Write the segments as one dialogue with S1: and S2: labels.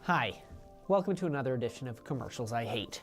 S1: Hi, welcome to another edition of Commercials I Hate.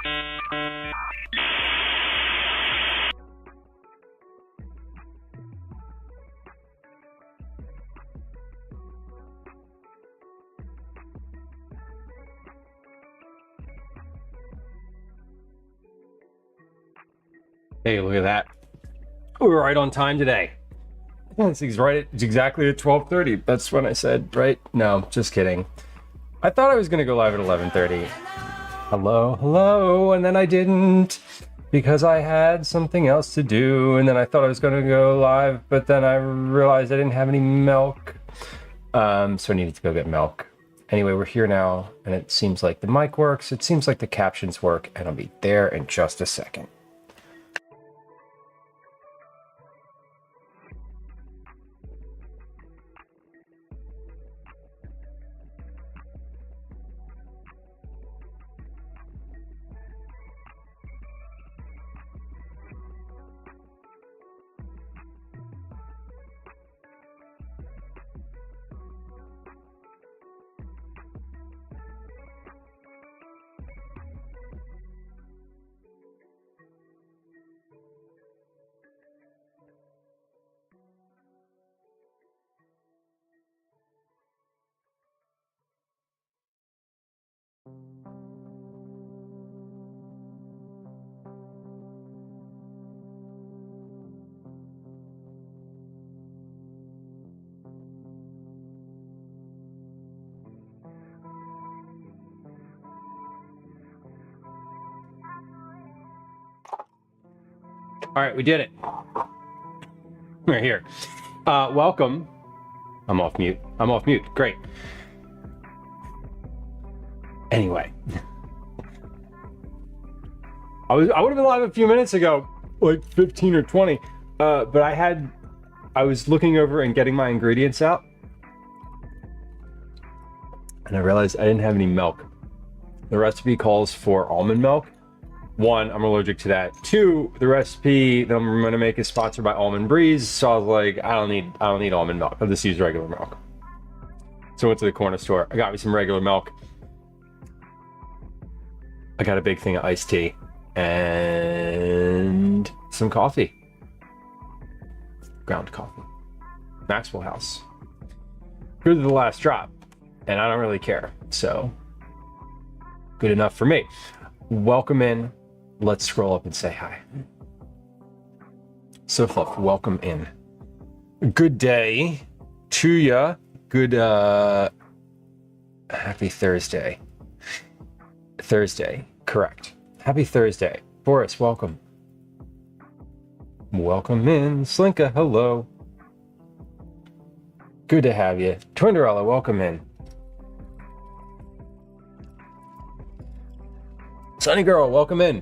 S2: Hey, look at that. We were right on time today. It's exactly at 12:30. That's when I said, right? No, just kidding. I thought I was going to go live at 11:30. Hello, and then I didn't because I had something else to do, and then I thought I was going to go live, but then I realized I didn't have any milk. So I needed to go get milk. Anyway, we're here now, and it seems like the mic works. It seems like the captions work, and I'll be there in just a second. All right, we did it. We're here. Welcome. I'm off mute. Great. Anyway, I would have been live a few minutes ago, like 15 or 20, but I was looking over and getting my ingredients out, and I realized I didn't have any milk. The recipe calls for almond milk. One, I'm allergic to that. Two, the recipe that I'm gonna make is sponsored by Almond Breeze, so I was like, I don't need almond milk. I'll just use regular milk. So I went to the corner store. I got me some regular milk. I got a big thing of iced tea and some coffee. Ground coffee. Maxwell House. Good to the last drop, and I don't really care. So good enough for me. Welcome in. Let's scroll up and say hi. So Fluff, welcome in. Good day to ya. Good happy Thursday. Thursday, correct. Happy Thursday. Boris, welcome. Welcome in. Slinka, hello. Good to have you. Twinderella, welcome in. Sunny Girl, welcome in.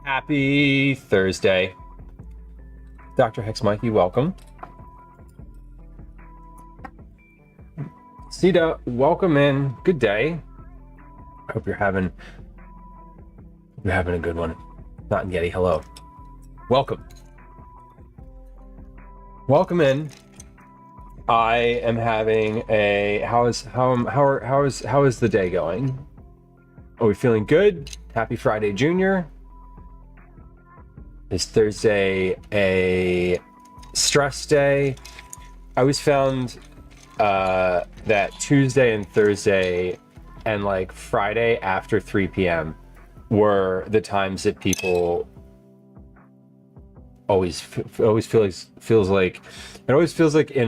S2: Happy Thursday. Dr. Hex Mikey, welcome. Sita, welcome in. Good day. I hope you're having a good one. Not Yeti, hello. Welcome. Welcome in. I am having a how is the day going? Are we feeling good? Happy Friday, Junior. Is Thursday a stress day? I always found that Tuesday and Thursday and like Friday after 3 p.m. were the times that people always feels like in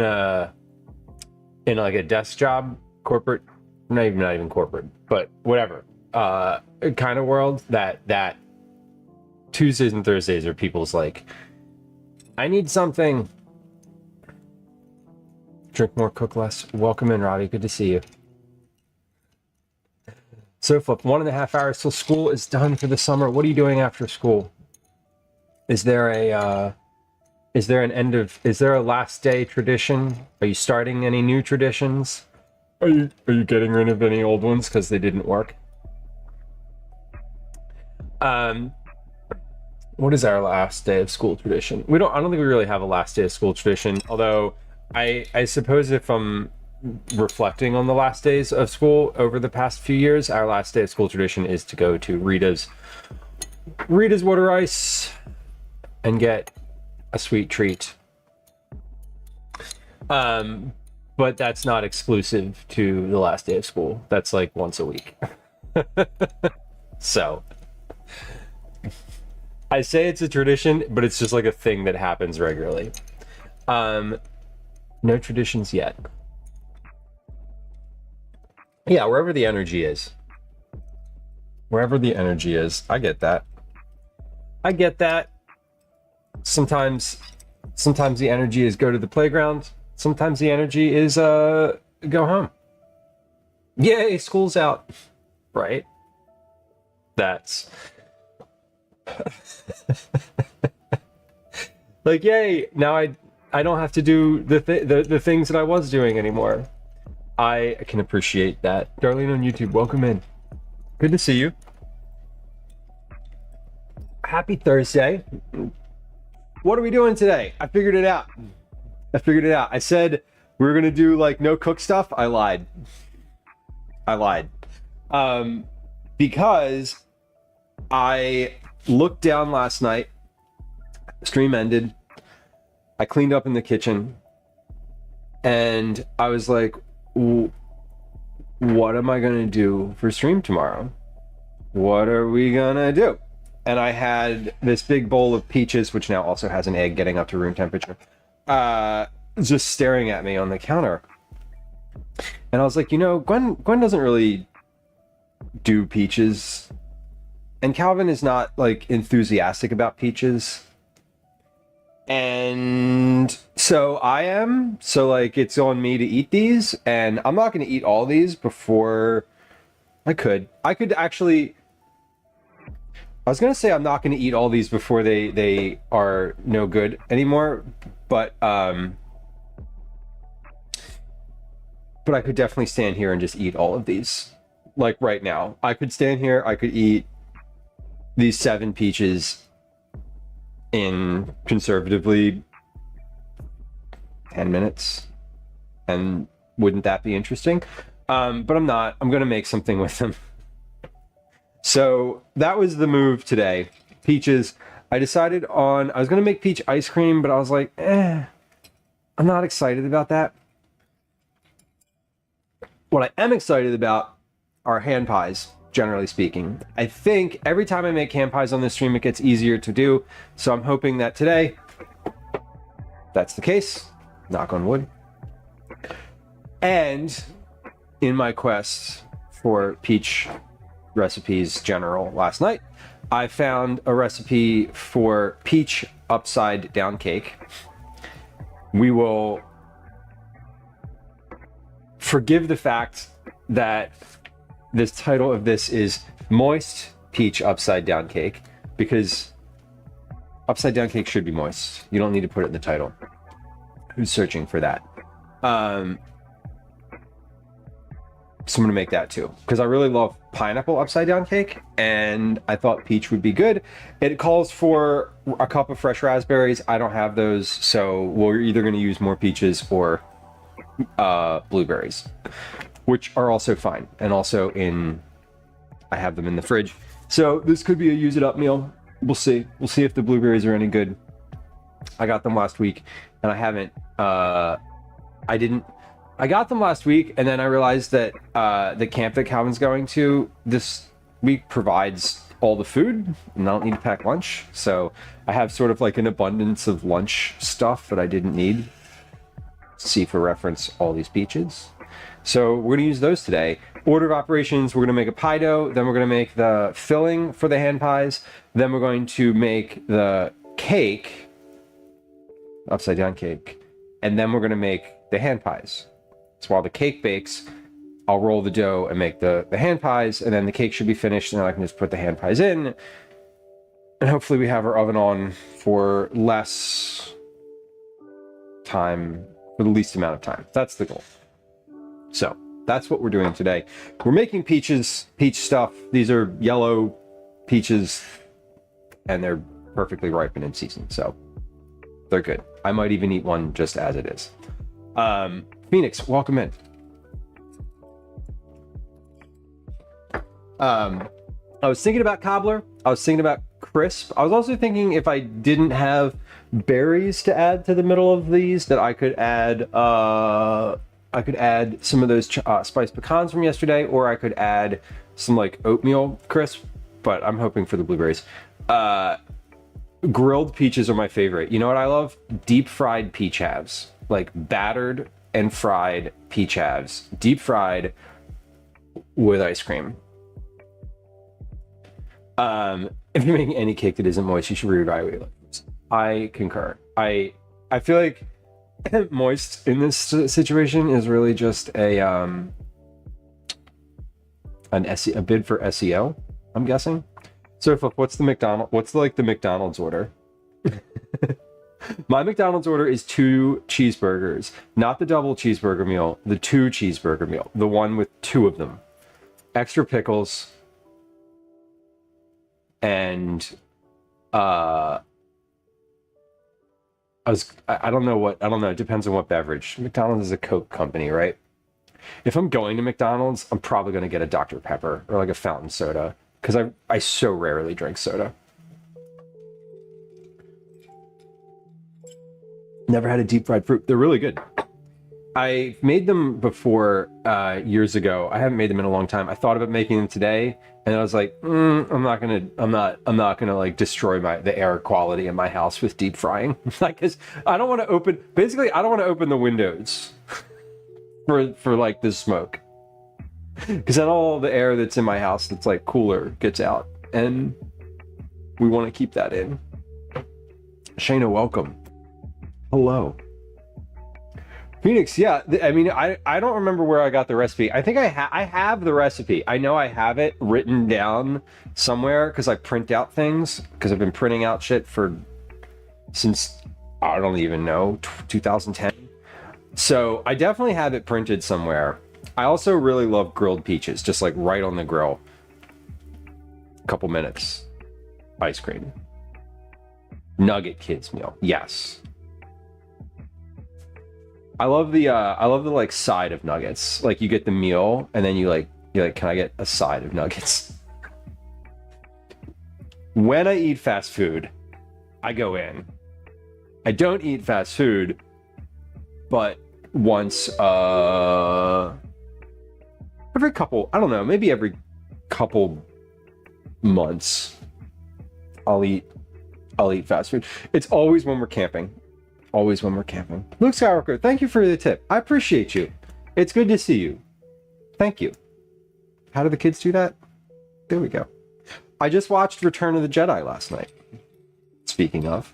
S2: like a desk job, corporate, not even corporate, but whatever, kind of world that Tuesdays and Thursdays are people's like, I need something. Drink more, cook less. Welcome in, Robbie. Good to see you. So Flip, 1.5 hours till school is done for the summer. What are you doing after school? Is there a last day tradition? Are you starting any new traditions? Are you getting rid of any old ones because they didn't work? What is our last day of school tradition? I don't think we really have a last day of school tradition, although I suppose if I'm reflecting on the last days of school over the past few years, our last day of school tradition is to go to Rita's Water Ice and get a sweet treat. But that's not exclusive to the last day of school. That's like once a week. So I say it's a tradition, but it's just like a thing that happens regularly. No traditions yet. Yeah, wherever the energy is. Wherever the energy is. I get that. Sometimes the energy is go to the playground. Sometimes the energy is go home. Yay, school's out. Right? That's like, yay, now I don't have to do the things that I was doing anymore. I can appreciate that. Darlene on YouTube, welcome in. Good to see you. Happy Thursday. What are we doing today? I figured it out. I said we were gonna do like no cook stuff. I lied. Because I looked down last night, stream ended, I cleaned up in the kitchen, and I was like, what am I gonna do for stream tomorrow? What are we gonna do? And I had this big bowl of peaches, which now also has an egg getting up to room temperature, just staring at me on the counter. And I was like, Gwen doesn't really do peaches, and Calvin is not like enthusiastic about peaches, and so I am. So like it's on me to eat these, and I'm not going to eat all these before I could actually. I was going to say I'm not going to eat all these before they are no good anymore, but I could definitely stand here and just eat all of these. Like right now, I could stand here, I could eat these 7 peaches in conservatively 10 minutes. And wouldn't that be interesting? But I'm not. I'm going to make something with them. So that was the move today. Peaches. I decided on, I was going to make peach ice cream, but I was like, I'm not excited about that. What I am excited about are hand pies, generally speaking. I think every time I make hand pies on this stream, it gets easier to do. So I'm hoping that today, that's the case. Knock on wood. And in my quest for peach recipes general last night, I found a recipe for peach upside down cake. We will forgive the fact that this title of this is moist peach upside down cake, because upside down cake should be moist. You don't need to put it in the title. Who's searching for that? So I'm gonna make that too, because I really love pineapple upside down cake, and I thought peach would be good. It calls for a cup of fresh raspberries. I don't have those, so we're either gonna use more peaches or blueberries, which are also fine. And also I have them in the fridge. So this could be a use it up meal. We'll see. We'll see if the blueberries are any good. I got them last week, and I haven't, I got them last week, and then I realized that the camp that Calvin's going to this week provides all the food, and I don't need to pack lunch. So I have sort of like an abundance of lunch stuff that I didn't need. See for reference all these peaches. So we're gonna use those today. Order of operations, we're gonna make a pie dough, then we're gonna make the filling for the hand pies, then we're going to make the cake, upside down cake, and then we're gonna make the hand pies. So while the cake bakes, I'll roll the dough and make the hand pies, and then the cake should be finished, and then I can just put the hand pies in. And hopefully we have our oven on for less time, for the least amount of time. That's the goal. So that's what we're doing today. We're making peach stuff. These are yellow peaches, and they're perfectly ripe and in season, so they're good. I might even eat one just as it is. Phoenix, welcome in. I was thinking about cobbler. I was thinking about crisp. I was also thinking if I didn't have berries to add to the middle of these, that I could add some of those spiced pecans from yesterday, or I could add some like oatmeal crisp. But I'm hoping for the blueberries. Grilled peaches are my favorite. You know what I love? Deep fried peach halves, like battered and fried peach halves, deep fried with ice cream. If you're making any cake that isn't moist, you should reevaluate it. I concur. I feel like moist in this situation is really just a bid for SEO, I'm guessing. So what's the McDonald's order? My McDonald's order is 2 cheeseburgers, not the double cheeseburger meal, the 2 cheeseburger meal, the one with 2 of them, extra pickles, and I don't know. It depends on what beverage. McDonald's is a Coke company, right? If I'm going to McDonald's, I'm probably going to get a Dr. Pepper or like a fountain soda, because I so rarely drink soda. Never had a deep fried fruit. They're really good. I made them before years ago. I haven't made them in a long time. I thought about making them today, and I was like, I'm not gonna like destroy the air quality in my house with deep frying. Like, 'cause I don't want to open. Basically, I don't want to open the windows for like the smoke, because then all the air that's in my house that's like cooler gets out, and we want to keep that in. Shayna, welcome. Hello. Phoenix, yeah. I mean, I don't remember where I got the recipe. I think I have the recipe. I know I have it written down somewhere, because I print out things, because I've been printing out shit since I don't even know, 2010. So I definitely have it printed somewhere. I also really love grilled peaches, just like right on the grill. Couple minutes. Ice cream. Nugget kids meal. Yes. I love the like side of nuggets. Like, you get the meal and then you're like, can I get a side of nuggets? When I eat fast food, I go in. I don't eat fast food, but once every couple, I don't know, maybe every couple months I'll eat fast food. It's always when we're camping. Always when we're camping. Luke Skywalker, thank you for the tip. I appreciate you. It's good to see you. Thank you. How do the kids do that? There we go. I just watched Return of the Jedi last night. Speaking of,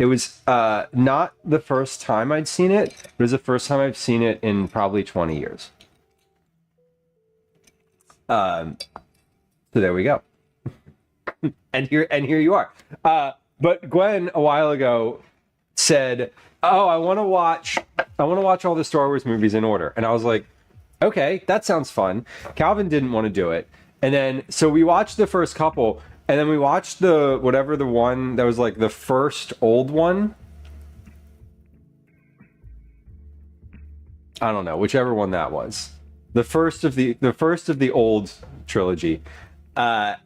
S2: it was not the first time I'd seen it. It was the first time I've seen it in probably 20 years. So there we go. and here you are. But Gwen a while ago said, "Oh, I want to watch all the Star Wars movies in order." And I was like, "Okay, that sounds fun." Calvin didn't want to do it. And then so we watched the first couple, and then we watched the one that was like the first old one. I don't know, whichever one that was. The first of the old trilogy. And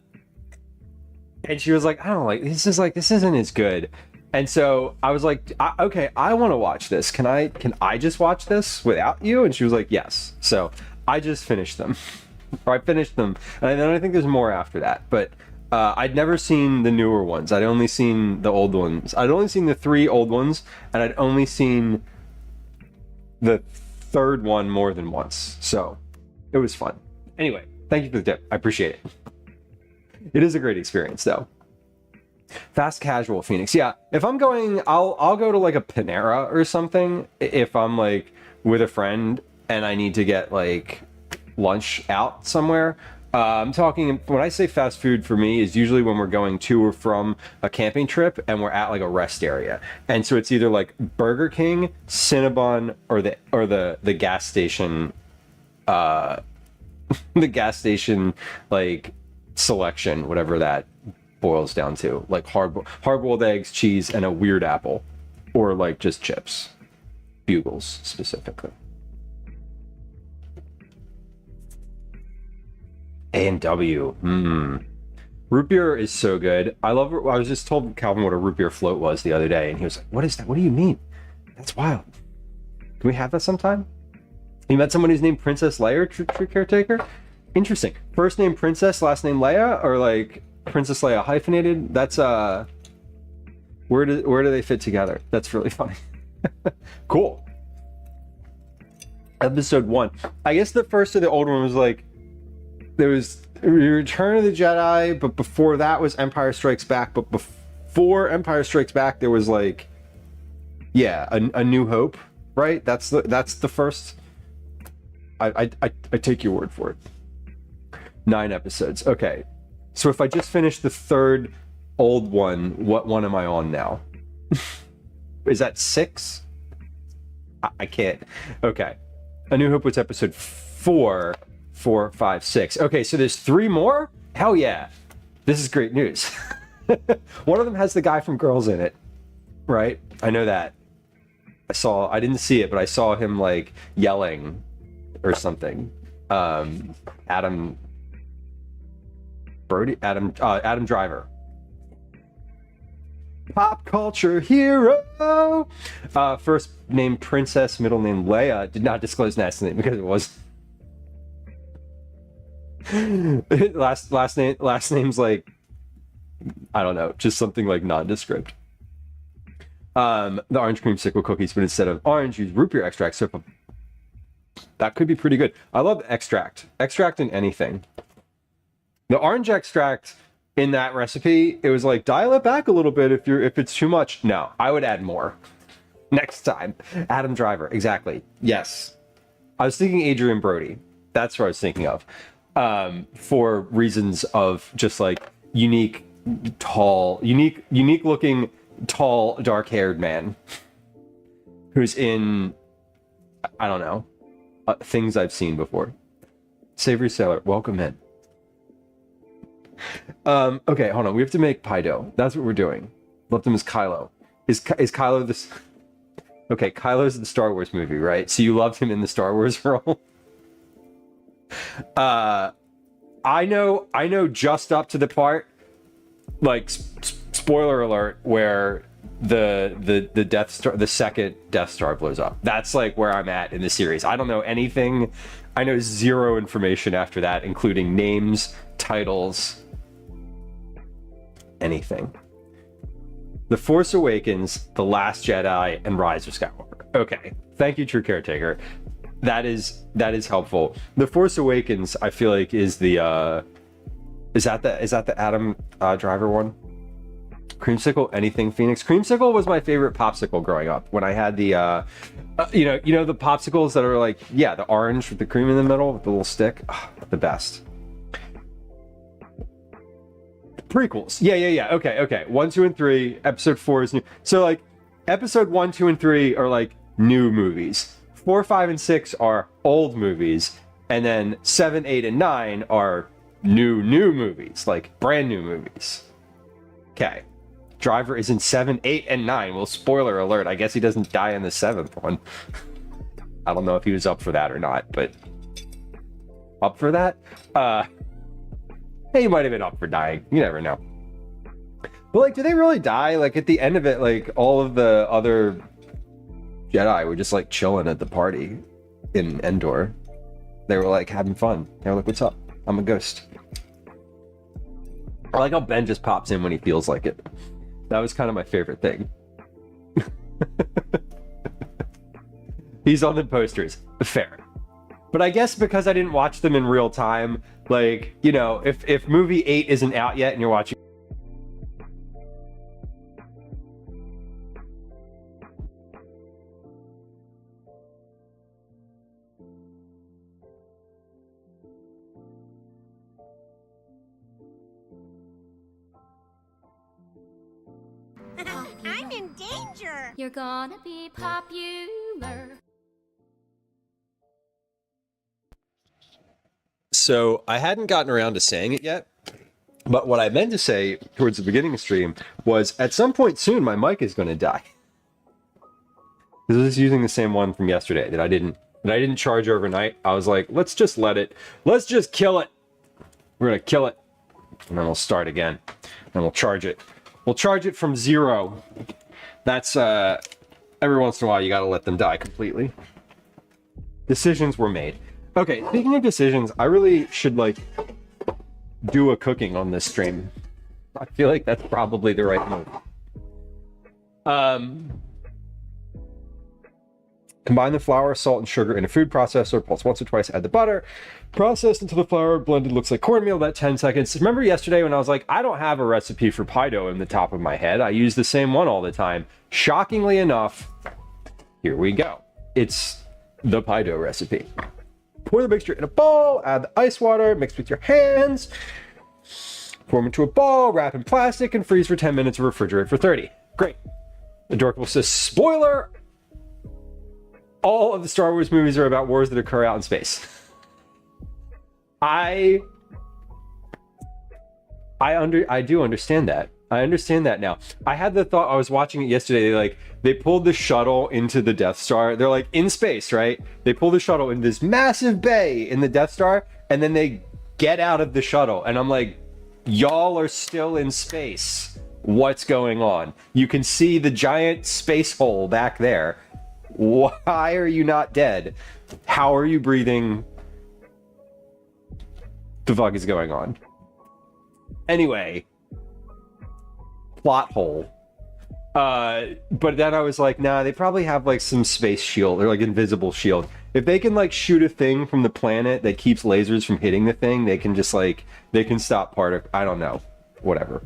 S2: she was like, "I don't like this isn't as good." And so I was like, "Okay, I want to watch this. Can I just watch this without you?" And she was like, "Yes." So I just finished them. Or I finished them. And then I think there's more after that. But I'd never seen the newer ones. I'd only seen the old ones. I'd only seen the 3 old ones, and I'd only seen the third one more than once. So it was fun. Anyway, thank you for the tip. I appreciate it. It is a great experience, though. Fast casual, Phoenix. Yeah, if I'm going, I'll go to like a Panera or something if I'm like with a friend and I need to get like lunch out somewhere. I'm talking, when I say fast food for me is usually when we're going to or from a camping trip and we're at like a rest area. And so it's either like Burger King, Cinnabon, or the gas station, the gas station like selection, whatever that boils down to, like hard-boiled eggs, cheese, and a weird apple, or like just chips, Bugles specifically. A&W. Root beer is so good. I love. I was just told Calvin what a root beer float was the other day, and he was like, "What is that? What do you mean? That's wild. Can we have that sometime?" You met someone who's named Princess Leia, true caretaker? Interesting. First name Princess, last name Leia, or like Princess Leia hyphenated? That's where do they fit together? That's really funny. Cool. Episode 1. I guess the first of the old one was like, there was Return of the Jedi, but before that was Empire Strikes Back. But before Empire Strikes Back, there was like, yeah, a New Hope, right? That's the first. I take your word for it. 9 episodes. Okay, so if I just finished the third old one, what one am I on now? Is that 6? I can't. Okay, A New Hope was episode 4. 4, 5, 6. Okay, so there's 3 more? Hell yeah. This is great news. One of them has the guy from Girls in it, right? I know that. I didn't see it, but I saw him like yelling or something. Adam Driver. Pop culture hero. First name Princess, middle name Leia. Did not disclose last name because it was last name's like, I don't know, just something like nondescript. The orange creamsicle cookies, but instead of orange, use root beer extract. So that could be pretty good. I love extract in anything. The orange extract in that recipe, it was like, dial it back a little bit if it's too much. No, I would add more next time. Adam Driver, exactly. Yes, I was thinking Adrian Brody. That's what I was thinking of. For reasons of just like unique looking, tall, dark-haired man who's in, I don't know, things I've seen before. Savory Sailor, welcome in. Okay, hold on. We have to make pie dough. That's what we're doing. Left him as Kylo. Is Kylo this? Okay, Kylo's the Star Wars movie, right? So you loved him in the Star Wars role. I know just up to the part, like spoiler alert, where the Death Star, the second Death Star blows up. That's like where I'm at in the series. I don't know anything. I know zero information after that, including names, titles, anything. The Force Awakens, The Last Jedi, and Rise of Skywalker. Okay, thank you, True Caretaker. That is helpful. The Force Awakens, I feel like, is the is that the Adam Driver one? Creamsicle, anything Phoenix. Creamsicle was my favorite popsicle growing up. When I had the you know the popsicles that are like, yeah, the orange with the cream in the middle with the little stick. Oh, the best. Prequels. Yeah. Okay. 1, 2, and 3. Episode 4 is new. So like, episode 1, 2, and 3 are like new movies. 4, 5, and 6 are old movies, and then 7, 8, and 9 are new movies, like brand new movies. Okay. Driver is in 7, 8, and 9. Well, spoiler alert. I guess he doesn't die in the 7th one. I don't know if he was up for that or not, but up for that? He might have been up for dying. You never know. But like, do they really die? Like at the end of it, like all of the other Jedi were just like chilling at the party in Endor. They were like having fun. They were like, "What's up? I'm a ghost." I like how Ben just pops in when he feels like it. That was kind of my favorite thing. He's on the posters. Fair. But I guess because I didn't watch them in real time, like, you know, if movie 8 isn't out yet and you're watching
S3: I'm in danger.
S4: You're gonna be popular.
S2: So I hadn't gotten around to saying it yet, but what I meant to say towards the beginning of stream was at some point soon my mic is going to die. This is using the same one from yesterday that I didn't charge overnight. I was like, let's just kill it. We're gonna kill it, and then we'll start again, and we'll charge it. We'll charge it from 0. That's every once in a while you gotta let them die completely. Decisions were made. Okay, speaking of decisions, I really should like do a cooking on this stream. I feel like that's probably the right move. Combine the flour, salt, and sugar in a food processor. Pulse once or twice, add the butter. Processed until the flour blended looks like cornmeal, about 10 seconds. Remember yesterday when I was like, I don't have a recipe for pie dough in the top of my head. I use the same one all the time. Shockingly enough, here we go. It's the pie dough recipe. Pour the mixture in a bowl, add the ice water, mix with your hands. Form into a ball, wrap in plastic, and freeze for 10 minutes or refrigerate for 30. Great. Adorable says, spoiler! All of the Star Wars movies are about wars that occur out in space. I do understand that. I understand that now. I had the thought, I was watching it yesterday, they pulled the shuttle into the Death Star. They're like in space, right? They pull the shuttle in this massive bay in the Death Star, and then they get out of the shuttle. And I'm like, y'all are still in space. What's going on? You can see the giant space hole back there. Why are you not dead? How are you breathing? The fuck is going on? Anyway, plot hole. But then I was like, nah, they probably have like some space shield or like invisible shield. If they can like shoot a thing from the planet that keeps lasers from hitting the thing, they can just like, they can stop I don't know, whatever.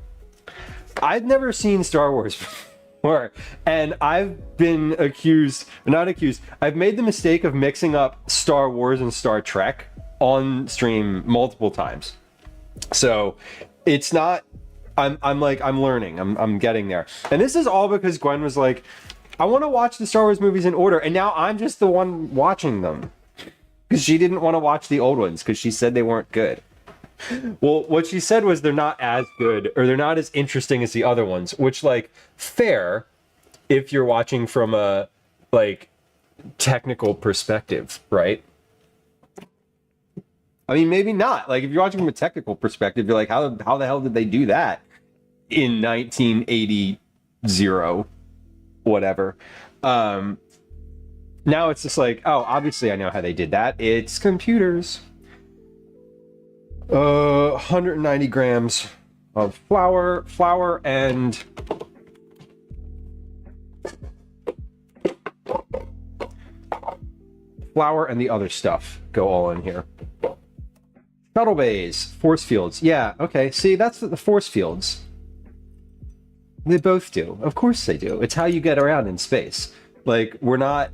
S2: I've never seen Star Wars before, and I've been I've made the mistake of mixing up Star Wars and Star Trek on stream multiple times. So it's not, I'm learning, I'm getting there. And this is all because Gwen was like, I want to watch the Star Wars movies in order, and now I'm just the one watching them. Because she didn't want to watch the old ones, because she said they weren't good. Well, what she said was they're not as good, or they're not as interesting as the other ones, which, like, fair if you're watching from a, like, technical perspective, right? I mean, maybe not. Like, if you're watching from a technical perspective, you're like, how the hell did they do that in 1980, whatever. Now it's just like, oh, obviously I know how they did that. It's computers. 190 grams of flour and the other stuff go all in here. Shuttle bays, force fields. Yeah, okay. See, that's the force fields. They both do. Of course they do. It's how you get around in space. Like, we're not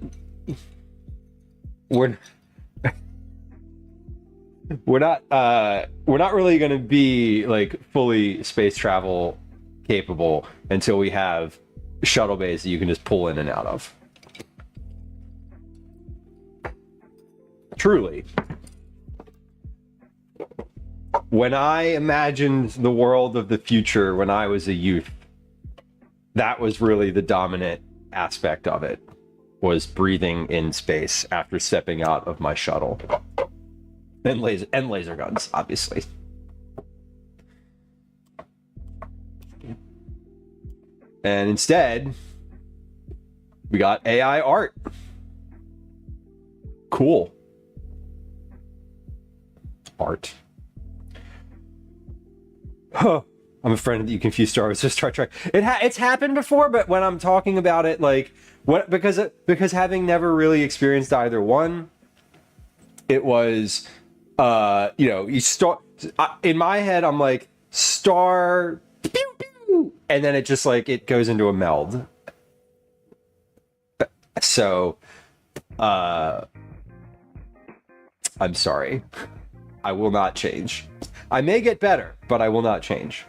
S2: really going to be like fully space travel capable until we have shuttle bays that you can just pull in and out of. Truly. When I imagined the world of the future when I was a youth, that was really the dominant aspect of it, was breathing in space after stepping out of my shuttle. And laser guns, obviously. And instead, we got AI art. Cool. Art. Huh. I'm afraid that you confuse Star Wars with Star Trek. It's happened before, but when I'm talking about it, like, because having never really experienced either one, it was, you start in my head. I'm like star, pew, pew, and then it just like it goes into a meld. So, I'm sorry. I will not change. I may get better, but I will not change.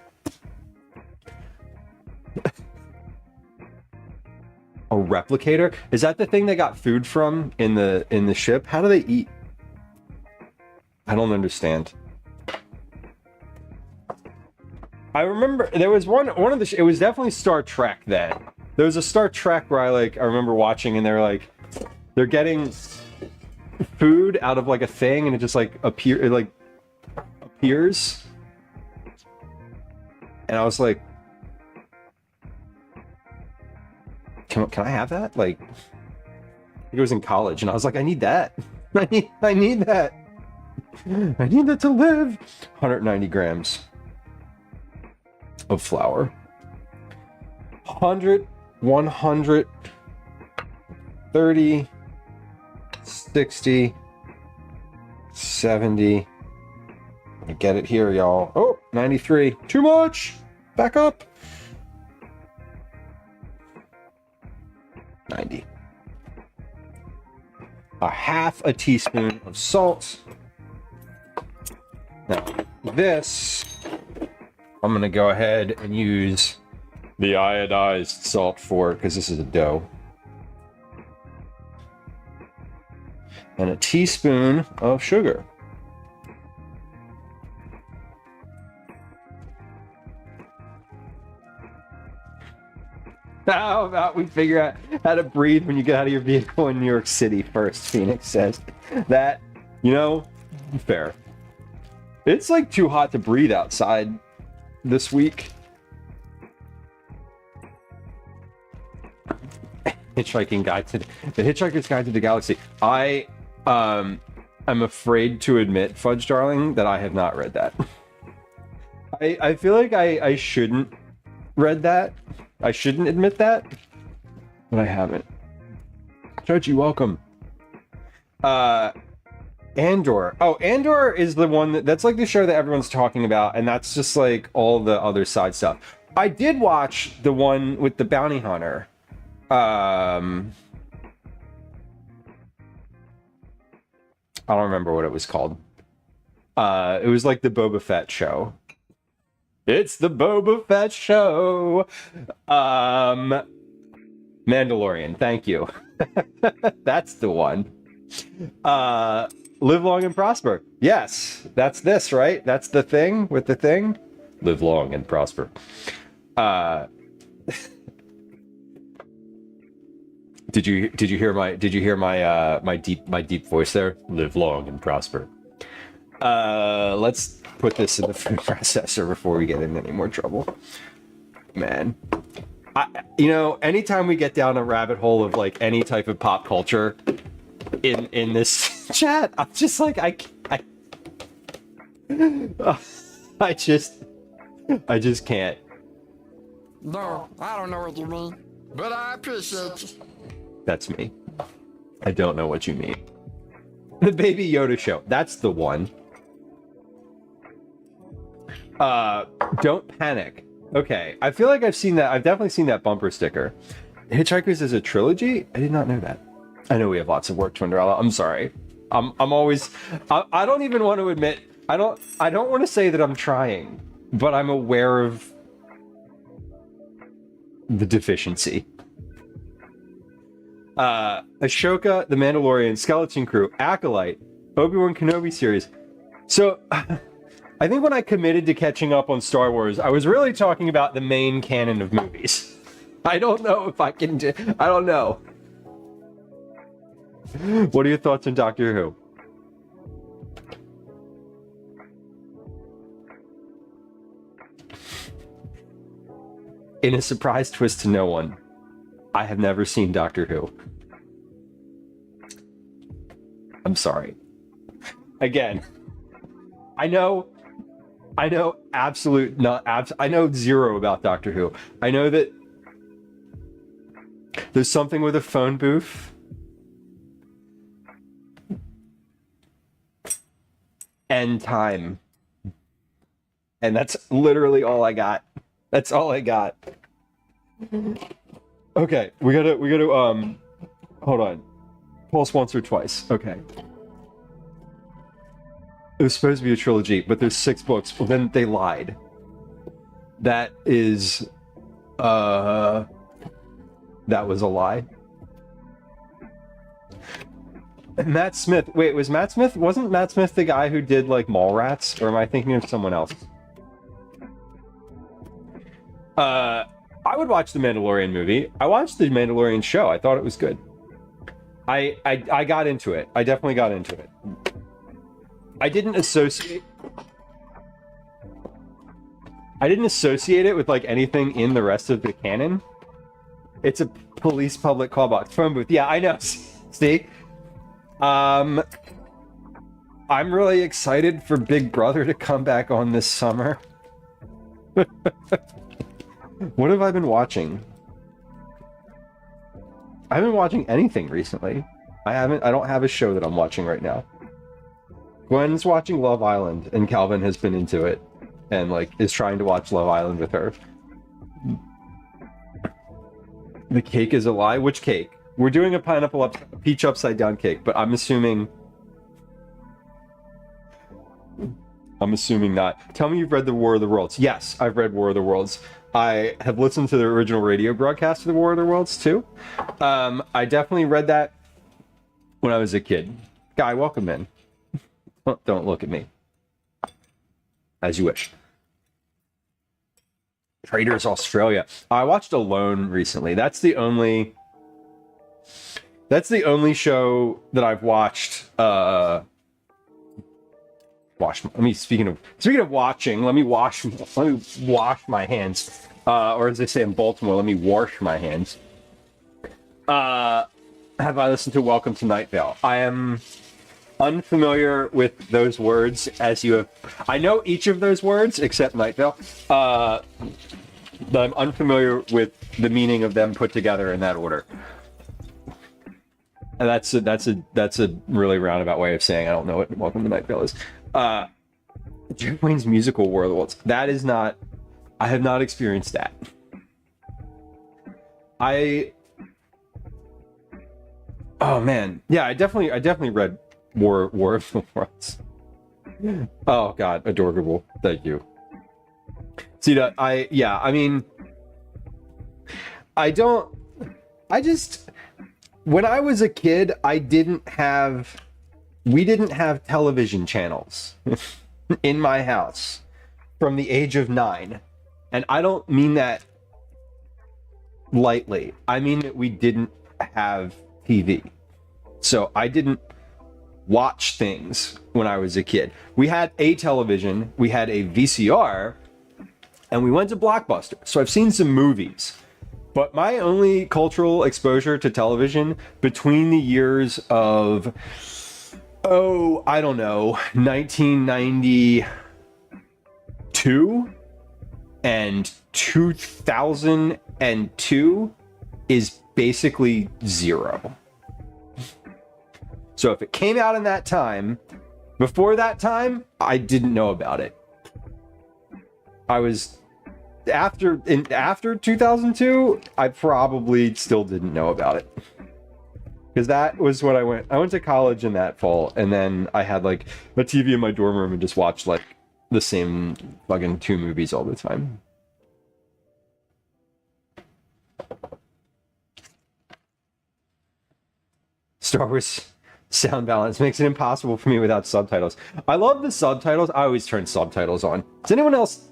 S2: A replicator? Is that the thing they got food from in the ship? How do they eat? I don't understand. I remember there was one of the it was definitely Star Trek then. There was a Star Trek where I remember watching, and they're getting food out of like a thing, and it just like appears peers. And I was like, can I have that? Like, I think it was in college, and I was like, I need that. I need that. I need that to live. 190 grams of flour. 100, 130, 60, 70. I get it here, y'all. Oh, 93. Too much. Back up. 90. A half a teaspoon of salt. Now, this, I'm going to go ahead and use the iodized salt for, because this is a dough. And a teaspoon of sugar. How about we figure out how to breathe when you get out of your vehicle in New York City first, Phoenix says. That, you know, fair. It's like too hot to breathe outside this week. Hitchhiking Guide to the Hitchhiker's Guide to the Galaxy. I'm afraid to admit, Fudge Darling, that I have not read that. I feel like I shouldn't read that. I shouldn't admit that, but I haven't. Judge, you welcome. Andor. Oh, Andor is the one that's like the show that everyone's talking about, and that's just like all the other side stuff. I did watch the one with the bounty hunter. I don't remember what it was called. It was like the Boba Fett show. It's the Boba Fett show. Mandalorian, thank you. That's the one. Live long and prosper. Yes, that's this, right? That's the thing with the thing. Live long and prosper. Did you hear my deep voice there? Live long and prosper. Let's put this in the food processor before we get in any more trouble. Man, you know, anytime we get down a rabbit hole of like any type of pop culture in this chat, I'm just like I just can't.
S3: No, I don't know what you mean, but I appreciate you.
S2: That's me. I don't know what you mean. The Baby Yoda show. That's the one. Don't panic. Okay, I feel like I've seen that. I've definitely seen that bumper sticker. Hitchhikers is a trilogy? I did not know that. I know we have lots of work, Twinderella. I'm sorry. I'm always. I don't even want to admit. I don't want to say that I'm trying, but I'm aware of the deficiency. Ashoka, The Mandalorian, Skeleton Crew, Acolyte, Obi-Wan Kenobi series. So, I think when I committed to catching up on Star Wars, I was really talking about the main canon of movies. I don't know if I can do... I don't know. What are your thoughts on Doctor Who? In a surprise twist to no one, I have never seen Doctor Who. I'm sorry. Again, I know I know zero about Doctor Who. I know that there's something with a phone booth. And time. And that's literally all I got. That's all I got. Okay, we gotta hold on. Pulse once or twice. Okay. It was supposed to be a trilogy, but there's 6 books. Well, then they lied. That is, that was a lie. Matt Smith. Wait, wasn't Matt Smith the guy who did like Mallrats? Or am I thinking of someone else? I would watch the Mandalorian movie. I watched the Mandalorian show. I thought it was good. I got into it. I definitely got into it. I didn't associate I didn't associate it with like anything in the rest of the canon. It's a police public call box phone booth. Yeah, I know. See, I'm really excited for Big Brother to come back on this summer. What have I been watching? I haven't been watching anything recently. I don't have a show that I'm watching right now. Gwen's watching Love Island, and Calvin has been into it, and like is trying to watch Love Island with her. The cake is a lie. Which cake? We're doing a peach upside down cake, but I'm assuming not. Tell me you've read the War of the Worlds. Yes, I've read War of the Worlds. I have listened to the original radio broadcast of the War of the Worlds too. I definitely read that when I was a kid. Guy, welcome in. Don't look at me. As you wish. Traders Australia. I watched Alone recently. That's the only show that I've watched. Speaking of watching, let me wash my hands. Or as they say in Baltimore, let me wash my hands. Have I listened to Welcome to Night Vale? I am unfamiliar with those words as you have. I know each of those words except Night Vale. But I'm unfamiliar with the meaning of them put together in that order. And that's a really roundabout way of saying I don't know what Welcome to Night Vale is. Jeff Wayne's musical War of the Worlds. That is not. I have not experienced that. Oh man, yeah, I definitely read War of the Worlds. Oh god, adorable. Thank you. See that when I was a kid, we didn't have television channels in my house from the age of 9. And I don't mean that lightly. I mean that we didn't have TV. So I didn't watch things when I was a kid. We had a television, we had a VCR, and we went to Blockbuster. So I've seen some movies. But my only cultural exposure to television between the years of, 1992 and 2002 is basically 0. So if it came out in that time, before that time, I didn't know about it. I was after 2002, I probably still didn't know about it. Because that was what I went to college in that fall, and then I had like a TV in my dorm room and just watched like the same fucking 2 movies all the time. Star Wars sound balance makes it impossible for me without subtitles. I love the subtitles. I always turn subtitles on. Does anyone else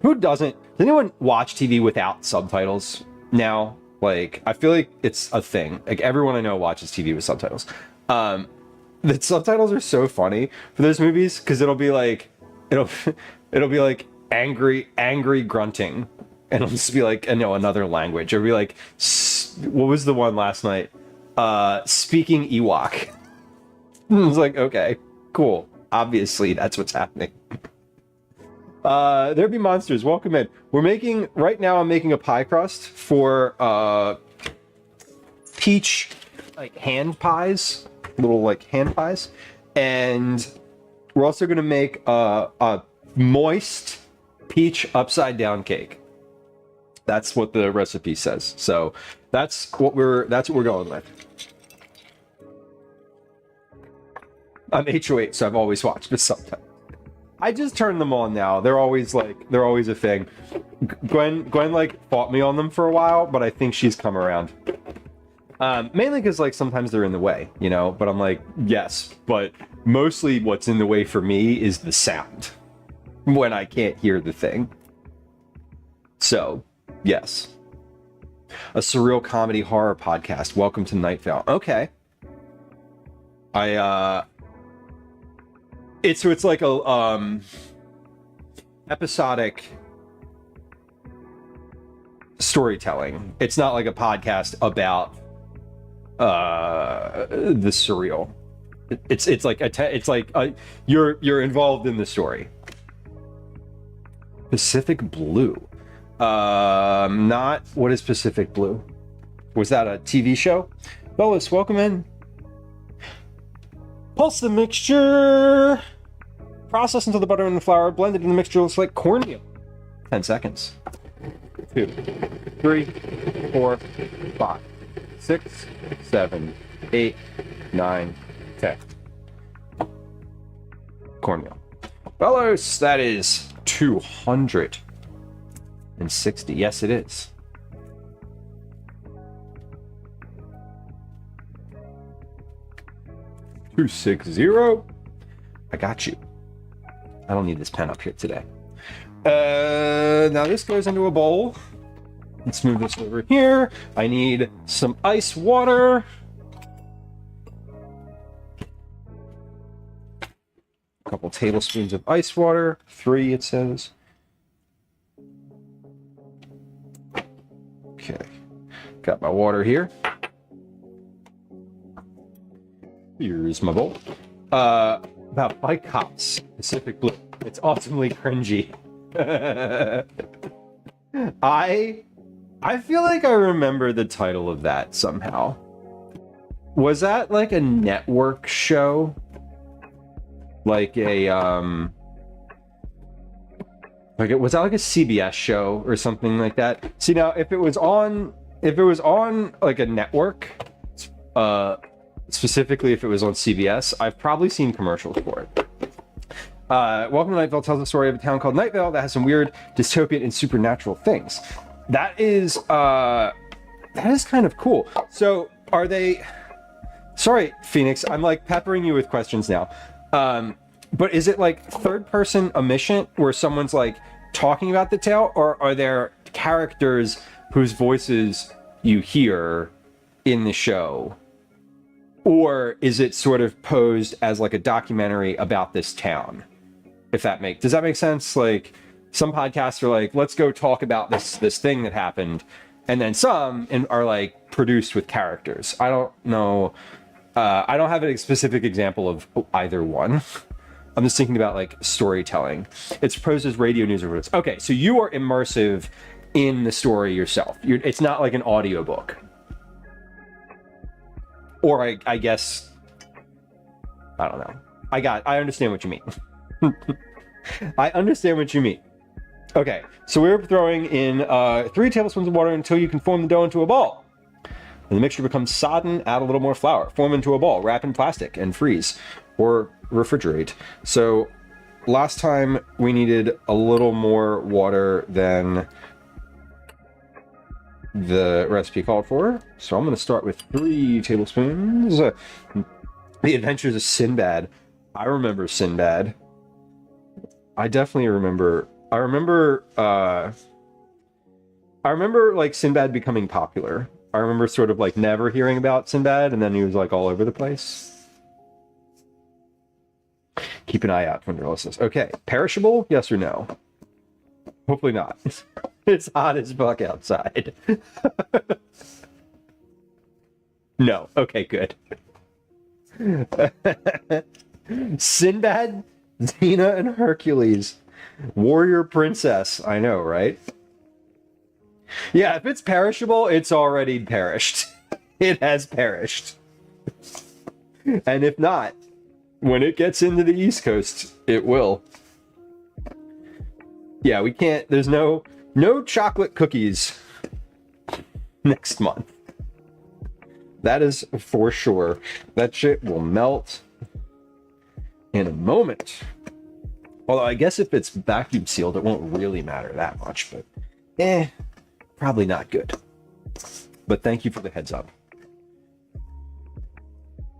S2: does anyone watch TV without subtitles now? Like, I feel like it's a thing. Like, everyone I know watches TV with subtitles. The subtitles are so funny for those movies because it'll be like angry grunting, and it'll just be like another language. It'll be like, what was the one last night? Speaking Ewok. I was like, okay, cool. Obviously, that's what's happening. There be monsters. Welcome in. I'm making a pie crust for peach hand pies, little hand pies, and we're also gonna make a moist peach upside down cake. That's what the recipe says. So that's what we're going with. I'm HOH, so I've always watched this sometimes. I just turn them on now. They're always a thing. Gwen fought me on them for a while, but I think she's come around. Mainly because sometimes they're in the way, but I'm like, yes, but mostly what's in the way for me is the sound when I can't hear the thing. So, yes. A surreal comedy horror podcast. Welcome to Night Vale. Okay. It's like a episodic storytelling. It's not like a podcast about the surreal. It's like you're involved in the story. Pacific Blue. Not what is Pacific Blue? Was that a TV show? Bellis, welcome in. Pulse the mixture. Process until the butter and the flour blended in the mixture looks like cornmeal. 10 seconds. 2, 3, 4, 5, 6, 7, 8, 9, 10. Cornmeal. Bellos, that is 260. Yes, it is. $260. I got you. I don't need this pen up here today. Now this goes into a bowl. Let's move this over here. I need some ice water. A couple tablespoons of ice water. 3, it says. Okay. Got my water here. Here's my bowl. About Bike Cops, Pacific Blue. It's awesomely cringy. I feel like I remember the title of that somehow. Was that like a network show? Like a was that like a CBS show or something like that? See, now if it was on like a network, specifically if it was on CBS, I've probably seen commercials for it. Welcome to Night Vale tells the story of a town called Night Vale that has some weird dystopian and supernatural things. That is kind of cool. So are they... Sorry, Phoenix, I'm like peppering you with questions now. But is it like third person omniscient where someone's like talking about the tale, or are there characters whose voices you hear in the show? Or is it sort of posed as like a documentary about this town? Does that make sense? Like some podcasts are like, let's go talk about this thing that happened. And then some are like produced with characters. I don't know. I don't have a specific example of either one. I'm just thinking about like storytelling. It's posed as radio news reports. Okay, so you are immersive in the story yourself. It's not like an audiobook. Or I guess, I don't know. I understand what you mean. I understand what you mean. Okay, so we're throwing in 3 tablespoons of water until you can form the dough into a ball. When the mixture becomes sodden, add a little more flour. Form into a ball, wrap in plastic, and freeze. Or refrigerate. So last time we needed a little more water than the recipe called for. So I'm going to start with 3 tablespoons. The Adventures of Sinbad. I remember Sinbad. I definitely remember. I remember like Sinbad becoming popular. I remember sort of like never hearing about Sinbad, and then he was like all over the place. Keep an eye out for neurosis. Okay, perishable? Yes or no? Hopefully not. It's hot as fuck outside. No. Okay, good. Sinbad, Xena, and Hercules. Warrior princess. I know, right? Yeah, if it's perishable, it's already perished. It has perished. And if not, when it gets into the East Coast, it will. Yeah, we can't... There's no chocolate cookies next month. That is for sure. That shit will melt in a moment. Although I guess if it's vacuum sealed, it won't really matter that much. But, probably not good. But thank you for the heads up.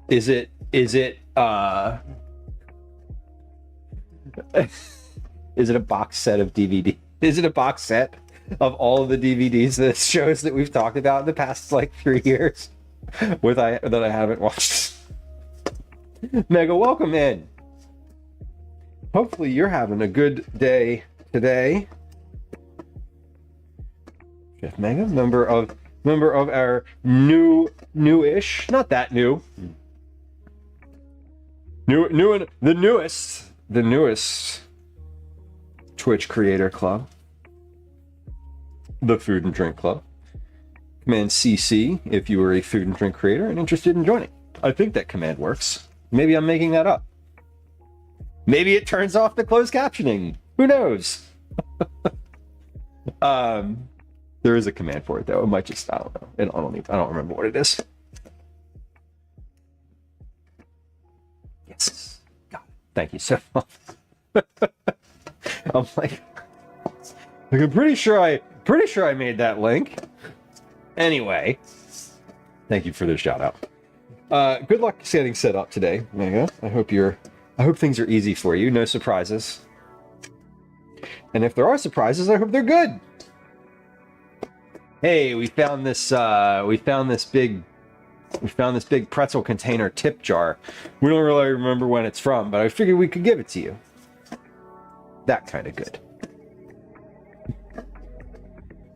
S2: Is it is it a box set of DVD? Is it a box set of all of the DVDs, the shows that we've talked about in the past like 3 years that I haven't watched? Mega, welcome in. Hopefully you're having a good day today. Jeff Mega, member of our newish, not that new. New and the newest Twitch creator club. The Food and Drink Club. Command CC if you are a food and drink creator and interested in joining. I think that command works. Maybe I'm making that up. Maybe it turns off the closed captioning. Who knows? There is a command for it though. It might just, I don't know. I don't remember what it is. Yes. Got it. Thank you so much. I'm like, I'm pretty sure I made that link. Anyway, thank you for the shout out. Good luck getting set up today, Mega. I hope things are easy for you. No surprises. And if there are surprises, I hope they're good. Hey, we found this big pretzel container tip jar. We don't really remember when it's from, but I figured we could give it to you. That kind of good.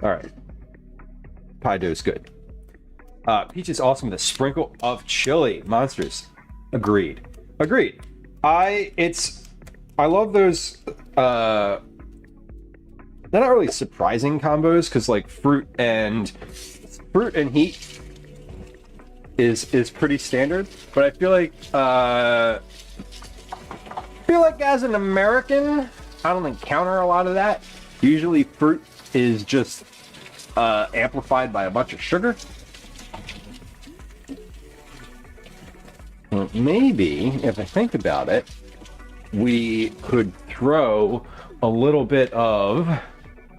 S2: All right. Pie dough's good. Peach is awesome with a sprinkle of chili. Monsters. Agreed. I love those they're not really surprising combos because like fruit and heat is pretty standard, but I feel like as an American, I don't encounter a lot of that. Usually fruit is just amplified by a bunch of sugar. Well, maybe if I think about it, we could throw a little bit of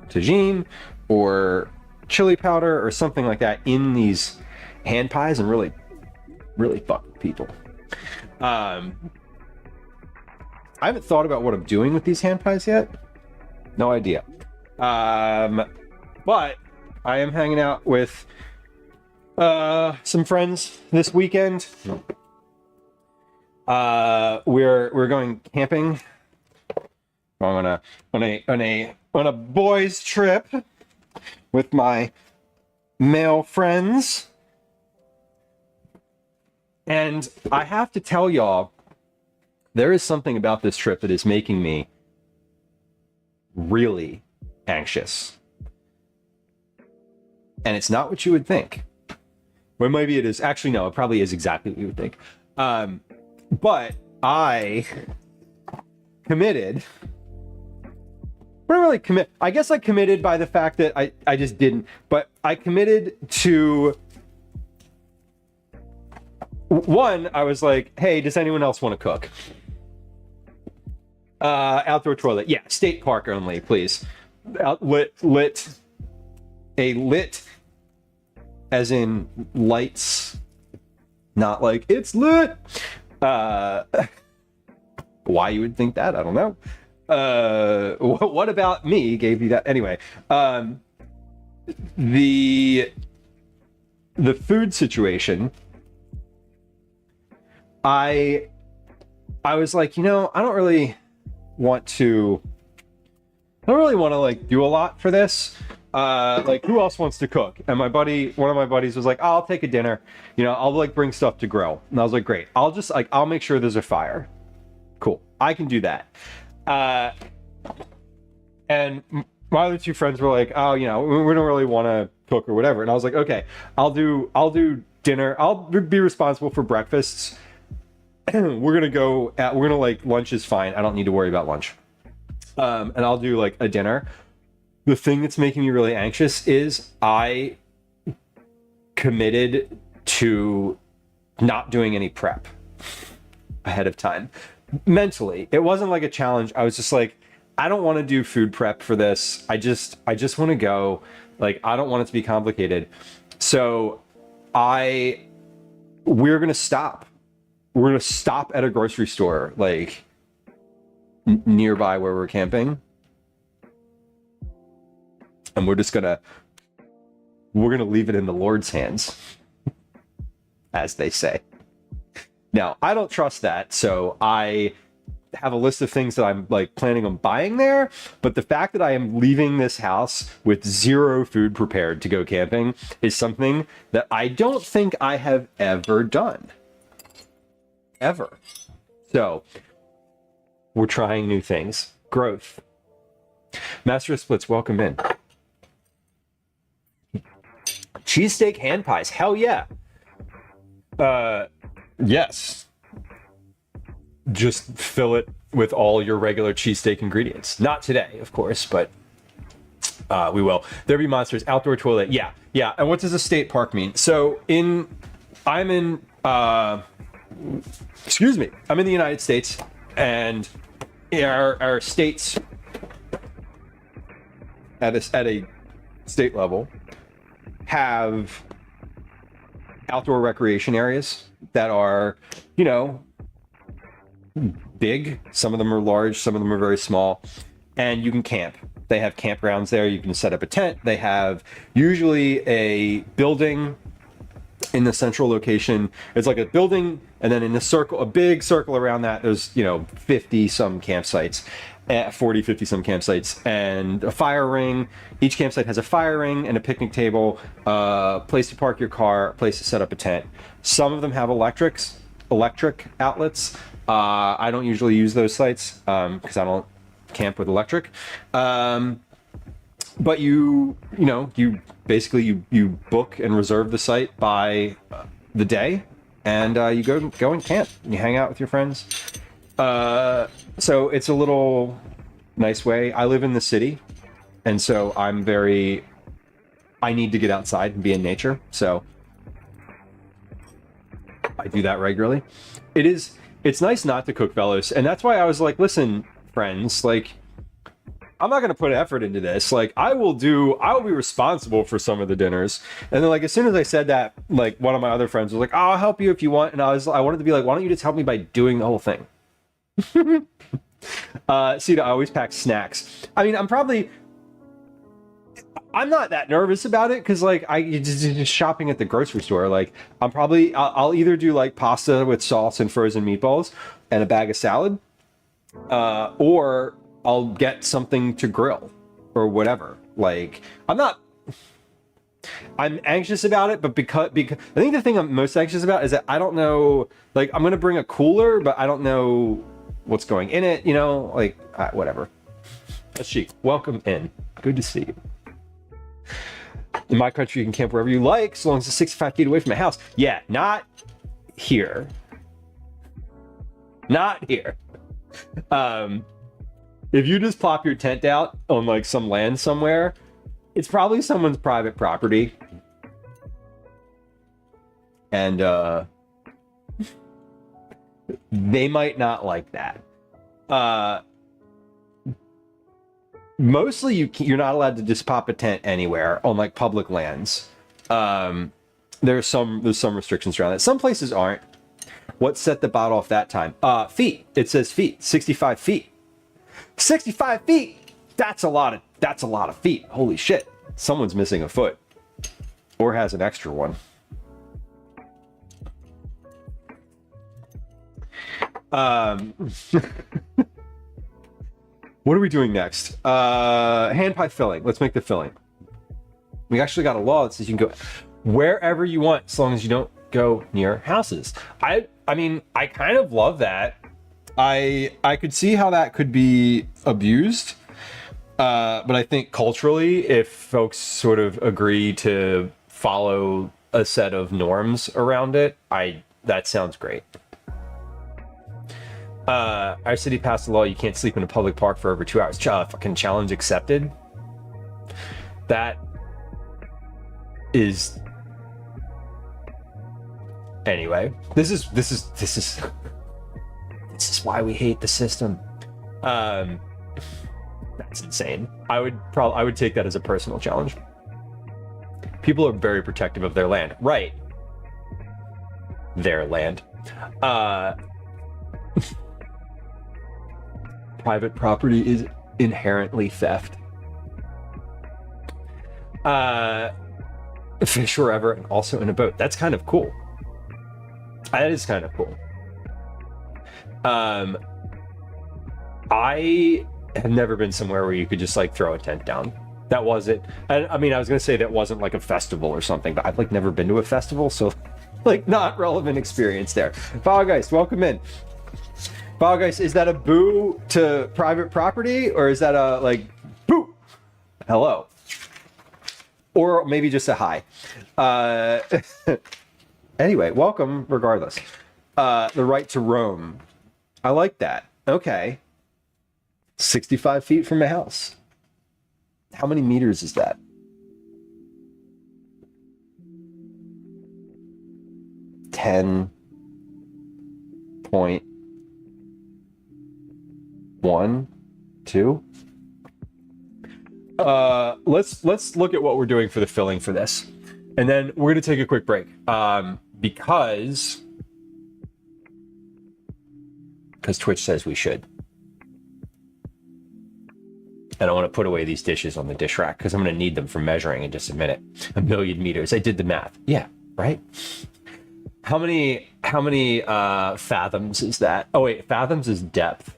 S2: tagine or chili powder or something like that in these hand pies and really fuck with people. I haven't thought about what I'm doing with these hand pies yet. No idea. But I am hanging out with some friends this weekend. We're going camping. Going on a boys trip with my male friends. And I have to tell y'all, there is something about this trip that is making me really anxious. And it's not what you would think. Well, maybe it is. Actually, no, it probably is exactly what you would think. But I committed. I don't really commit. I guess I committed by the fact that I just didn't. But I committed to... One, I was like, hey, does anyone else want to cook? Outdoor toilet. Yeah, state park only, please. Lit. A lit as in lights. Not like, it's lit. Why you would think that, I don't know. What about me gave you that? Anyway, the food situation... I was like, I don't really want to like do a lot for this. Like, who else wants to cook? And one of my buddies was like, oh, I'll take a dinner. I'll like bring stuff to grill. And I was like, great. I'll make sure there's a fire. Cool. I can do that. And my other two friends were like, oh, we don't really want to cook or whatever. And I was like, okay, I'll do dinner. I'll be responsible for breakfasts. We're gonna like, lunch is fine. I don't need to worry about lunch. And I'll do like a dinner. The thing that's making me really anxious is I committed to not doing any prep ahead of time. Mentally, it wasn't like a challenge. I was just like, I don't want to do food prep for this. I just want to go. Like, I don't want it to be complicated. So we're gonna stop. We're going to stop at a grocery store, like, nearby where we're camping. And we're going to leave it in the Lord's hands, as they say. Now, I don't trust that, so I have a list of things that I'm like planning on buying there, but the fact that I am leaving this house with 0 food prepared to go camping is something that I don't think I have ever done. Ever. So we're trying new things. Growth. Master of Splits, welcome in. Cheesesteak hand pies. Hell yeah. Yes. Just fill it with all your regular cheesesteak ingredients. Not today, of course, but we will. There be monsters. Outdoor toilet. Yeah. Yeah. And what does a state park mean? So I'm in the United States, and our states at a state level have outdoor recreation areas that are, big. Some of them are large, some of them are very small, and you can camp. They have campgrounds there. You can set up a tent. They have usually a building in the central location. It's like a building, and then in the circle, a big circle around that, there's 50 some campsites, 50 some campsites, and a fire ring. Each campsite has a fire ring and a picnic table, a place to park your car, a place to set up a tent. Some of them have electric outlets. I don't usually use those sites because I don't camp with electric. But you basically book and reserve the site by the day, and you go and camp. And you hang out with your friends. So it's a little nice way. I live in the city, and so I need to get outside and be in nature. So I do that regularly. It's nice not to cook, fellas, and that's why I was like, listen, friends, like, I'm not going to put effort into this. Like, I will be responsible for some of the dinners. And then, like, as soon as I said that, like, one of my other friends was like, oh, I'll help you if you want. And I wanted to be like, why don't you just help me by doing the whole thing? See, I always pack snacks. I mean, I'm not that nervous about it because, like, just shopping at the grocery store. Like, I'll either do like pasta with sauce and frozen meatballs and a bag of salad, or I'll get something to grill or whatever. Like, I'm anxious about it, but because I think the thing I'm most anxious about is that I don't know, like, I'm going to bring a cooler, but I don't know what's going in it, like, whatever. That's chic. Welcome in. Good to see you. In my country, you can camp wherever you like, as long as it's 65 feet away from my house. Yeah, not here. Not here. If you just plop your tent out on like some land somewhere, it's probably someone's private property. And they might not like that. Mostly you're not allowed to just pop a tent anywhere on like public lands. There's some restrictions around that. Some places aren't. What set the bot off that time? Feet. It says feet. 65 feet. 65 feet. That's a lot of feet. Holy shit. Someone's missing a foot. Or has an extra one. What are we doing next? Hand pie filling. Let's make the filling. We actually got a law that says you can go wherever you want as long as you don't go near houses. I mean, I kind of love that. I could see how that could be abused. But I think culturally, if folks sort of agree to follow a set of norms around it, that sounds great. Our city passed a law you can't sleep in a public park for over 2 hours. Fucking challenge accepted. That is. Anyway, this is why we hate the system. That's insane. I would take that as a personal challenge. People are very protective of their land, right? Their land. Private property is inherently theft. Fish wherever and also in a boat. That's kind of cool. That is kind of cool. I have never been somewhere where you could just like throw a tent down. That wasn't, I mean, I was gonna say that wasn't like a festival or something, but I've like never been to a festival, so like not relevant experience there. Foggeist, welcome in. Foggeist, is that a boo to private property, or is that a like boo? Hello. Or maybe just a hi. Anyway, welcome regardless. The right to roam. I like that. Okay. 65 feet from my house. How many meters is that? $10.1, 2. Let's look at what we're doing for the filling for this, and then we're gonna take a quick break because Twitch says we should. And I want to put away these dishes on the dish rack because I'm going to need them for measuring in just a minute. 1 million meters. I did the math. Yeah, right. How many fathoms is that? Oh wait, fathoms is depth.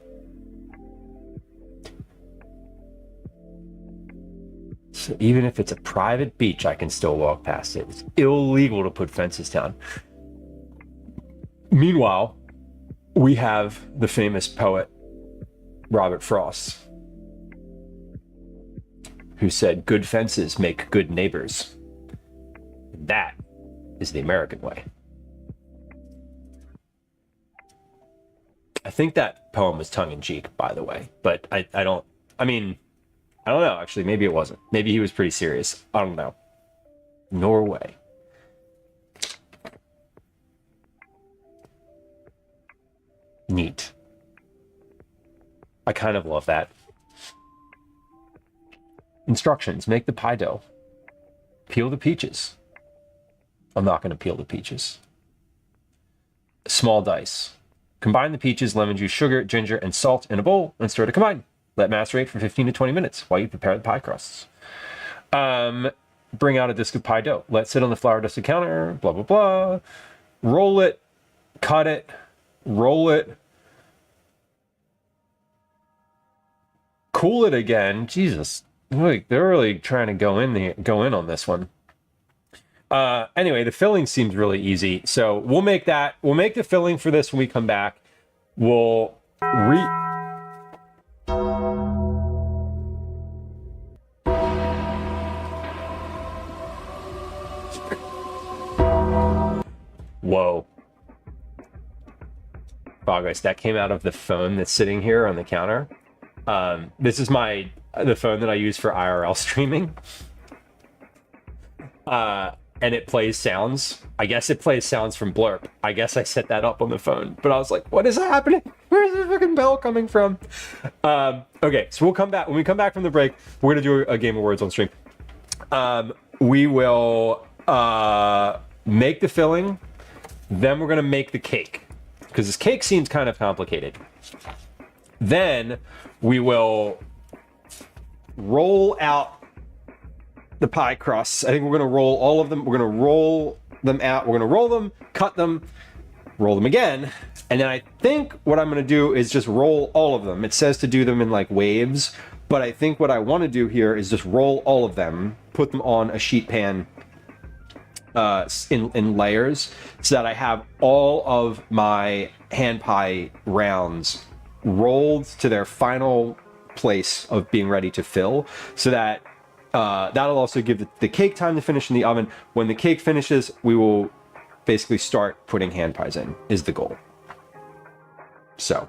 S2: So even if it's a private beach, I can still walk past it. It's illegal to put fences down. Meanwhile, we have the famous poet Robert Frost, who said, "Good fences make good neighbors." That is the American way. I think that poem was tongue-in-cheek, by the way, but I don't know, actually, maybe it wasn't. Maybe he was pretty serious. I don't know. Norway. Neat. I kind of love that. Instructions: make the pie dough. Peel the peaches. I'm not going to peel the peaches. Small dice. Combine the peaches, lemon juice, sugar, ginger, and salt in a bowl and stir to combine. Let macerate for 15 to 20 minutes while you prepare the pie crusts. Bring out a disc of pie dough. Let sit on the flour dusted counter, blah, blah, blah. Roll it, cut it, roll it. Cool it again. Jesus. Like, they're really trying to go in on this one. Anyway, the filling seems really easy, so we'll make the filling for this when we come back. We'll Whoa. Foggeist, that came out of the phone that's sitting here on the counter. This is the phone that I use for IRL streaming. And it plays sounds. I guess it plays sounds from Blurp. I guess I set that up on the phone, but I was like, what is happening? Where's this fucking bell coming from? Okay, so we'll come back. When we come back from the break, we're gonna do a game of words on stream. We will make the filling, then we're gonna make the cake, because this cake seems kind of complicated. Then we will roll out the pie crusts. I think we're going to roll all of them. We're going to roll them out. We're going to roll them, cut them, roll them again. And then I think what I'm going to do is just roll all of them. It says to do them in like waves, but I think what I want to do here is just roll all of them, put them on a sheet pan in layers, so that I have all of my hand pie rounds rolled to their final place of being ready to fill, so that that'll also give the cake time to finish in the oven. When the cake finishes, we will basically start putting hand pies in, is the goal. So,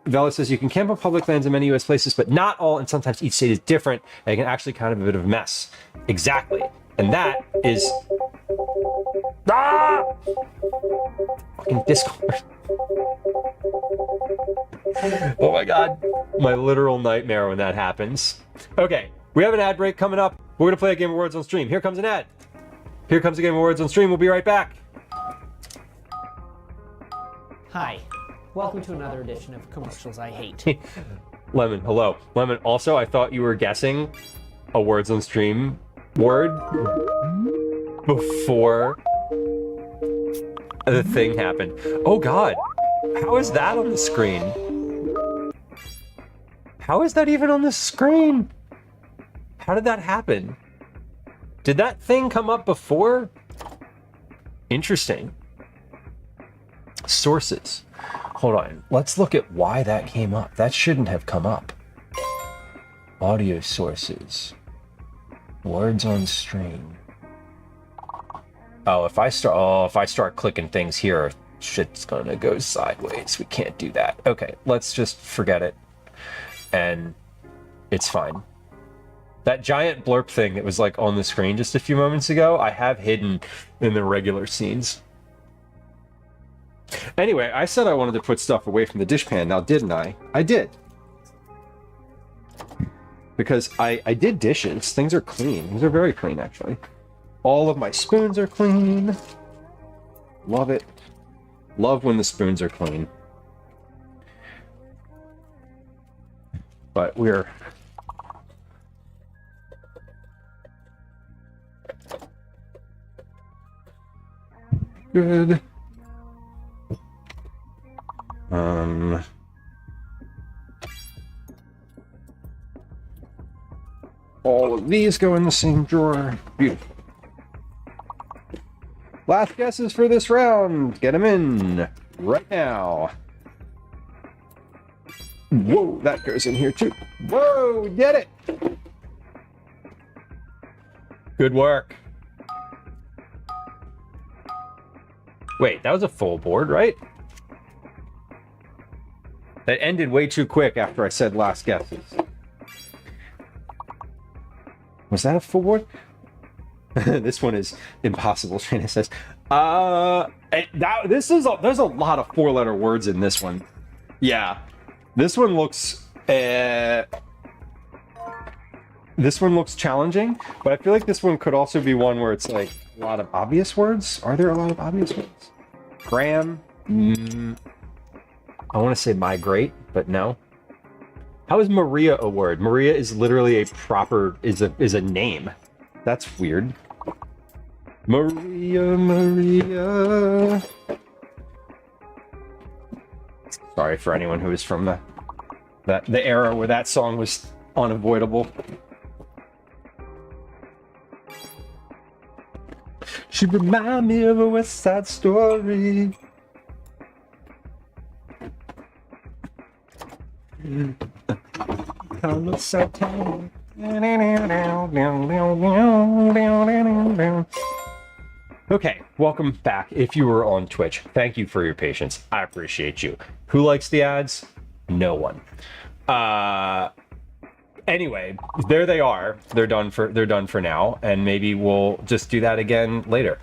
S2: Vela says you can camp on public lands in many U.S. places, but not all, and sometimes each state is different, and it can actually kind of a bit of a mess. Exactly. And that is... Ah! Fucking Discord. Oh my god. My literal nightmare when that happens. Okay, we have an ad break coming up. We're gonna play a game of words on stream. Here comes an ad. Here comes a game of words on stream. We'll be right back.
S1: Hi, welcome to another edition of Commercials I Hate.
S2: Lemon, hello. Lemon, also, I thought you were guessing a words on stream word before the thing happened. Oh god, how is that on the screen? How is that even on the screen? How did that happen? Did that thing come up before? Interesting. Sources. Hold on. Let's look at why that came up. That shouldn't have come up. Audio sources. Words on stream. Oh, if I start clicking things here, shit's gonna go sideways. We can't do that. Okay, let's just forget it. And it's fine. That giant blurb thing that was like on the screen just a few moments ago, I have hidden in the regular scenes. Anyway, I said I wanted to put stuff away from the dishpan. Now, didn't I? I did. Because I did dishes. Things are clean. Things are very clean, actually. All of my spoons are clean. Love it. Love when the spoons are clean. But we're... good. All of these go in the same drawer. Beautiful. Last guesses for this round. Get them in right now. Whoa, that goes in here too. Whoa, we did it. Good work. Wait, that was a full board, right? That ended way too quick after I said last guesses. Was that a full board? This one is impossible, Shana says. There's a lot of four-letter words in this one. Yeah. This one looks challenging, but I feel like this one could also be one where it's like a lot of obvious words. Are there a lot of obvious words? Graham. I want to say migrate, but no. How is Maria a word? Maria is literally a proper is a name. That's weird. Maria. Sorry for anyone who is from the era where that song was unavoidable. She remind me of a West Side Story. Okay, welcome back. If you were on Twitch, thank you for your patience. I appreciate you. Who likes the ads? No one. Anyway, there they are. They're done for now, and maybe we'll just do that again later.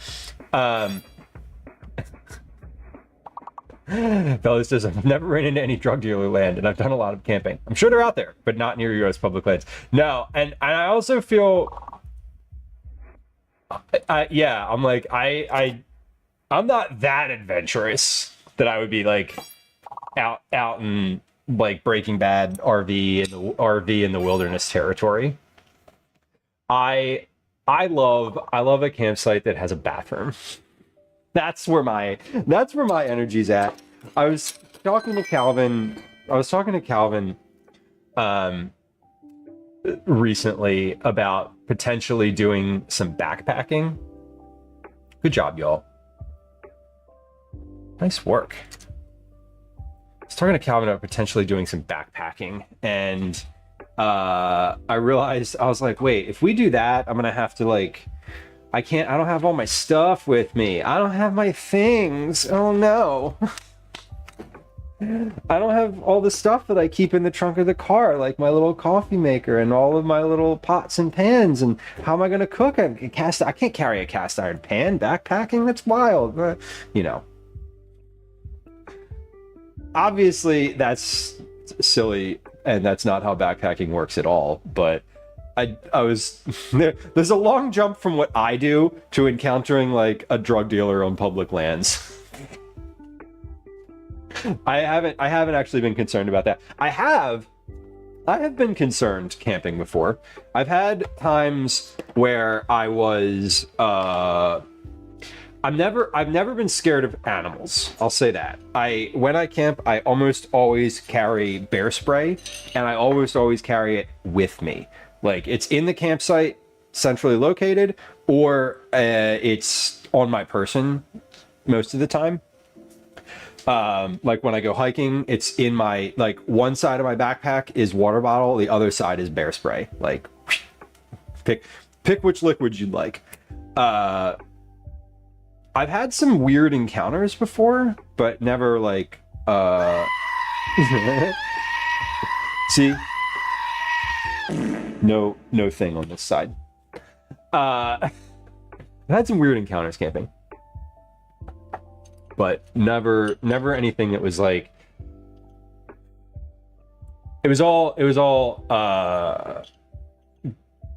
S2: Fellas says, I've never ran into any drug dealer land, and I've done a lot of camping. I'm sure they're out there, but not near U.S. public lands. No, and I also feel, yeah, I'm like, I'm not that adventurous that I would be like out in like Breaking Bad RV in the wilderness territory. I love a campsite that has a bathroom. That's where my energy's at. I was talking to Calvin recently about potentially doing some backpacking. Good job, y'all. Nice work. I was talking to Calvin about potentially doing some backpacking, and I realized, I was like, wait, if we do that, I'm gonna have to like, I don't have all my stuff with me. I don't have my things. Oh no. I don't have all the stuff that I keep in the trunk of the car, like my little coffee maker and all of my little pots and pans. And how am I going to cook? I can't carry a cast iron pan backpacking. That's wild. You know. Obviously, that's silly, and that's not how backpacking works at all. But I was there's a long jump from what I do to encountering like a drug dealer on public lands. I haven't actually been concerned about that. I have been concerned camping before. I've had times where I was I've never been scared of animals. I'll say that. When I camp, I almost always carry bear spray, and I always carry it with me. Like, it's in the campsite, centrally located, or it's on my person most of the time. Like when I go hiking, it's in my, like, one side of my backpack is water bottle, the other side is bear spray. Like, pick which liquid you'd like. I've had some weird encounters before, but never like see? No thing on this side. I've had some weird encounters camping. But never anything that was like it was all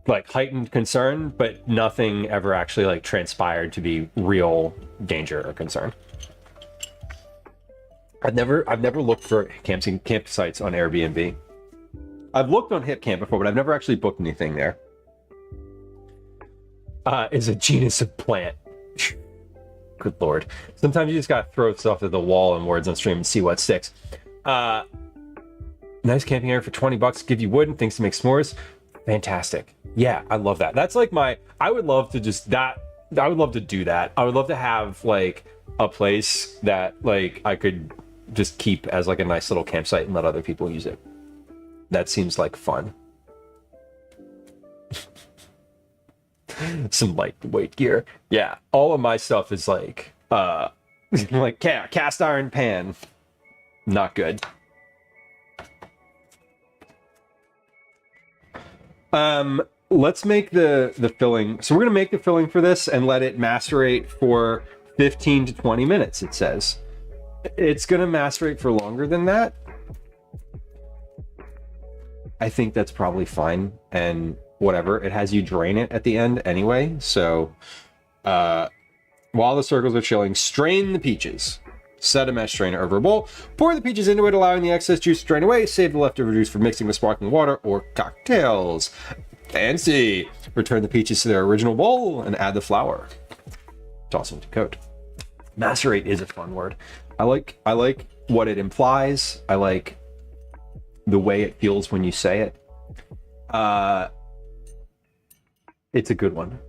S2: like heightened concern, but nothing ever actually like transpired to be real danger or concern. I've never looked for campsites on Airbnb. I've looked on HipCamp before, but I've never actually booked anything there. Is a genus of plant. Good lord. Sometimes you just gotta throw stuff at the wall in Words on Stream and see what sticks. Nice camping area for $20, give you wood and things to make s'mores. Fantastic. Yeah, I love that. That's like I would love to do that. I would love to have like a place that like I could just keep as like a nice little campsite and let other people use it. That seems like fun. Some lightweight gear. Yeah, all of my stuff is like like cast iron pan. Not good. Let's make the filling. So we're gonna make the filling for this and let it macerate for 15 to 20 minutes, it says. It's gonna macerate for longer than that. I think that's probably fine, and whatever. It has you drain it at the end anyway, so while the circles are chilling, strain the peaches. Set a mesh strainer over a bowl. Pour the peaches into it, allowing the excess juice to drain away. Save the leftover juice for mixing with sparkling water or cocktails. Fancy. Return the peaches to their original bowl and add the flour. Toss them to coat. Macerate is a fun word. I like what it implies. I like the way it feels when you say it. It's a good one.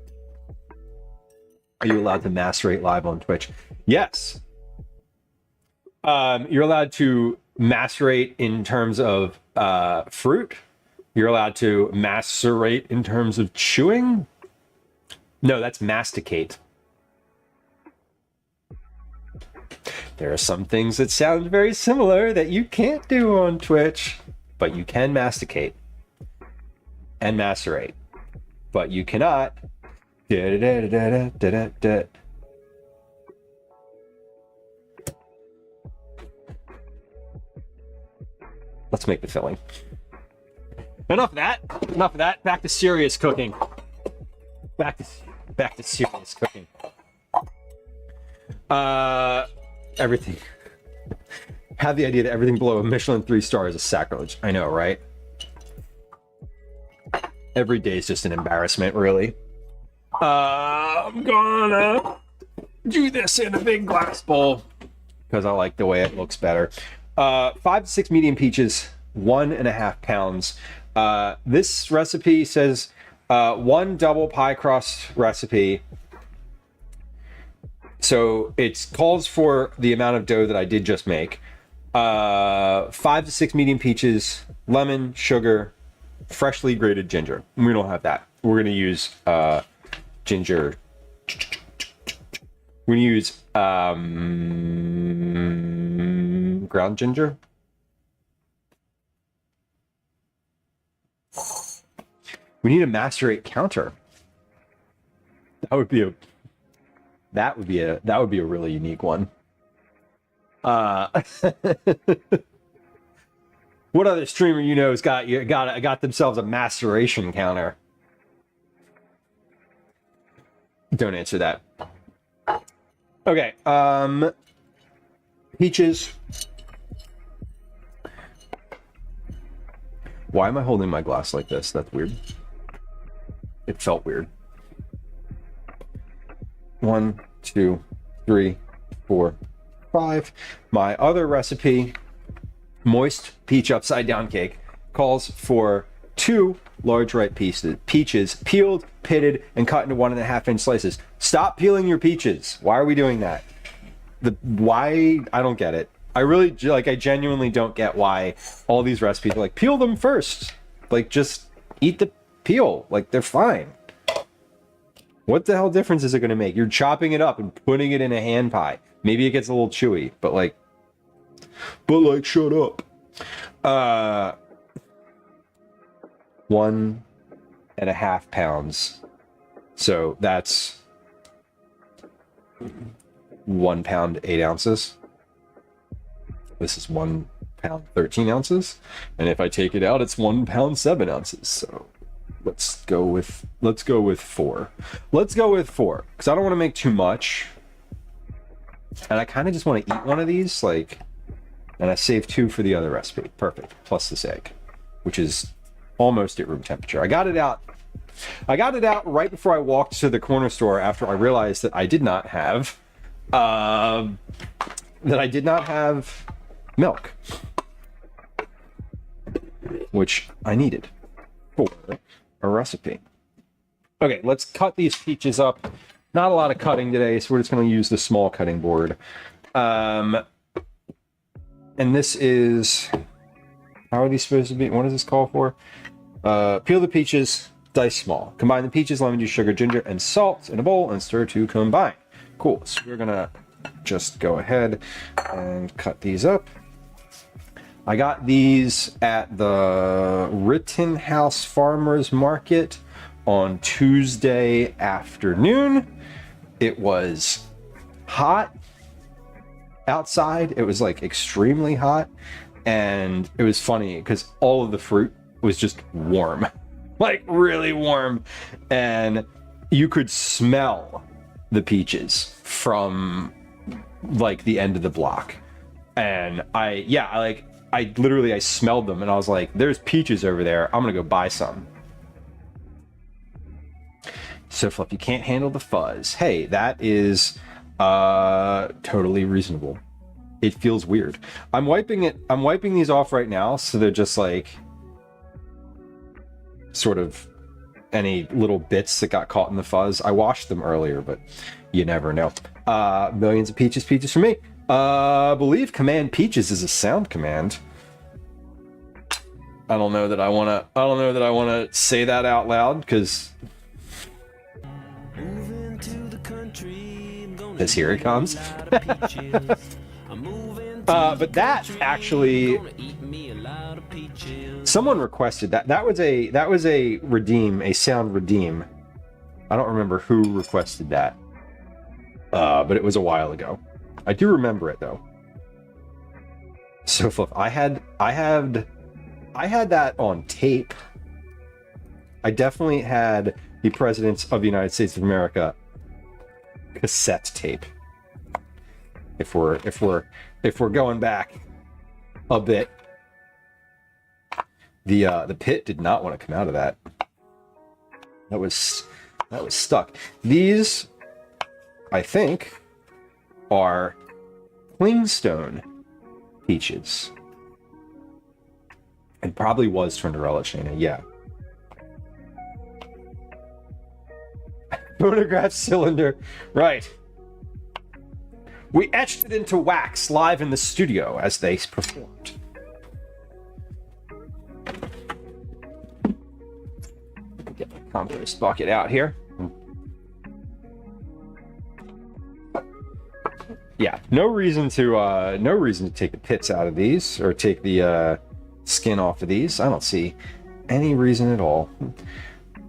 S2: Are you allowed to macerate live on Twitch? Yes. You're allowed to macerate in terms of fruit. You're allowed to macerate in terms of chewing. No, that's masticate. There are some things that sound very similar that you can't do on Twitch, but you can masticate and macerate, but you cannot. Let's make the filling. Enough of that. Back to serious cooking. Back to serious cooking. Everything. Have the idea that everything below a Michelin 3 star is a sacrilege. I know, right? Every day is just an embarrassment, really. I'm gonna do this in a big glass bowl because I like the way it looks better. 5 to 6 medium peaches, 1.5 pounds. This recipe says 1 double pie crust recipe. So it calls for the amount of dough that I did just make. 5 to 6 medium peaches, lemon, sugar, freshly grated ginger. We don't have that. We're gonna use ginger. We're gonna use ground ginger. We need a macerate counter. That would be a really unique one. What other streamer you know has got themselves a maceration counter? Don't answer that. Okay. Peaches. Why am I holding my glass like this? That's weird. It felt weird. 1, 2, 3, 4, 5. My other recipe, moist peach upside down cake, calls for 2 large ripe peaches, peeled, pitted, and cut into 1.5-inch slices. Stop peeling your peaches. Why are we doing that? Why? I don't get it. I really, like, I genuinely don't get why all these recipes are like, peel them first. Like, just eat the peel. Like, they're fine. What the hell difference is it going to make? You're chopping it up and putting it in a hand pie. Maybe it gets a little chewy, but shut up. 1.5 pounds. So that's 1 pound, 8 ounces. This is 1 pound, 13 ounces. And if I take it out, it's 1 pound, 7 ounces. So let's go with 4. Let's go with 4, because I don't want to make too much. And I kind of just want to eat one of these, like, and I saved 2 for the other recipe. Perfect. Plus this egg, which is almost at room temperature. I got it out right before I walked to the corner store after I realized that I did not have milk, which I needed for a recipe. Okay, let's cut these peaches up. Not a lot of cutting today, so we're just going to use the small cutting board. And this is, how are these supposed to be? What does this call for? Peel the peaches, dice small. Combine the peaches, lemon juice, sugar, ginger, and salt in a bowl and stir to combine. Cool, so we're gonna just go ahead and cut these up. I got these at the Rittenhouse Farmers Market on Tuesday afternoon. It was hot outside. It was like extremely hot, and it was funny because all of the fruit was just warm, like really warm, and you could smell the peaches from like the end of the block. And I literally smelled them and I was like, there's peaches over there, I'm gonna go buy some. So if you can't handle the fuzz, hey, that is totally reasonable. It feels weird. I'm wiping these off right now, so they're just like sort of any little bits that got caught in the fuzz. I washed them earlier, but you never know. Millions of peaches for me. I believe command peaches is a sound command. I don't know that I want to say that out loud, because here it comes. But that actually, someone requested that. That was a sound redeem. I don't remember who requested that, but it was a while ago. I do remember it though. So Fluff, I had that on tape. I definitely had the Presidents of the United States of America cassette tape. If we're going back a bit, the pit did not want to come out of that. That was stuck. These, I think, are clingstone peaches. It probably was Trinderella Shana, yeah. Photograph cylinder, right. We etched it into wax live in the studio as they performed. Get my compost bucket out here. Yeah, no reason to take the pits out of these or take the skin off of these. I don't see any reason at all.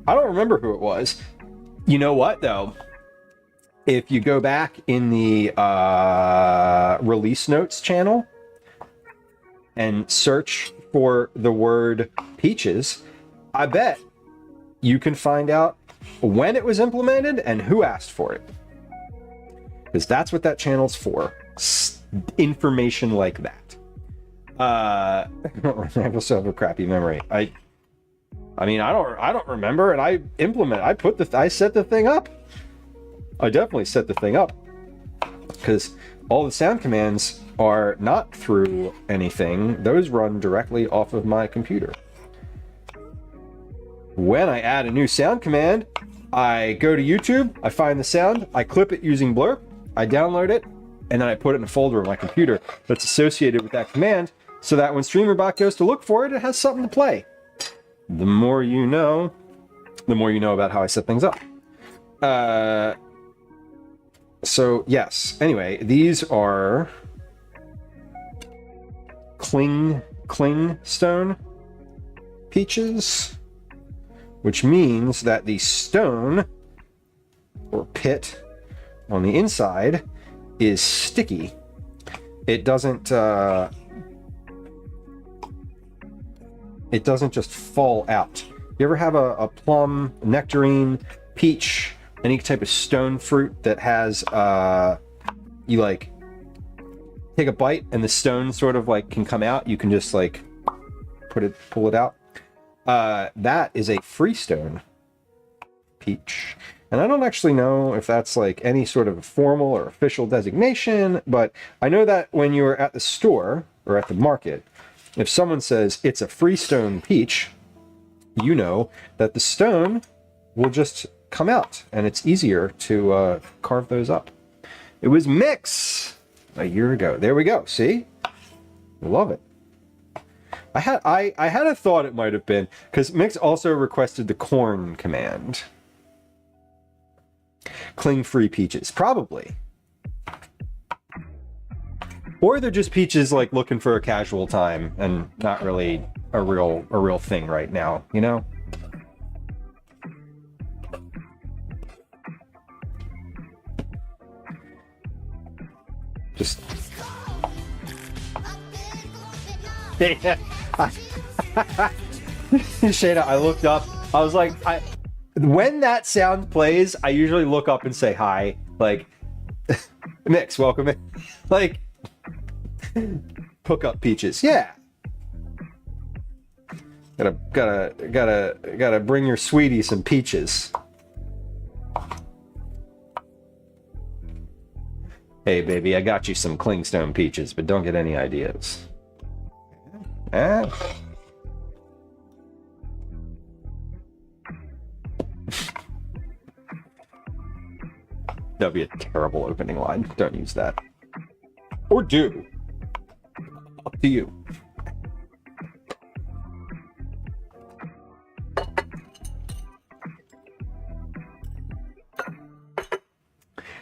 S2: I don't remember who it was. You know what though? If you go back in the release notes channel and search for the word peaches, I bet you can find out when it was implemented and who asked for it. Because that's what that channel's for. Information like that. I also have a crappy memory. I mean, I don't remember, and I set the thing up. I definitely set the thing up because all the sound commands are not through anything. Those run directly off of my computer. When I add a new sound command, I go to YouTube, I find the sound, I clip it using Blur, I download it, and then I put it in a folder on my computer that's associated with that command so that when StreamerBot goes to look for it, it has something to play. The more you know about how I set things up. So yes, anyway, these are clingstone peaches, which means that the stone or pit on the inside is sticky. It doesn't just fall out. You ever have a plum, nectarine, peach, any type of stone fruit that has you like take a bite and the stone sort of like can come out, you can just like pull it out. That is a freestone peach. And I don't actually know if that's like any sort of formal or official designation, but I know that when you're at the store or at the market, if someone says it's a freestone peach, you know that the stone will just come out and it's easier to carve those up. It was Mix a year ago. There we go. See? Love it. I had a thought it might have been, because Mix also requested the corn command. Cling free peaches. Probably. Or they're just peaches like looking for a casual time and not really a real thing right now, you know? Just Shayna, I looked up. I was like, when that sound plays, I usually look up and say hi. Like, Mix, welcome in. Like, hook up peaches. Yeah. Gotta bring your sweetie some peaches. Hey, baby, I got you some clingstone peaches, but don't get any ideas. That'd be a terrible opening line. Don't use that. Or do. Up to you.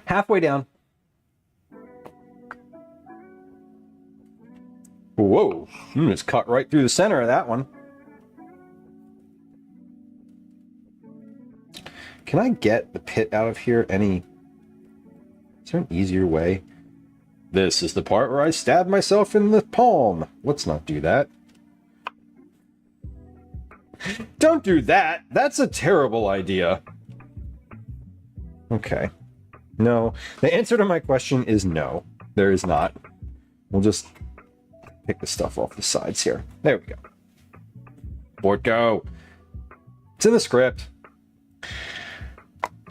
S2: Halfway down. Whoa, just cut right through the center of that one. Can I get the pit out of here is there an easier way? This is the part where I stab myself in the palm. Let's not do that. Don't do that. That's a terrible idea. Okay. No. The answer to my question is no. There is not. We'll just pick the stuff off the sides here. There we go. Board go. It's in the script.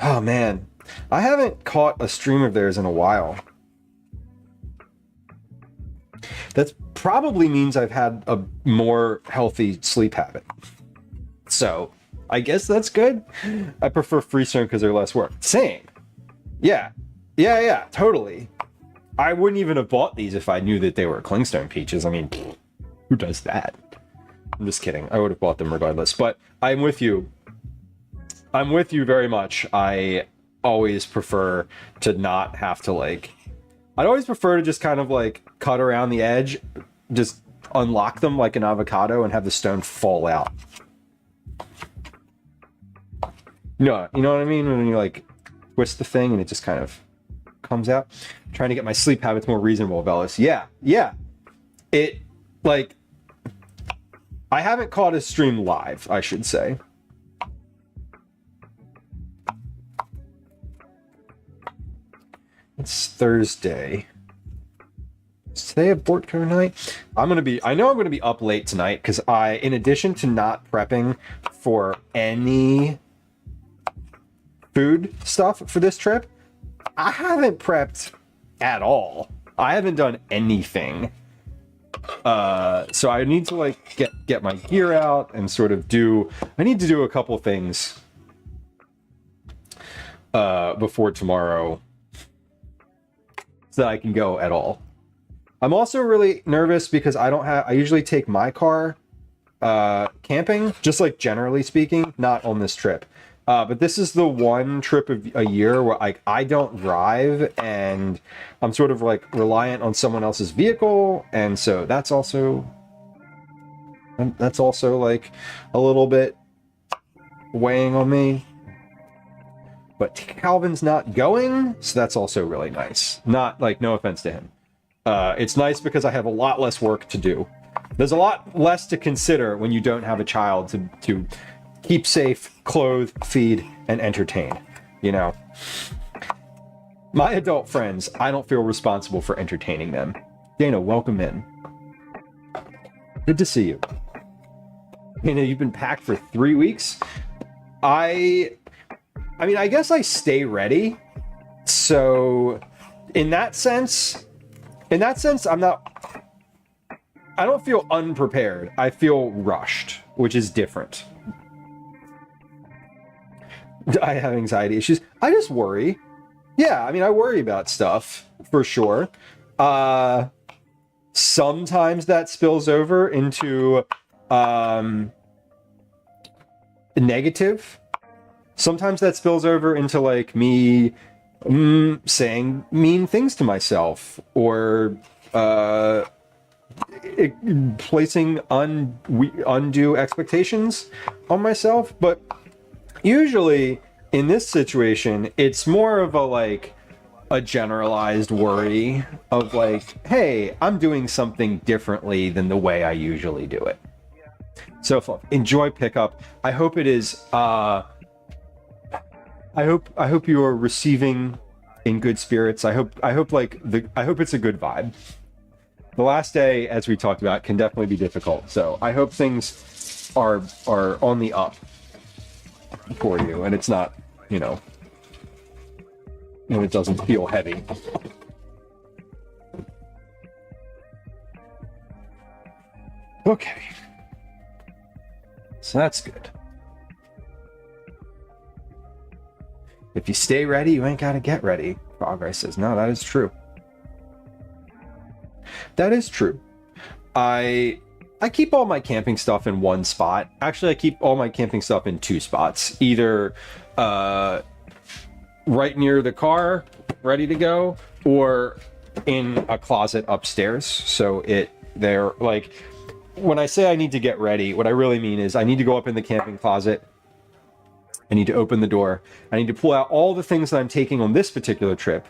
S2: Oh man. I haven't caught a stream of theirs in a while. That probably means I've had a more healthy sleep habit. So, I guess that's good. I prefer freestone because they're less work. Same. Yeah. Yeah, totally. I wouldn't even have bought these if I knew that they were clingstone peaches. I mean, who does that? I'm just kidding. I would have bought them regardless. But I'm with you. I'm with you very much. I always prefer to not have to like... I'd always prefer to just kind of like cut around the edge, just unlock them like an avocado and have the stone fall out. No, you know what I mean? When you like twist the thing and it just kind of comes out. I'm trying to get my sleep habits more reasonable, Bellis. Yeah. It, like, I haven't caught a stream live, I should say. It's Thursday. Is today a Bortco night? I know I'm gonna be up late tonight because in addition to not prepping for any food stuff for this trip, I haven't prepped at all. I haven't done anything. So I need to like get my gear out and sort of I need to do a couple things before tomorrow so that I can go at all. I'm also really nervous because I usually take my car camping, just like generally speaking, not on this trip. But this is the one trip of a year where like I don't drive and I'm sort of like reliant on someone else's vehicle, and so that's also like a little bit weighing on me. But Calvin's not going, so that's also really nice. Not like, no offense to him. It's nice because I have a lot less work to do. There's a lot less to consider when you don't have a child to keep safe, clothe, feed, and entertain, you know? My adult friends, I don't feel responsible for entertaining them. Dana, welcome in. Good to see you. Dana, you've been packed for 3 weeks? I mean, I guess I stay ready. So, in that sense, I don't feel unprepared. I feel rushed, which is different. I have anxiety issues. I just worry. Yeah, I mean, I worry about stuff, for sure. Sometimes that spills over into negative. Sometimes that spills over into, like, me saying mean things to myself, or placing undue expectations on myself. But usually in this situation, it's more of a generalized worry of like, hey, I'm doing something differently than the way I usually do it. So enjoy pickup. I hope it is I hope you are receiving in good spirits. I hope it's a good vibe. The last day, as we talked about, can definitely be difficult. So I hope things are on the up for you, and it's not, and it doesn't feel heavy. Okay. So that's good. If you stay ready, you ain't gotta get ready. Progress says, no, that is true. That is true. I keep all my camping stuff in one spot. Actually, I keep all my camping stuff in 2 spots. Either right near the car, ready to go, or in a closet upstairs. So they're like, when I say I need to get ready, what I really mean is I need to go up in the camping closet. I need to open the door. I need to pull out all the things that I'm taking on this particular trip.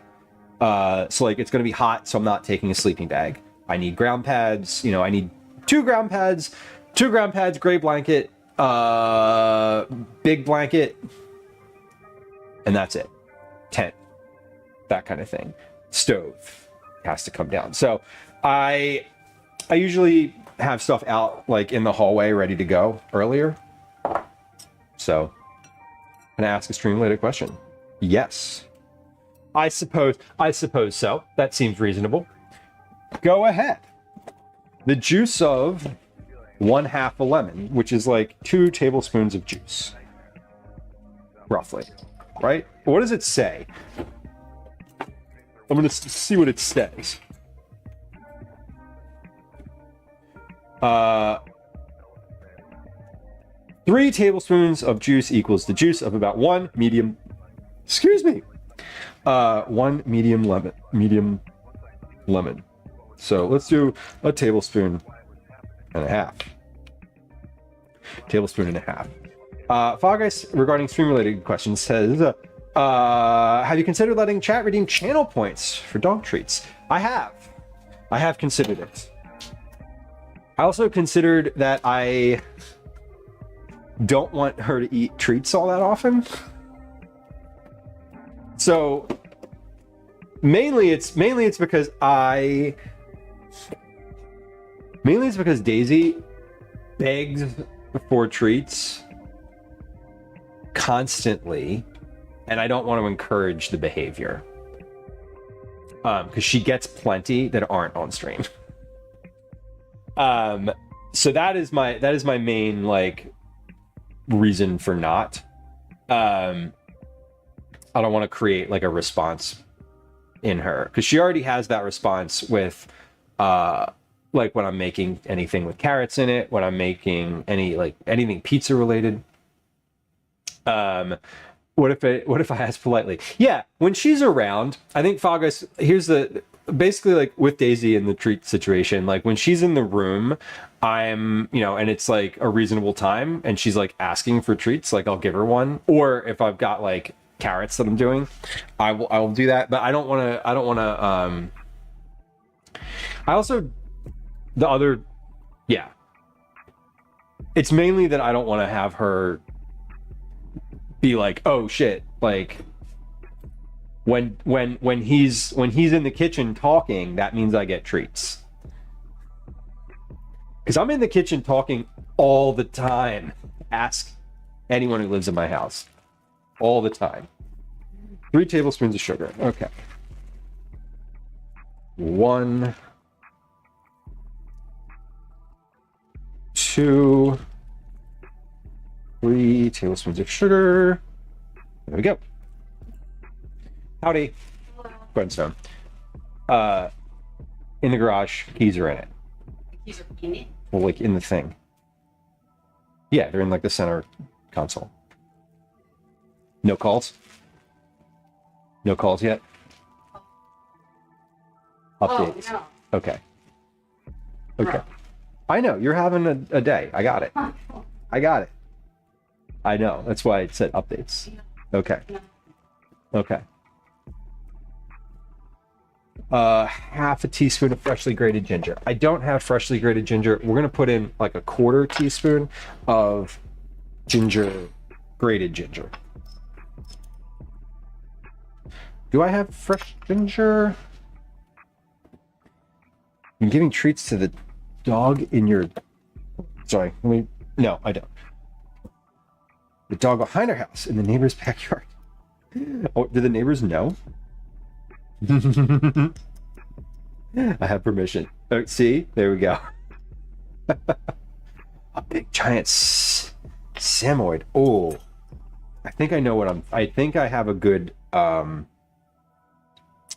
S2: So like, it's going to be hot, so I'm not taking a sleeping bag. I need ground pads. I need 2 ground pads, gray blanket, big blanket, and that's it. Tent, that kind of thing. Stove has to come down. So I usually have stuff out like in the hallway ready to go earlier. So, can I ask a stream-related question? Yes. I suppose so. That seems reasonable. Go ahead. The juice of 1/2 a lemon, which is like 2 tablespoons of juice. Roughly. Right? What does it say? I'm going to see what it says. 3 tablespoons of juice equals the juice of about 1 medium... Excuse me. 1 medium lemon. So let's do a tablespoon and a half. Tablespoon and a half. Fog Ice, regarding stream-related questions, says, have you considered letting chat redeem channel points for dog treats? I have considered it. I also considered that I don't want her to eat treats all that often. So mainly it's because Daisy begs for treats constantly, and I don't want to encourage the behavior. because she gets plenty that aren't on stream. So that is my main like reason for not. I don't want to create like a response in her because she already has that response with like when I'm making anything with carrots in it, when I'm making anything pizza related. What if I ask politely? Yeah, when she's around, I think Fagus, here's the basically like with Daisy in the treat situation, like when she's in the room, I'm, and it's like a reasonable time and she's like asking for treats, like I'll give her one. Or if I've got like carrots that I'm doing, I will do that. But I don't want to I also it's mainly that I don't want to have her be like, oh shit, like when he's in the kitchen talking, that means I get treats. Because I'm in the kitchen talking all the time. Ask anyone who lives in my house. All the time. 3 tablespoons of sugar. Okay. 1, 2, 3 tablespoons of sugar. There we go. Howdy. Gwenstone. In the garage, keys are in it.
S5: Keys are in it?
S2: Well, like in the thing. Yeah, they're in like the center console. No calls? No calls yet? Updates.
S5: Oh, no.
S2: Okay. Okay. I know, you're having a day. I got it. I got it. I know. That's why it said updates. Okay. Okay. Half a teaspoon of freshly grated ginger. I don't have freshly grated ginger. We're gonna put in like a 1/4 teaspoon of grated ginger. Do I have fresh ginger? I'm giving treats to the dog in your... Sorry, no, I don't. The dog behind our house in the neighbor's backyard. Oh, do the neighbors know? I have permission. Oh, see? There we go. A big giant samoyed. Oh, I think I know I think I have a good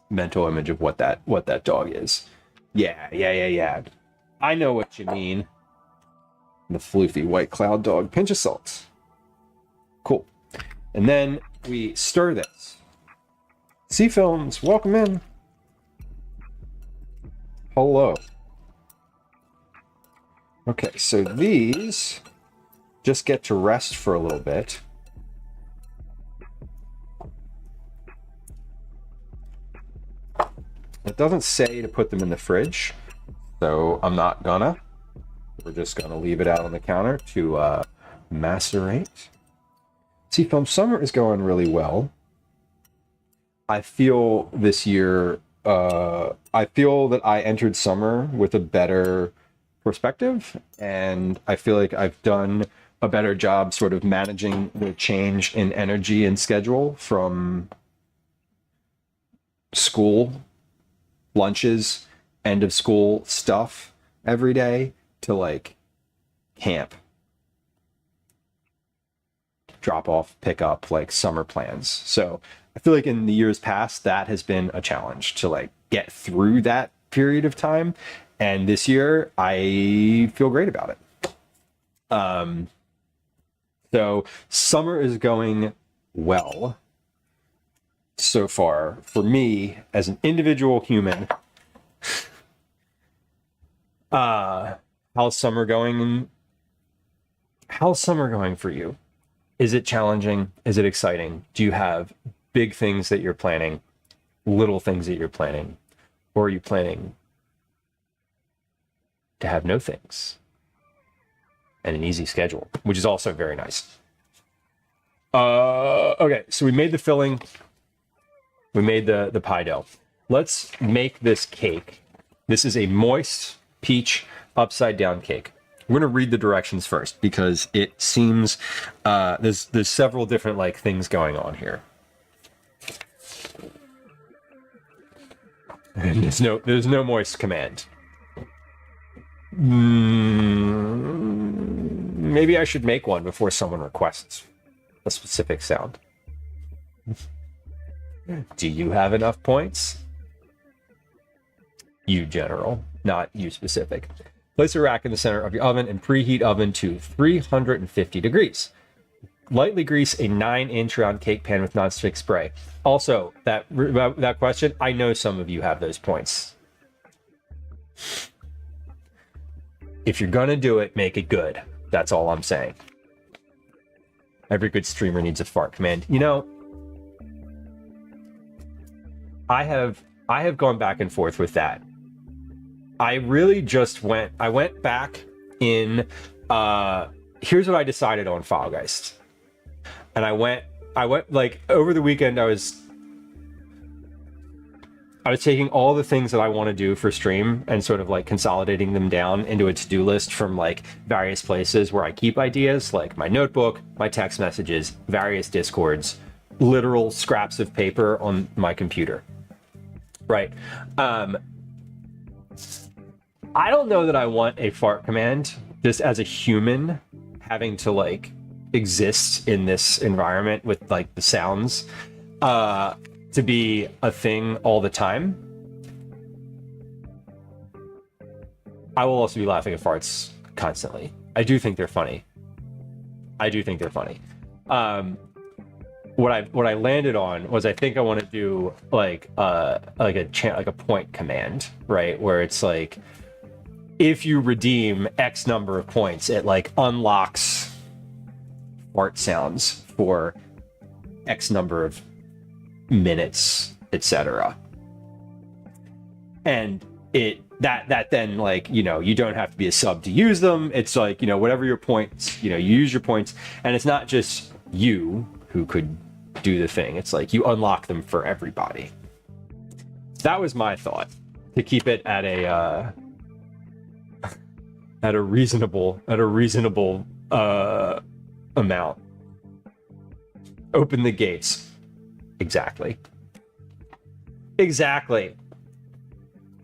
S2: mental image of what that dog is. Yeah. I know what you mean. The floofy white cloud dog. Pinch of salt. Cool. And then we stir this. Sea Films, welcome in. Hello. Okay, so these just get to rest for a little bit. It doesn't say to put them in the fridge, so I'm not gonna. We're just gonna leave it out on the counter to macerate. Sea Film, summer is going really well. I feel this year, I feel that I entered summer with a better perspective, and I feel like I've done a better job sort of managing the change in energy and schedule from school, lunches, end of school stuff every day to like camp, drop off, pick up, like summer plans. So I feel like in the years past, that has been a challenge to like get through that period of time. And this year I feel great about it. So summer is going well so far for me as an individual human. How's summer going? How's summer going for you? Is it challenging? Is it exciting? Do you have big things that you're planning, little things that you're planning, or are you planning to have no things and an easy schedule, which is also very nice. Okay, so we made the filling. We made the pie dough. Let's make this cake. This is a moist peach upside down cake. We're going to read the directions first because it seems there's several different like things going on here. There's no moist command. Maybe I should make one before someone requests a specific sound. Do you have enough points? You general, not you specific. Place a rack in the center of your oven and preheat oven to 350 degrees. Lightly grease a 9-inch round cake pan with nonstick spray. Also, that question, I know some of you have those points. If you're gonna do it, make it good. That's all I'm saying. Every good streamer needs a fart command. You know, I have gone back and forth with that. I really just went back in, here's what I decided on Fall Guys. And I went like over the weekend, I was taking all the things that I want to do for stream and sort of like consolidating them down into a to-do list from like various places where I keep ideas, like my notebook, my text messages, various Discords, literal scraps of paper on my computer. Right. I don't know that I want a fart command just as a human having to like exist in this environment with like the sounds to be a thing all the time. I will also be laughing at farts constantly. I do think they're funny. What I landed on was I think I want to do like a point command, right? Where it's like if you redeem X number of points, it like unlocks fart sounds for X number of minutes, etc. And that then, like, you know, you don't have to be a sub to use them. It's like, you know, whatever your points, you know, you use your points, and it's not just you who could do the thing. It's like you unlock them for everybody. That was my thought, to keep it at a reasonable amount. Open the gates. Exactly.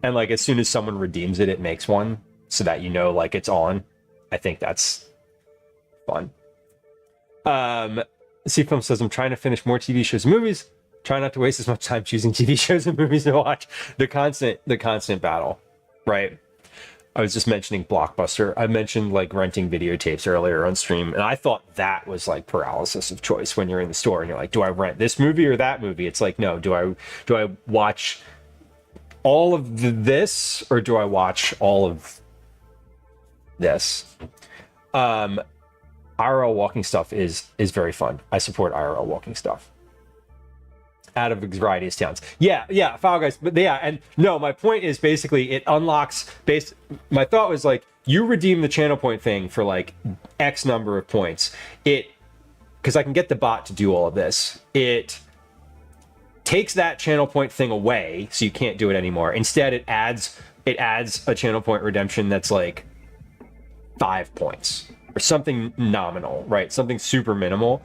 S2: And like as soon as someone redeems it, it makes one so that you know like it's on. I think that's fun. C-Film says, I'm trying to finish more TV shows and movies. Try not to waste as much time choosing TV shows and movies to watch. The constant battle, right? I was just mentioning Blockbuster. I mentioned like renting videotapes earlier on stream, and I thought that was like paralysis of choice when you're in the store and you're like, do I rent this movie or that movie? It's like, no, do I watch all of this or do I watch all of this? IRL walking stuff is very fun. I support IRL walking stuff out of a variety of towns. Yeah, Fall Guys. But yeah, and no, my point is basically it unlocks my thought was like, you redeem the channel point thing for like X number of points. Because I can get the bot to do all of this. It takes that channel point thing away, so you can't do it anymore. Instead, it adds a channel point redemption that's like 5 points or something nominal, right? Something super minimal.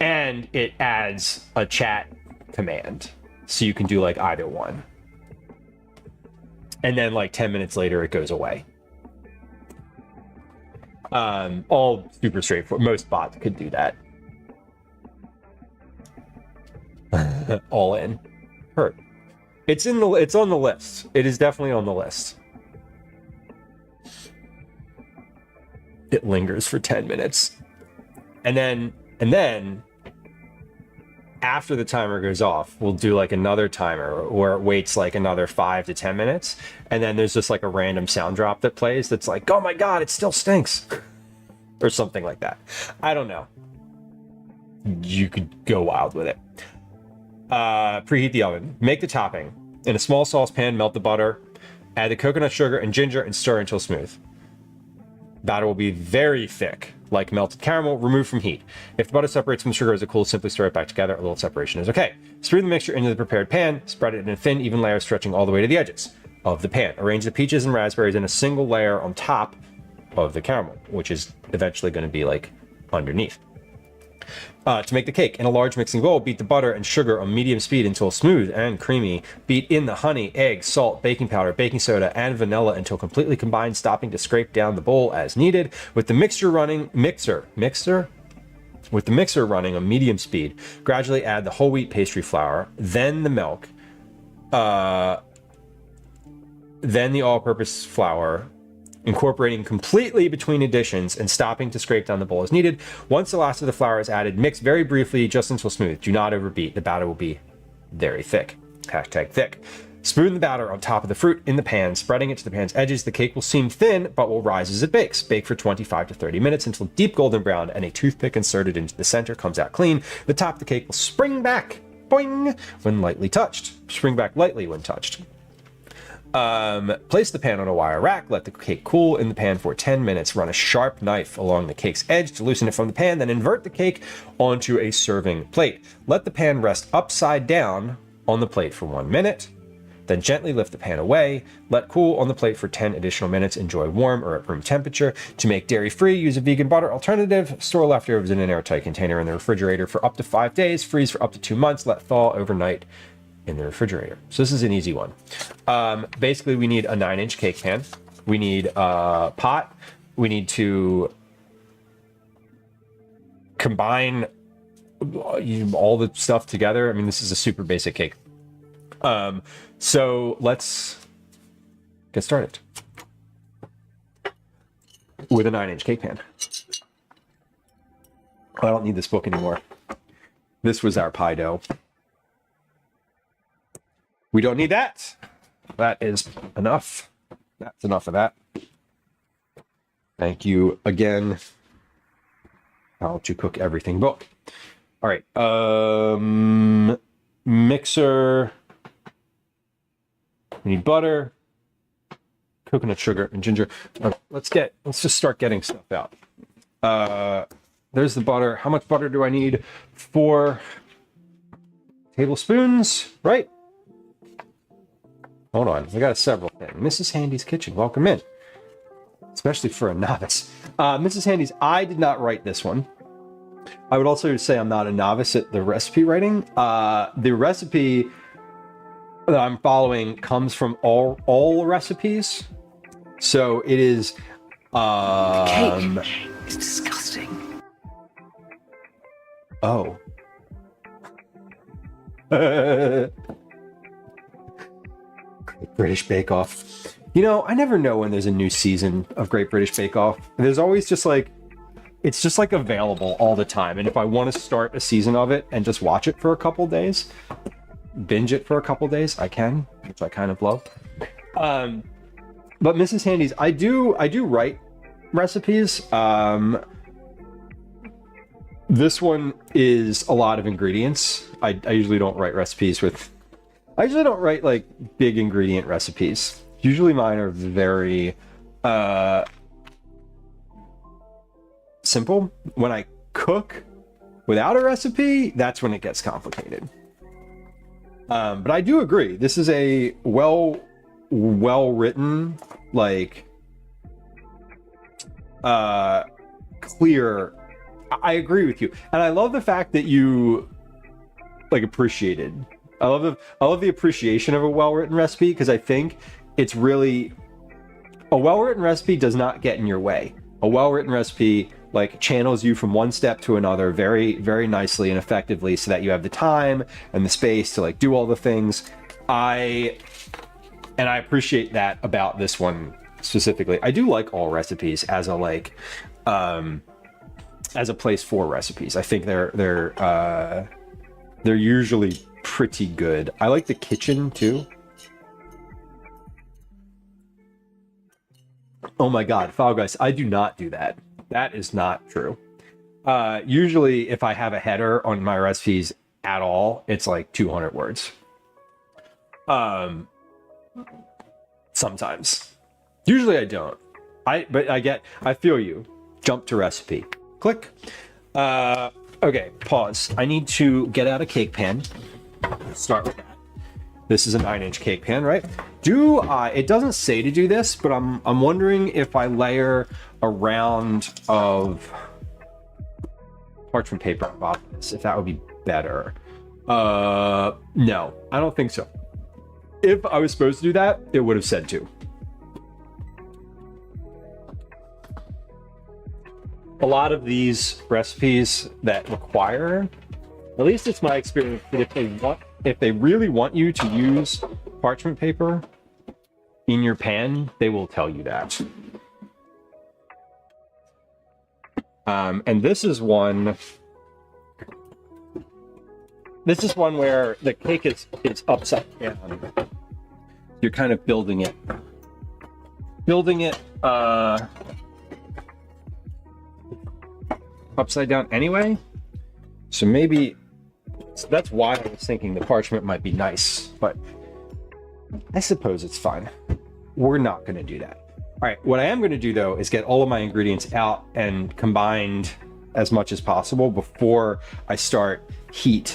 S2: And it adds a chat command, so you can do like either one. And then like 10 minutes later, it goes away. All super straightforward. Most bots could do that. All in. Hurt. It's on the list. It is definitely on the list. It lingers for 10 minutes. And then after the timer goes off, we'll do like another timer where it waits like another 5 to 10 minutes. And then there's just like a random sound drop that plays that's like, oh my God, it still stinks. Or something like that. I don't know. You could go wild with it. Preheat the oven. Make the topping. In a small saucepan, melt the butter. Add the coconut sugar and ginger and stir until smooth. Batter will be very thick, like melted caramel, removed from heat. If the butter separates from the sugar as it cools, simply stir it back together. A little separation is okay. Spread the mixture into the prepared pan. Spread it in a thin, even layer, stretching all the way to the edges of the pan. Arrange the peaches and raspberries in a single layer on top of the caramel, which is eventually going to be like underneath. To make the cake, in a large mixing bowl, beat the butter and sugar on medium speed until smooth and creamy. Beat in the honey, egg, salt, baking powder, baking soda, and vanilla until completely combined, stopping to scrape down the bowl as needed. With the mixture running on medium speed, gradually add the whole wheat pastry flour, then the milk, then the all-purpose flour, incorporating completely between additions and stopping to scrape down the bowl as needed. Once the last of the flour is added, mix very briefly just until smooth. Do not overbeat. The batter will be very thick. Hashtag thick. Spoon the batter on top of the fruit in the pan, spreading it to the pan's edges. The cake will seem thin, but will rise as it bakes. Bake for 25 to 30 minutes until deep golden brown and a toothpick inserted into the center comes out clean. The top of the cake will spring back, boing, when lightly touched. Spring back lightly when touched. Place the pan on a wire rack, let the cake cool in the pan for 10 minutes. Run a sharp knife along the cake's edge to loosen it from the pan, then invert the cake onto a serving plate. Let the pan rest upside down on the plate for 1 minute. Then gently lift the pan away. Let cool on the plate for 10 additional minutes. Enjoy warm or at room temperature. To make dairy-free, use a vegan butter alternative. Store leftovers in an airtight container in the refrigerator for up to 5 days. Freeze for up to 2 months. Let thaw overnight in the refrigerator. So this is an easy one. Basically, we need a 9-inch cake pan. We need a pot. We need to combine all the stuff together. I mean, this is a super basic cake. So let's get started with a 9-inch cake pan. I don't need this book anymore. This was our pie dough. We don't need that. That is enough. That's enough of that. Thank you again. How to Cook Everything book. All right. Mixer. We need butter, coconut sugar, and ginger. Let's just start getting stuff out. There's the butter. How much butter do I need? 4 tablespoons, right? Hold on, we got several things. Mrs. Handy's Kitchen, welcome in. Especially for a novice. Mrs. Handy's, I did not write this one. I would also say I'm not a novice at the recipe writing. The recipe that I'm following comes from all recipes. So it is...
S5: cake is disgusting.
S2: Oh. Great British Bake Off. You know, I never know when there's a new season of Great British Bake Off. There's always just like, it's just like available all the time. And if I want to start a season of it and just watch it for a couple days, binge it for a couple days, I can, which I kind of love. But Mrs. Handy's, I do write recipes. This one is a lot of ingredients. I usually don't write recipes with... I usually don't write like big ingredient recipes. Usually mine are very simple. When I cook without a recipe, that's when it gets complicated. But I do agree. This is a well written, like clear. I agree with you, and I love the fact that you like appreciated. I love the appreciation of a well-written recipe, because I think it's really, a well-written recipe does not get in your way. A well-written recipe like channels you from one step to another very, very nicely and effectively, so that you have the time and the space to like do all the things. I appreciate that about this one specifically. I do like all recipes as a like as a place for recipes. I think they're usually pretty good. I like the kitchen too. Oh my god, Fall Guys, I do not do that. That is not true. Usually if I have a header on my recipes at all, it's like 200 words. Sometimes. Usually I don't. But I feel you. Jump to recipe. Click. Okay, pause. I need to get out a cake pan. Start with that. This is a 9-inch cake pan, right? It doesn't say to do this, but I'm wondering if I layer a round of parchment paper on bottom of this, if that would be better. No, I don't think so. If I was supposed to do that, it would have said to. A lot of these recipes that require, at least it's my experience, that if they really want you to use parchment paper in your pan, they will tell you that. And this is one where the cake is upside down. You're kind of building it upside down anyway. So maybe that's why I was thinking the parchment might be nice, but I suppose it's fine. We're not going to do that. All right, what I am going to do though is get all of my ingredients out and combined as much as possible before I start heating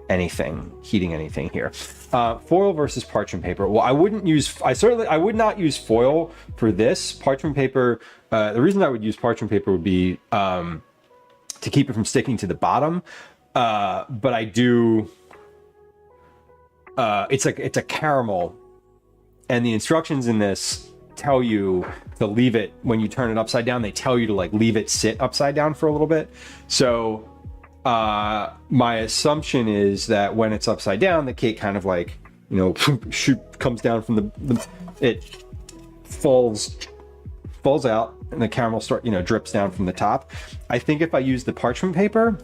S2: anything here. Foil versus parchment paper. Well, I would not use foil for this. Parchment paper, the reason I would use parchment paper would be to keep it from sticking to the bottom. But I do, it's a caramel, and the instructions in this tell you to leave it, when you turn it upside down, they tell you to like leave it sit upside down for a little bit. So my assumption is that when it's upside down, the cake kind of like, you know, comes down from it falls out, and the caramel drips down from the top. I think if I use the parchment paper,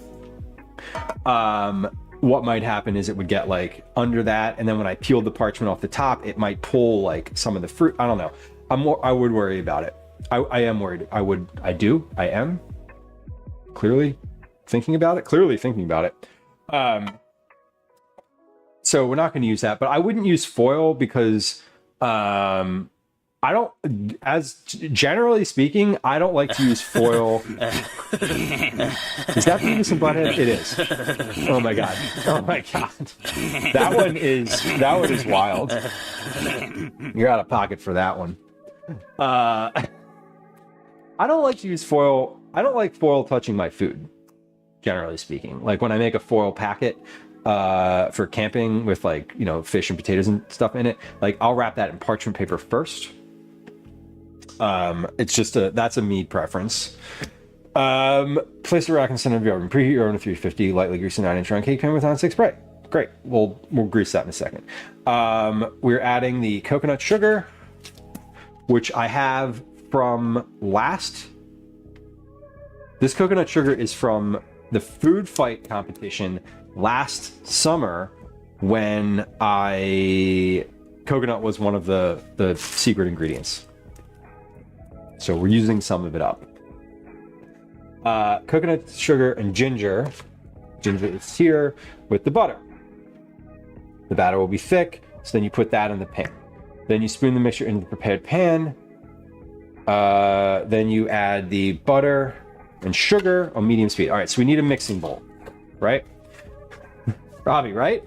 S2: what might happen is it would get like under that, and then when I peeled the parchment off the top, it might pull like some of the fruit. I don't know. I would worry about it. I am worried. I am clearly thinking about it. So we're not going to use that, but I wouldn't use foil because I don't, as generally speaking, I don't like to use foil. Is that Beavis and Butthead? It is. Oh my god. That one is wild. You're out of pocket for that one. I don't like to use foil. I don't like foil touching my food, generally speaking. Like when I make a foil packet for camping with like, you know, fish and potatoes and stuff in it, like I'll wrap that in parchment paper first. It's just that's a me preference. Place the rack in the center of your oven. Preheat your oven to 350. Lightly grease a 9-inch round cake pan with non-stick spray. Great. We'll grease that in a second. We're adding the coconut sugar, which I have from last. This coconut sugar is from the food fight competition last summer when coconut was one of the secret ingredients. So we're using some of it up. Coconut sugar and ginger. Ginger is here with the butter. The batter will be thick, so then you put that in the pan. Then you spoon the mixture into the prepared pan. Then you add the butter and sugar on medium speed. All right, so we need a mixing bowl, right? Robbie, right?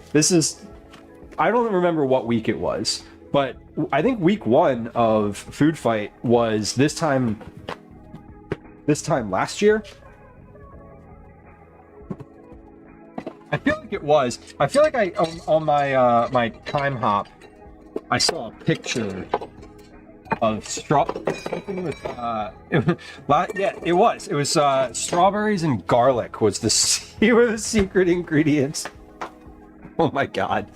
S2: I don't remember what week it was, but I think week 1 of Food Fight was this time last year. I feel like it was. I feel like on my my time hop, I saw a picture of something with it was strawberries and garlic were the secret ingredients. Oh my god,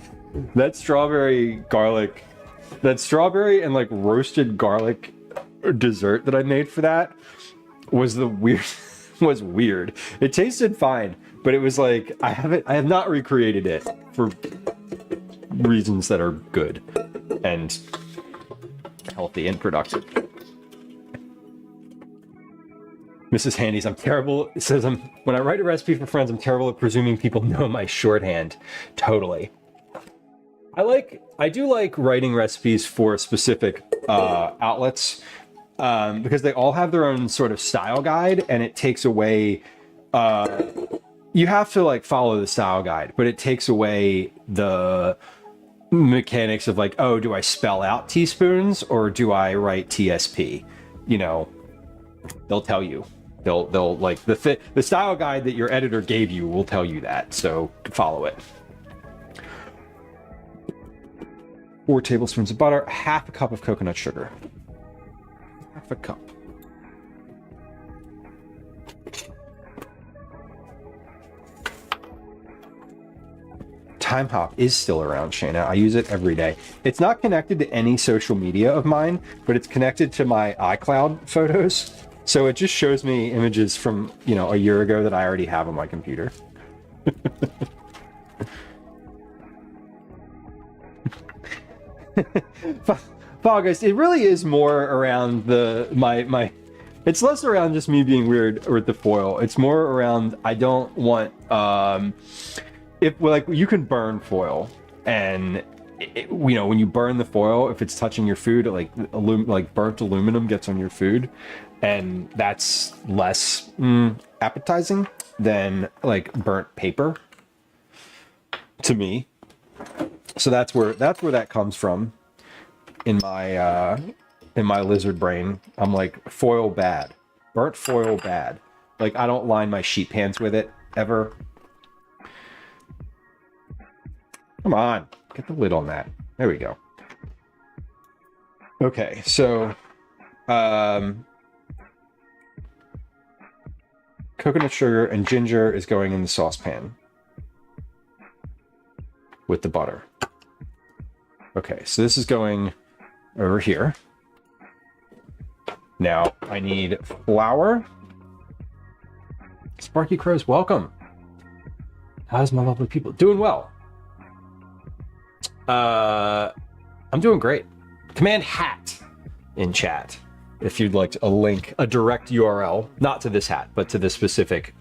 S2: that strawberry and like roasted garlic dessert that I made for that was weird. It tasted fine, but it was like I have not recreated it for reasons that are good and healthy and productive. Mrs. Handy's, I'm terrible. It says when I write a recipe for friends, I'm terrible at presuming people know my shorthand. Totally. I do like writing recipes for specific outlets because they all have their own sort of style guide, and it takes away. You have to like follow the style guide, but it takes away the mechanics of like, oh, do I spell out teaspoons or do I write TSP? You know, they'll tell you. They'll like the style guide that your editor gave you will tell you that, so follow it. 4 tablespoons of butter, half a cup of coconut sugar. Half a cup. Time Hop is still around, Shayna. I use it every day. It's not connected to any social media of mine, but it's connected to my iCloud photos. So it just shows me images from, you know, a year ago that I already have on my computer. Fall Guys, it really is more around my it's less around just me being weird with the foil. It's more around I don't want if like you can burn foil, and you know, when you burn the foil, if it's touching your food, like burnt aluminum gets on your food, and that's less appetizing than like burnt paper to me. So that's where that comes from in my lizard brain. I'm like, foil bad, burnt foil bad. Like I don't line my sheet pans with it ever. Come on, get the lid on that. There we go. Okay, so coconut sugar and ginger is going in the saucepan with the butter. Okay, so this is going over here. Now I need flour. Sparky Crows, welcome. How's my lovely people? Doing well. I'm doing great. Command hat in chat if you'd like a link, a direct URL, not to this hat, but to the specific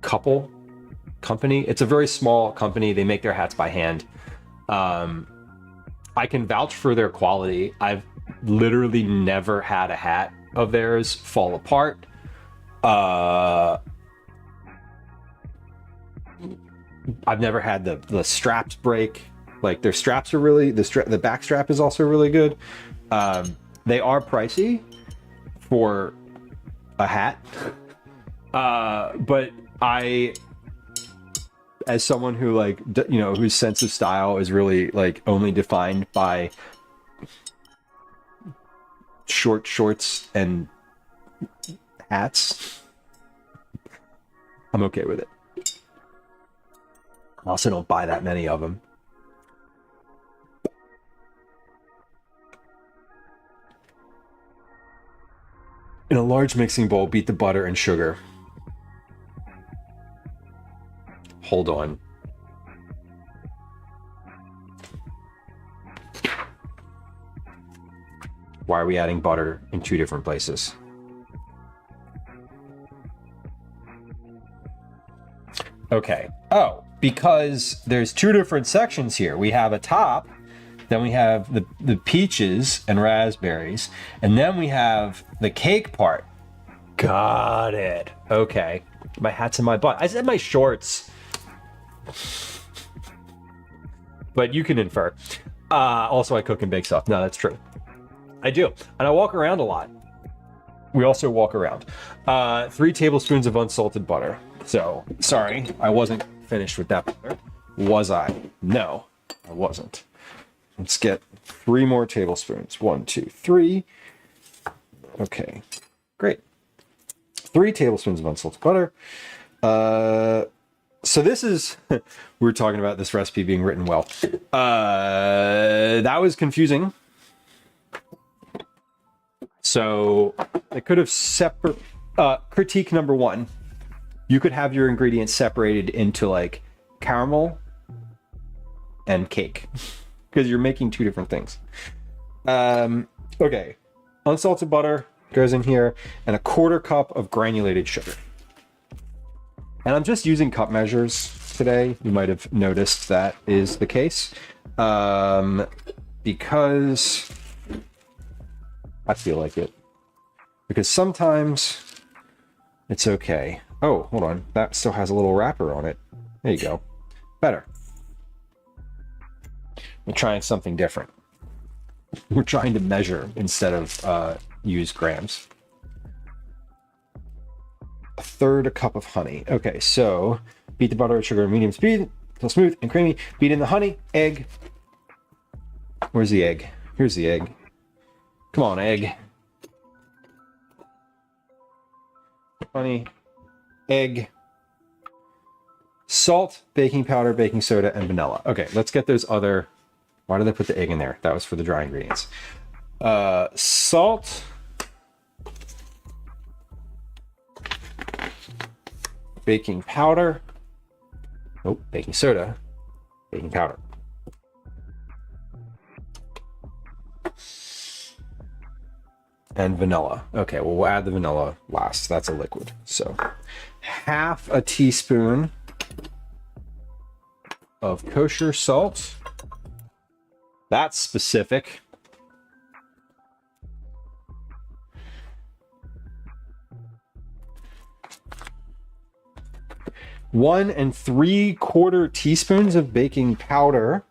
S2: company. It's a very small company. They make their hats by hand. I can vouch for their quality. I've literally never had a hat of theirs fall apart. I've never had the straps break. Like their straps are really, the back strap is also really good. They are pricey for a hat. But I, as someone who like, you know, whose sense of style is really like only defined by short shorts and hats, I'm okay with it. I also don't buy that many of them. In a large mixing bowl, beat the butter and sugar. Hold on. Why are we adding butter in 2 different places? Okay. Oh, because there's 2 different sections here. We have a top, then we have the peaches and raspberries, and then we have the cake part. Got it. Okay. My hat's in my butt. I said my shorts. But you can infer. Also, I cook and bake stuff. No, that's true. I do. And I walk around a lot. We also walk around. 3 tablespoons of unsalted butter. So, sorry, I wasn't finished with that butter. Was I? No, I wasn't. Let's get 3 more tablespoons. 1, 2, 3. Okay, great. 3 tablespoons of unsalted butter. So this is, we were talking about this recipe being written well. That was confusing. So I could have separate, critique number 1. You could have your ingredients separated into like caramel and cake because you're making 2 different things. Okay. Unsalted butter goes in here and a 1/4 cup of granulated sugar. And I'm just using cup measures today. You might have noticed that is the case. Because I feel like it. Because sometimes it's okay. Oh, hold on. That still has a little wrapper on it. There you go. Better. We're trying something different. We're trying to measure instead of use grams. 1/3 cup of honey. Okay, so beat the butter, sugar, medium speed until smooth and creamy. Beat in the honey, egg. Where's the egg? Here's the egg. Come on, egg. Honey, egg, salt, baking powder, baking soda, and vanilla. Okay, let's get those other... Why did I put the egg in there? That was for the dry ingredients. Salt, baking powder, oh, baking soda, baking powder. And vanilla. Okay, well, we'll add the vanilla last. That's a liquid. So 1/2 teaspoon of kosher salt. That's specific. One and 3/4 teaspoons of baking powder.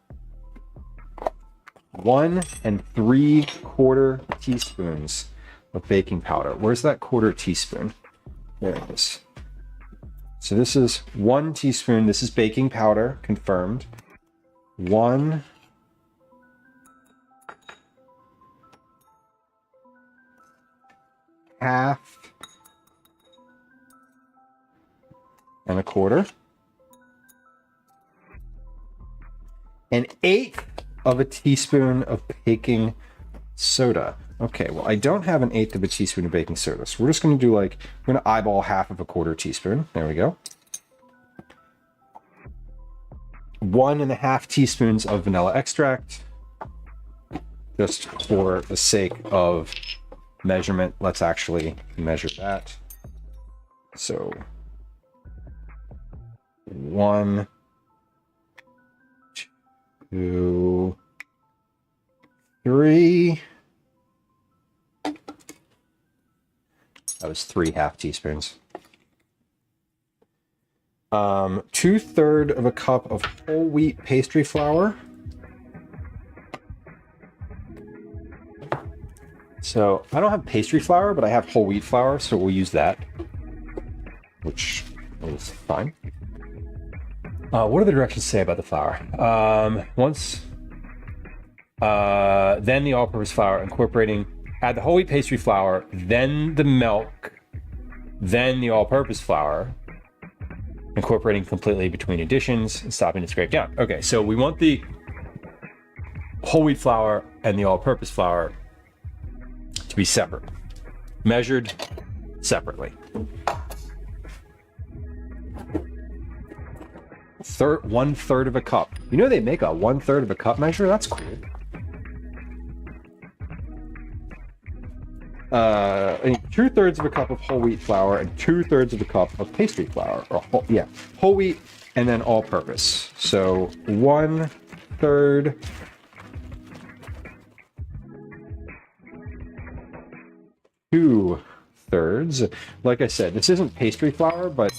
S2: 1 and 3/4 teaspoons of baking powder. Where's that 1/4 teaspoon? There it is. So this is 1 teaspoon. This is baking powder, confirmed. 1 1/2 and 1/4. 1/8 of a teaspoon of baking soda. Okay, well, I don't have 1/8 of a teaspoon of baking soda, so we're just going to do like, we're going to eyeball 1/2 of a 1/4 teaspoon. There we go. 1 1/2 teaspoons of vanilla extract. Just for the sake of measurement, let's actually measure that. So 1, 2, 3. That was 3/2 teaspoons. 2/3 of a cup of whole wheat pastry flour. So I don't have pastry flour, but I have whole wheat flour, so we'll use that, which is fine. What do the directions say about the flour? Then the all-purpose flour, incorporating, add the whole wheat pastry flour, then the milk, then the all-purpose flour, incorporating completely between additions and stopping to scrape down. Okay, so we want the whole wheat flour and the all-purpose flour to be separate, measured separately. 1/3 of a cup. You know they make a 1/3 of a cup measure? That's cool. 2/3 of a cup of whole wheat flour and 2/3 of a cup of pastry flour, or whole wheat and then all purpose. So 1/3. Two-thirds. Like I said, this isn't pastry flour, but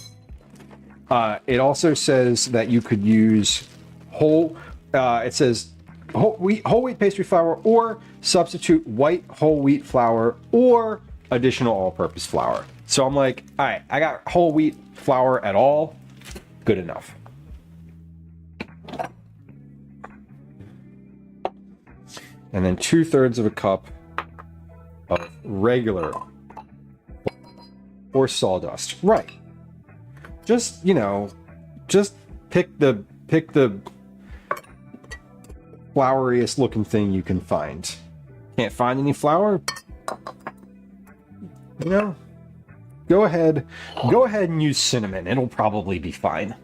S2: it also says that you could use it says whole wheat pastry flour, or substitute white whole wheat flour or additional all-purpose flour. So I'm like, all right, I got whole wheat flour at all, good enough. And then 2/3 of a cup of regular or sawdust. Right. Just, just pick the flouriest looking thing you can find. Can't find any flour? Go ahead and use cinnamon. It'll probably be fine.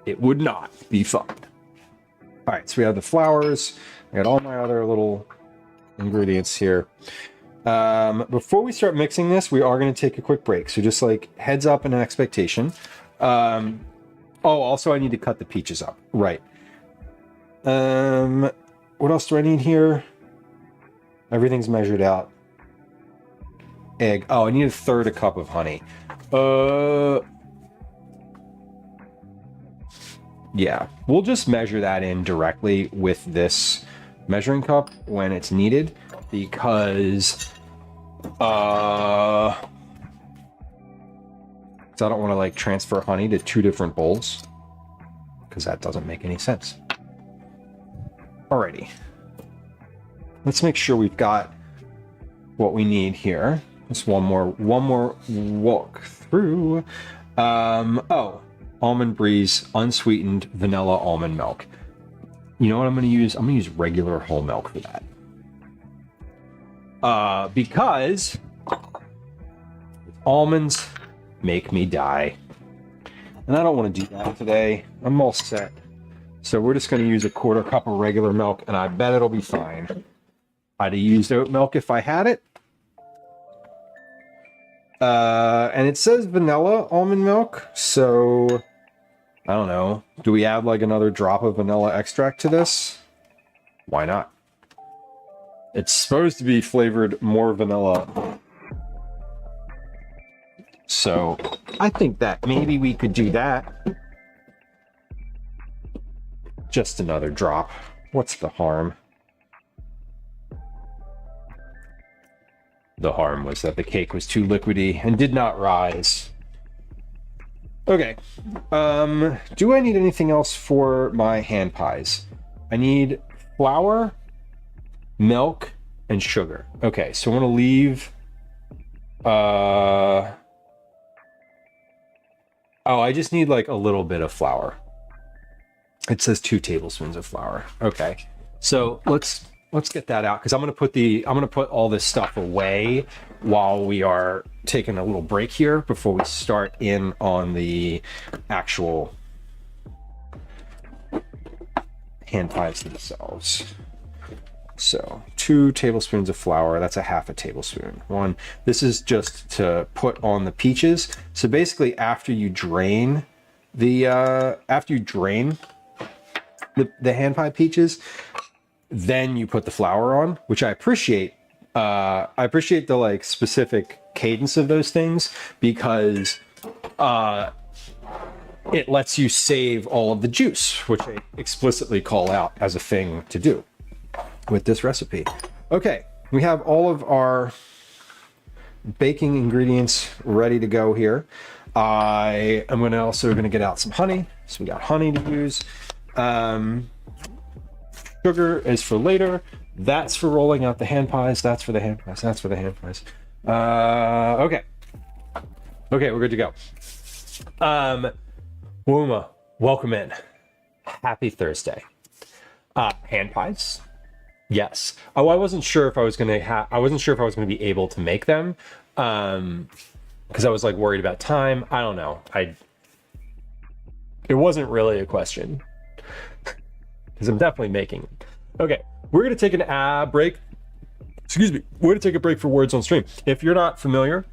S2: It would not be fine. All right, so we have the flours. I got all my other little ingredients here. Before we start mixing this, we are going to take a quick break. So just like heads up and an expectation. Also I need to cut the peaches up. Right. What else do I need here? Everything's measured out. Egg. Oh, I need 1/3 a cup of honey. Yeah, we'll just measure that in directly with this measuring cup when it's needed, because So I don't want to like transfer honey to 2 different bowls because that doesn't make any sense. Alrighty. Let's make sure we've got what we need here. Just one more walk through. Oh, almond breeze, unsweetened vanilla almond milk. You know what I'm going to use? I'm going to use regular whole milk for that. Because almonds make me die. And I don't want to do that today. I'm all set. So we're just going to use a 1/4 cup of regular milk, and I bet it'll be fine. I'd have used oat milk if I had it. And it says vanilla almond milk, so I don't know. Do we add like another drop of vanilla extract to this? Why not? It's supposed to be flavored more vanilla. So I think that maybe we could do that. Just another drop. What's the harm? The harm was that the cake was too liquidy and did not rise. Okay. Do I need anything else for my hand pies? I need flour, milk, and sugar. Okay, so I'm gonna leave. Oh, I just need like a little bit of flour. It says 2 tablespoons of flour. Okay, so let's get that out because I'm gonna put all this stuff away while we are taking a little break here before we start in on the actual hand pies themselves. So 2 tablespoons of flour, that's a 1/2 tablespoon. This is just to put on the peaches. So basically after you drain the hand pie peaches, then you put the flour on, which I appreciate. I appreciate the like specific cadence of those things because it lets you save all of the juice, which I explicitly call out as a thing to do with this recipe. Okay, we have all of our baking ingredients ready to go here. I am also going to get out some honey. So we got honey to use. Sugar is for later. That's for rolling out the hand pies. That's for the hand pies. That's for the hand pies. Okay, we're good to go. Wooma, welcome in. Happy Thursday. Hand pies. Yes. Oh, I wasn't sure if I was gonna be able to make them, because I was like worried about time. I don't know. It wasn't really a question, because I'm definitely making them. Okay, we're gonna take a break. Excuse me. We're gonna take a break for Words on Stream. If you're not familiar,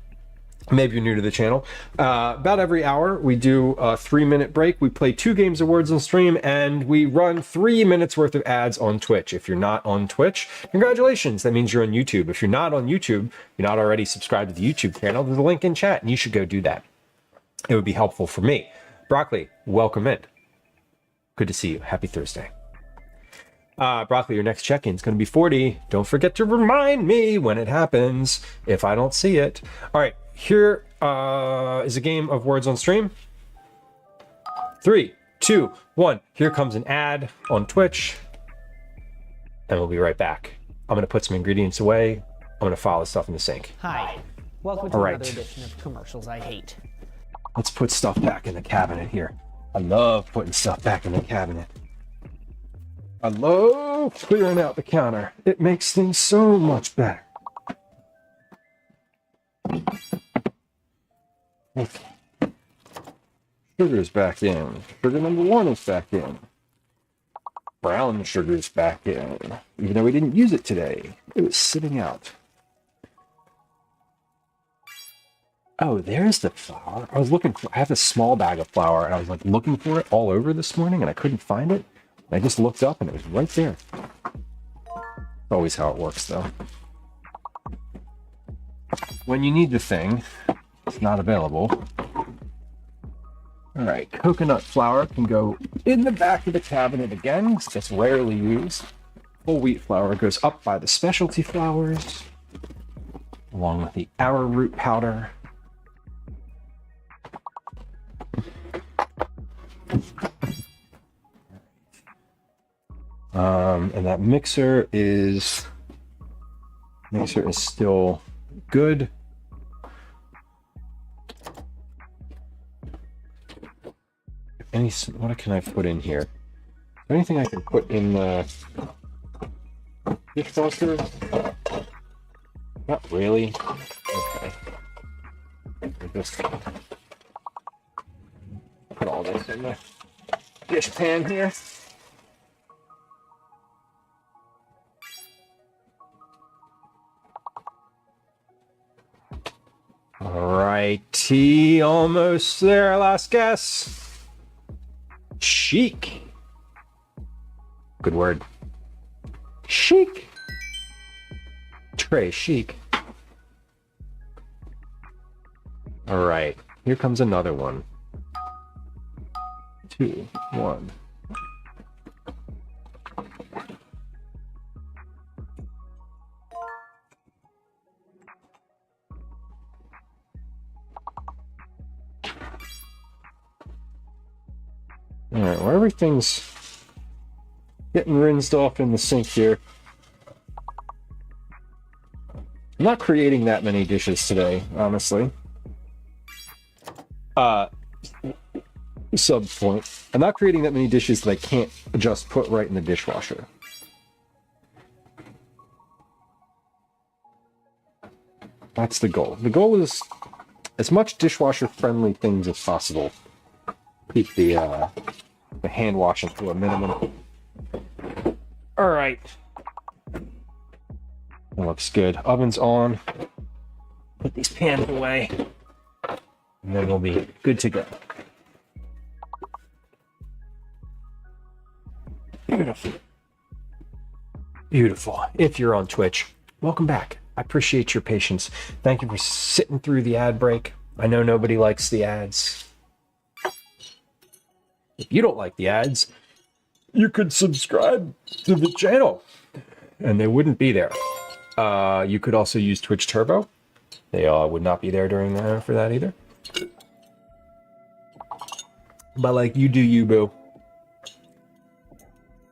S2: maybe you're new to the channel, about every hour we do a 3-minute break. We play 2 games of Words on Stream and we run 3 minutes worth of ads on Twitch. If you're not on Twitch, congratulations, that means you're on YouTube. If you're not on YouTube, you're not already subscribed to the YouTube channel, there's a link in chat and you should go do that. It would be helpful for me. Broccoli, welcome in. Good to see you. Happy Thursday. Broccoli, your next check-in is going to be 40. Don't forget to remind me when it happens if I don't see it. All right. Here is a game of Words on Stream. 3, 2, 1. Here comes an ad on Twitch. And we'll be right back. I'm going to put some ingredients away. I'm going to file this stuff in the sink.
S1: Hi. Welcome to another edition of Commercials I Hate.
S2: Let's put stuff back in the cabinet here. I love putting stuff back in the cabinet. I love clearing out the counter. It makes things so much better. Okay. Sugar's back in. Sugar number 1 is back in. Brown sugar's back in. Even though we didn't use it today. It was sitting out. Oh, there's the flour. I have a small bag of flour and I was like looking for it all over this morning and I couldn't find it. I just looked up and it was right there. Always how it works though. When you need the thing, it's not available. All right, coconut flour can go in the back of the cabinet again. It's rarely used. Whole wheat flour goes up by the specialty flours. along with the arrowroot powder. And that mixer is still good. What can I put in here? Is there anything I can put in the dishwasher? Not really. Okay. Just put all this in the dish pan here. Alrighty, almost there. Last guess. Chic. Good word. Chic. Tray chic. All right, here comes another one. 2, 1. All right, well, everything's getting rinsed off in the sink here. I'm not creating that many dishes today, honestly. Sub point. I'm not creating that many dishes that I can't just put right in the dishwasher. That's the goal. The goal is as much dishwasher-friendly things as possible. Keep the hand washing to a minimum. All right. That looks good. Oven's on. Put these pans away. And then we'll be good to go. Beautiful. Beautiful. If you're on Twitch, welcome back. I appreciate your patience. Thank you for sitting through the ad break. I know nobody likes the ads. If you don't like the ads, you could subscribe to the channel and they wouldn't be there. You could also use Twitch Turbo. They would not be there during for that either. But like, you do you, boo.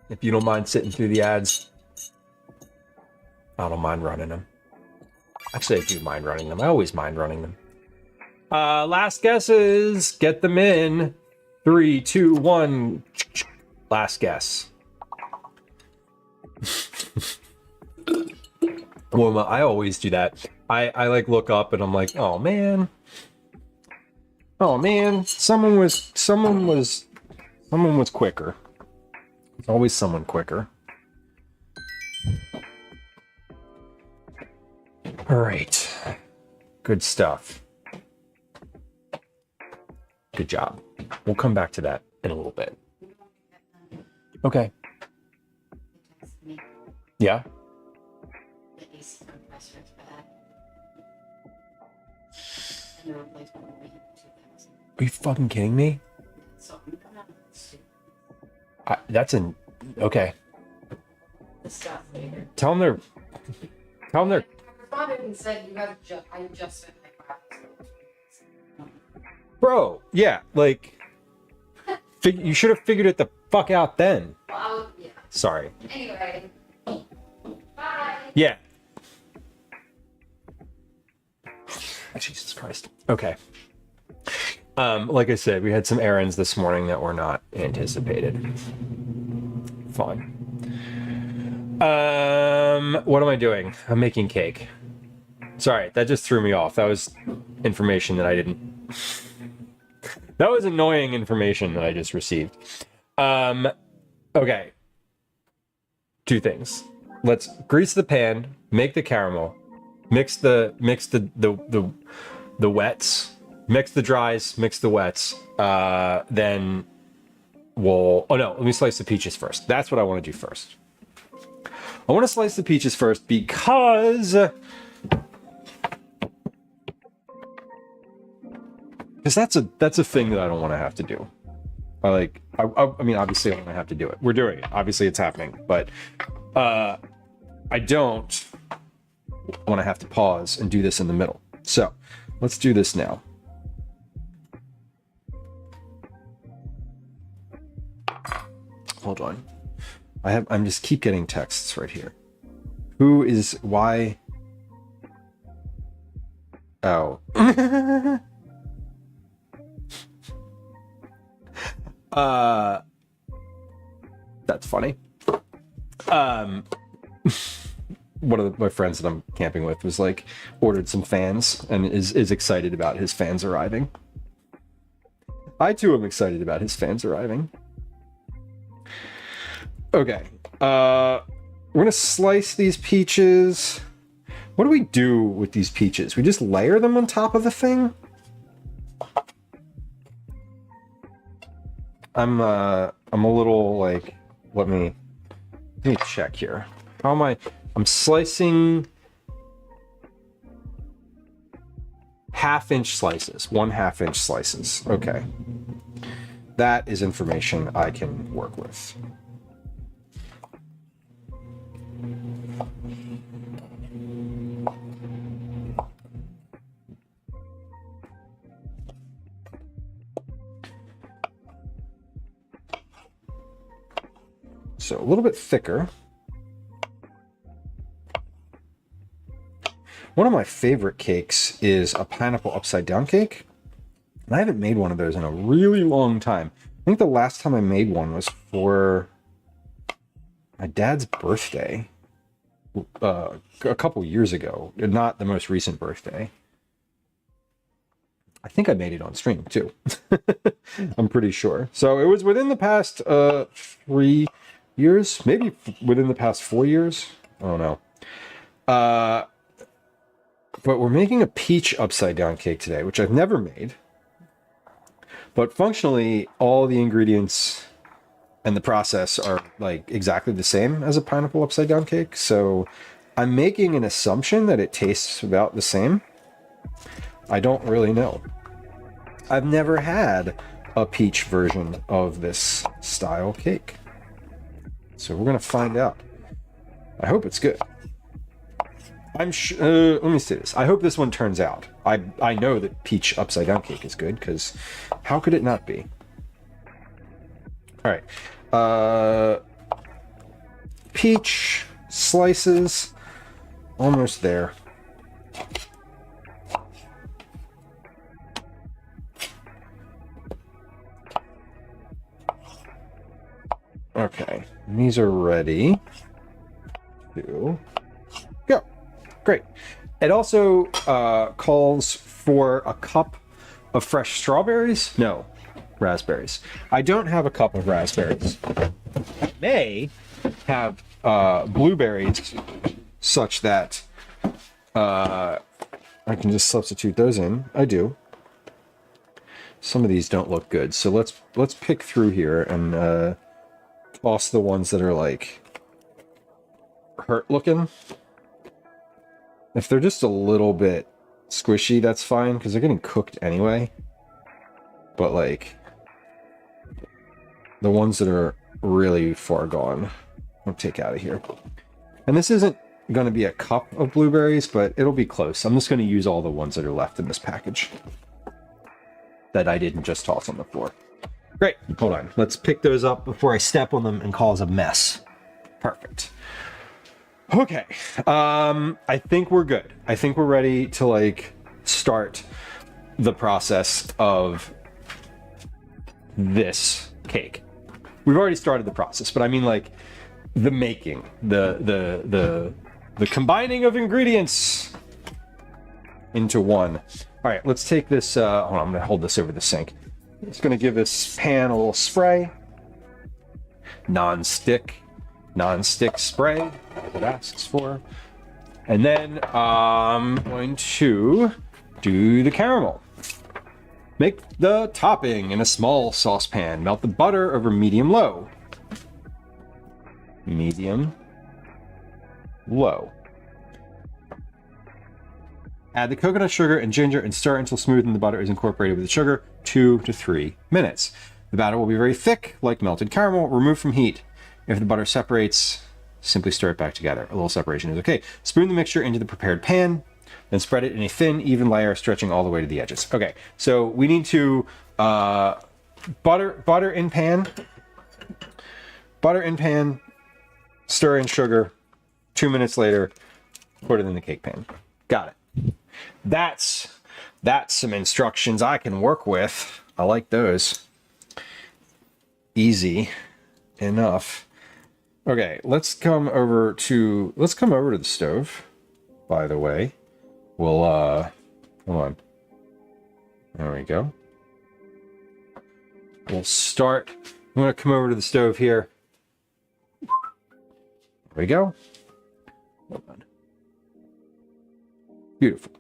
S2: If you don't mind sitting through the ads, I don't mind running them. Actually, I do mind running them. I always mind running them. Last guesses. Get them in. 3, 2, 1. Last guess. Well, I always do that. I like look up and I'm like, oh man. Oh man, someone was quicker. There's always someone quicker. All right. Good stuff. Good job. We'll come back to that in a little bit. Okay. Yeah? Are you fucking kidding me? That's an... Okay. Tell them they're... Tell them they're...
S6: I responded and said, I just spent like 5 hours.
S2: Bro, yeah, like... you should have figured it the fuck out then.
S6: Well, yeah.
S2: Sorry.
S6: Anyway. Bye.
S2: Yeah. Jesus Christ. Okay. Like I said, we had some errands this morning that were not anticipated. Fine. What am I doing? I'm making cake. Sorry, that just threw me off. That was information that I didn't... That was annoying information that I just received. Okay. 2 things. Let's grease the pan, make the caramel, mix the wets, mix the dries, mix the wets. Then we'll... Oh no, let me slice the peaches first. That's what I want to do first. I want to slice the peaches first because that's a thing that I don't want to have to do. I mean, obviously I don't have to do it. We're doing it. Obviously it's happening, but I don't when I have to pause and do this in the middle. So let's do this now. Hold on. I'm just keep getting texts right here. Who is why? Oh. That's funny. One of my friends that I'm camping with was like ordered some fans and is excited about his fans arriving. I too am excited about his fans arriving. Okay. We're gonna slice these peaches. What do we do with these peaches? We just layer them on top of the thing? I'm a little like, let me check here. How am I? I'm slicing 1/2-inch slices, 1/2-inch slices. Okay. That is information I can work with. So a little bit thicker. One of my favorite cakes is a pineapple upside down cake. And I haven't made one of those in a really long time. I think the last time I made one was for my dad's birthday. A couple years ago. Not the most recent birthday. I think I made it on stream too. I'm pretty sure. So it was within the past 3 years, maybe within the past 4 years. I don't know. But we're making a peach upside down cake today, which I've never made. But functionally, all the ingredients and the process are like exactly the same as a pineapple upside down cake. So I'm making an assumption that it tastes about the same. I don't really know. I've never had a peach version of this style cake. So we're going to find out. I hope it's good. Let me say this. I hope this one turns out. I know that peach upside down cake is good, because how could it not be? All right. Peach slices. Almost there. Okay. These are ready to go. Great. It also calls for a cup of fresh strawberries. No, raspberries. I don't have a cup of raspberries. I may have blueberries such that I can just substitute those in. I do. Some of these don't look good, so let's pick through here and toss the ones that are like hurt looking. If they're just a little bit squishy, that's fine, because they're getting cooked anyway. But like the ones that are really far gone, I'll take out of here. And this isn't going to be a cup of blueberries, but it'll be close. I'm just going to use all the ones that are left in this package that I didn't just toss on the floor. Great. Hold on. Let's pick those up before I step on them and cause a mess. Perfect. Okay. I think we're good. I think we're ready to like start the process of this cake. We've already started the process, but I mean like the making, the combining of ingredients into one. All right, let's take this. Hold on, I'm gonna hold this over the sink. It's gonna give this pan a little spray. Non-stick spray, that's what it asks for. And then I'm going to do the caramel. Make the topping in a small saucepan. Melt the butter over medium-low. Medium-low. Add the coconut sugar and ginger and stir until smooth and the butter is incorporated with the sugar. 2 to 3 minutes. The batter will be very thick, like melted caramel. Remove from heat. If the butter separates, Simply stir it back together. A little separation is okay. Spoon the mixture into the prepared pan, then spread it in a thin, even layer, stretching all the way to the edges. Okay, so we need to butter in pan. Butter in pan, stir in sugar. 2 minutes later, put it in the cake pan. Got it. That's some instructions I can work with. I like those. Easy enough. Okay, let's come over to the stove, by the way. We'll hold on. There we go. We'll start. I'm gonna come over to the stove here. There we go. Hold on. Beautiful.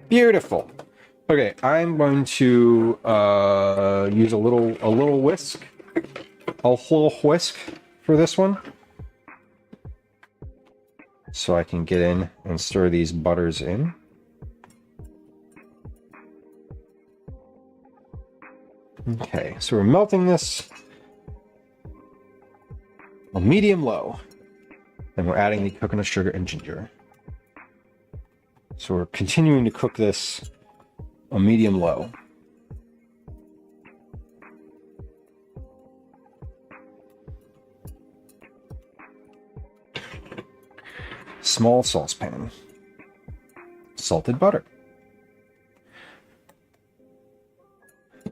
S2: Beautiful. Okay, I'm going to use a little whisk. A little whisk for this one. So I can get in and stir these butters in. Okay, so we're melting this on medium-low. And we're adding the coconut sugar and ginger. So we're continuing to cook this on medium-low. Small saucepan. Salted butter.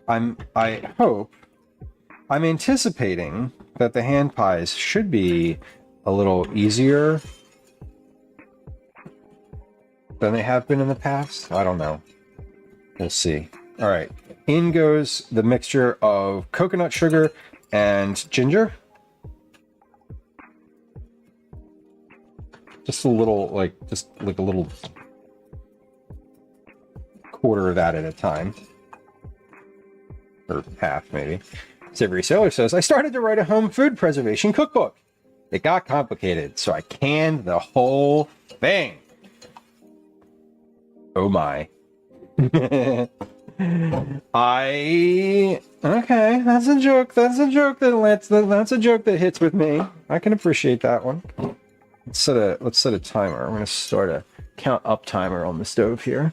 S2: I'm anticipating that the hand pies should be a little easier than they have been in the past. I don't know. We'll see. All right. In goes the mixture of coconut sugar and ginger. Just a little, just like a little quarter of that at a time. Or half, maybe. Savory Sailor says, I started to write a home food preservation cookbook. It got complicated, so I canned the whole thing. Oh my. Okay, that's a joke. That's a joke that hits with me. I can appreciate that one. Let's set a timer. I'm gonna start a count up timer on the stove here.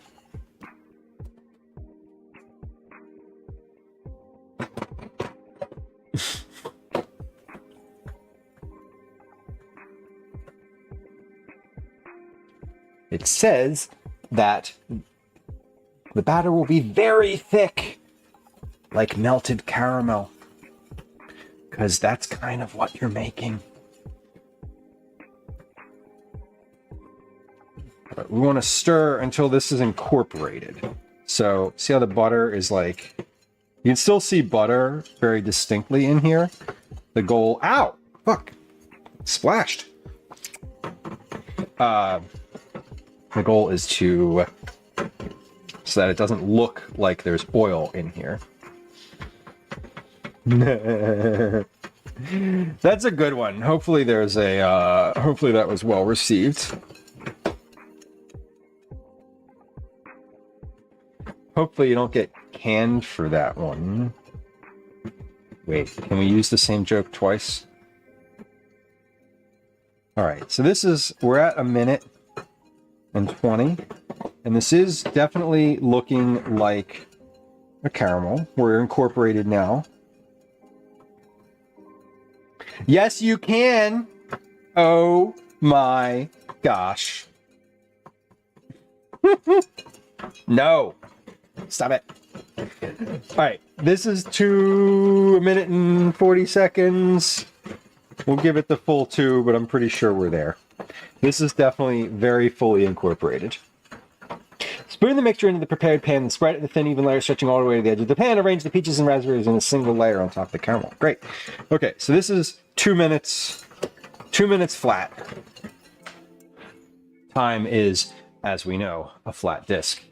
S2: It says that the batter will be very thick, like melted caramel, because that's kind of what you're making. But we want to stir until this is incorporated. So see how the butter is like, you can still see butter very distinctly in here. The goal, ow, fuck, splashed. The goal is to, so that it doesn't look like there's oil in here. That's a good one. Hopefully there's a, hopefully that was well received. Hopefully you don't get canned for that one. Wait, can we use the same joke twice? All right, so this is, we're at 1:20, and this is definitely looking like a caramel. We're incorporated now. Yes, you can. Oh my gosh. No. Stop it. All right, this is 1 minute and 40 seconds. We'll give it the full 2, but I'm pretty sure we're there. This is definitely very fully incorporated. Spoon the mixture into the prepared pan and spread it in a thin, even layer, stretching all the way to the edge of the pan. Arrange the peaches and raspberries in a single layer on top of the caramel. Great. Okay, so this is 2 minutes. 2 minutes flat. Time is, as we know, a flat disc.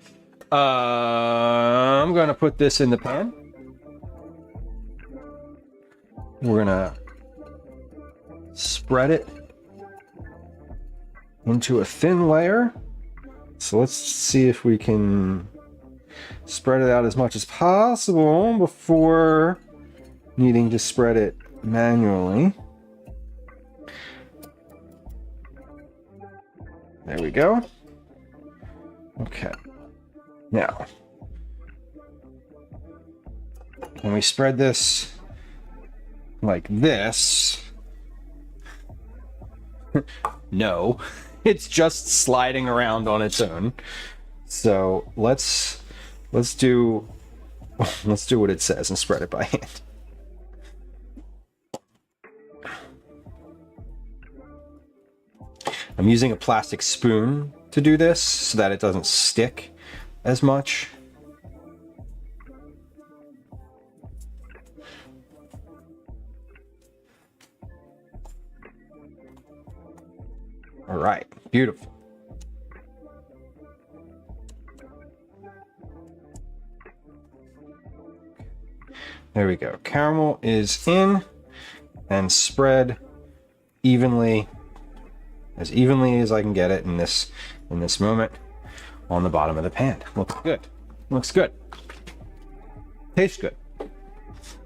S2: I'm going to put this in the pan. We're going to spread it into a thin layer. So let's see if we can spread it out as much as possible before needing to spread it manually. There we go. Okay. Now, when we spread this like this, no, it's just sliding around on its own. So let's do what it says and spread it by hand. I'm using a plastic spoon to do this so that it doesn't stick as much. All right, beautiful. There we go. Caramel is in and spread evenly as I can get it in this moment on the bottom of the pan. Looks good. Looks good. Tastes good. All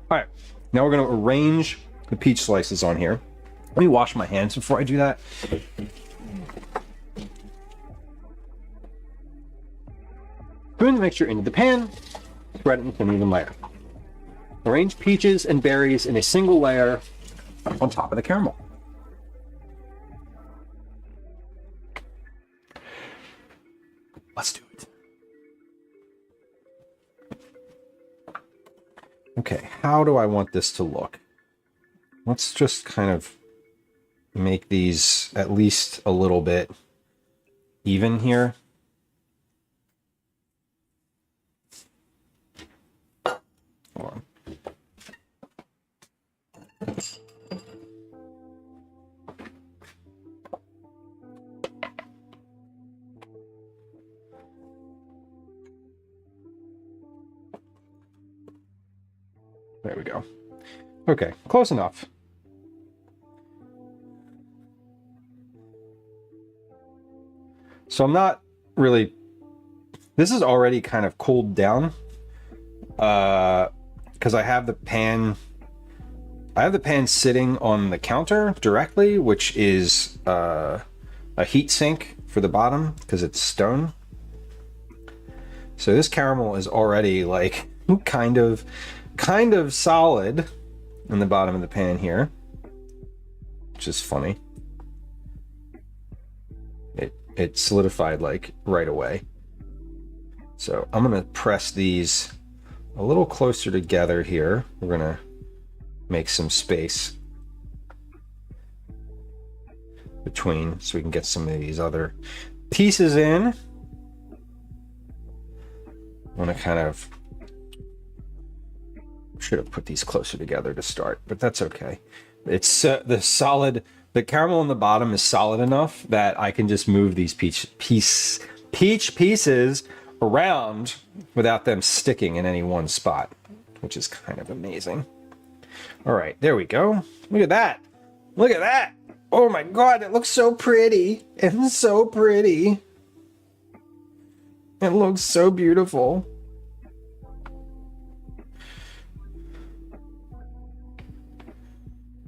S2: right, now we're going to arrange the peach slices on here. Let me wash my hands before I do that. Spoon the mixture into the pan. Spread it into an even layer. Arrange peaches and berries in a single layer on top of the caramel. Let's do it. Okay, how do I want this to look? Let's just kind of make these at least a little bit even here. Hold on. There we go. Okay, close enough. So I'm not really... This is already kind of cooled down. Because I have the pan... I have the pan sitting on the counter directly, which is a heat sink for the bottom because it's stone. So this caramel is already like kind of solid in the bottom of the pan here, which is funny. It solidified like right away. So I'm gonna press these a little closer together here. We're gonna make some space between so we can get some of these other pieces in. I want to kind of should have put these closer together to start, but that's okay. It's the caramel on the bottom is solid enough that I can just move these peach pieces around without them sticking in any one spot, which is kind of amazing. All right, there we go. Look at that. Look at that. Oh my God, it looks so pretty. It's so pretty. It looks so beautiful.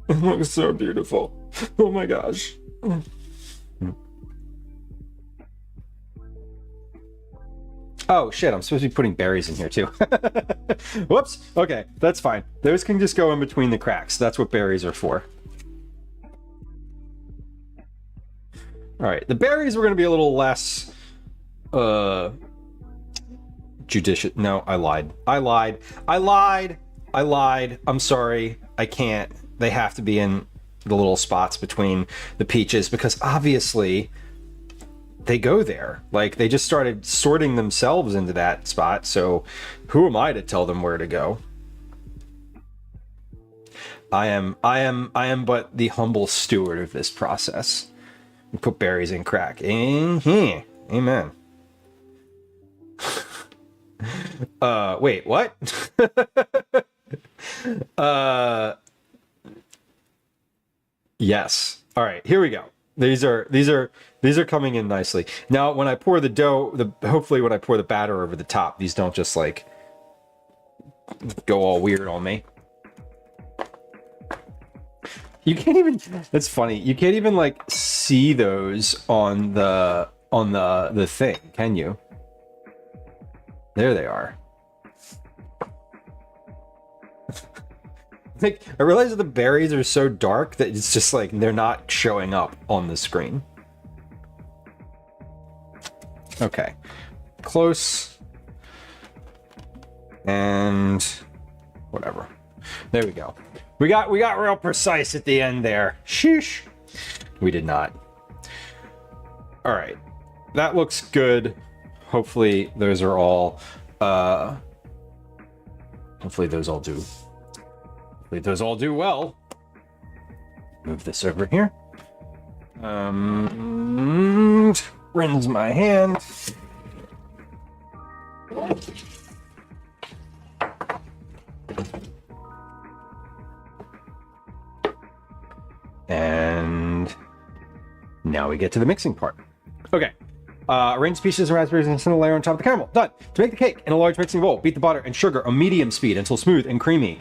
S2: It looks so beautiful. Oh my gosh. Oh shit, I'm supposed to be putting berries in here too. Whoops. Okay, that's fine. Those can just go in between the cracks. That's what berries are for. All right, the berries were going to be a little less judicious. No, I lied. I'm sorry. I can't. They have to be in the little spots between the peaches because obviously they go there. Like they just started sorting themselves into that spot. So who am I to tell them where to go? I am but the humble steward of this process. You put berries in crack. Amen. Wait, what? Yes. All right, here we go. These are coming in nicely. Now, when I pour the dough, hopefully when I pour the batter over the top, these don't just like go all weird on me. You can't even. That's funny. You can't even like see those on the thing, can you? There they are. Like, I realize that the berries are so dark that it's just like they're not showing up on the screen. Okay, close and whatever. There we go. We got real precise at the end there. Sheesh. We did not. All right, that looks good. Hopefully those are all. Hopefully those all do. Hopefully those all do well. Move this over here. Rinse my hand. And now we get to the mixing part. Okay. Arrange pieces of raspberries and a single layer on top of the caramel. Done. To make the cake, in a large mixing bowl, beat the butter and sugar on medium speed until smooth and creamy.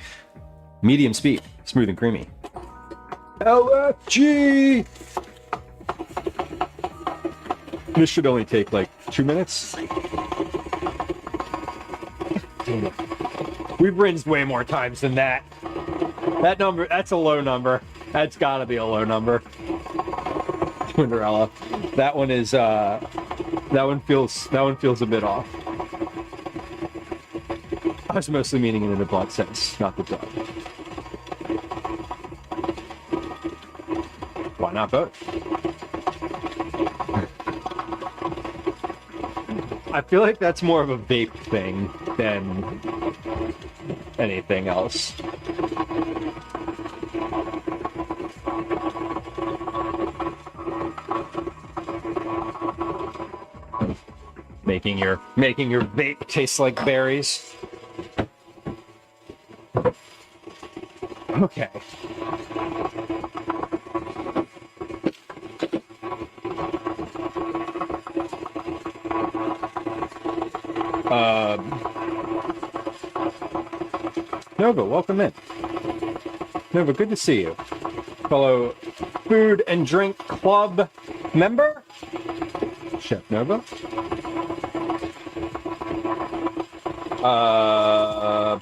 S2: Medium speed, smooth and creamy. LFG! This should only take like 2 minutes. We've rinsed way more times than that. That number, that's a low number. That's gotta be a low number. Twinderella. That one is, that one feels a bit off. I was mostly meaning it in the blunt sense, not the dog. Why not both? I feel like that's more of a vape thing than anything else. Making your vape taste like berries. Okay. Nova, welcome in. Nova, good to see you. Fellow Food and Drink Club member? Chef Nova.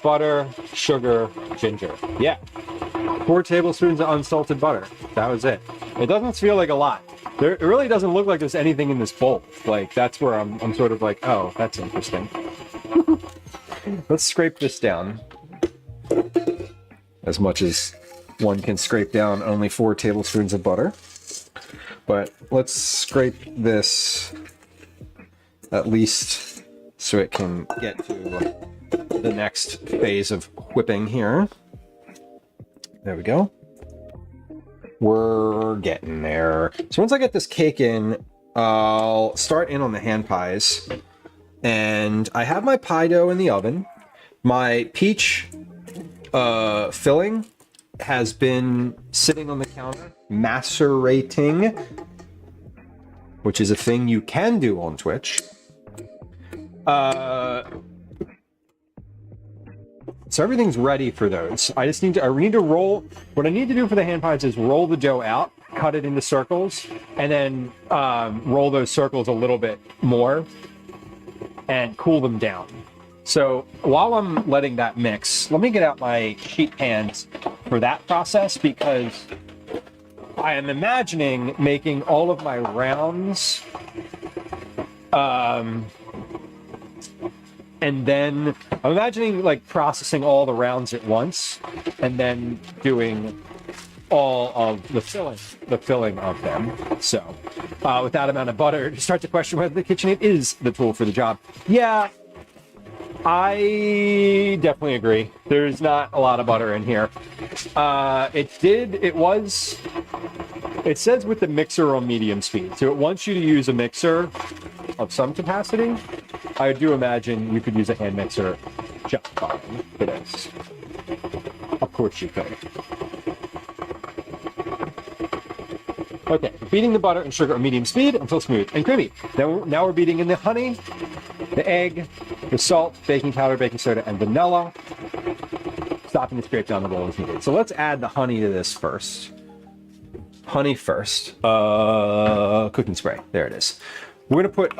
S2: Butter, sugar, ginger. Yeah. 4 tablespoons of unsalted butter. That was it. It doesn't feel like a lot. It really doesn't look like there's anything in this bowl. Like, that's where I'm sort of like, oh, that's interesting. Let's scrape this down. As much as one can scrape down only 4 tablespoons of butter. But let's scrape this at least so it can get to the next phase of whipping here. There we go. We're getting there. So once I get this cake in, I'll start in on the hand pies. And I have my pie dough in the oven. My peach filling has been sitting on the counter, macerating, which is a thing you can do on Twitch. So everything's ready for those. I need to roll. What I need to do for the hand pies is roll the dough out, cut it into circles, and then roll those circles a little bit more and cool them down. So while I'm letting that mix, let me get out my sheet pans for that process, because I am imagining making all of my rounds and then I'm imagining like processing all the rounds at once and then doing all of the filling of them. So with that amount of butter, to start to question whether the KitchenAid is the tool for the job. Yeah, I definitely agree. There's not a lot of butter in here. It says with the mixer on medium speed, so it wants you to use a mixer of some capacity. I do imagine you could use a hand mixer just fine for this. Of course you could. Okay, beating the butter and sugar on medium speed until smooth and creamy. Now we're beating in the honey, the egg, the salt, baking powder, baking soda, and vanilla. Stopping to scrape down the bowl as needed. So let's add the honey to this first. honey first. Cooking spray. There it is. We're gonna put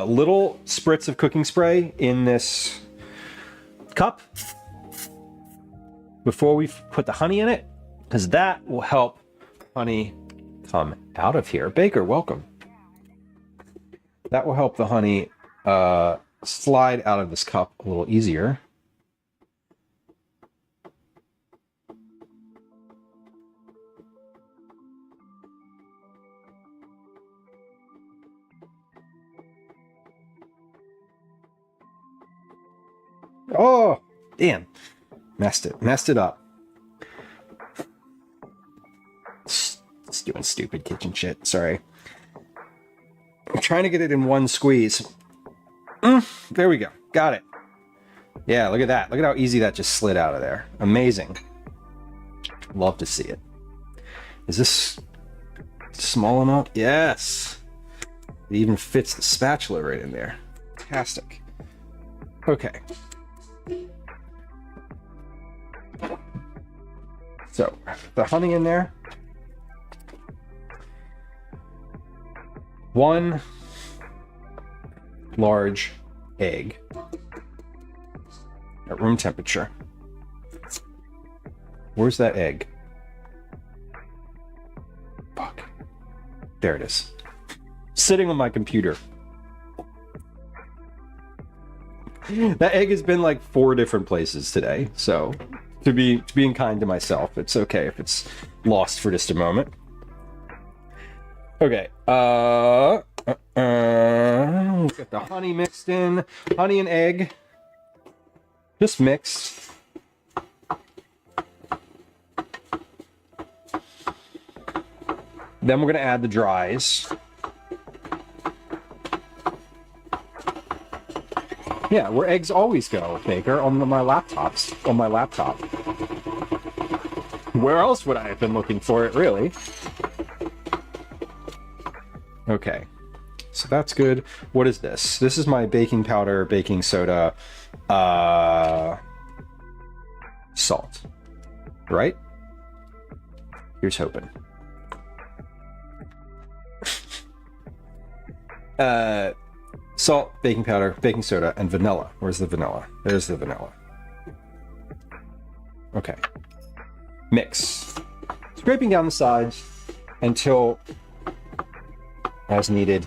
S2: little spritz of cooking spray in this cup before we put the honey in it, because that will help honey come out of here. Baker, welcome. That will help the honey slide out of this cup a little easier. Oh, damn. Messed it up. It's doing stupid kitchen shit. Sorry. I'm trying to get it in one squeeze. There we go. Got it. Yeah, look at that. Look at how easy that just slid out of there. Amazing. Love to see it. Is this small enough? Yes. It even fits the spatula right in there. Fantastic. Okay. So, the honey in there. 1 large egg at room temperature. Where's that egg? Fuck. There it is. Sitting on my computer. That egg has been like 4 different places today, so being kind to myself, it's okay if it's lost for just a moment. Okay, get the honey mixed in. Honey and egg. Just mix. Then we're gonna add the dries. Yeah, where eggs always go, Baker, on my laptops, on my laptop. Where else would I have been looking for it, really? Okay, so that's good. What is this? This is my baking powder, baking soda, salt, right? Here's hoping. Salt, baking powder, baking soda, and vanilla. Where's the vanilla? There's the vanilla. Okay. Mix. Scraping down the sides until as needed.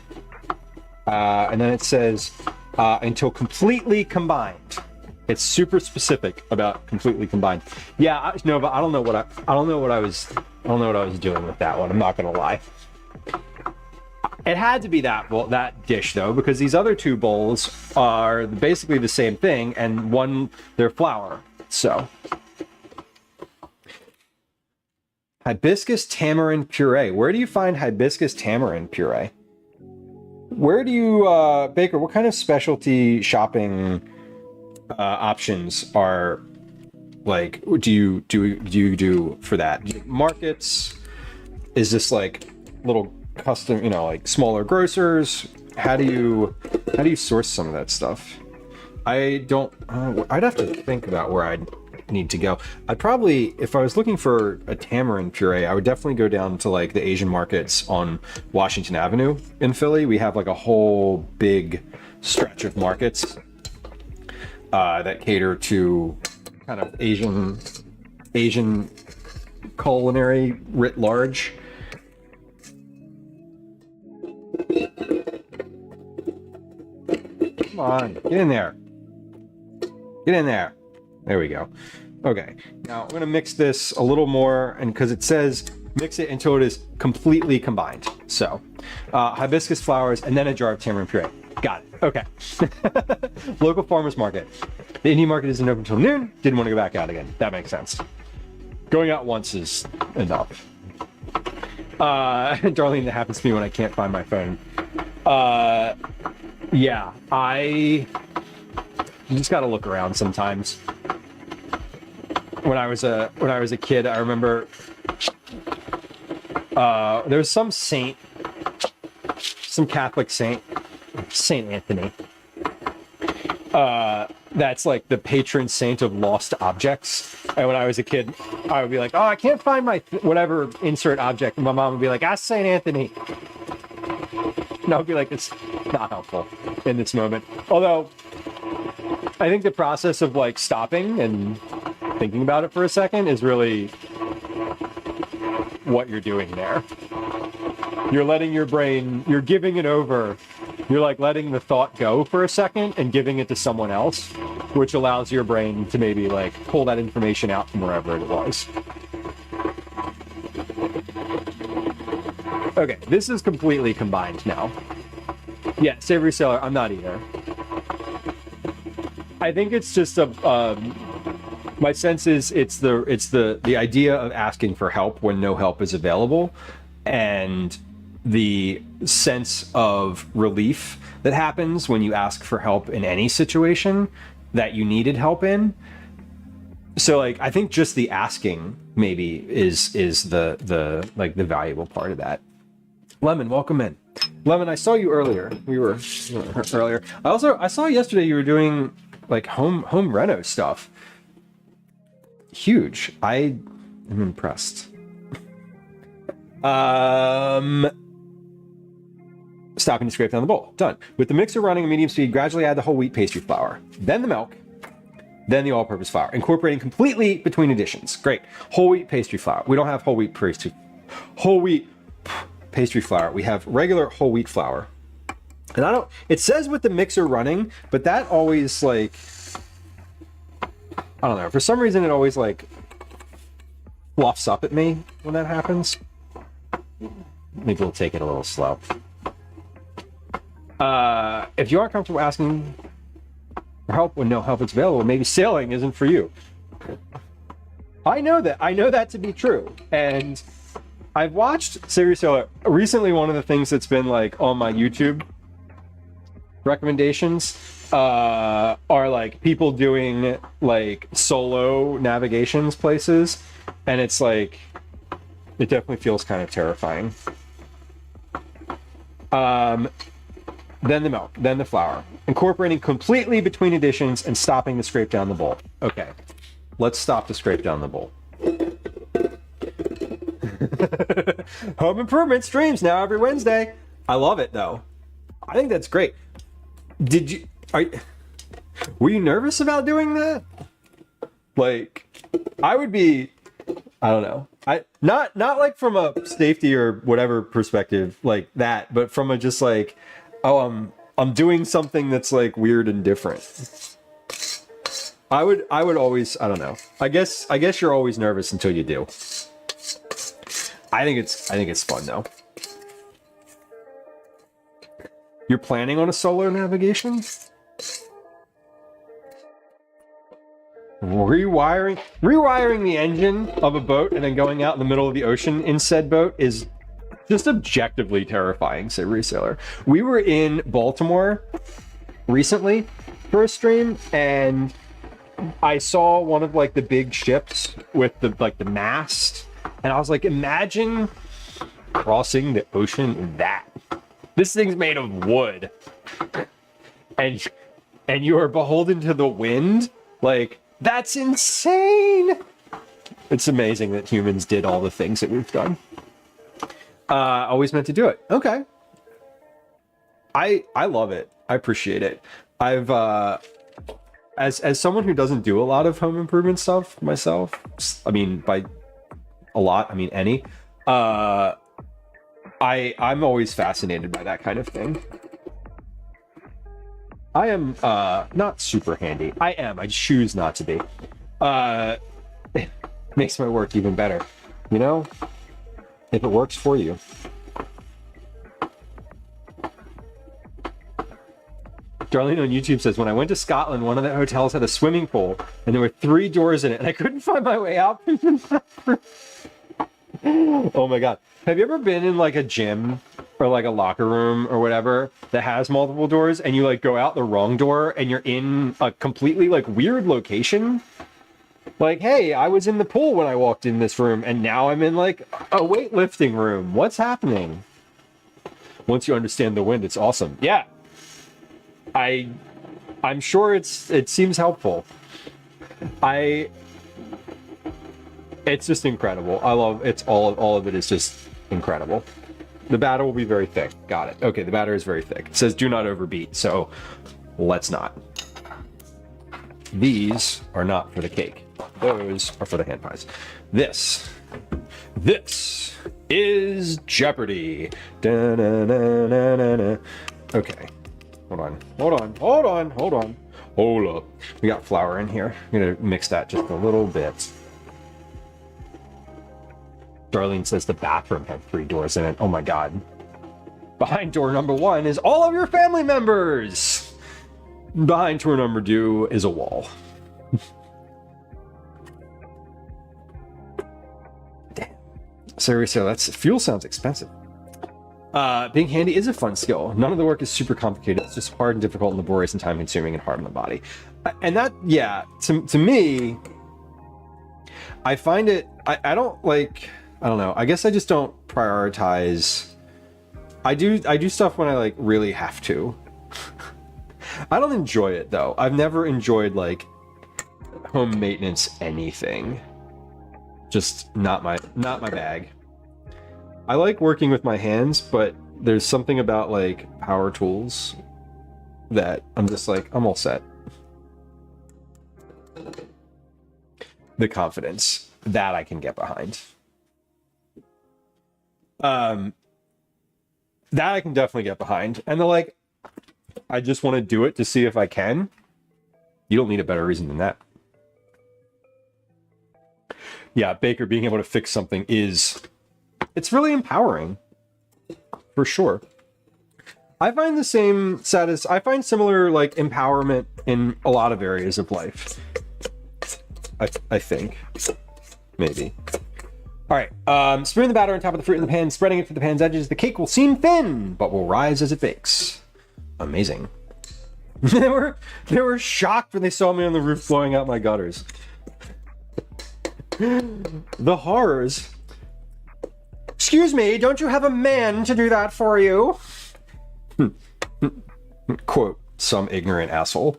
S2: And then it says until completely combined. It's super specific about completely combined. Yeah, no, but I don't know what I was doing with that one. I'm not gonna lie. It had to be that dish though, because these other 2 bowls are basically the same thing, and one they're flour. So hibiscus tamarind puree. Where do you find hibiscus tamarind puree? Where do you, Baker? What kind of specialty shopping options are like? Do you do for that? Markets? Is this like little custom, like smaller grocers? How do you source some of that stuff? I'd have to think about where I'd need to go. I'd probably, if I was looking for a tamarind puree, I would definitely go down to like the Asian markets on Washington Avenue in Philly. We have like a whole big stretch of markets that cater to kind of Asian culinary writ large. Come on, get in there. Get in there. There we go. Okay, now I'm gonna mix this a little more, and because it says mix it until it is completely combined. So, hibiscus flowers and then a jar of tamarind puree. Got it. Okay. Local farmers market. The Indian market isn't open until noon. Didn't want to go back out again. That makes sense. Going out once is enough. Darlene, that happens to me when I can't find my phone. Yeah, you just gotta look around sometimes. When I was a kid, I remember there was some saint, some Catholic saint, Saint Anthony. that's like the patron saint of lost objects. And when I was a kid, I would be like, oh, I can't find my whatever insert object. And my mom would be like, ask St. Anthony. And I would be like, it's not helpful in this moment. Although, I think the process of like stopping and thinking about it for a second is really what you're doing there. You're letting your brain, you're giving it over. You're like letting the thought go for a second and giving it to someone else, which allows your brain to maybe like pull that information out from wherever it was. Okay, this is completely combined now. Yeah, Savory Sailor, I'm not either. I think it's just my sense is it's the idea of asking for help when no help is available, and the sense of relief that happens when you ask for help in any situation that you needed help in. So like I think just the asking maybe is the like the valuable part of that. Lemon, welcome in. Lemon, I saw you earlier. We were earlier. I saw yesterday you were doing like home reno stuff. Huge. I am impressed. Stopping to scrape down the bowl. Done. With the mixer running at medium speed, gradually add the whole wheat pastry flour, then the milk, then the all-purpose flour, incorporating completely between additions. Great. Whole wheat pastry flour. We don't have whole wheat pastry flour. We have regular whole wheat flour. And it says with the mixer running, but that always like, I don't know. For some reason, it always like fluffs up at me when that happens. Maybe we'll take it a little slow. If you aren't comfortable asking for help when no help is available, maybe sailing isn't for you. I know that. I know that to be true. And I've watched Savory Sailor. Recently, one of the things that's been like on my YouTube recommendations are like people doing like solo navigations places. And it's like, it definitely feels kind of terrifying. Then the milk, then the flour. Incorporating completely between additions and stopping to scrape down the bowl. Okay, let's stop to scrape down the bowl. Home improvement streams now every Wednesday. I love it though. I think that's great. Were you nervous about doing that? Like, I would be, I don't know. Not like from a safety or whatever perspective like that, but from a just like, oh, I'm doing something that's like weird and different. I would always, I don't know. I guess you're always nervous until you do. I think it's fun though. You're planning on a solo navigation? Rewiring the engine of a boat and then going out in the middle of the ocean in said boat is just objectively terrifying, Savory Sailor. We were in Baltimore recently for a stream, and I saw one of like the big ships with the mast, and I was like, imagine crossing the ocean in that. This thing's made of wood, and you are beholden to the wind. Like, that's insane. It's amazing that humans did all the things that we've done. Always meant to do it. Okay. I love it. I appreciate it. I've as someone who doesn't do a lot of home improvement stuff myself, I mean by a lot, I mean any, I'm always fascinated by that kind of thing. I am not super handy. I choose not to be. It makes my work even better, you know? If it works for you. Darlene on YouTube says, when I went to Scotland, one of the hotels had a swimming pool, and there were 3 doors in it, and I couldn't find my way out from the bathroom. Oh my god. Have you ever been in like a gym or like a locker room or whatever that has multiple doors, and you like go out the wrong door and you're in a completely like weird location? Like, hey, I was in the pool when I walked in this room, and now I'm in like a weightlifting room. What's happening? Once you understand the wind, it's awesome. Yeah. I I'm sure it seems helpful. It's just incredible. I love it's all of it is just incredible. The batter will be very thick. Got it. Okay, the batter is very thick. It says do not overbeat, so let's not. These are not for the cake. Those are for the hand pies. This is Jeopardy. Da-na-na-na-na-na. Okay. Hold on. Hold up. We got flour in here. I'm gonna mix that just a little bit. Darlene says the bathroom had 3 doors in it. Oh my god. Behind door number 1 is all of your family members. Behind door number 2 is a wall. Damn. Seriously, fuel sounds expensive. Being handy is a fun skill. None of the work is super complicated. It's just hard and difficult and laborious and time consuming and hard on the body. And that, yeah, to me, I find it, I don't like, I don't know. I guess I just don't prioritize. I do stuff when I like really have to. I don't enjoy it though. I've never enjoyed like home maintenance anything. Just not my bag. I like working with my hands, but there's something about like power tools that I'm just like, I'm all set. The confidence that I can get behind. That I can definitely get behind. And the like, I just want to do it to see if I can. You don't need a better reason than that. Yeah, Baker being able to fix something it's really empowering. For sure. I find the same I find similar like empowerment in a lot of areas of life. I think. Maybe. Alright, smearing the batter on top of the fruit in the pan, spreading it to the pan's edges. The cake will seem thin, but will rise as it bakes. Amazing. They were shocked when they saw me on the roof blowing out my gutters. The horrors. Excuse me, don't you have a man to do that for you? Quote, some ignorant asshole.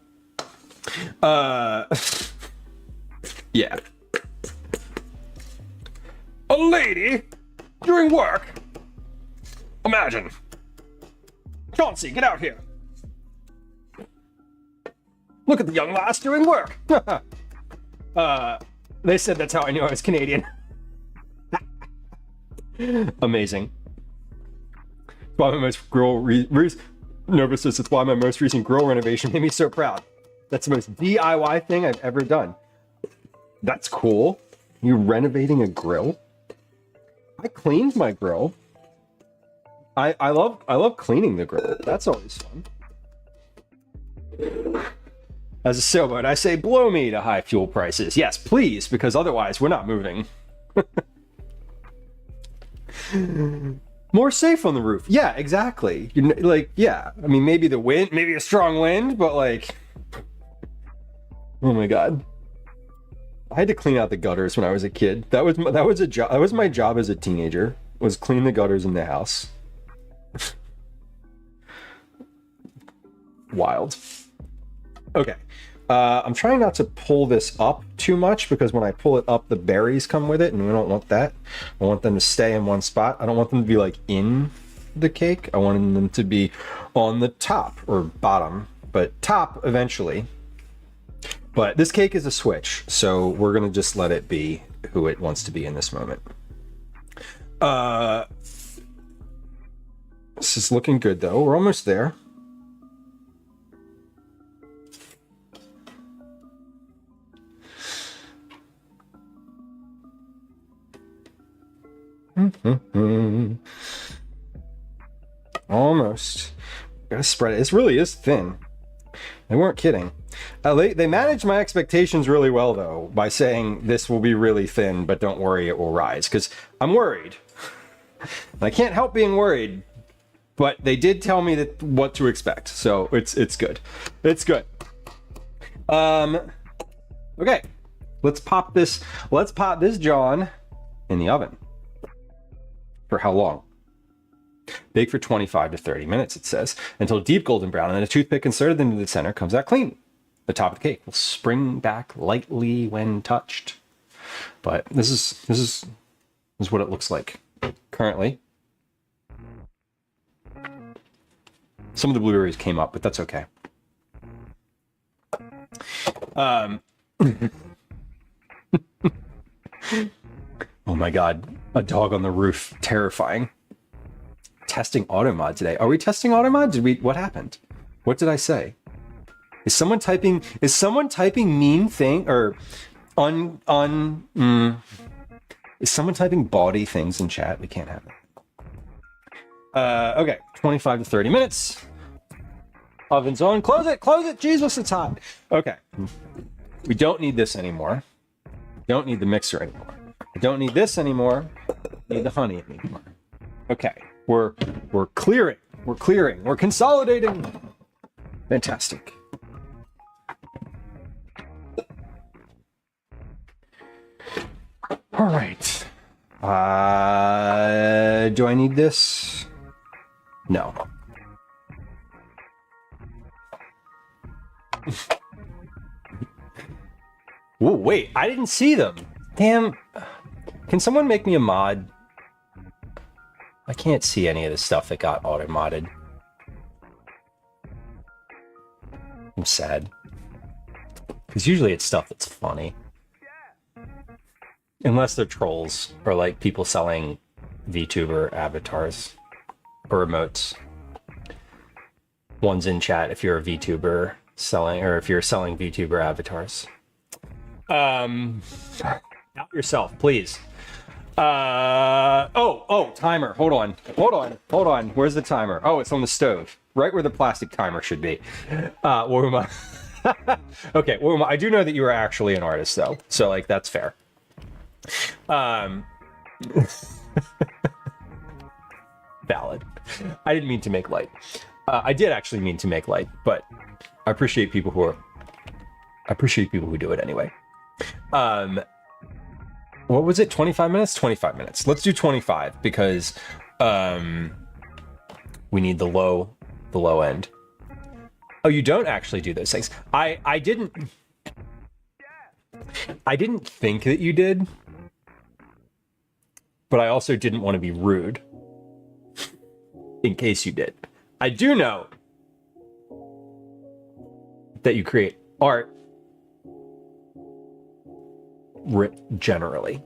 S2: Yeah. A lady doing work? Imagine. Chauncey, get out here. Look at the young lass doing work. They said that's how I knew I was Canadian. Amazing. It's why my most nervousness. It's why my most recent grill renovation made me so proud. That's the most DIY thing I've ever done. That's cool. You renovating a grill? I cleaned my grill. I love cleaning the grill. That's always fun. As a sailboat, I say blow me to high fuel prices. Yes, please, because otherwise we're not moving. More safe on the roof. Yeah, exactly. Like, yeah. I mean, maybe the wind, maybe a strong wind, but like, oh my god. I had to clean out the gutters when I was a kid. That was a job. That was my job as a teenager. Was clean the gutters in the house. Wild. Okay. I'm trying not to pull this up too much because when I pull it up, the berries come with it, and we don't want that. I want them to stay in one spot. I don't want them to be like in the cake. I want them to be on the top or bottom, but top eventually. But this cake is a switch, so we're gonna just let it be who it wants to be in this moment. This is looking good though. We're almost there. Almost. Gotta spread it. This really is thin. They weren't kidding. They managed my expectations really well though by saying this will be really thin, but don't worry, it will rise. Because I'm worried. I can't help being worried, but they did tell me that what to expect, so it's good. It's good. Okay, let's pop this John in the oven. For how long? Bake for 25 to 30 minutes, it says, until deep golden brown, and then a toothpick inserted into the center comes out clean. The top of the cake will spring back lightly when touched. But this is what it looks like currently. Some of the blueberries came up, but that's okay. Oh my god, a dog on the roof, terrifying. Testing automod today. Are we testing automod? What happened? What did I say? Is someone typing mean thing or is someone typing bawdy things in chat? We can't have it. Okay, 25 to 30 minutes. Oven's on. Close it. Jesus, it's hot. Okay. We don't need this anymore. Don't need the mixer anymore. I don't need this anymore. Need the honey anymore. Okay. We're clearing. We're clearing. We're consolidating. Fantastic. All right. Do I need this? No. Whoa, wait, I didn't see them. Damn. Can someone make me a mod? I can't see any of the stuff that got auto-modded. I'm sad. Because usually it's stuff that's funny. Unless they're trolls, or like people selling VTuber avatars or emotes. One's in chat if you're a VTuber selling, or if you're selling VTuber avatars. Out yourself, please. Oh, timer. Hold on. Where's the timer? Oh, it's on the stove. Right where the plastic timer should be. What am I? Okay, well, I do know that you are actually an artist, though. So, like, that's fair. Valid. I didn't mean to make light. I did actually mean to make light, but I appreciate people who do it anyway. What was it? 25 minutes? 25 minutes. Let's do 25 because we need the low end. Oh, you don't actually do those things. I didn't think that you did, but I also didn't want to be rude in case you did. I do know that you create art generally.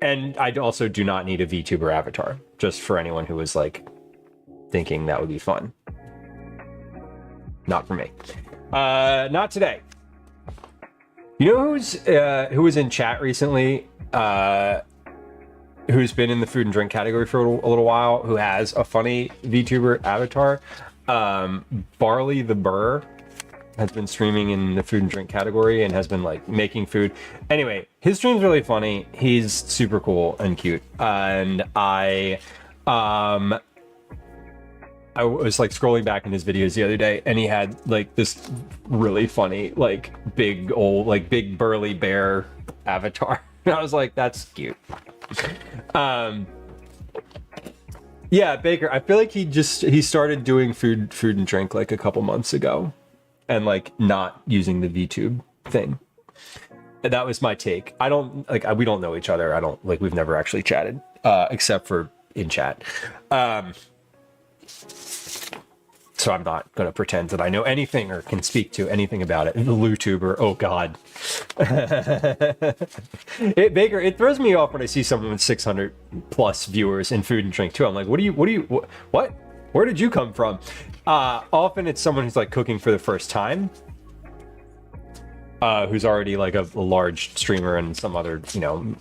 S2: And I also do not need a VTuber avatar, just for anyone who was like thinking that would be fun. Not for me. Not today. You know who was in chat recently, who's been in the food and drink category for a little while, who has a funny VTuber avatar? Barley the Burr has been streaming in the food and drink category and has been like making food. Anyway, his stream's really funny. He's super cool and cute. And I was like scrolling back in his videos the other day, and he had like this really funny, like big burly bear avatar. And I was like, that's cute. Yeah, Baker, I feel like he started doing food and drink like a couple months ago, and like not using the VTube thing. And that was my take. I don't like, we don't know each other. I don't like, we've never actually chatted, except for in chat. So I'm not going to pretend that I know anything or can speak to anything about it. The LouTuber, oh God. Baker, it throws me off when I see someone with 600 plus viewers in food and drink too. I'm like, what? Where did you come from? Often it's someone who's like cooking for the first time, who's already like a large streamer and some other,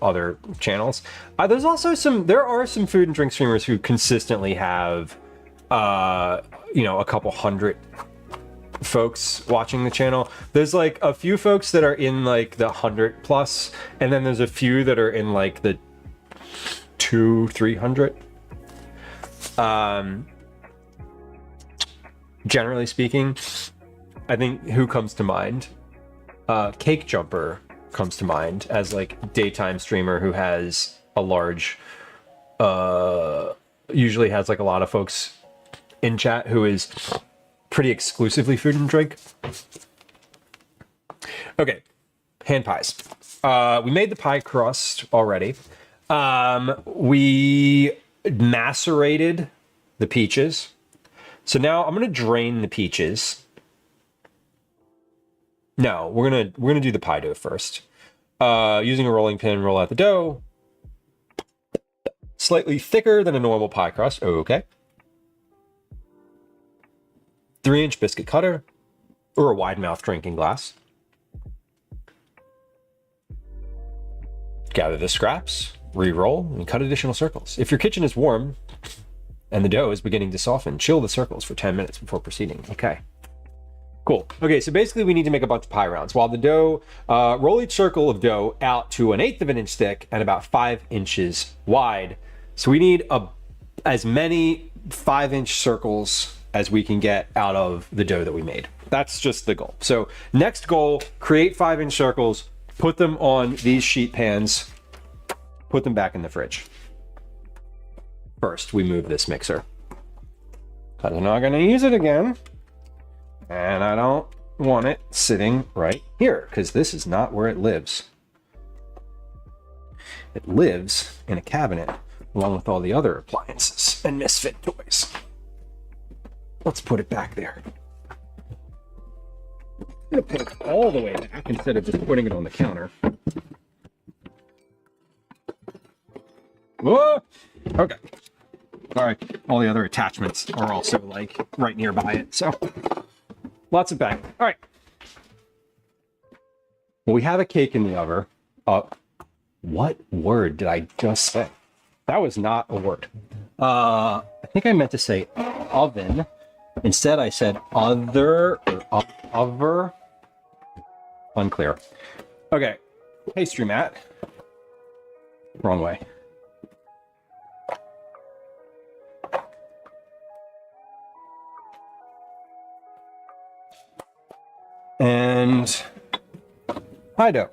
S2: other channels. There are some food and drink streamers who consistently have, a couple hundred folks watching the channel. There's like a few folks that are in like the 100 plus, and then there's a few that are in like the 200-300. Generally speaking, I think who comes to mind? Cake Jumper comes to mind as like daytime streamer who has a large, usually has like a lot of folks in chat who is pretty exclusively food and drink. Okay, hand pies. We made the pie crust already. We macerated the peaches. So now I'm gonna drain the peaches. No, we're gonna do the pie dough first. Using a rolling pin, roll out the dough. Slightly thicker than a normal pie crust. Okay. 3-inch biscuit cutter or a wide mouth drinking glass. Gather the scraps, re-roll, and cut additional circles. If your kitchen is warm and the dough is beginning to soften, chill the circles for 10 minutes before proceeding. Okay. Cool. Okay, so basically we need to make a bunch of pie rounds. While the dough, roll each circle of dough out to 1/8 of an inch thick and about 5 inches wide. So we need as many 5-inch circles as we can get out of the dough that we made. That's just the goal. So next goal, create 5-inch circles, put them on these sheet pans, put them back in the fridge. First, we move this mixer, because I'm not gonna use it again. And I don't want it sitting right here, because this is not where it lives. It lives in a cabinet, along with all the other appliances and misfit toys. Let's put it back there. I'm gonna put it all the way back instead of just putting it on the counter. Whoa! Okay. Sorry, all the other attachments are also like right nearby it, so lots of bang. All right. Well, we have a cake in the oven. What word did I just say? That was not a word. I think I meant to say oven. Instead, I said other or other. Unclear. Okay. Pastry mat. Wrong way. And pie dough.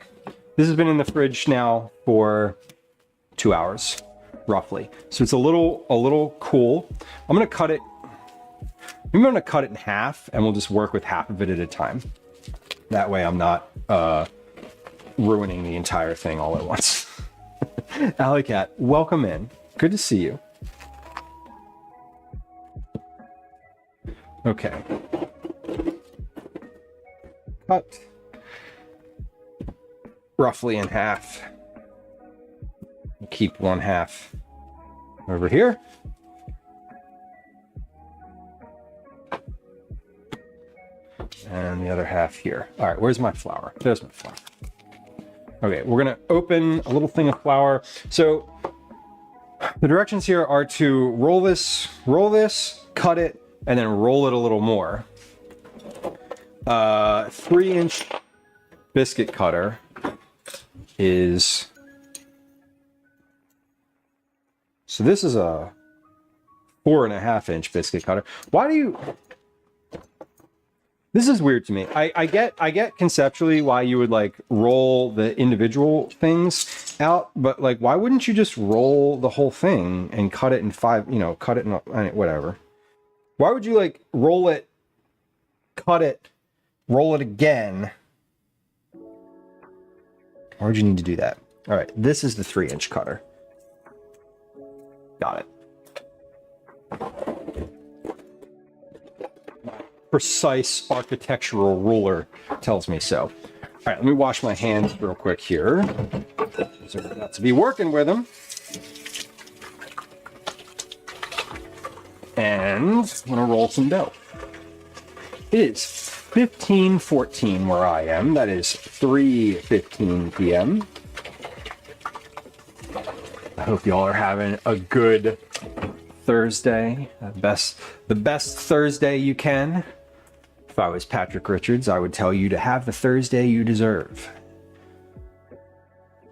S2: This has been in the fridge now for 2 hours, roughly. So it's a little cool. I'm gonna cut it. I'm gonna cut it in half, and we'll just work with half of it at a time. That way, I'm not ruining the entire thing all at once. Alley Cat, welcome in. Good to see you. Okay. Cut roughly in half. Keep one half over here. And the other half here. All right, where's my flour? There's my flour. Okay, we're gonna open a little thing of flour. So the directions here are to roll this, cut it, and then roll it a little more. 3-inch biscuit cutter is, so this is a 4.5-inch biscuit cutter. Why do you, this is weird to me. I get conceptually why you would like roll the individual things out, but like, why wouldn't you just roll the whole thing and cut it in 5, cut it in, whatever. Why would you like roll it, cut it, roll it again? Why would you need to do that? All right, this is the 3-inch cutter. Got it. Precise architectural ruler tells me so. All right, let me wash my hands real quick here. So we're about to be working with them. And I'm gonna roll some dough. It is 15:14 where I am. That is 3:15 p.m. I hope y'all are having a good Thursday. The best Thursday you can. If I was Patrick Richards, I would tell you to have the Thursday you deserve.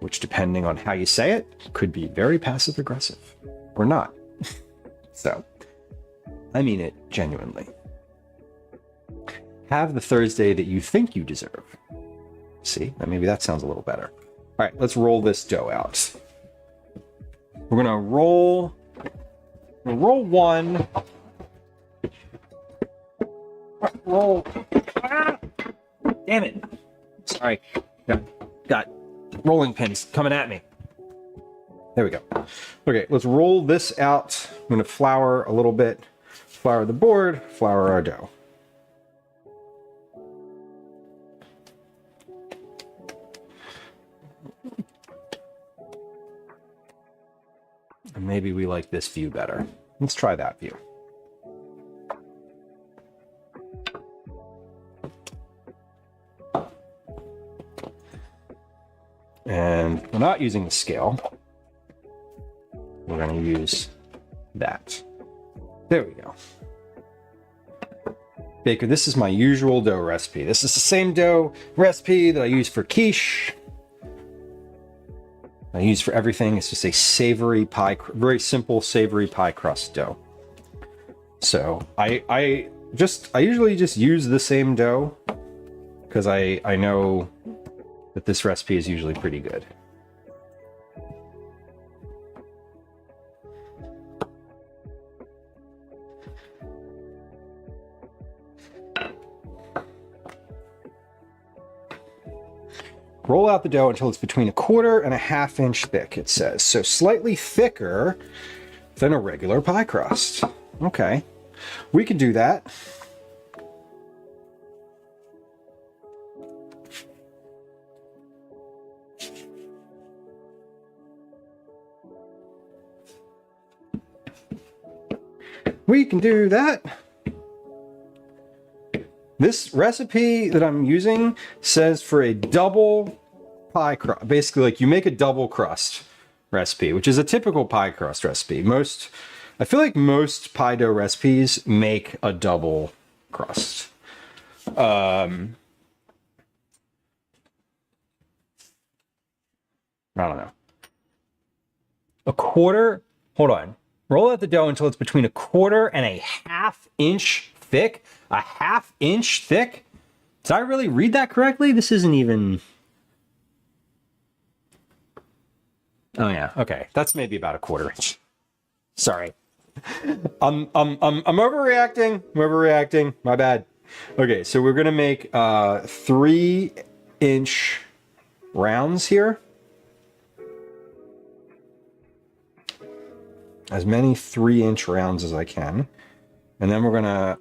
S2: Which, depending on how you say it, could be very passive aggressive or not. So, I mean it genuinely. Have the Thursday that you think you deserve. See, maybe that sounds a little better. All right, let's roll this dough out. We're gonna roll one. Roll. Ah! Damn it. Sorry. Got rolling pins coming at me. There we go. Okay, let's roll this out. I'm gonna flour a little bit. Flour the board, flour our dough. And maybe we like this view better. Let's try that view. And we're not using the scale. We're going to use that. There we go. Baker, this is my usual dough recipe. This is the same dough recipe that I use for quiche. I use for everything. It's just a savory pie, very simple savory pie crust dough. So I usually just use the same dough because I know that this recipe is usually pretty good. Roll out the dough until it's between 1/4 and 1/2 inch thick, it says. So slightly thicker than a regular pie crust. Okay, we can do that. We can do that. This recipe that I'm using says for a double pie crust. Basically, like you make a double crust recipe, which is a typical pie crust recipe. I feel like most pie dough recipes make a double crust. I don't know. 1/4, hold on. Roll out the dough until it's between 1/4 and 1/2 inch thick. 1/2 inch thick? Did I really read that correctly? This isn't even... Oh yeah, okay. That's maybe about 1/4 inch. Sorry. I'm overreacting. I'm overreacting. My bad. Okay, so we're gonna make 3-inch rounds here. As many 3-inch rounds as I can. And then we're gonna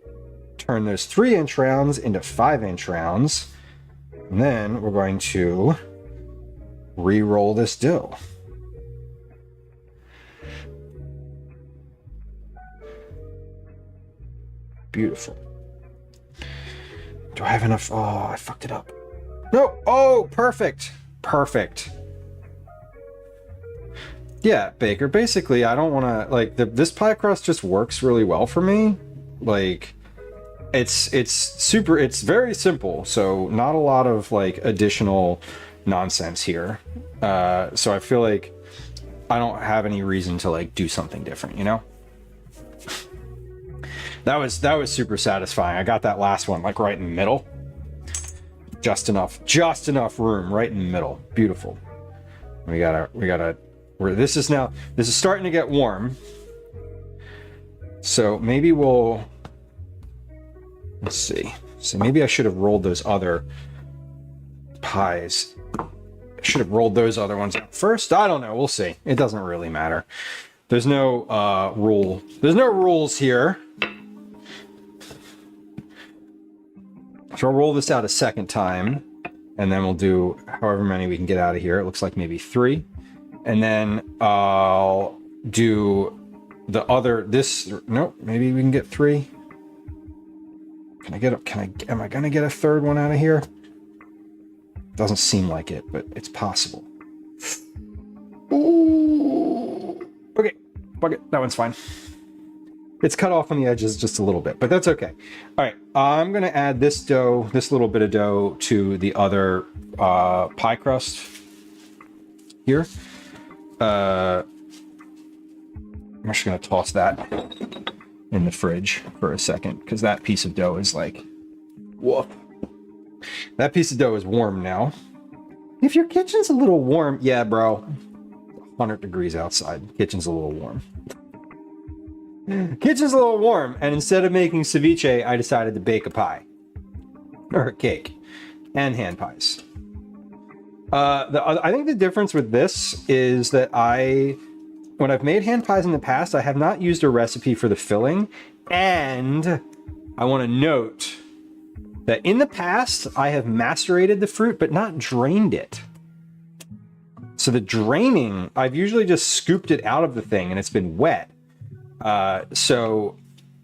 S2: turn those 3-inch rounds into 5-inch rounds. And then we're going to re-roll this dough. Beautiful. Do I have enough? Oh, I fucked it up. No. Oh, perfect. Perfect. Yeah, Baker. Basically, I don't want to like this pie crust just works really well for me. Like, it's very simple. So not a lot of like additional nonsense here. So I feel like I don't have any reason to like do something different, you know? That was super satisfying. I got that last one like right in the middle. Just enough room right in the middle. Beautiful. We gotta this is starting to get warm. So maybe let's see. So maybe I should have rolled those other pies. I should have rolled those other ones out first. I don't know. We'll see. It doesn't really matter. There's no rule. There's no rules here. So I'll roll this out a second time, and then we'll do however many we can get out of here. It looks like maybe 3. And then I'll do the other, nope, maybe we can get 3. Am I gonna get a third one out of here? Doesn't seem like it, but it's possible. Ooh. Okay, fuck it, that one's fine. It's cut off on the edges just a little bit, but that's okay. All right, I'm gonna add this little bit of dough to the other pie crust here. I'm just gonna toss that in the fridge for a second because that piece of dough is like, whoop. That piece of dough is warm now. If your kitchen's a little warm, yeah, bro, 100 degrees outside. Kitchen's a little warm. Kitchen's a little warm, and instead of making ceviche, I decided to bake a pie. Or a cake. And hand pies. I think the difference with this is that when I've made hand pies in the past, I have not used a recipe for the filling. And I want to note that in the past, I have macerated the fruit, but not drained it. So the draining, I've usually just scooped it out of the thing and it's been wet. So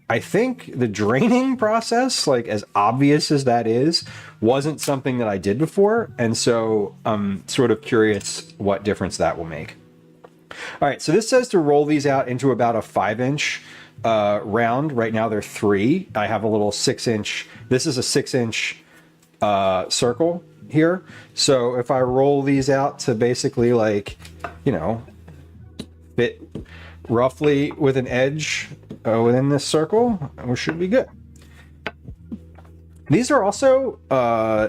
S2: I think the draining process, like as obvious as that is, wasn't something that I did before. And so I'm sort of curious what difference that will make. All right, so this says to roll these out into about a 5-inch round. Right now they're 3. I have a little 6-inch. This is a 6-inch circle here. So if I roll these out to basically like, you know, fit roughly with an edge within this circle, we should be good. These are also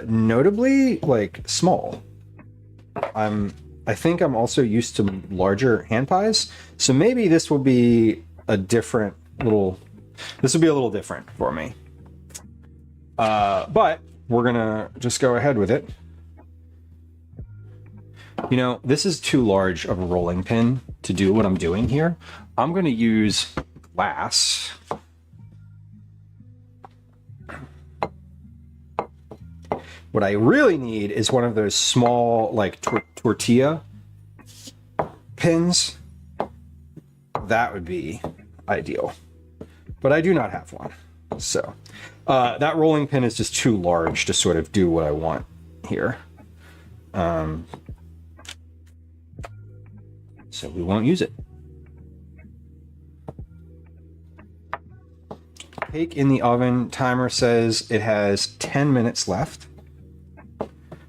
S2: notably like small. I think I'm also used to larger hand pies, so maybe this will be a different little. This will be a little different for me. But we're gonna just go ahead with it. You know, this is too large of a rolling pin to do what I'm doing here. I'm gonna use glass. What I really need is one of those small, like, tortilla pins. That would be ideal. But I do not have one. So, that rolling pin is just too large to sort of do what I want here. So we won't use it. Cake in the oven. Timer says it has 10 minutes left.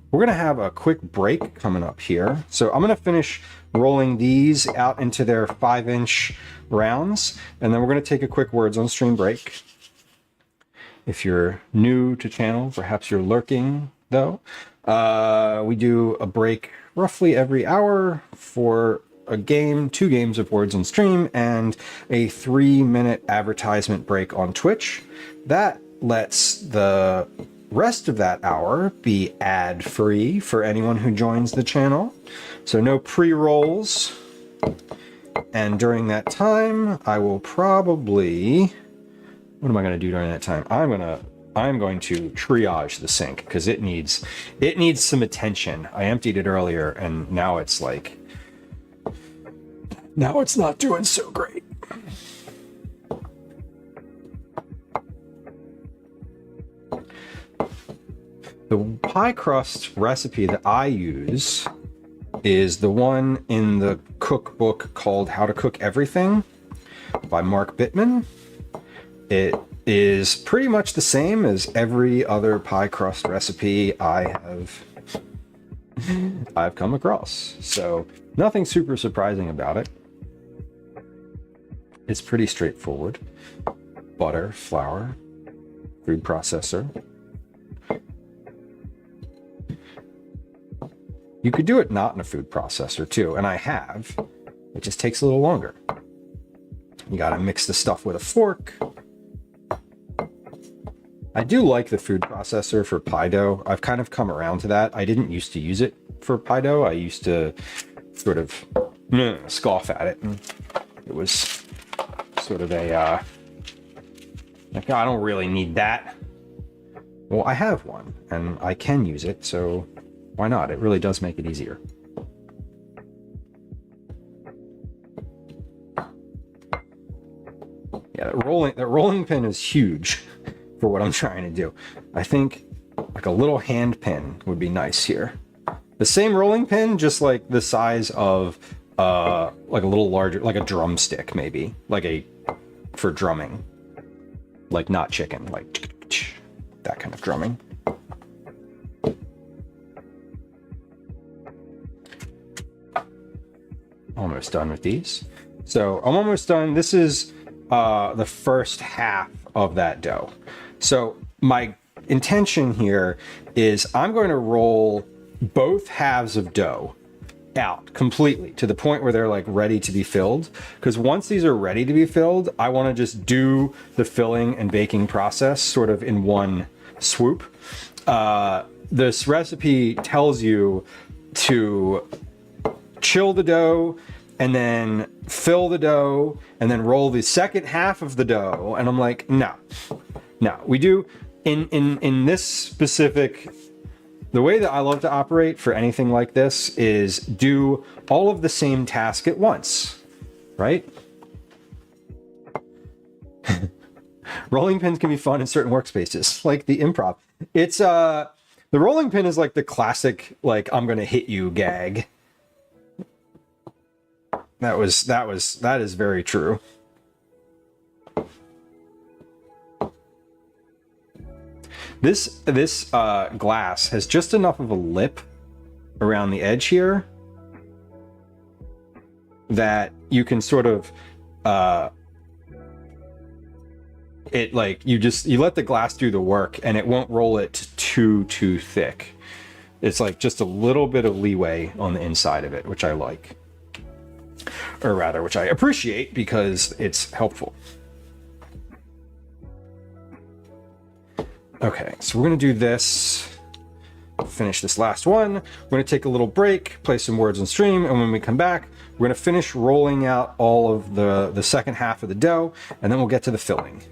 S2: We're going to have a quick break coming up here. So I'm going to finish rolling these out into their 5-inch rounds, and then we're going to take a quick words on stream break. If you're new to channel, perhaps you're lurking though, we do a break roughly every hour for a game, 2 games of words on stream, and a 3-minute advertisement break on Twitch. That lets the rest of that hour be ad-free for anyone who joins the channel. So no pre-rolls. And during that time, I will probably... What am I going to do during that time? I'm going to triage the sink because it needs some attention. I emptied it earlier and now it's like... Now it's not doing so great. The pie crust recipe that I use is the one in the cookbook called How to Cook Everything by Mark Bittman. It is pretty much the same as every other pie crust recipe I've come across. So nothing super surprising about it. It's pretty straightforward. Butter, flour, food processor. You could do it not in a food processor too, and I have. It just takes a little longer. You gotta mix the stuff with a fork. I do like the food processor for pie dough. I've kind of come around to that. I didn't used to use it for pie dough. I used to sort of scoff at it, and it was sort of a like, oh, I don't really need that. Well, I have one and I can use it, so why not? It really does make it easier. Yeah, that rolling pin is huge for what I'm trying to do. I think like a little hand pin would be nice here. The same rolling pin, just like the size of like a little larger, like a drumstick maybe, like for drumming, like not chicken, like that kind of drumming. Almost done with these. So I'm almost done. This is the first half of that dough. So my intention here is I'm going to roll both halves of dough out completely to the point where they're like ready to be filled. Because once these are ready to be filled, I want to just do the filling and baking process sort of in one swoop. This recipe tells you to chill the dough and then fill the dough and then roll the second half of the dough. And I'm like, no, we do in this specific, the way that I love to operate for anything like this is do all of the same task at once, right? Rolling pins can be fun in certain workspaces, like the improv. It's the rolling pin is like the classic, like, I'm gonna hit you gag. That is very true. This glass has just enough of a lip around the edge here that you can sort of it like you let the glass do the work and it won't roll it too thick. It's like just a little bit of leeway on the inside of it, which I like, or rather which I appreciate because it's helpful. Okay, so we're gonna do this, finish this last one. We're gonna take a little break, play some words on stream, and when we come back, we're gonna finish rolling out all of the second half of the dough, and then we'll get to the filling.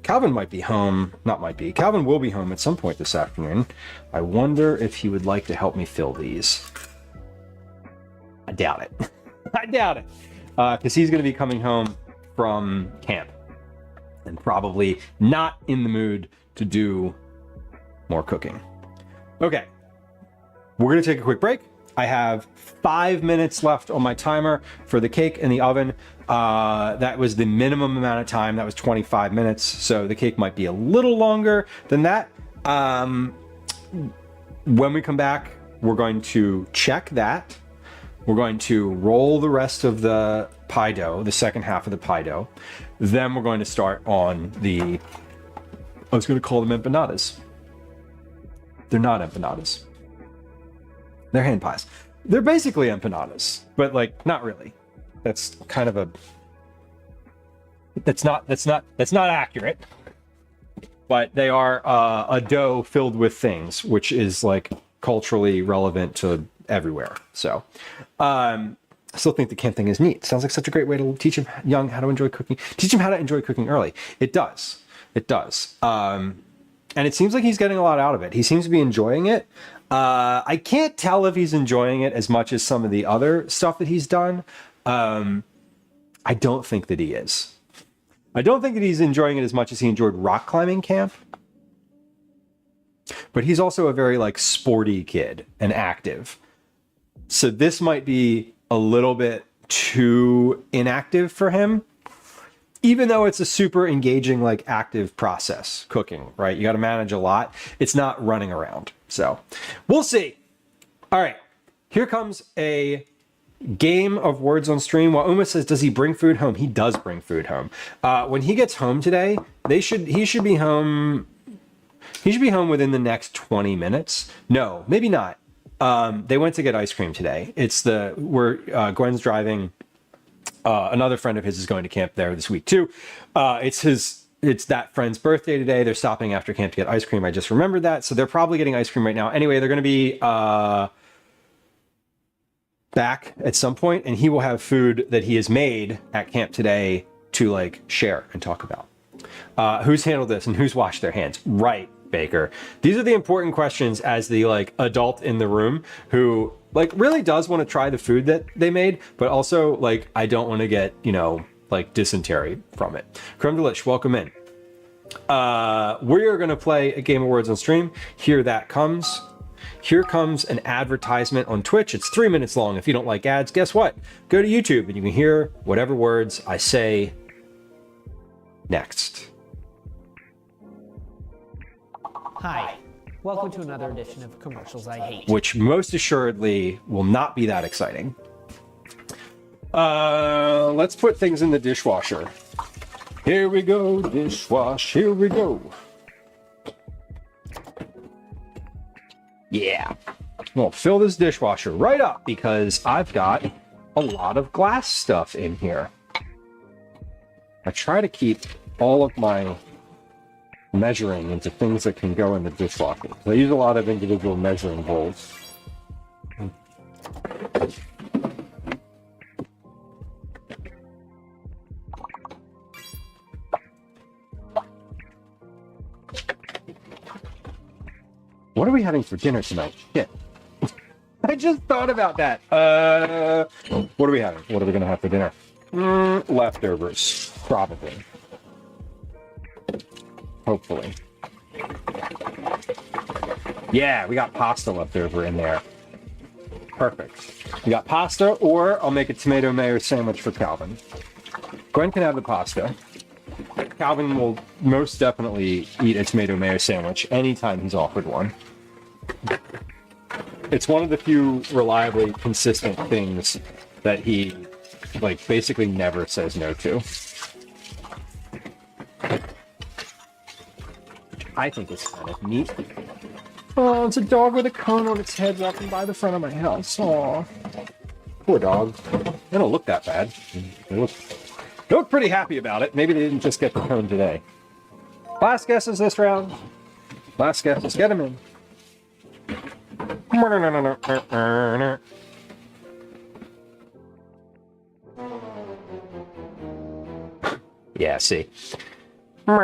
S2: Calvin might be home, not might be, Calvin will be home at some point this afternoon. I wonder if he would like to help me fill these. I doubt it. I doubt it. Because he's gonna be coming home from camp and probably not in the mood to do more cooking. Okay, we're gonna take a quick break. I have 5 minutes left on my timer for the cake in the oven. That was the minimum amount of time. That was 25 minutes. So the cake might be a little longer than that. When we come back, we're going to check that. We're going to roll the rest of the pie dough, the second half of the pie dough. Then we're going to start on the, I was going to call them empanadas. They're not empanadas. They're hand pies. They're basically empanadas, but like not really. That's kind of a, that's not accurate. But they are a dough filled with things, which is like culturally relevant to everywhere. So I still think the camp thing is neat. Sounds like such a great way to teach him young how to enjoy cooking. Teach him how to enjoy cooking early. It does. It does. And it seems like he's getting a lot out of it. He seems to be enjoying it. I can't tell if he's enjoying it as much as some of the other stuff that he's done. I don't think that he is. I don't think that he's enjoying it as much as he enjoyed rock climbing camp. But he's also a very like sporty kid and active. So this might be a little bit too inactive for him. Even though it's a super engaging, like active process, cooking, right? You got to manage a lot. It's not running around. So we'll see. All right, here comes a game of words on stream. While Uma says, does he bring food home? He does bring food home. When he gets home today, he should be home. He should be home within the next 20 minutes. No, maybe not. They went to get ice cream today. Gwen's driving. Another friend of his is going to camp there this week too. It's that friend's birthday today. They're stopping after camp to get ice cream. I just remembered that. So they're probably getting ice cream right now. Anyway, they're going to be back at some point, and he will have food that he has made at camp today to like share and talk about. Who's handled this and who's washed their hands? Right, Baker. These are the important questions as the like adult in the room who like really does want to try the food that they made, but also like I don't want to get, like dysentery from it. Creme Delish, welcome in. We are going to play a game of words on stream. Here that comes. Here comes an advertisement on Twitch. It's 3 minutes long. If you don't like ads, guess what? Go to YouTube and you can hear whatever words I say next.
S1: Hi, welcome to another edition of Commercials I Hate.
S2: Which most assuredly will not be that exciting. Let's put things in the dishwasher. Here we go, dishwash, here we go. Yeah. We'll fill this dishwasher right up because I've got a lot of glass stuff in here. I try to keep all of my measuring into things that can go in the dishwasher. So I use a lot of individual measuring bowls. What are we having for dinner tonight? Shit. I just thought about that. What are we having? What are we going to have for dinner? Leftovers. Probably. Hopefully. Yeah, we got pasta left over in there. Perfect. We got pasta, or I'll make a tomato mayo sandwich for Calvin. Gwen can have the pasta. Calvin will most definitely eat a tomato mayo sandwich anytime he's offered one. It's one of the few reliably consistent things that he, like, basically never says no to. I think it's kind of neat. Oh, it's a dog with a cone on its head walking by the front of my house. Aw. Poor dog. They don't look that bad. They look pretty happy about it. Maybe they didn't just get the cone today. Last guesses this round. Last guesses. Get him in. Yeah, see. I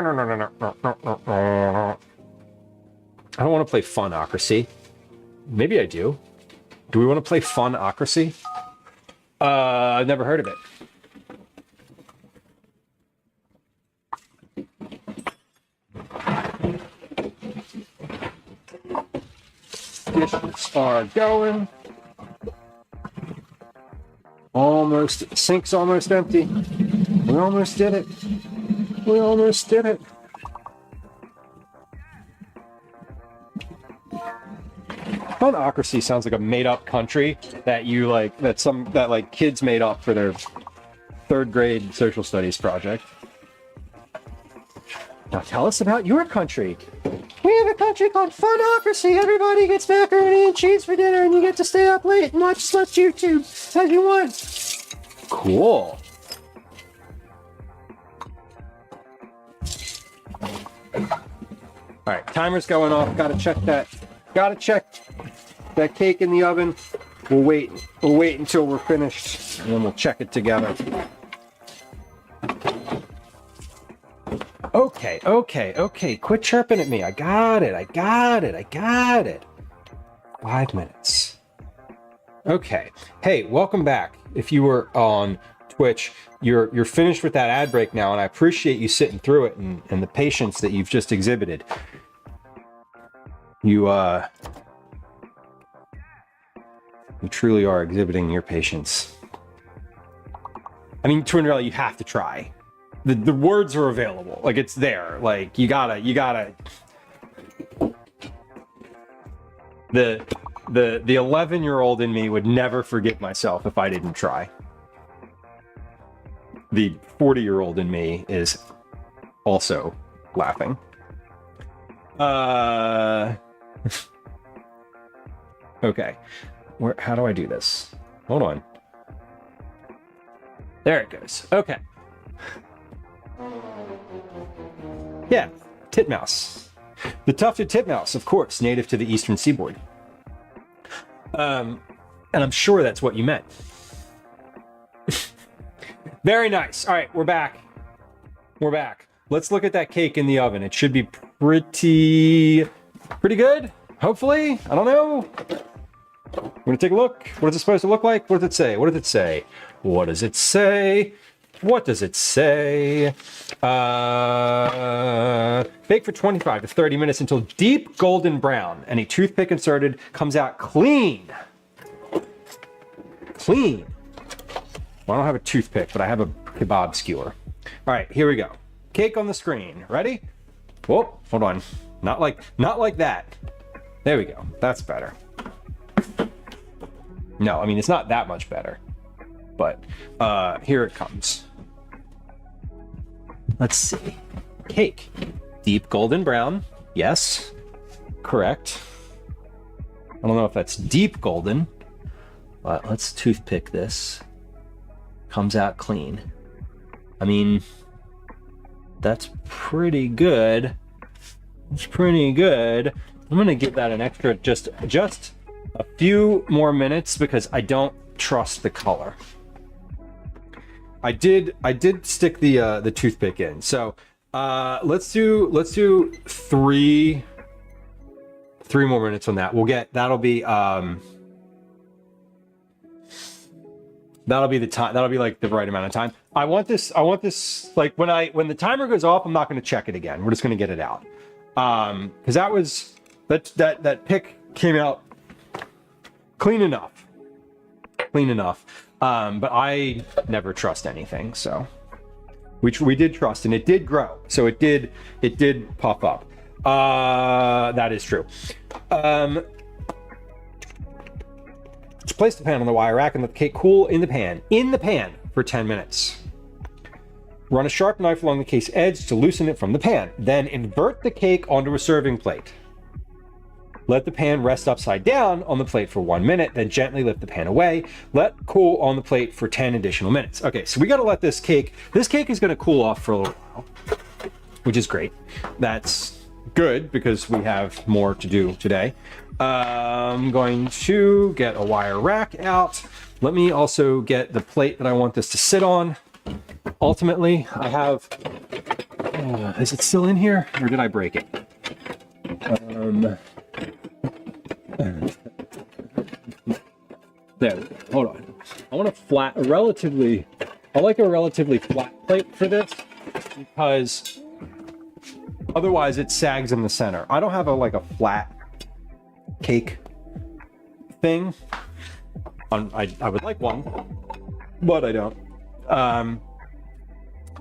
S2: don't want to play Funocracy. Maybe I do. Do we want to play Funocracy? I've never heard of it. Dishes are going. Almost. Sink's almost empty. We almost did it. We almost did it. Funocracy sounds like a made-up country that you like. That kids made up for their third grade social studies project. Now tell us about your country. We have a country called Funocracy. Everybody gets macaroni and cheese for dinner, and you get to stay up late and watch YouTube as you want. Cool. All right, timer's going off. Gotta check that cake in the oven. We'll wait until we're finished, and then we'll check it together. Okay. Quit chirping at me. I got it. 5 minutes. Okay. Hey, welcome back. If you were on Twitch, you're finished with that ad break now, and I appreciate you sitting through it and the patience that you've just exhibited. You truly are exhibiting your patience. I mean, Twinrella, you have to try. The words are available. Like, it's there. Like, you gotta. The 11-year-old in me would never forgive myself if I didn't try. The 40-year-old in me is also laughing. Okay. How do I do this? Hold on. There it goes. Okay. Yeah, titmouse. The tufted titmouse, of course, native to the eastern seaboard. And I'm sure that's what you meant. Very nice. All right, we're back. Let's look at that cake in the oven. It should be pretty good, hopefully. I don't know. We're gonna take a look. What is it supposed to look like? What does it say? Bake for 25 to 30 minutes until deep golden brown, and a toothpick inserted comes out clean. Well, I don't have a toothpick, but I have a kebab skewer. All right, here we go. Cake on the screen. Ready? Whoa, hold on. Not like that. There we go. That's better. No, I mean, it's not that much better. But here it comes. Let's see. Cake. Deep golden brown. Yes. Correct. I don't know if that's deep golden, but let's toothpick this. Comes out clean. I mean, that's pretty good. It's pretty good. I'm gonna give that an extra just a few more minutes because I don't trust the color. I did stick the toothpick in. So let's do three more minutes on that. That'll be the time. That'll be like the right amount of time. I want this like when the timer goes off, I'm not going to check it again. We're just going to get it out. Because that pick came out clean enough. But I never trust anything, so which we did trust, and it did grow. So it did pop up. That is true. Just place the pan on the wire rack and let the cake cool in the pan for 10 minutes. Run a sharp knife along the case edge to loosen it from the pan. Then invert the cake onto a serving plate. Let the pan rest upside down on the plate for 1 minute, then gently lift the pan away. Let cool on the plate for 10 additional minutes. Okay, so we got to let this cake is going to cool off for a little while, which is great. That's good because we have more to do today. I'm going to get a wire rack out. Let me also get the plate that I want this to sit on. Ultimately, I have, is it still in here or did I break it? There, hold on. I want a relatively flat plate for this because otherwise it sags in the center. I don't have a flat cake thing. I would like one, but I don't.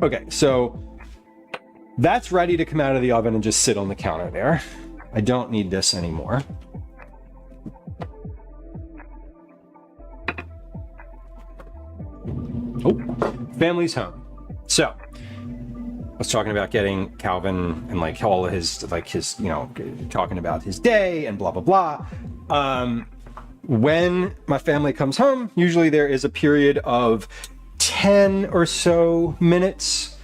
S2: Okay, so that's ready to come out of the oven and just sit on the counter there. I don't need this anymore. Oh, family's home. So I was talking about getting Calvin and all of his talking about his day and blah, blah, blah. When my family comes home, usually there is a period of 10 or so minutes,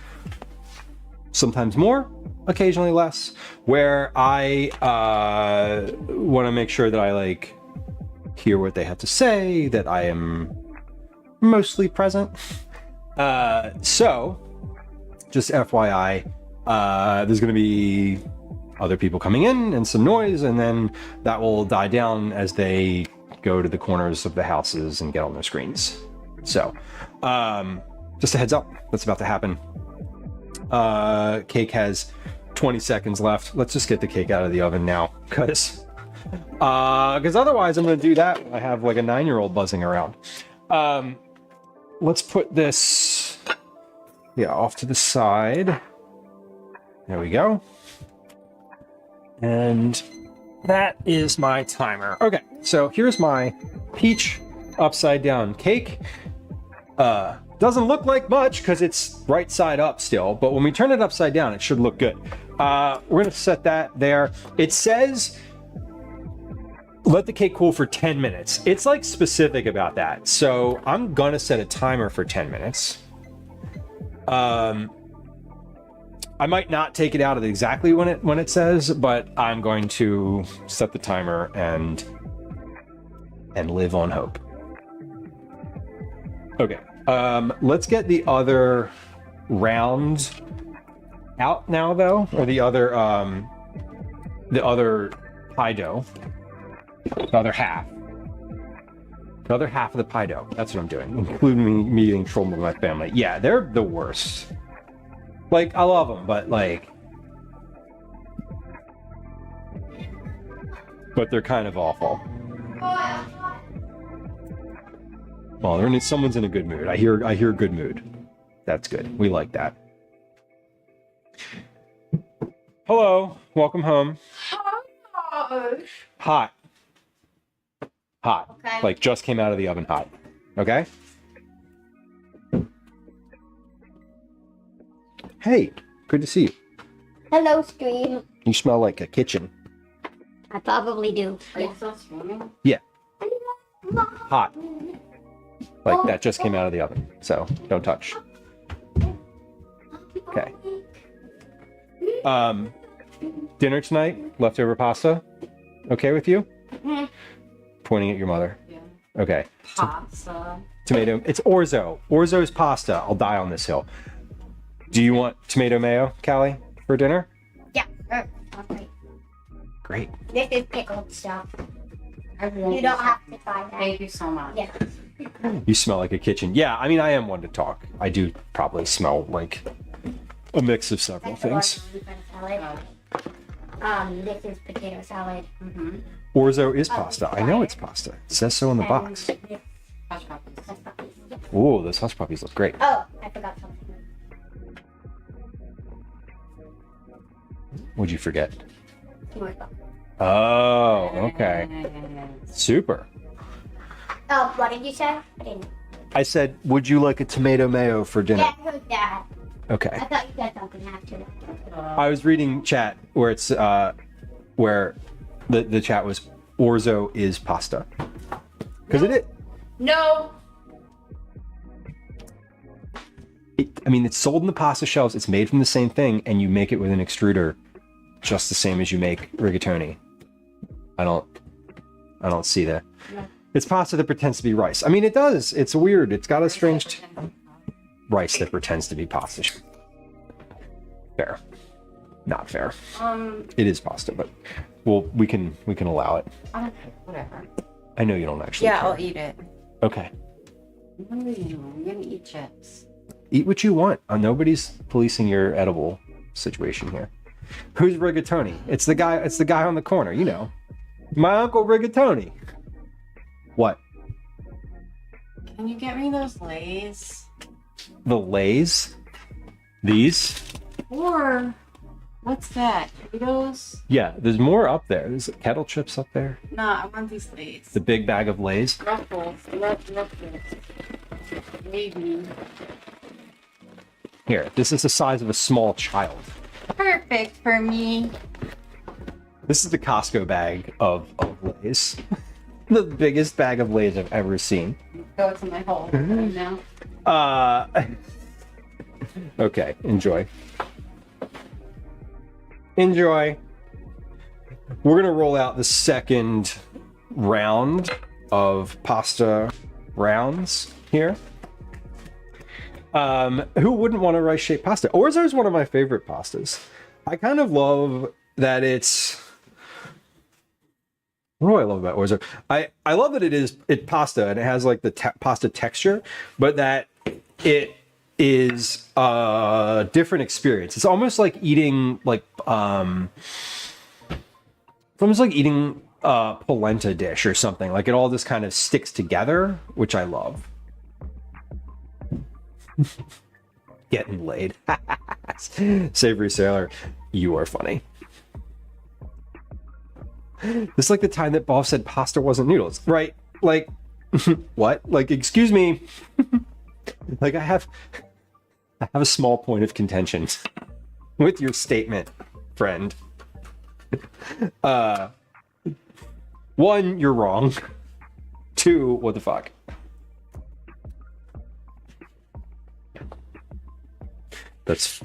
S2: sometimes more, occasionally less, where I want to make sure that I hear what they have to say, that I am mostly present. So just FYI, there's going to be other people coming in and some noise, and then that will die down as they go to the corners of the houses and get on their screens. So just a heads up, that's about to happen. Cake has 20 seconds left. Let's just get the cake out of the oven now, because otherwise I'm going to do that when I have a 9-year-old buzzing around. Let's put this off to the side. There we go. And that is my timer. Okay, so here's my peach upside down cake. Doesn't look like much because it's right side up still, but when we turn it upside down, it should look good. We're gonna set that there. It says let the cake cool for 10 minutes. It's specific about that. So I'm gonna set a timer for 10 minutes. I might not take it out at exactly when it says, but I'm going to set the timer and live on hope. Okay, let's get the other round out now, though, or the other pie dough, the other half of the pie dough. That's what I'm doing, including me getting trouble with my family. Yeah, they're the worst. I love them, but they're kind of awful. Well, someone's in a good mood. I hear good mood. That's good. We like that. Hello, welcome home. Hot. Okay. Just came out of the oven hot. Okay? Hey, good to see you.
S7: Hello, stream.
S2: You smell like a kitchen.
S7: I probably do.
S6: Are you still swimming?
S2: Yeah. Hot. Like that just came out of the oven. So don't touch. Okay. Dinner tonight, leftover pasta. Okay with you? Pointing at your mother.
S6: Yeah.
S2: Okay.
S6: Pasta.
S2: Tomato. It's orzo. Orzo's pasta. I'll die on this hill. Do you want tomato mayo, Callie, for dinner?
S7: Yeah, sure. Okay.
S2: Great.
S7: This is pickled stuff.
S6: I really
S7: You don't have to try that.
S6: Thank you so much.
S7: Yeah.
S2: You smell like a kitchen. Yeah, I mean, I am one to talk. I do probably smell like a mix of several things.
S7: Salad. This is potato salad.
S6: Mm-hmm.
S2: Orzo is pasta. I know it's pasta. It says so in the box.
S7: And this
S6: Hush puppies.
S7: is puppies.
S2: Ooh, those hush puppies look great.
S7: Oh, I forgot something.
S2: What'd you forget?
S7: Teamwork book.
S2: Oh, okay. Super.
S7: Oh, what did you say? I didn't.
S2: I said, would you like a tomato mayo for dinner?
S7: Yeah, I heard that.
S2: Okay.
S7: I thought you said something after.
S2: I was reading chat where it's where the chat was orzo is pasta. Because
S6: No.
S2: I mean, it's sold in the pasta shelves. It's made from the same thing, and you make it with an extruder, just the same as you make rigatoni. I don't see that.
S6: No.
S2: It's pasta that pretends to be rice. I mean, it does. It's weird. It's got a strange rice that pretends to be pasta. Fair, not fair. It is pasta, but well, we can allow it.
S6: I don't care. Whatever.
S2: I know you don't actually.
S6: Yeah,
S2: care.
S6: I'll eat it.
S2: Okay.
S6: What do you know? I'm gonna eat chips.
S2: Eat what you want. Nobody's policing your edible situation here. Who's Rigatoni? It's the guy. It's the guy on the corner. You know, my uncle Rigatoni. What?
S6: Can you get me those Lays?
S2: The Lays? These?
S6: Or what's that? Doritos?
S2: Yeah, there's more up there. There's kettle chips up there.
S6: Nah, I want these Lays.
S2: The big bag of Lays.
S6: Ruffles. I love Ruffles. Maybe.
S2: Here, this is the size of a small child.
S6: Perfect for me.
S2: This is the Costco bag of Lays. The biggest bag of Lays I've ever seen.
S6: Go to my hole right now.
S2: Okay, enjoy. Enjoy. We're gonna roll out the second round of pasta rounds here. Who wouldn't want a rice-shaped pasta? Orzo is one of my favorite pastas. I kind of love that it's... What do I love about orzo? I love that it's pasta and it has like the pasta texture, but that it is a different experience. It's almost like eating like it's almost like eating a polenta dish or something. Like it all just kind of sticks together, which I love. Getting laid. Savory Sailor, you are funny. This is like the time that Bob said pasta wasn't noodles, right? Like, what? Like, excuse me. Like, I have a small point of contention with your statement, friend. One, you're wrong. Two, what the fuck? That's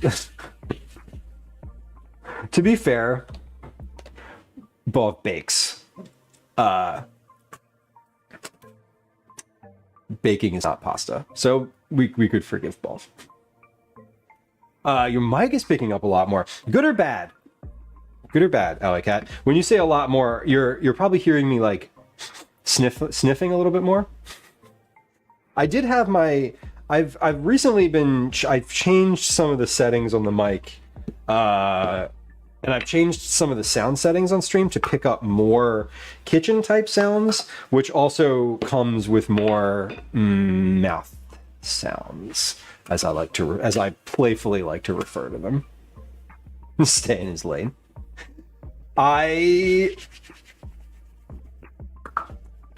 S2: to be fair, Bob bakes. Baking is not pasta, so we could forgive Bob. Your mic is picking up a lot more. Good or bad? Good or bad, Alley Cat? When you say a lot more, you're probably hearing me like sniffing a little bit more. I did have my. I've recently been. I've changed some of the settings on the mic, and I've changed some of the sound settings on stream to pick up more kitchen type sounds, which also comes with more mouth sounds, as I playfully like to refer to them. Stay in his lane. I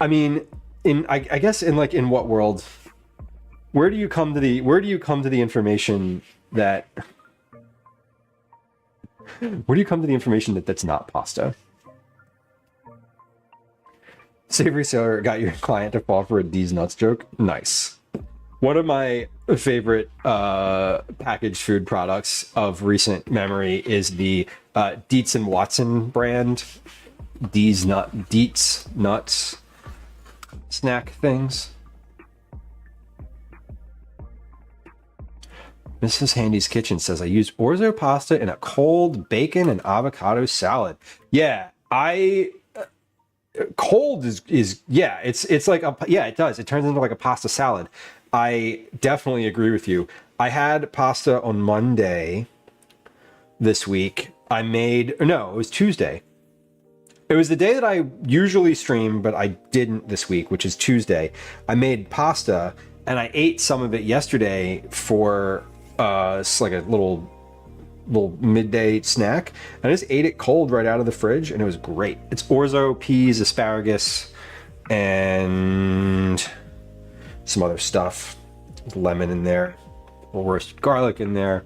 S2: mean, I guess in what world? Where do you come to the information that? Where do you come to the information that that's not pasta? Savory Sailor got your client to fall for a D's nuts joke. Nice. One of my favorite packaged food products of recent memory is the Dietz and Watson brand Dietz nuts snack things. Mrs. Handy's Kitchen says I used orzo pasta in a cold bacon and avocado salad. Yeah, cold is yeah, it's like it does. It turns into like a pasta salad. I definitely agree with you. I had pasta on Monday this week. It was Tuesday. It was the day that I usually stream, but I didn't this week, which is Tuesday. I made pasta and I ate some of it yesterday for it's like a little midday snack. I just ate it cold right out of the fridge and it was great. It's orzo, peas, asparagus, and some other stuff. Lemon in there, a little roasted garlic in there.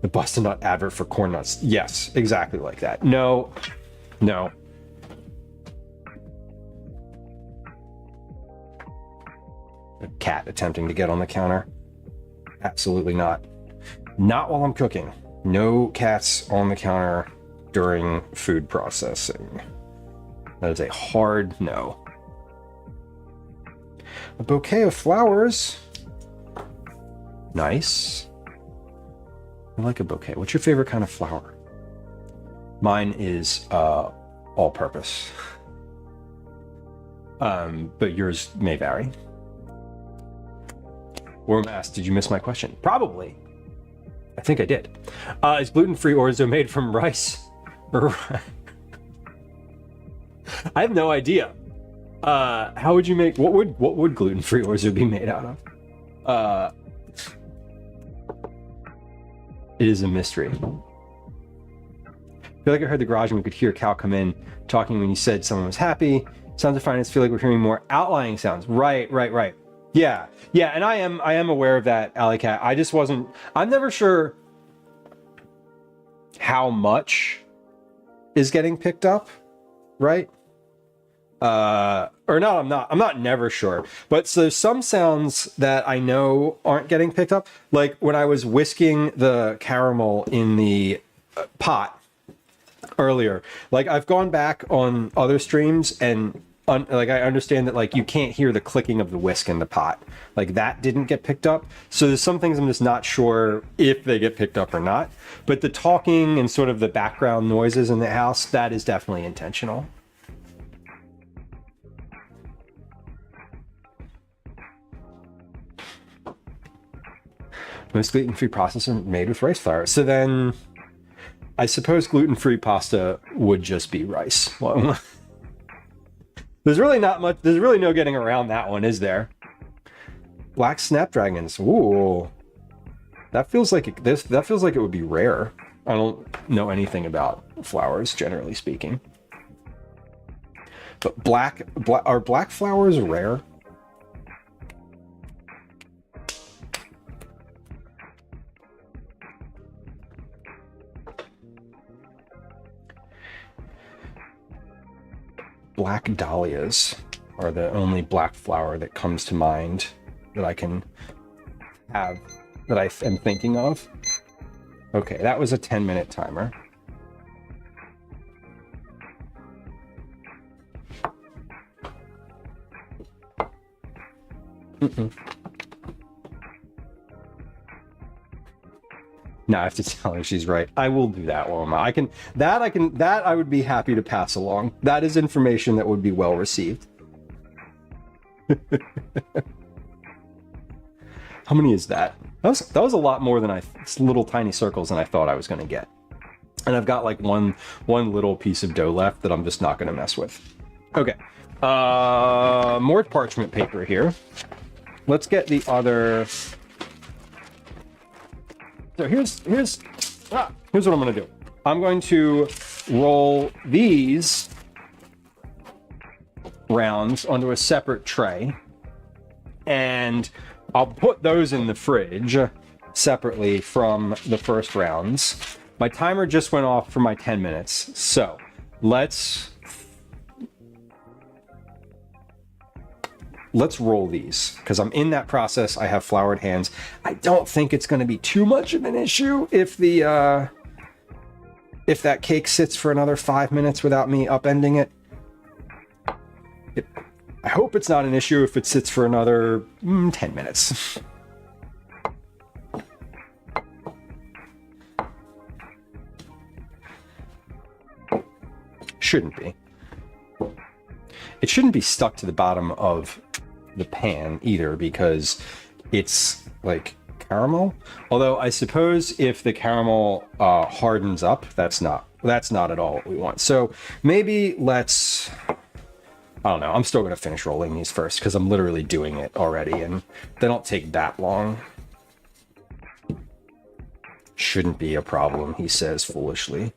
S2: The busted nut advert for corn nuts. Yes, exactly like that. No. A cat attempting to get on the counter. Absolutely not. Not while I'm cooking. No cats on the counter during food processing. That is a hard no. A bouquet of flowers. Nice. I like a bouquet. What's your favorite kind of flower? Mine is all-purpose. But yours may vary. Worm asked, did you miss my question? Probably. I think I did. Is gluten-free orzo made from rice? I have no idea. How would you make... What would gluten-free orzo be made out of? It is a mystery. I feel like I heard the garage and we could hear Cal come in talking when you said someone was happy. Sounds of finance feel like we're hearing more outlying sounds. Right. Yeah, and I am aware of that, Alley Cat. I'm never sure how much is getting picked up, right? Or no, I'm not never sure. But so some sounds that I know aren't getting picked up, like when I was whisking the caramel in the pot earlier. Like I've gone back on other streams and like I understand that like you can't hear the clicking of the whisk in the pot. Like that didn't get picked up. So there's some things I'm just not sure if they get picked up or not. But the talking and sort of the background noises in the house, that is definitely intentional. Most gluten-free pastas are made with rice flour. So then I suppose gluten-free pasta would just be rice. Well, there's really not much, there's really no getting around that one, is there? Black snapdragons. Ooh. That feels like it would be rare. I don't know anything about flowers, generally speaking. But are black flowers rare? Black dahlias are the only black flower that comes to mind that I can have, that I am thinking of. Okay, that was a 10-minute timer. No, I have to tell her she's right. I will do that, Wilma. I would be happy to pass along. That is information that would be well received. How many is that? That was a lot more than little tiny circles than I thought I was going to get. And I've got like one little piece of dough left that I'm just not going to mess with. Okay. More parchment paper here. Let's get the other... So here's what I'm going to do. I'm going to roll these rounds onto a separate tray, and I'll put those in the fridge separately from the first rounds. My timer just went off for my 10 minutes, so let's let's roll these because I'm in that process. I have floured hands. I don't think it's going to be too much of an issue if the if that cake sits for another 5 minutes without me upending it. I hope it's not an issue if it sits for another 10 minutes. Shouldn't be. It shouldn't be stuck to the bottom of the pan either because it's like caramel. Although I suppose if the caramel hardens up, that's not at all what we want. So maybe let's, I don't know. I'm still going to finish rolling these first because I'm literally doing it already and they don't take that long. Shouldn't be a problem, he says foolishly.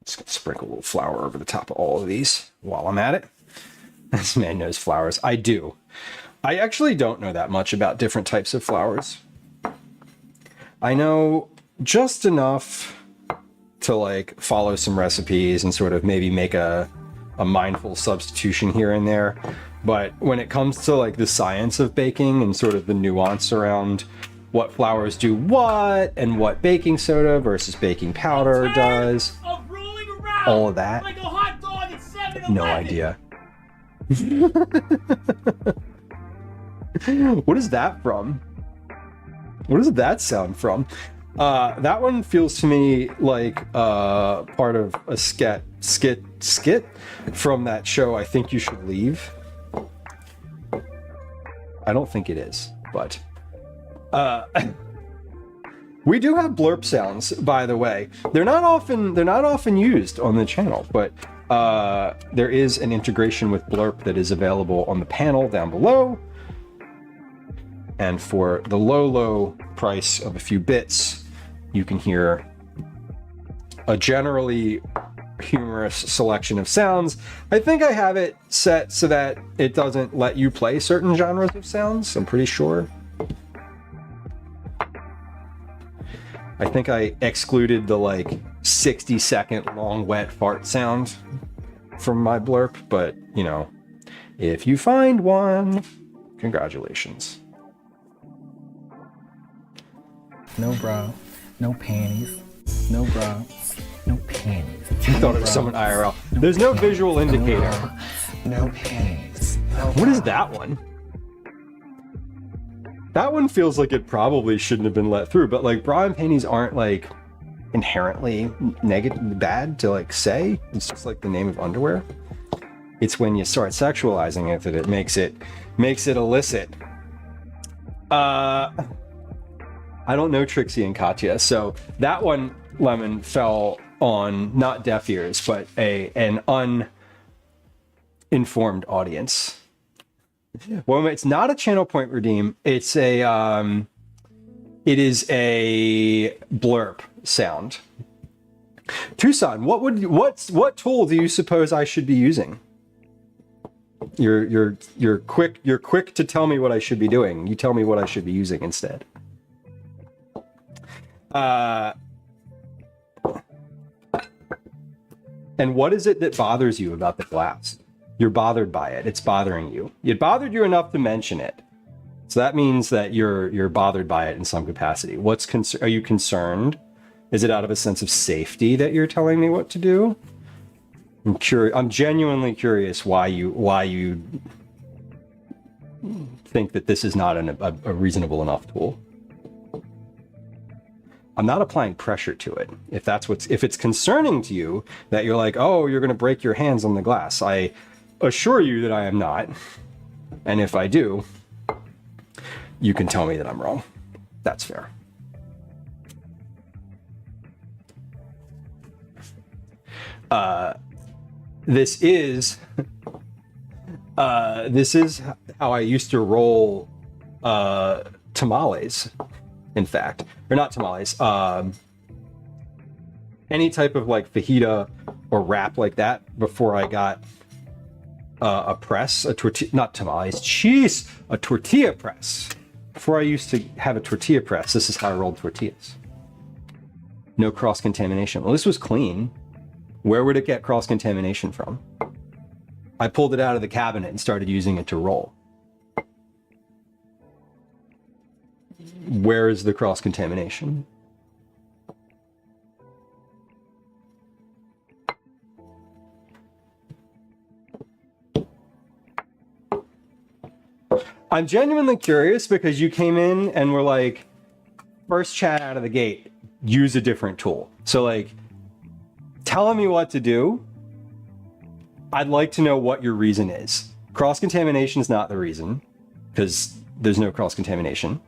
S2: Just gonna sprinkle a little flour over the top of all of these while I'm at it. This man knows flowers. I do. I actually don't know that much about different types of flowers. I know just enough to like follow some recipes and sort of maybe make a mindful substitution here and there. But when it comes to like the science of baking and sort of the nuance around what flours do what and what baking soda versus baking powder does, all of that,
S8: like a hot dog at 7-Eleven.
S2: No idea. What is that from? What does that sound from? That one feels to me like part of a skit from that show I Think You Should Leave. I don't think it is, but we do have blurp sounds, by the way. They're not often used on the channel, but there is an integration with blurp that is available on the panel down below. And for the low price of a few bits, you can hear a generally humorous selection of sounds. I think I have it set so that it doesn't let you play certain genres of sounds, I'm pretty sure. I think I excluded the like 60-second long wet fart sound from my blurp, but you know, if you find one, congratulations.
S9: No bra, no panties, no bra, no panties.
S2: You thought it was someone IRL. There's no visual indicator.
S9: No panties.
S2: What is that one? That one feels like it probably shouldn't have been let through, but like bra and panties aren't like inherently negative, bad to like say. It's just like the name of underwear. It's when you start sexualizing it that it makes it illicit. I don't know Trixie and Katya, so that one, Lemon, fell on not deaf ears, but an uninformed audience. Well, it's not a channel point redeem. It's it is a blurp sound. Tucson, what tool do you suppose I should be using? You're quick to tell me what I should be doing. You tell me what I should be using instead. And what is it that bothers you about the glass? You're bothered by it. It's bothering you. It bothered you enough to mention it. So that means that you're bothered by it in some capacity. Are you concerned? Is it out of a sense of safety that you're telling me what to do? I'm curious. I'm genuinely curious why you think that this is not a reasonable enough tool. I'm not applying pressure to it. If it's concerning to you that you're like, oh, you're going to break your hands on the glass, I assure you that I am not. And if I do, you can tell me that I'm wrong. That's fair. This is how I used to roll tamales. In fact, or not tamales, any type of like fajita or wrap like that before I got a press, a tortilla, not tamales, cheese, a tortilla press. Before I used to have a tortilla press, this is how I rolled tortillas. No cross-contamination. Well, this was clean. Where would it get cross-contamination from? I pulled it out of the cabinet and started using it to roll. Where is the cross-contamination? I'm genuinely curious because you came in and were like, first chat out of the gate, use a different tool. So like, telling me what to do, I'd like to know what your reason is. Cross-contamination is not the reason, because there's no cross-contamination.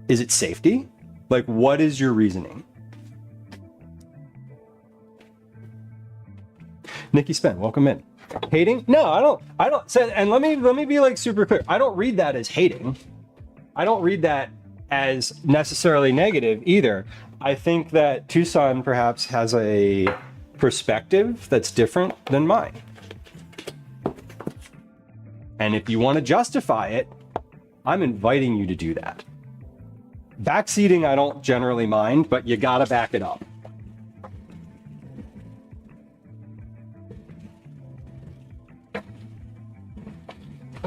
S2: Is it safety? Like, what is your reasoning? Nikki Spen, welcome in. Hating? No, I don't say, and let me be like super clear. I don't read that as hating. I don't read that as necessarily negative either. I think that Tucson perhaps has a perspective that's different than mine. And if you want to justify it, I'm inviting you to do that. Backseating, I don't generally mind, but you gotta back it up.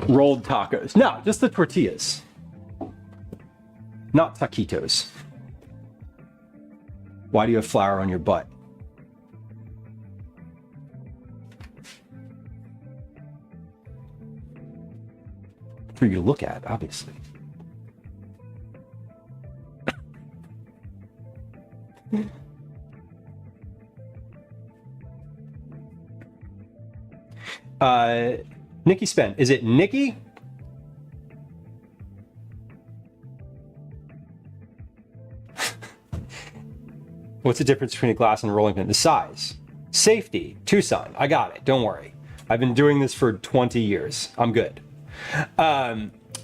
S2: Rolled tacos. No, just the tortillas. Not taquitos. Why do you have flour on your butt? For you to look at, obviously. Nikki Spen. Is it Nikki? What's the difference between a glass and a rolling pin? The size. Safety. Tucson. I got it. Don't worry. I've been doing this for 20 years. I'm good.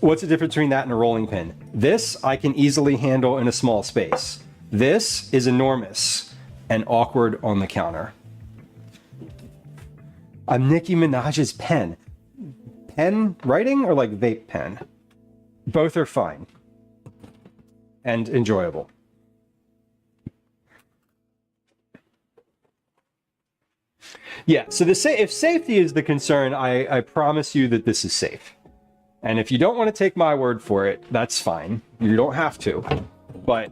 S2: What's the difference between that and a rolling pin? This I can easily handle in a small space. This is enormous and awkward on the counter. I'm Nicki Minaj's pen. Pen writing or like vape pen? Both are fine and enjoyable. Yeah, so if safety is the concern, I promise you that this is safe. And if you don't want to take my word for it, that's fine. You don't have to. But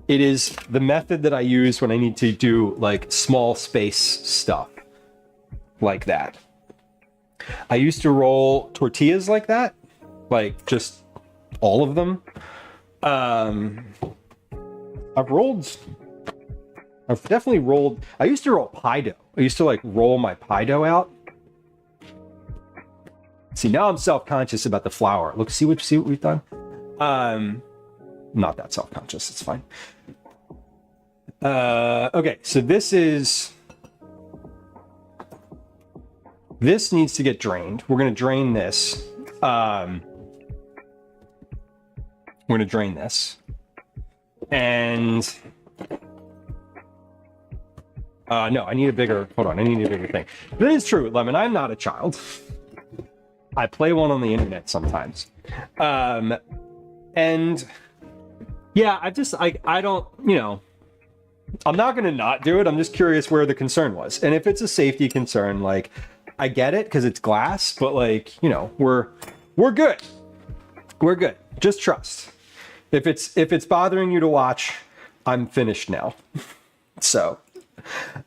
S2: it is the method that I use when I need to do like small space stuff like that. I used to roll tortillas like that, like just all of them. I've definitely rolled. I used to roll pie dough. I used to like roll my pie dough out. See, now I'm self-conscious about the flour. Look, see what we've done. Not that self-conscious. It's fine. Okay, so this needs to get drained. We're going to drain this. We're going to drain this. And no, I need a bigger, hold on, I need a bigger thing. That is true, Lemon, I'm not a child. I play one on the internet sometimes. And yeah, I don't, you know, I'm not going to not do it. I'm just curious where the concern was. And if it's a safety concern, like, I get it because it's glass, but like, you know, we're good. We're good. Just trust. If it's bothering you to watch, I'm finished now. So,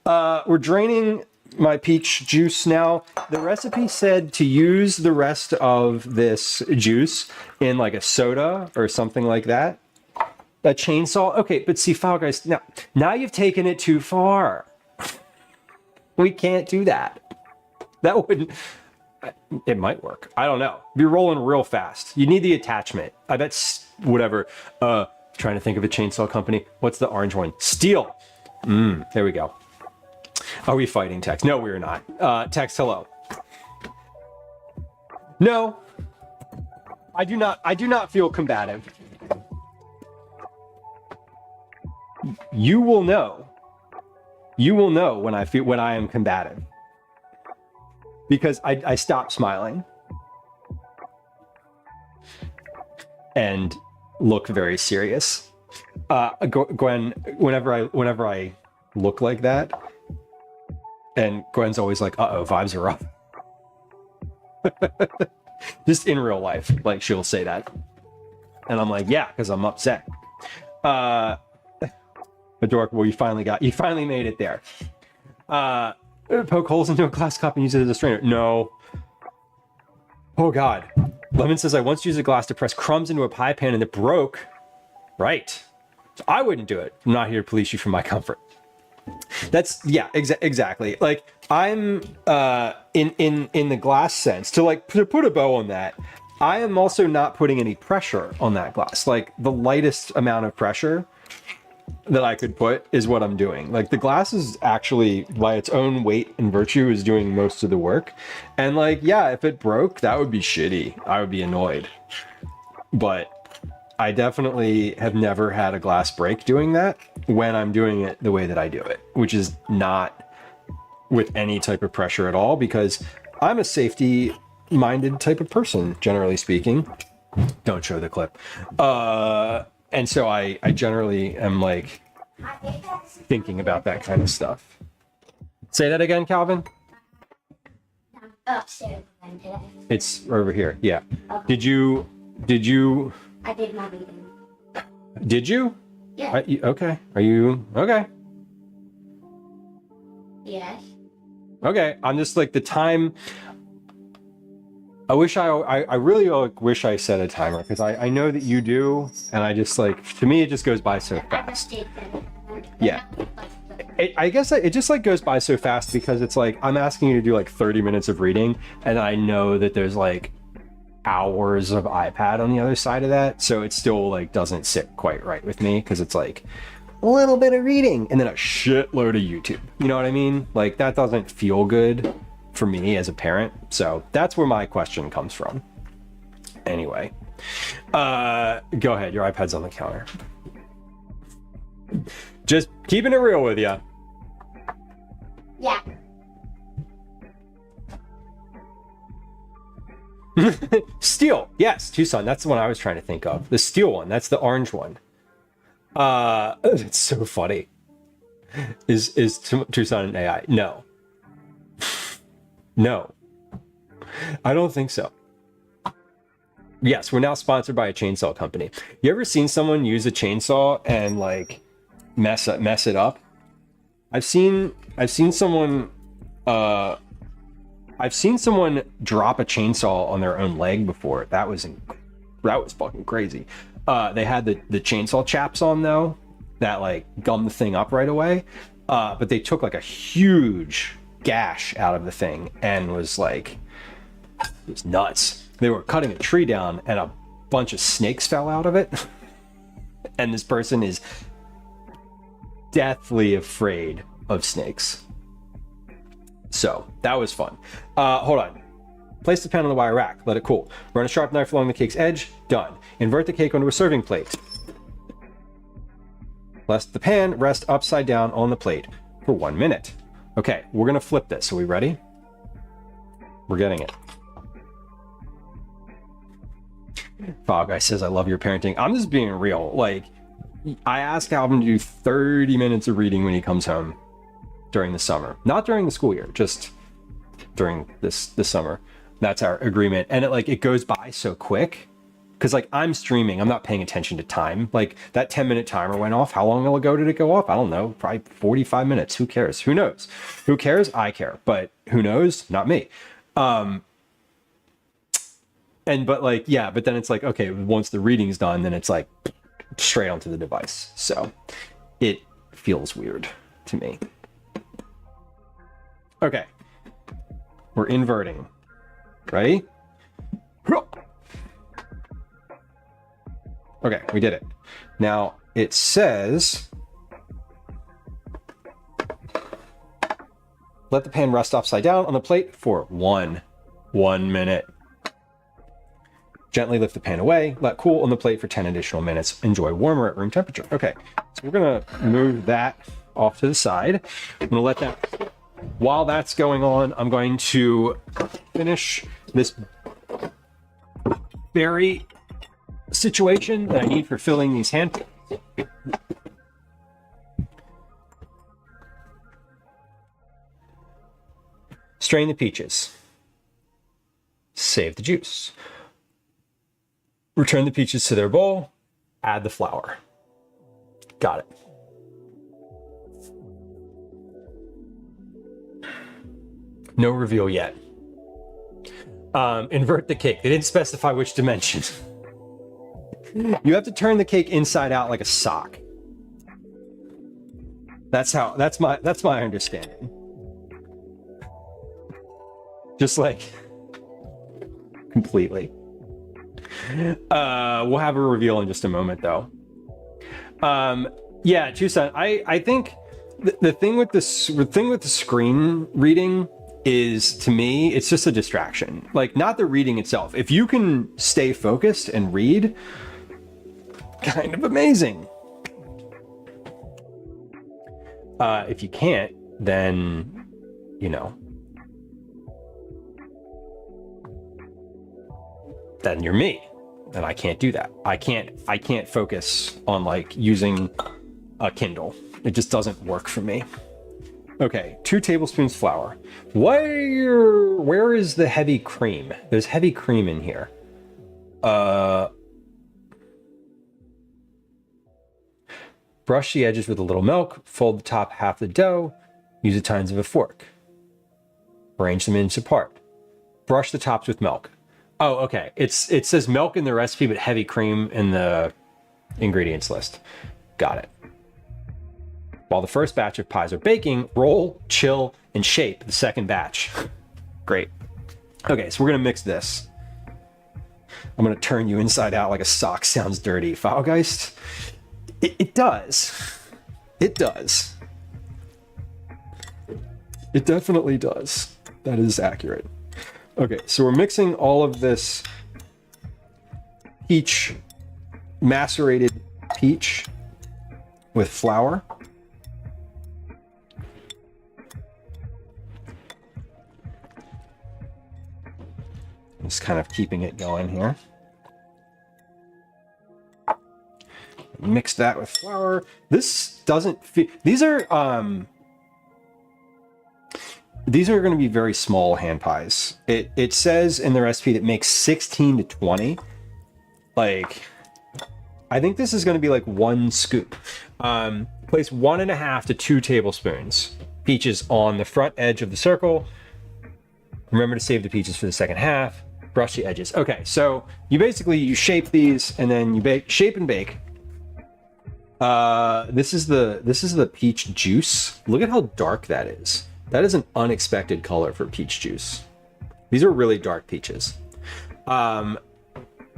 S2: we're draining my peach juice now. The recipe said to use the rest of this juice in like a soda or something like that. A chainsaw. Okay, but see, Fall Guys, now you've taken it too far. We can't do that. That wouldn't, it might work. I don't know. Be rolling real fast. You need the attachment. I bet whatever. Trying to think of a chainsaw company. What's the orange one? Steel. There we go. Are we fighting, Text? No, we are not. Text, hello. No, I do not feel combative. You will know. You will know when I am combative. Because I stop smiling and look very serious. Gwen, whenever I look like that, and Gwen's always like, "Uh-oh, vibes are up." Just in real life, like she'll say that, and I'm like, "Yeah," because I'm upset. Adorable, you finally made it there. Poke holes into a glass cup and use it as a strainer. No. Oh God. Lemon says, I once used a glass to press crumbs into a pie pan and it broke. Right. So I wouldn't do it. I'm not here to police you for my comfort. That's, yeah, exactly. Like, I'm in the glass sense, to put a bow on that, I am also not putting any pressure on that glass. Like, the lightest amount of pressure that I could put is what I'm doing. Like, the glass is actually, by its own weight and virtue, is doing most of the work. And like, yeah, if it broke, that would be shitty. I would be annoyed. But I definitely have never had a glass break doing that when I'm doing it the way that I do it, which is not with any type of pressure at all, because I'm a safety minded type of person, generally speaking. Don't show the clip. And so I generally am like thinking about that kind of stuff. Say that again, Calvin.
S7: Upstairs again today.
S2: It's over here. Yeah.
S7: Okay.
S2: Did you?
S7: I did my reading.
S2: Did you?
S7: Yeah.
S2: Okay. Are you okay?
S7: Yes.
S2: Okay. I'm just like the time. I wish I really wish I set a timer, because I know that you do, and I just like, to me it just goes by so fast. Yeah. I guess it just like goes by so fast because it's like I'm asking you to do like 30 minutes of reading, and I know that there's like hours of iPad on the other side of that, so it still like doesn't sit quite right with me, because it's like a little bit of reading and then a shitload of YouTube. You know what I mean? Like, that doesn't feel good for me as a parent. So that's where my question comes from. Anyway, go ahead. Your iPad's on the counter. Just keeping it real with you.
S7: Yeah.
S2: Steel. Yes, Tucson. That's the one I was trying to think of. The steel one. That's the orange one. It's so funny. Is Tucson an AI? No. No, I don't think so. Yes, we're now sponsored by a chainsaw company. You ever seen someone use a chainsaw and like mess it up? I've seen someone drop a chainsaw on their own leg before. That was fucking crazy. They had the chainsaw chaps on though, that like gummed the thing up right away. But they took like a huge gash out of the thing and was like, it was nuts. They were cutting a tree down and a bunch of snakes fell out of it. And this person is deathly afraid of snakes. So that was fun. Hold on. Place the pan on the wire rack. Let it cool. Run a sharp knife along the cake's edge. Done. Invert the cake onto a serving plate. Let the pan rest upside down on the plate for 1 minute. Okay, we're gonna flip this. Are we ready? We're getting it. Fog Guy says, I love your parenting. I'm just being real. Like, I ask Alvin to do 30 minutes of reading when he comes home during the summer. Not during the school year, just during this summer. That's our agreement. And it goes by so quick. Because like, I'm streaming, I'm not paying attention to time. Like, that 10-minute timer went off. How long ago did it go off? I don't know, probably 45 minutes. Who cares? Who knows? Who cares? I care. But who knows? Not me. But then it's like, okay, once the reading's done, then it's like straight onto the device. So it feels weird to me. Okay. We're inverting. Ready? Okay, we did it. Now it says, let the pan rest upside down on the plate for 1 minute. Gently lift the pan away, let cool on the plate for 10 additional minutes. Enjoy warmer at room temperature. Okay, so we're gonna move that off to the side. I'm gonna let that, while that's going on, I'm going to finish this berry situation that I need for filling these hand Strain the peaches. Save the juice. Return the peaches to their bowl. Add the flour. Got it. No reveal yet. Invert the cake. They didn't specify which dimension. You have to turn the cake inside out like a sock. That's my understanding. Just like completely. We'll have a reveal in just a moment though. Yeah, Chusan, I think the thing with the screen reading is, to me, it's just a distraction. Like, not the reading itself. If you can stay focused and read, kind of amazing. If you can't, then, you know, then you're me, and I can't do that. I can't focus on like using a Kindle. It just doesn't work for me. Okay, 2 tablespoons flour. Where is the heavy cream? There's heavy cream in here. Brush the edges with a little milk. Fold the top half of the dough. Use the tines of a fork. Arrange them inch apart. Brush the tops with milk. Oh, okay. It says milk in the recipe, but heavy cream in the ingredients list. Got it. While the first batch of pies are baking, roll, chill, and shape the second batch. Great. Okay, so we're gonna mix this. I'm gonna turn you inside out like a sock. Sounds dirty. Fahlgeist? It does. It does. It definitely does. That is accurate. Okay, so we're mixing all of this peach, macerated peach with flour. Just kind of keeping it going here. Mix that with flour. This doesn't feel... These are going to be very small hand pies. It says in the recipe that makes 16 to 20. Like, I think this is going to be like 1 scoop. Place 1.5 to 2 tablespoons peaches on the front edge of the circle. Remember to save the peaches for the second half. Brush the edges. Okay, so you shape these and then you shape and bake. This is the peach juice. Look at how dark that is. That is an unexpected color for peach juice. These are really dark peaches. Are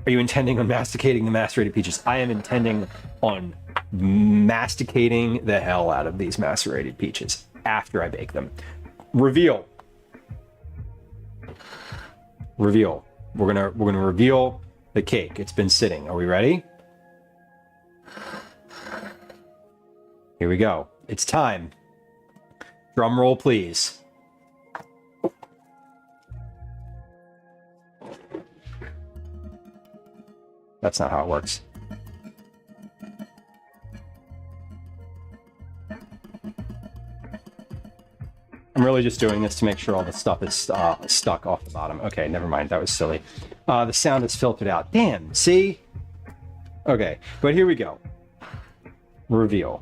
S2: you intending on masticating the macerated peaches? I am intending on masticating the hell out of these macerated peaches after I bake them. Reveal. Reveal. We're gonna reveal the cake. It's been sitting. Are we ready? Here we go. It's time. Drum roll, please. That's not how it works. I'm really just doing this to make sure all the stuff is stuck off the bottom. Okay, never mind. That was silly. The sound is filtered out. Damn, see? Okay, but here we go. Reveal.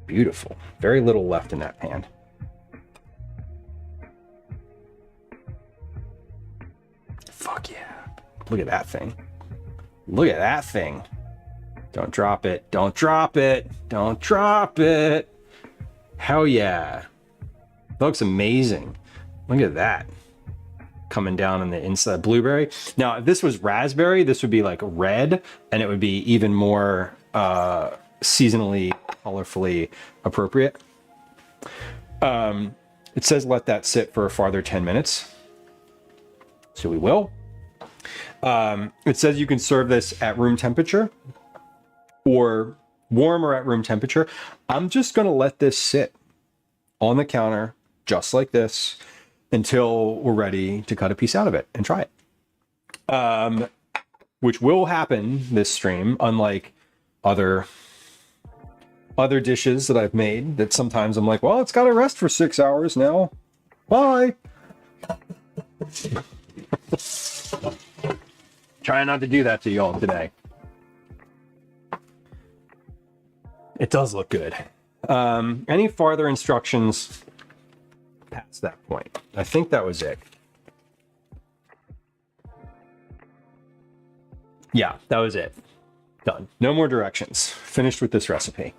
S2: Beautiful. Very little left in that pan. Fuck yeah. Look at that thing. Look at that thing. Don't drop it. Don't drop it. Don't drop it. Hell yeah. That looks amazing. Look at that. Coming down on the inside. Blueberry. Now, if this was raspberry, this would be like red, and it would be even more seasonally, colorfully appropriate. It says let that sit for a farther 10 minutes. So we will. It says you can serve this at room temperature or warm or at room temperature. I'm just going to let this sit on the counter just like this until we're ready to cut a piece out of it and try it. Which will happen this stream, unlike other other dishes that I've made that sometimes I'm like, well, it's got to rest for 6 hours now. Bye. Trying not to do that to y'all today. It does look good. Any farther instructions past that point? I think that was it. Yeah, that was it. Done. No more directions. Finished with this recipe.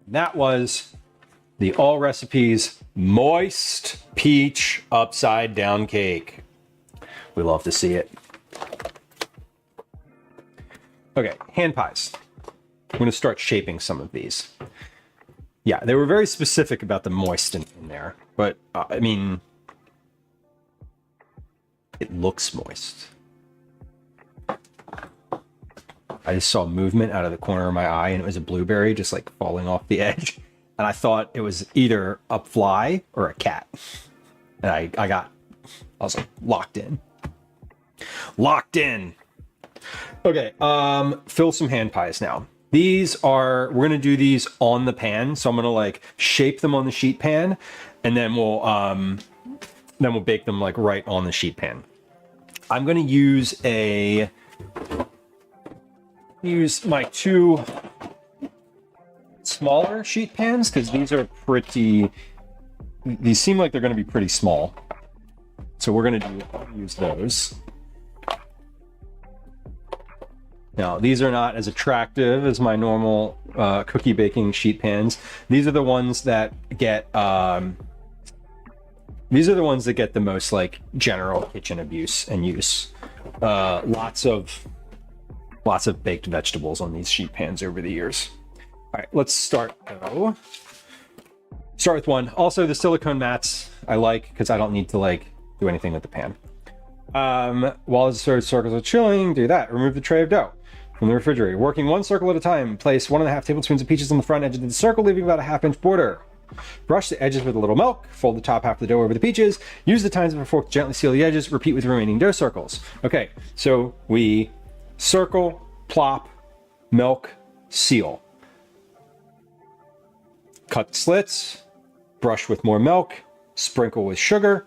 S2: That was the All Recipes Moist Peach Upside Down Cake. We love to see it. Okay, hand pies. I'm going to start shaping some of these. Yeah, they were very specific about the moist in there, but I mean, it looks moist. I just saw movement out of the corner of my eye, and it was a blueberry just like falling off the edge. And I thought it was either a fly or a cat. And I was like locked in. Locked in. Okay, fill some hand pies now. These are, we're gonna do these on the pan. So I'm gonna like shape them on the sheet pan, and then we'll bake them like right on the sheet pan. I'm gonna use my two smaller sheet pans because these are these seem like they're gonna be pretty small. So we're gonna use those. Now, these are not as attractive as my normal cookie baking sheet pans. These are the ones that get the most like general kitchen abuse and use. Lots of baked vegetables on these sheet pans over the years. All right, let's start though. Start with one. Also, the silicone mats I like because I don't need to like do anything with the pan. While the circles are chilling, do that. Remove the tray of dough from the refrigerator. Working one circle at a time, place 1.5 tablespoons of peaches on the front edge of the circle, leaving about a half-inch border. Brush the edges with a little milk. Fold the top half of the dough over the peaches. Use the tines of a fork to gently seal the edges. Repeat with the remaining dough circles. Okay, so we circle, plop, milk, seal. Cut slits. Brush with more milk. Sprinkle with sugar.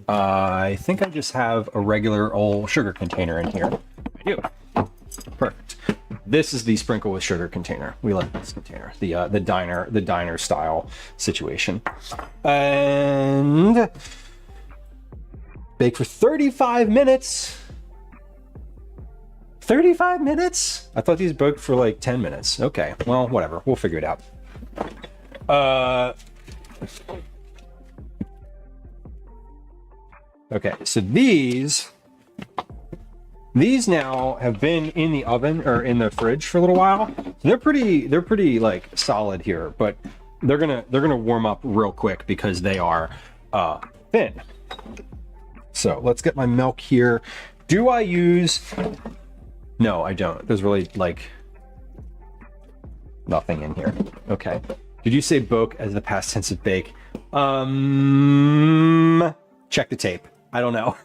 S2: I think I just have a regular old sugar container in here. I do. Perfect. This is the sprinkle with sugar container. We like this container, the diner style situation. And bake for 35 minutes. 35 minutes? I thought these baked for like 10 minutes. Okay, well, whatever. We'll figure it out. Okay, so these now have been in the oven or in the fridge for a little while. They're pretty like solid here, but they're gonna warm up real quick because they are thin. So let's get my milk here. Do I use? No, I don't. There's really like nothing in here. Okay. Did you say boke as the past tense of bake? Check the tape. I don't know.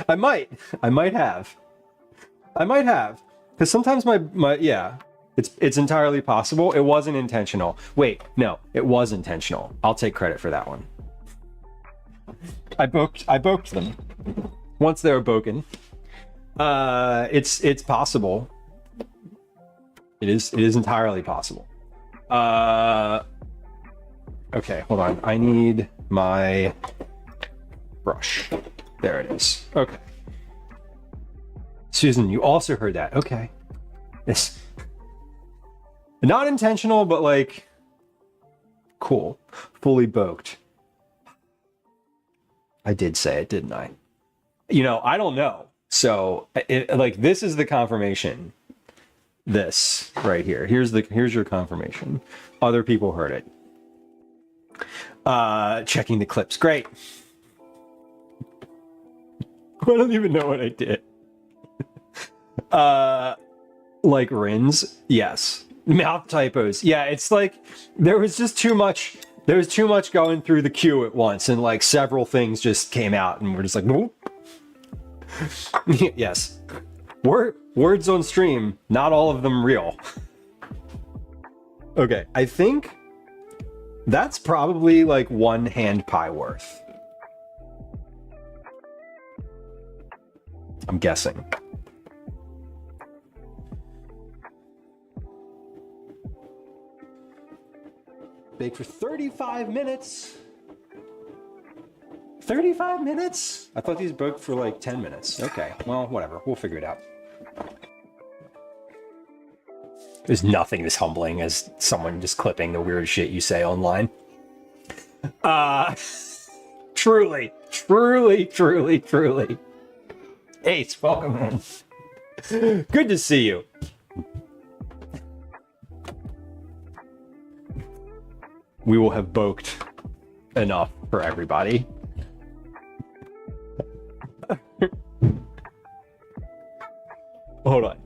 S2: I might have. Because sometimes yeah, it's entirely possible. It wasn't intentional. Wait, no, it was intentional. I'll take credit for that one. I boked them. Once they were boken. It's possible. It is entirely possible. Okay, hold on. I need my brush. There it is. Okay. Susan, you also heard that. Okay. It's not intentional, but like cool. Fully boked. I did say it, didn't I? You know, I don't know. So like this is the confirmation. This right here. Here's your confirmation. Other people heard it. Checking the clips. Great. I don't even know what I did. Like Rins, yes. Mouth typos, yeah. It's like there was too much going through the queue at once, and like several things just came out, and we're just like, nope. Yes. Words on stream, not all of them real. Okay, I think that's probably like one hand pie worth. I'm guessing. Bake for 35 minutes. 35 minutes? I thought these baked for like 10 minutes. Okay, well, whatever. We'll figure it out. There's nothing as humbling as someone just clipping the weird shit you say online. Truly. Ace, welcome in. Good to see you. We will have boked enough for everybody. Hold on.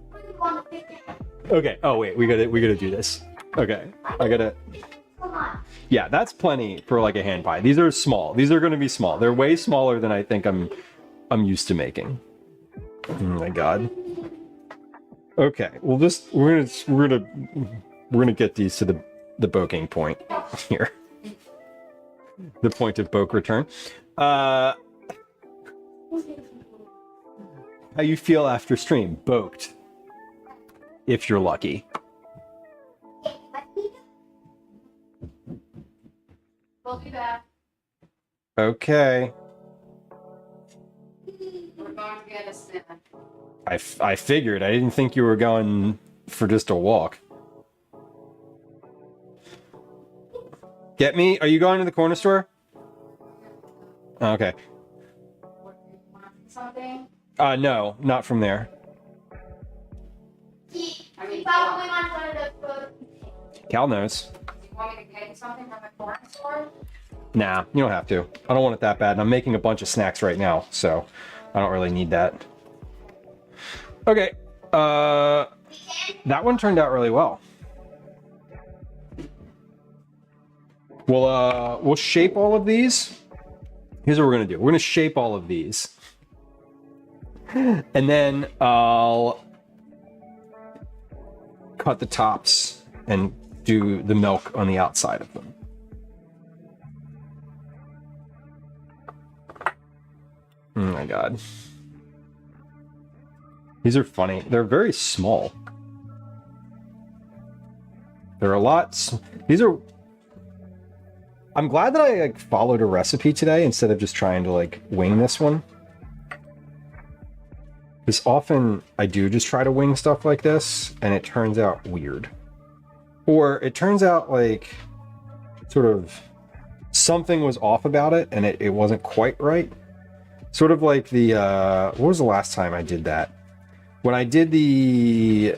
S2: Okay. Oh wait, we gotta do this. Okay. I gotta. Yeah, that's plenty for like a hand pie. These are small. These are gonna be small. They're way smaller than I think I'm used to making. Oh my god. Okay. Well, we're gonna get these to the boking point here. The point of boke return. How you feel after stream? Boked. If you're lucky.
S6: We'll be back.
S2: Okay.
S6: We're going to get a snack.
S2: I figured. I didn't think you were going for just a walk. Get me? Are you going to the corner store? Okay.
S6: Something?
S2: No, not from there.
S6: I mean,
S7: Probably wants one of those food.
S2: Cal knows.
S6: do you want me to get you something from the corner store?
S2: Nah, you don't have to. I don't want it that bad. And I'm making a bunch of snacks right now, so I don't really need that. Okay. That one turned out really well. We'll shape all of these. Here's what we're gonna do. We're gonna shape all of these. And then I'll cut the tops and do the milk on the outside of them. Oh my god. These are funny. They're very small. They're a lot. These are. I'm glad that I like followed a recipe today instead of just trying to like wing this one. Because often I do just try to wing stuff like this and it turns out weird. Or it turns out like sort of something was off about it and it wasn't quite right. Sort of like the, what was the last time I did that? When I did the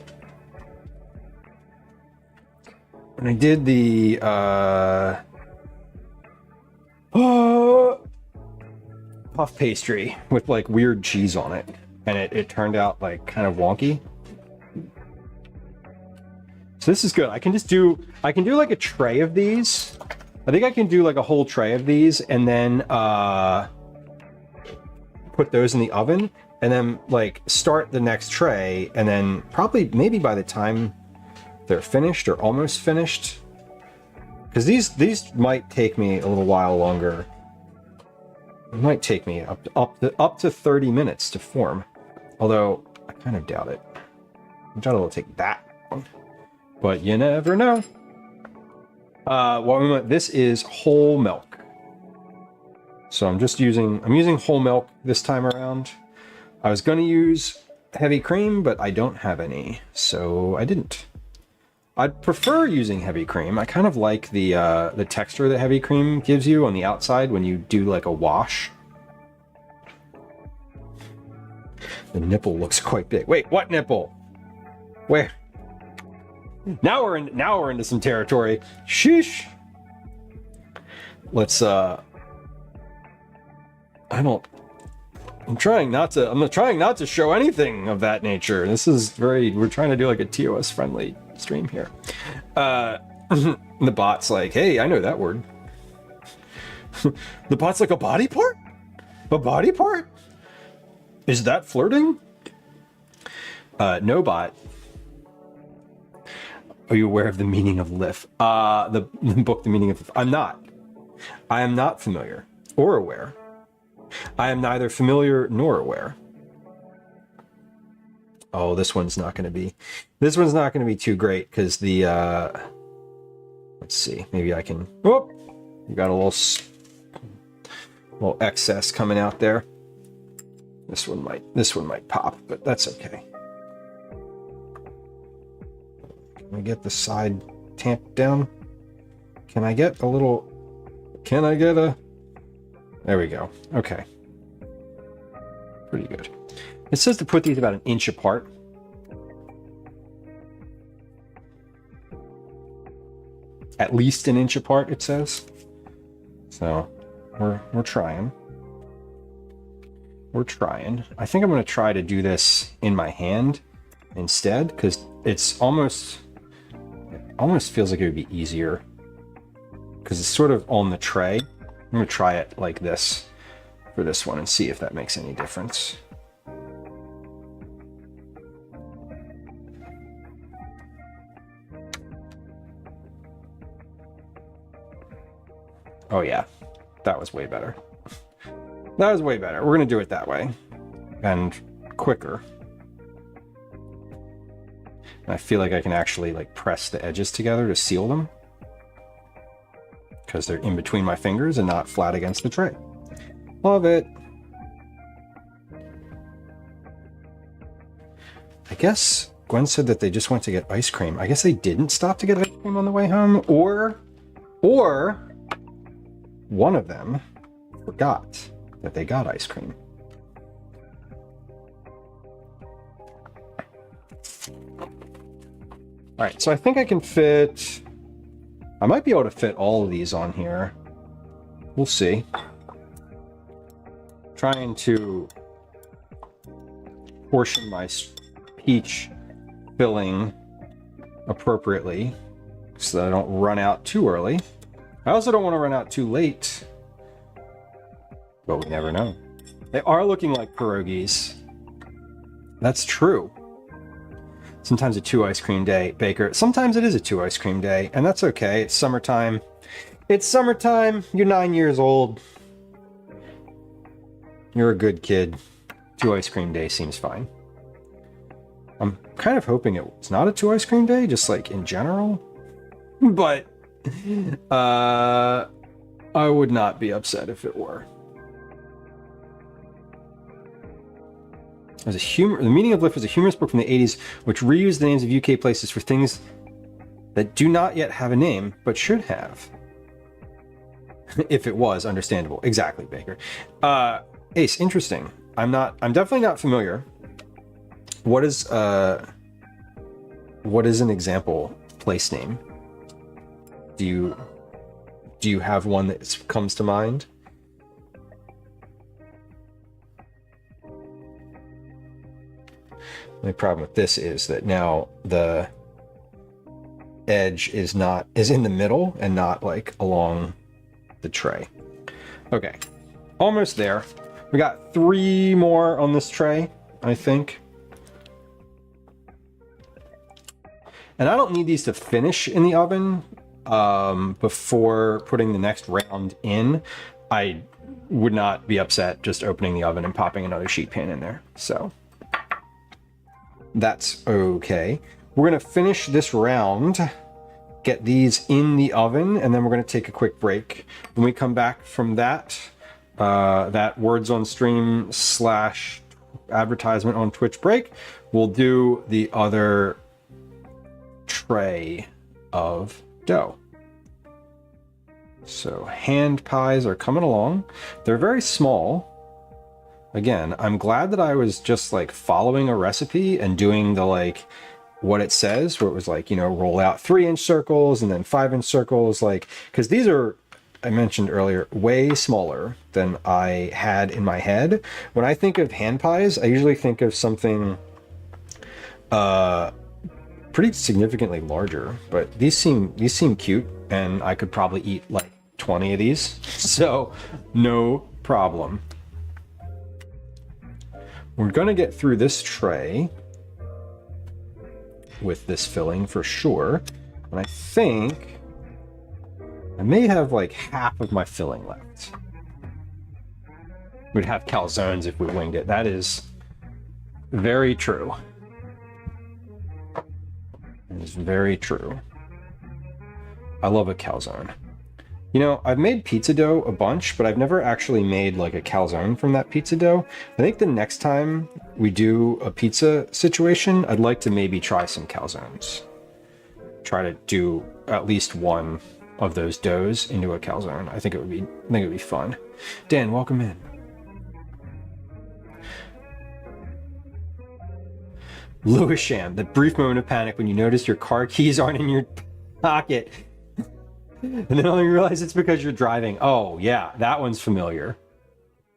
S2: puff pastry with like weird cheese on it, and it turned out like kind of wonky. So this is good. I can do like a tray of these. I think I can do like a whole tray of these and then put those in the oven and then like start the next tray, and then probably maybe by the time they're finished or almost finished, because these might take me a little while longer. It might take me up to 30 minutes to form, although I kind of doubt it. I doubt it'll take that long, but you never know. This is whole milk, so I'm using whole milk this time around. I was going to use heavy cream, but I don't have any, so I didn't. I'd prefer using heavy cream. I kind of like the texture that heavy cream gives you on the outside when you do like a wash. The nipple looks quite big. Wait, what nipple? Where? Now we're into some territory. Sheesh. Let's I'm trying not to show anything of that nature. This is we're trying to do like a TOS friendly stream here. The bot's like, hey, I know that word. The bot's like, a body part? A body part? Is that flirting? Nobot. Are you aware of the meaning of lif? The book, The Meaning of Lif. I'm not. I am not familiar or aware. I am neither familiar nor aware. Oh, this one's not going to be too great because the, let's see, maybe I can, whoop, you got a little excess coming out there. This one might pop, but that's okay. Can we get the side tamped down? Can I get a, there we go. Okay. Pretty good. It says to put these about 1 inch apart. At least 1 inch apart, it says. So we're trying. We're trying. I think I'm going to try to do this in my hand instead, because it almost feels like it would be easier because it's sort of on the tray. I'm going to try it like this for this one and see if that makes any difference. Oh yeah, that was way better. That was way better. We're going to do it that way and quicker. And I feel like I can actually like press the edges together to seal them because they're in between my fingers and not flat against the tray. Love it. I guess Gwen said that they just went to get ice cream. I guess they didn't stop to get ice cream on the way home, or one of them forgot that they got ice cream. All right, so I think I can fit, I might be able to fit all of these on here. We'll see. Trying to portion my peach filling appropriately so that I don't run out too early. I also don't want to run out too late, but we never know. They are looking like pierogies. That's true. Sometimes a 2 ice cream day, Baker. Sometimes it is a 2 ice cream day, and that's okay. It's summertime. It's summertime. You're 9 years old. You're a good kid. 2 ice cream day seems fine. I'm kind of hoping it's not a 2 ice cream day, just like in general. But I would not be upset if it were. As The Meaning of Lift was a humorous book from the 80s, which reused the names of UK places for things that do not yet have a name, but should have. If it was understandable. Exactly, Baker. Ace, interesting. I'm definitely not familiar. What is an example place name? Do you have one that comes to mind? The only problem with this is that now the edge is in the middle and not like along the tray. Okay, almost there. We got 3 more on this tray, I think. And I don't need these to finish in the oven before putting the next round in. I would not be upset just opening the oven and popping another sheet pan in there. So that's okay. We're going to finish this round, get these in the oven, and then we're going to take a quick break. When we come back from that, that words on stream / advertisement on Twitch break, we'll do the other tray of dough. So hand pies are coming along. They're very small. Again, I'm glad that I was just like following a recipe and doing the like what it says, where it was like, you know, roll out 3-inch circles and then 5-inch circles, like, because these are, I mentioned earlier, way smaller than I had in my head. When I think of hand pies, I usually think of something pretty significantly larger, but these seem cute, and I could probably eat like 20 of these, so no problem. We're gonna get through this tray. with this filling for sure. And I think I may have like half of my filling left. We'd have calzones if we winged it. That is very true. That is very true. I love a calzone. You know, I've made pizza dough a bunch, but I've never actually made like a calzone from that pizza dough. I think the next time we do a pizza situation, I'd like to maybe try some calzones. Try to do at least one of those doughs into a calzone. I think it would be fun. Dan, welcome in. Lewisham, that brief moment of panic when you notice your car keys aren't in your pocket. And then only realize it's because you're driving. Oh, yeah, that one's familiar.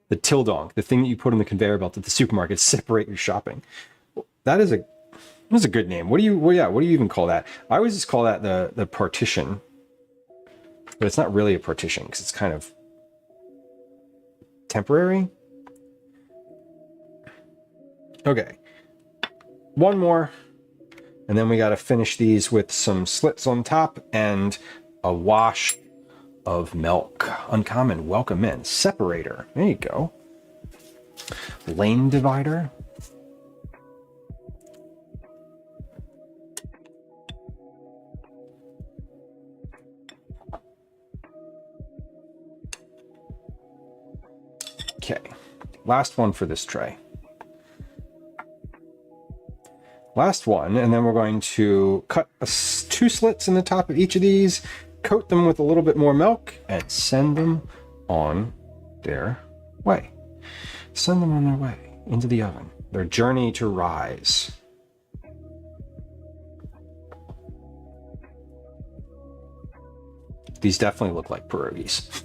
S2: The tildonk, the thing that you put on the conveyor belt at the supermarket to separate your shopping. That's a good name. What do you even call that? I always just call that the partition. But it's not really a partition because it's kind of temporary. Okay. One more. And then we got to finish these with some slits on top and a wash of milk. Uncommon, welcome in. Separator, there you go. Lane divider. Okay, last one for this tray. Last one, and then we're going to cut 2 slits in the top of each of these, coat them with a little bit more milk, and send them on their way. Send them on their way into the oven. Their journey to rise. These definitely look like pierogies.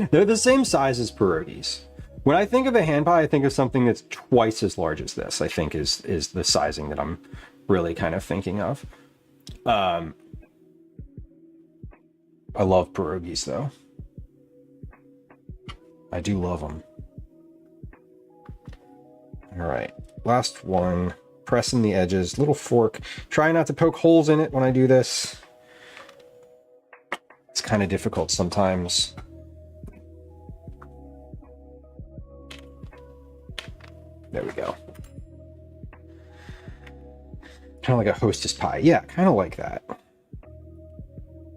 S2: They're the same size as pierogies. When I think of a hand pie, I think of something that's twice as large as this, I think is the sizing that I'm really kind of thinking of. I love pierogies, though. I do love them. All right, last one. Pressing the edges, little fork. Try not to poke holes in it when I do this. It's kind of difficult sometimes. There we go. Kind of like a Hostess pie. Yeah, kind of like that.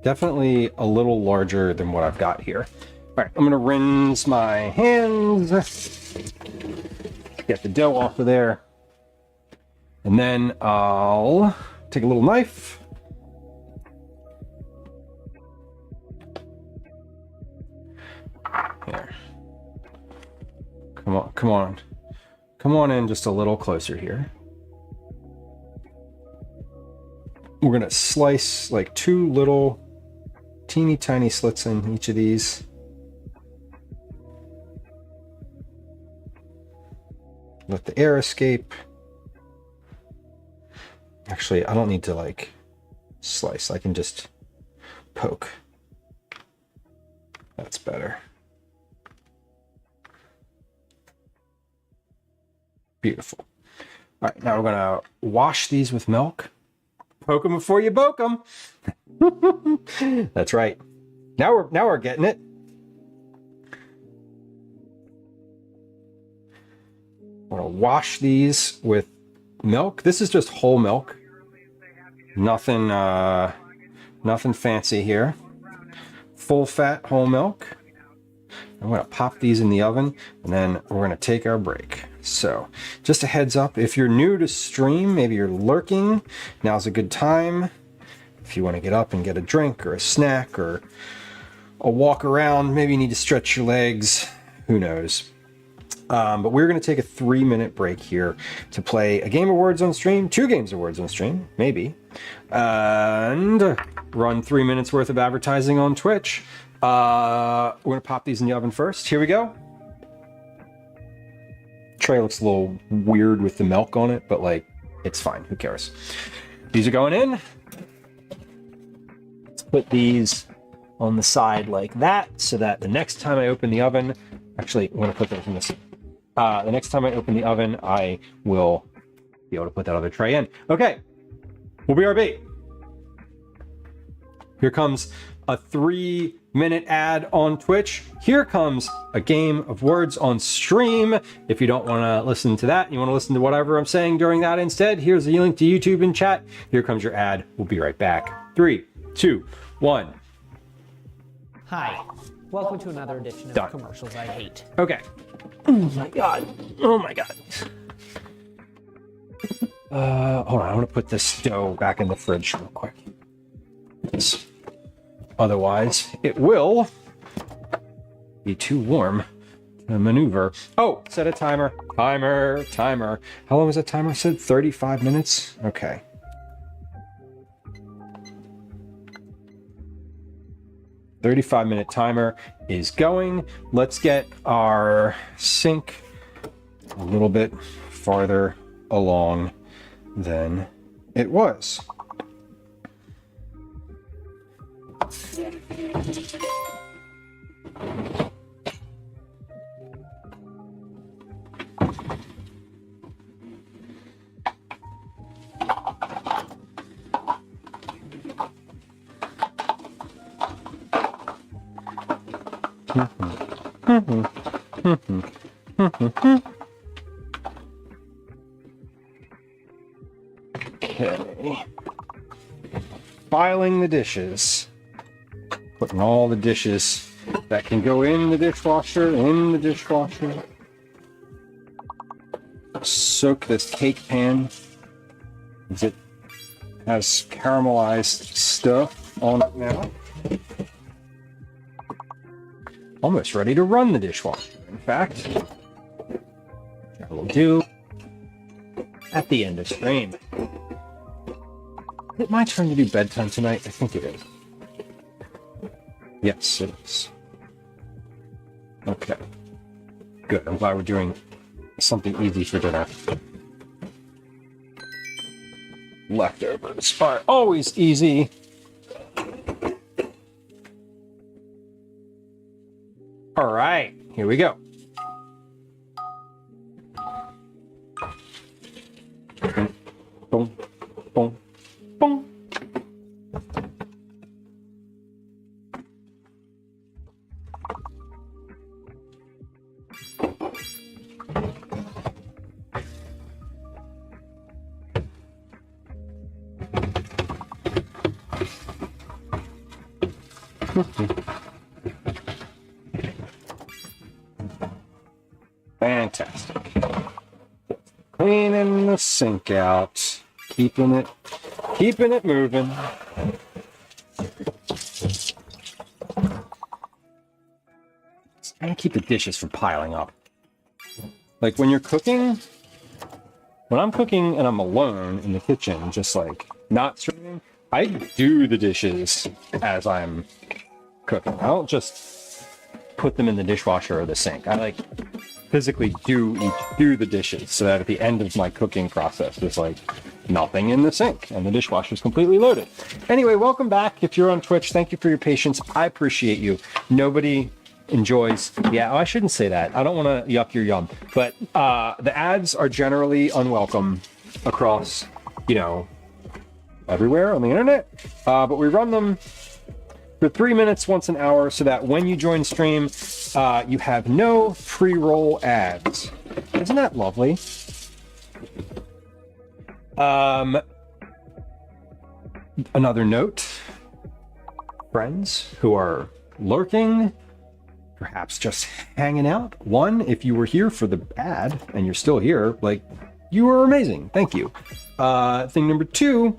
S2: Definitely a little larger than what I've got here. All right, I'm going to rinse my hands. Get the dough off of there. And then I'll take a little knife. Here. Come on, come on. Come on in just a little closer here. We're going to slice like 2 little teeny tiny slits in each of these. Let the air escape. Actually, I don't need to like slice. I can just poke. That's better. Beautiful. All right, now we're gonna wash these with milk. Poke them before you boke them. That's right. Now we're getting it. I'm gonna wash these with milk. This is just whole milk. Nothing fancy here. Full fat whole milk. I'm gonna pop these in the oven and then we're gonna take our break. So just a heads up, if you're new to stream, maybe you're lurking, now's a good time. If you want to get up and get a drink or a snack or a walk around, maybe you need to stretch your legs, who knows. But we're going to take a 3-minute break here to play a game of words on stream, 2 games of words on stream, maybe, and run 3 minutes worth of advertising on Twitch. We're going to pop these in the oven first. Here we go. Tray looks a little weird with the milk on it, but like, it's fine. Who cares? These are going in. Let's put these on the side like that so that the next time I open the oven, actually, I'm going to put those in this. The next time I open the oven, I will be able to put that other tray in. Okay. We'll be RB. Here comes a 3-minute ad on Twitch. Here comes a game of words on stream. If you don't want to listen to that, you want to listen to whatever I'm saying during that instead, here's the link to YouTube in chat. Here comes your ad. We'll be right back. 3, 2, 1.
S1: Hi. Welcome to another edition of
S2: Done.
S1: Commercials I Hate.
S2: Okay. Oh my god. Oh my god. Hold on. I want to put this dough back in the fridge real quick. Otherwise, it will be too warm to maneuver. Oh, set a timer. Timer. How long was that timer said? 35 minutes? Okay. $35-minute timer is going. Let's get our sink a little bit farther along than it was. Okay. Filing the dishes. Putting all the dishes that can go in the dishwasher. Soak this cake pan as it has caramelized stuff on it now. Almost ready to run the dishwasher. In fact, which I will do at the end of stream. Is it my turn to do bedtime tonight? I think it is. Yes, it is. Okay. Good. I'm glad we're doing something easy for dinner. Leftovers are always easy. All right, here we go. Boom, boom, boom. Fantastic. Cleaning the sink out, keeping it moving. And keep the dishes from piling up. Like when you're cooking, when I'm cooking and I'm alone in the kitchen, just like not streaming, I do the dishes as I'm cooking. I don't just put them in the dishwasher or the sink. I like physically do the dishes so that at the end of my cooking process there's like nothing in the sink and the dishwasher is completely loaded. Anyway, welcome back. If you're on Twitch, thank you for your patience. I appreciate you. Nobody enjoys. Yeah, I shouldn't say that. I don't want to yuck your yum, but the ads are generally unwelcome across, everywhere on the internet. But we run them for 3 minutes once an hour so that when you join stream, you have no pre-roll ads. Isn't that lovely? Another note, friends who are lurking, perhaps just hanging out. One, if you were here for the ad and you're still here, you were amazing. Thank you. Thing number 2,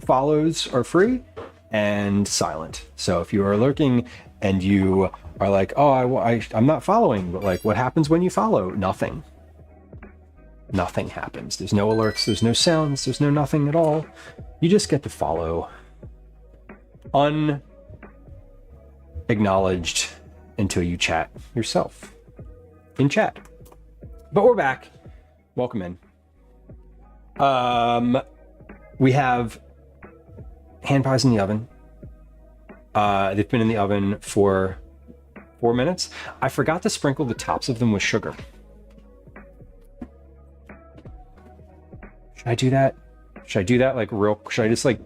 S2: follows are free and silent. So if you are lurking and you are like, oh, I'm not following, but what happens when you follow? Nothing. Nothing happens. There's no alerts, there's no sounds, there's no nothing at all. You just get to follow unacknowledged until you chat yourself in chat. But we're back. Welcome in. We have hand pies in the oven. They've been in the oven for 4 minutes. I forgot to sprinkle the tops of them with sugar. I do that? Should I do that like real? Should I just like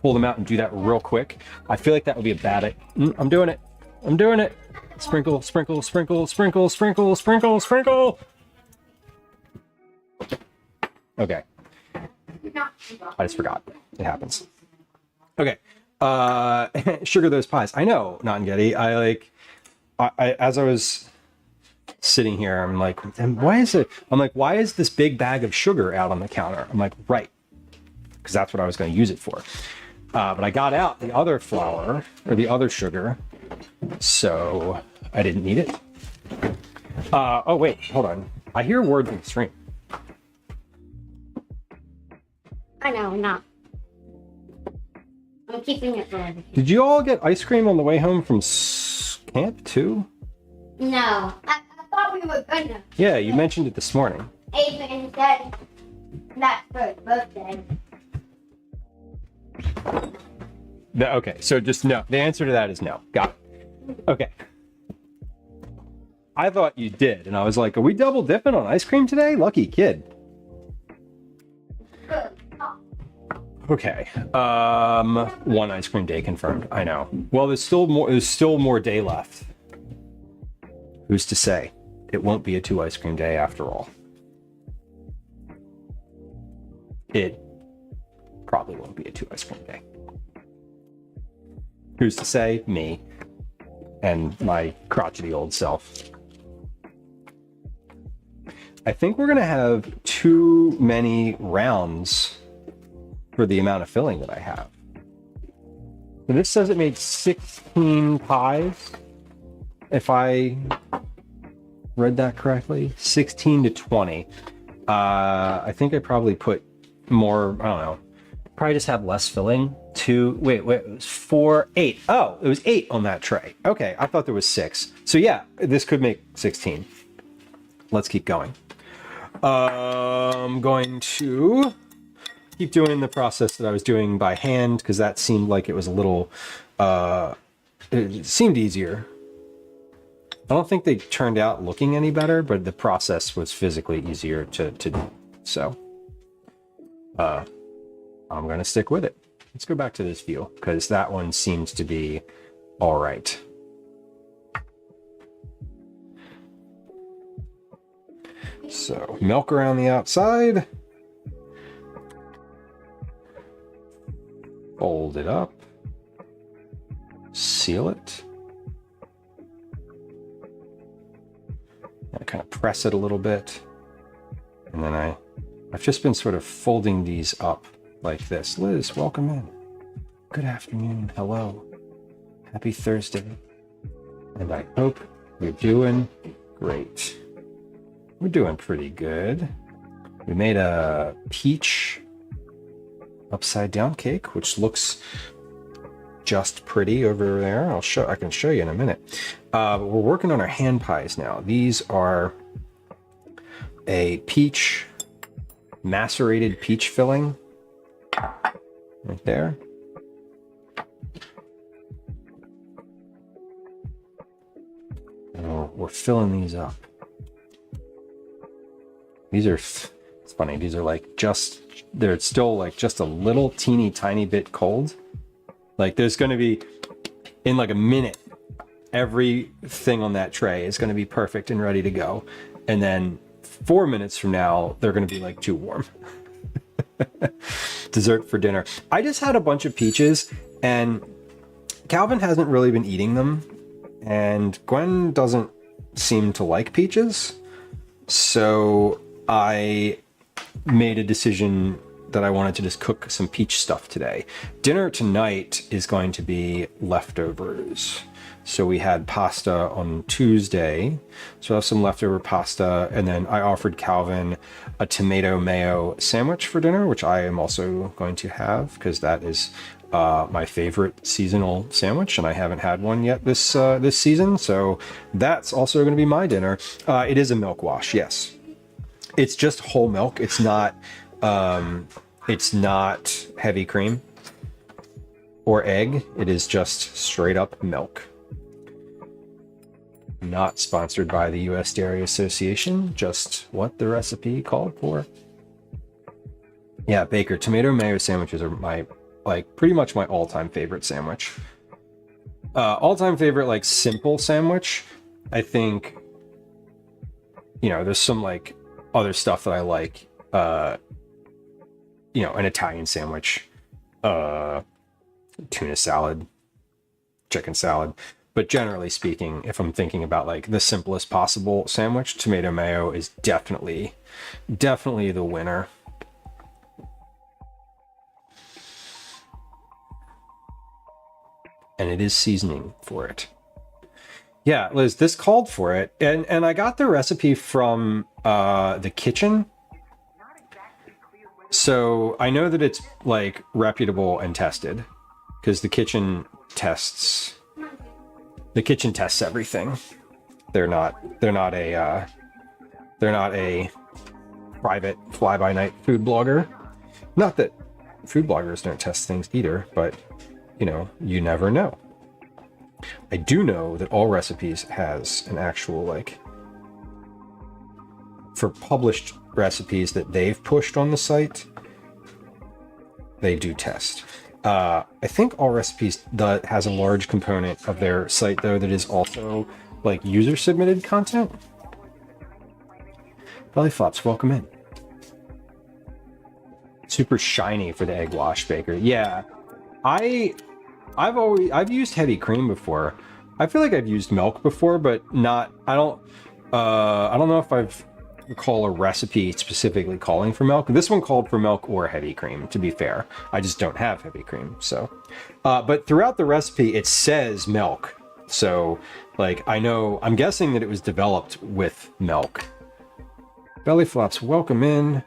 S2: pull them out and do that real quick? I feel like that would be a bad. I'm doing it. I'm doing it. Sprinkle, sprinkle, sprinkle, sprinkle, sprinkle, sprinkle, sprinkle. Okay. I just forgot. It happens. Okay. Sugar those pies. I know, Not and Getty. I as I was sitting here, I'm like, why is this big bag of sugar out on the counter? I'm like, right. Because that's what I was going to use it for. But I got out the other flour, or the other sugar, so I didn't need it. Oh, wait, hold on. I hear words in the stream.
S7: I know, I'm not. I'm keeping it for later.
S2: Did you all get ice cream on the way home from camp, too?
S7: No, I thought we were gonna.
S2: Yeah, you mentioned it this morning.
S7: Adrian said that's for his birthday.
S2: Okay, so just no. The answer to that is no. Got it. Okay. I thought you did, and I was like, are we double dipping on ice cream today? Lucky kid. Okay. One ice cream day confirmed. I know. Well, there's still more day left. Who's to say? It won't be a 2 ice cream day after all. It probably won't be a 2 ice cream day. Who's to say? Me and my crotchety old self. I think we're gonna have too many rounds for the amount of filling that I have. So this says it made 16 pies. If I read that correctly, 16 to 20. I think I probably put more, I don't know, probably just had less filling. Wait, it was 4, 8. Oh, it was 8 on that tray. Okay, I thought there was 6. So yeah, this could make 16. Let's keep going. I'm going to keep doing the process that I was doing by hand because that seemed like it was a little, it seemed easier. I don't think they turned out looking any better, but the process was physically easier to do. So, I'm going to stick with it. Let's go back to this view because that one seems to be all right. So, milk around the outside. Fold it up. Seal it. I kind of press it a little bit. And then I've just been sort of folding these up like this. Liz, welcome in. Good afternoon. Hello. Happy Thursday. And I hope you're doing great. We're doing pretty good. We made a peach upside down cake, which looks just pretty over there. I can show you in a minute. But we're working on our hand pies now. These are a peach, macerated peach filling right there. And we're filling these up. These are, it's funny, these are like they're still like just a little teeny tiny bit cold. Like there's going to be, in like a minute, everything on that tray is going to be perfect and ready to go. And then 4 minutes from now, they're going to be like too warm. Dessert for dinner. I just had a bunch of peaches and Calvin hasn't really been eating them. And Gwen doesn't seem to like peaches. So I made a decision that I wanted to just cook some peach stuff today. Dinner tonight is going to be leftovers. So we had pasta on Tuesday. So I have some leftover pasta. And then I offered Calvin a tomato mayo sandwich for dinner, which I am also going to have because that is my favorite seasonal sandwich. And I haven't had one yet this season. So that's also going to be my dinner. It is a milk wash, yes. It's just whole milk. It's not heavy cream or egg. It is just straight up milk. Not sponsored by the U.S. Dairy Association, just what the recipe called for. Yeah, Baker, tomato mayo sandwiches are my, like, pretty much my all-time favorite sandwich. All-time favorite, like, simple sandwich. I think, you know, there's some, like, other stuff that I like. You know, an Italian sandwich, tuna salad, chicken salad. But generally speaking, if I'm thinking about like the simplest possible sandwich, tomato mayo is definitely the winner. And it is seasoning for it. Yeah, Liz, this called for it. And I got the recipe from the kitchen. So I know that it's like reputable and tested because the kitchen tests everything. They're not a private fly-by-night food blogger. Not that food bloggers don't test things either, but you know, you never know. I do know that All Recipes has an actual, like, for published recipes that they've pushed on the site, they do test. I think All Recipes has a large component of their site, though, that is also, like, user-submitted content. Belly Flops, welcome in. Super shiny for the egg wash, Baker. Yeah, I've used heavy cream before. I feel like I've used milk before, but not. I don't know if I've recall a recipe specifically calling for milk. This one called for milk or heavy cream, to be fair. I just don't have heavy cream, so. But throughout the recipe, it says milk. So, like, I'm guessing that it was developed with milk. Belly Flops, welcome in.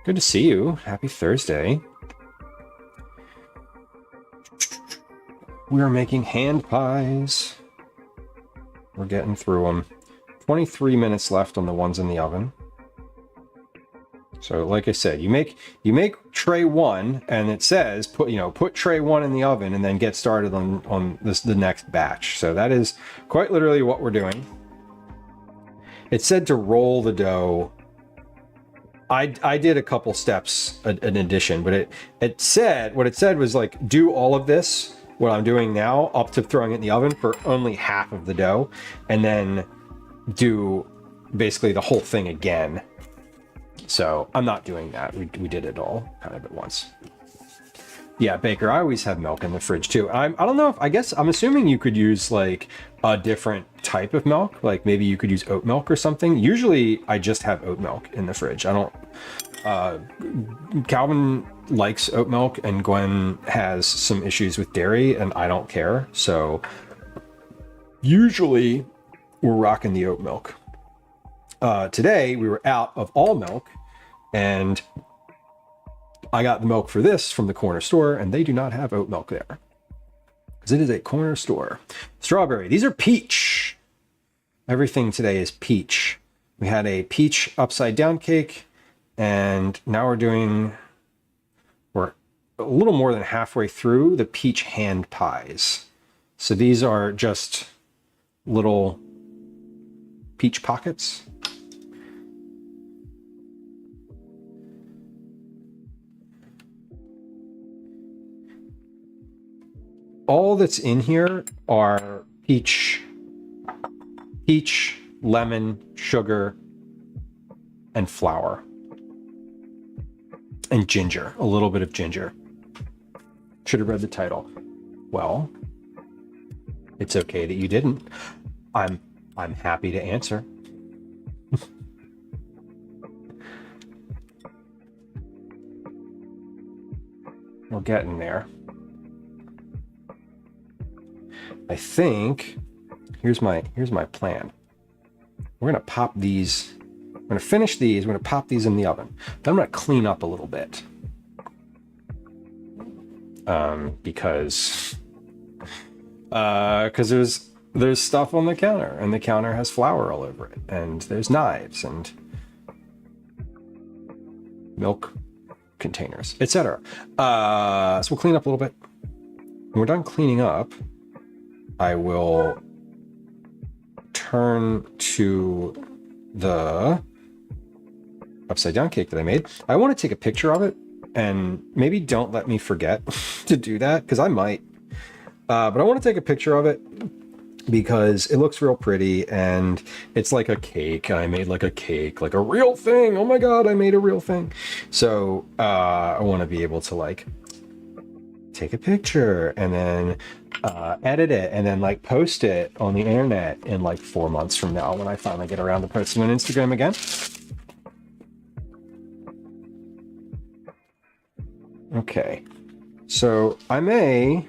S2: Good to see you. Happy Thursday. We are making hand pies. We're getting through them. 23 minutes left on the ones in the oven. So like I said, you make tray 1 and it says put tray 1 in the oven and then get started on the next batch. So that is quite literally what we're doing. It said to roll the dough. I did a couple steps in addition, but it said was like do all of this, what I'm doing now, up to throwing it in the oven for only half of the dough, and then do basically the whole thing again. So I'm not doing that. We did it all kind of at once. Yeah, Baker, I always have milk in the fridge too. I don't know if, I guess I'm assuming you could use like a different type of milk. Like maybe you could use oat milk or something. Usually I just have oat milk in the fridge. I don't, Calvin likes oat milk and Gwen has some issues with dairy and I don't care. So usually we're rocking the oat milk. Today we were out of all milk and I got the milk for this from the corner store and they do not have oat milk there because it is a corner store. Strawberry, these are peach. Everything today is peach. We had a peach upside down cake and now we're a little more than halfway through the peach hand pies. So these are just little peach pockets. All that's in here are peach, lemon, sugar, and flour. And ginger, a little bit of ginger. Should have read the title. Well, it's okay that you didn't. I'm happy to answer. We're getting there. I think here's my plan. We're gonna pop these. We're gonna finish these. We're gonna pop these in the oven. Then I'm gonna clean up a little bit because there's stuff on the counter and the counter has flour all over it and there's knives and milk containers, etc. So we'll clean up a little bit. When we're done cleaning up, I will turn to the upside down cake that I made. I want to take a picture of it, and maybe don't let me forget to do that, because I might. But I want to take a picture of it because it looks real pretty, and it's like a cake. I made like a cake, like a real thing. Oh my God, I made a real thing. So I want to be able to like take a picture and then edit it and then like post it on the internet in like 4 months from now when I finally get around to posting on Instagram again. Okay, so I may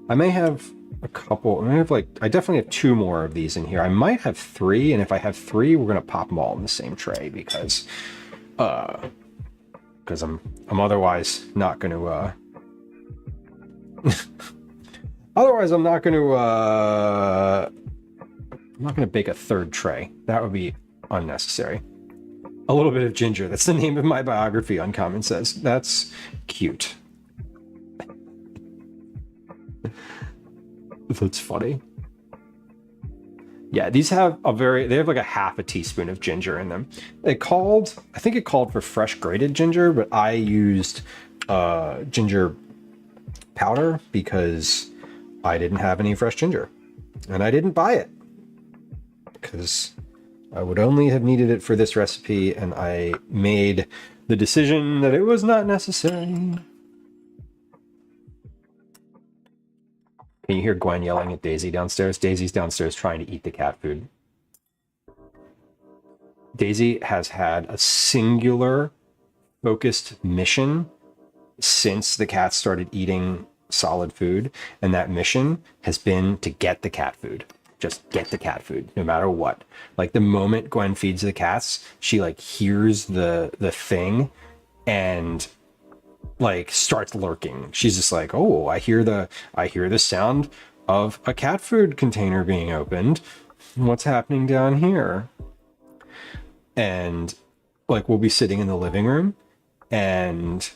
S2: have a couple. I definitely have 2 more of these in here. I might have 3, and if I have 3, we're gonna pop them all in the same tray because I'm otherwise not gonna otherwise I'm not gonna bake a 3rd tray. That would be unnecessary. A little bit of ginger. That's the name of my biography, Uncommon says. That's cute. That's funny. Yeah, these have they have like a half a teaspoon of ginger in them. I think it called for fresh grated ginger, but I used ginger powder because I didn't have any fresh ginger. And I didn't buy it because I would only have needed it for this recipe, and I made the decision that it was not necessary. Can you hear Gwen yelling at Daisy downstairs? Daisy's downstairs trying to eat the cat food. Daisy has had a singular focused mission since the cat started eating solid food, and that mission has been to get the cat food. Just get the cat food, no matter what. Like the moment Gwen feeds the cats, she like hears the thing and like starts lurking. She's just like, oh, I hear the sound of a cat food container being opened. What's happening down here? And like we'll be sitting in the living room and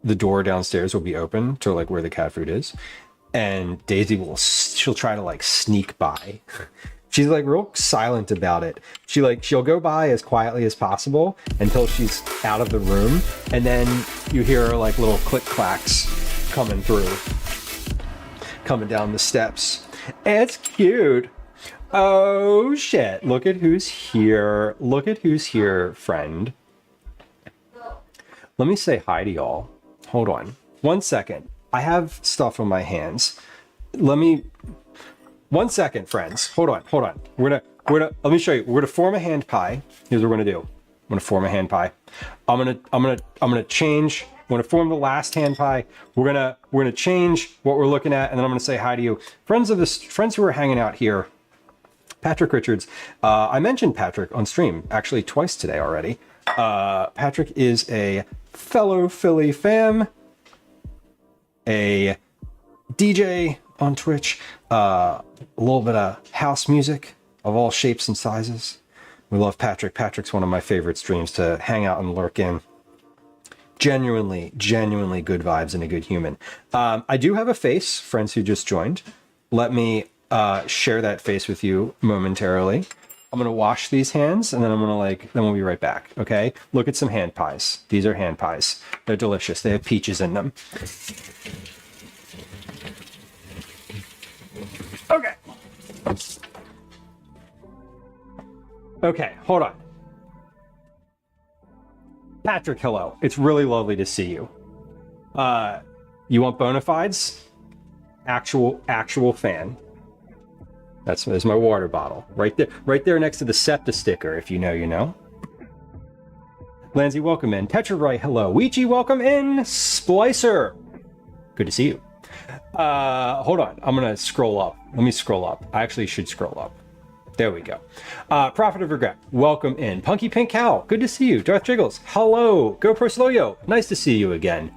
S2: the door downstairs will be open to like where the cat food is. And Daisy she'll try to like sneak by. She's like real silent about it. She'll go by as quietly as possible until she's out of the room. And then you hear like little click clacks coming down the steps. And it's cute. Oh shit. Look at who's here. Look at who's here, friend. Let me say hi to y'all. Hold on. 1 second. I have stuff on my hands. 1 second, friends. Hold on. We're gonna let me show you. We're gonna form a hand pie. Here's what we're gonna do. I'm gonna form a hand pie. I'm gonna change. I'm gonna form the last hand pie. We're gonna change what we're looking at, and then I'm gonna say hi to you. Friends who are hanging out here. Patrick Richards. I mentioned Patrick on stream actually twice today already. Patrick is a fellow Philly fam. A DJ on Twitch, a little bit of house music of all shapes and sizes. We love Patrick. Patrick's one of my favorite streams to hang out and lurk in. Genuinely good vibes and a good human. I do have a face, friends who just joined. Let me share that face with you momentarily. I'm gonna wash these hands and then then we'll be right back, okay? Look at some hand pies. These are hand pies. They're delicious. They have peaches in them. Okay. Okay, hold on. Patrick, hello. It's really lovely to see you. You want bona fides? Actual fan. There's my water bottle right there next to the SEPTA sticker. If you know, you know. Lanzi, welcome in. Tetrabright, hello. Ouija, welcome in. Splicer, good to see you. Hold on, I'm gonna scroll up. Let me scroll up. I actually should scroll up. There we go. Prophet of Regret, welcome in. Punky Pink Cow, good to see you. Darth Jiggles, hello. GoPro Sloyo, nice to see you again.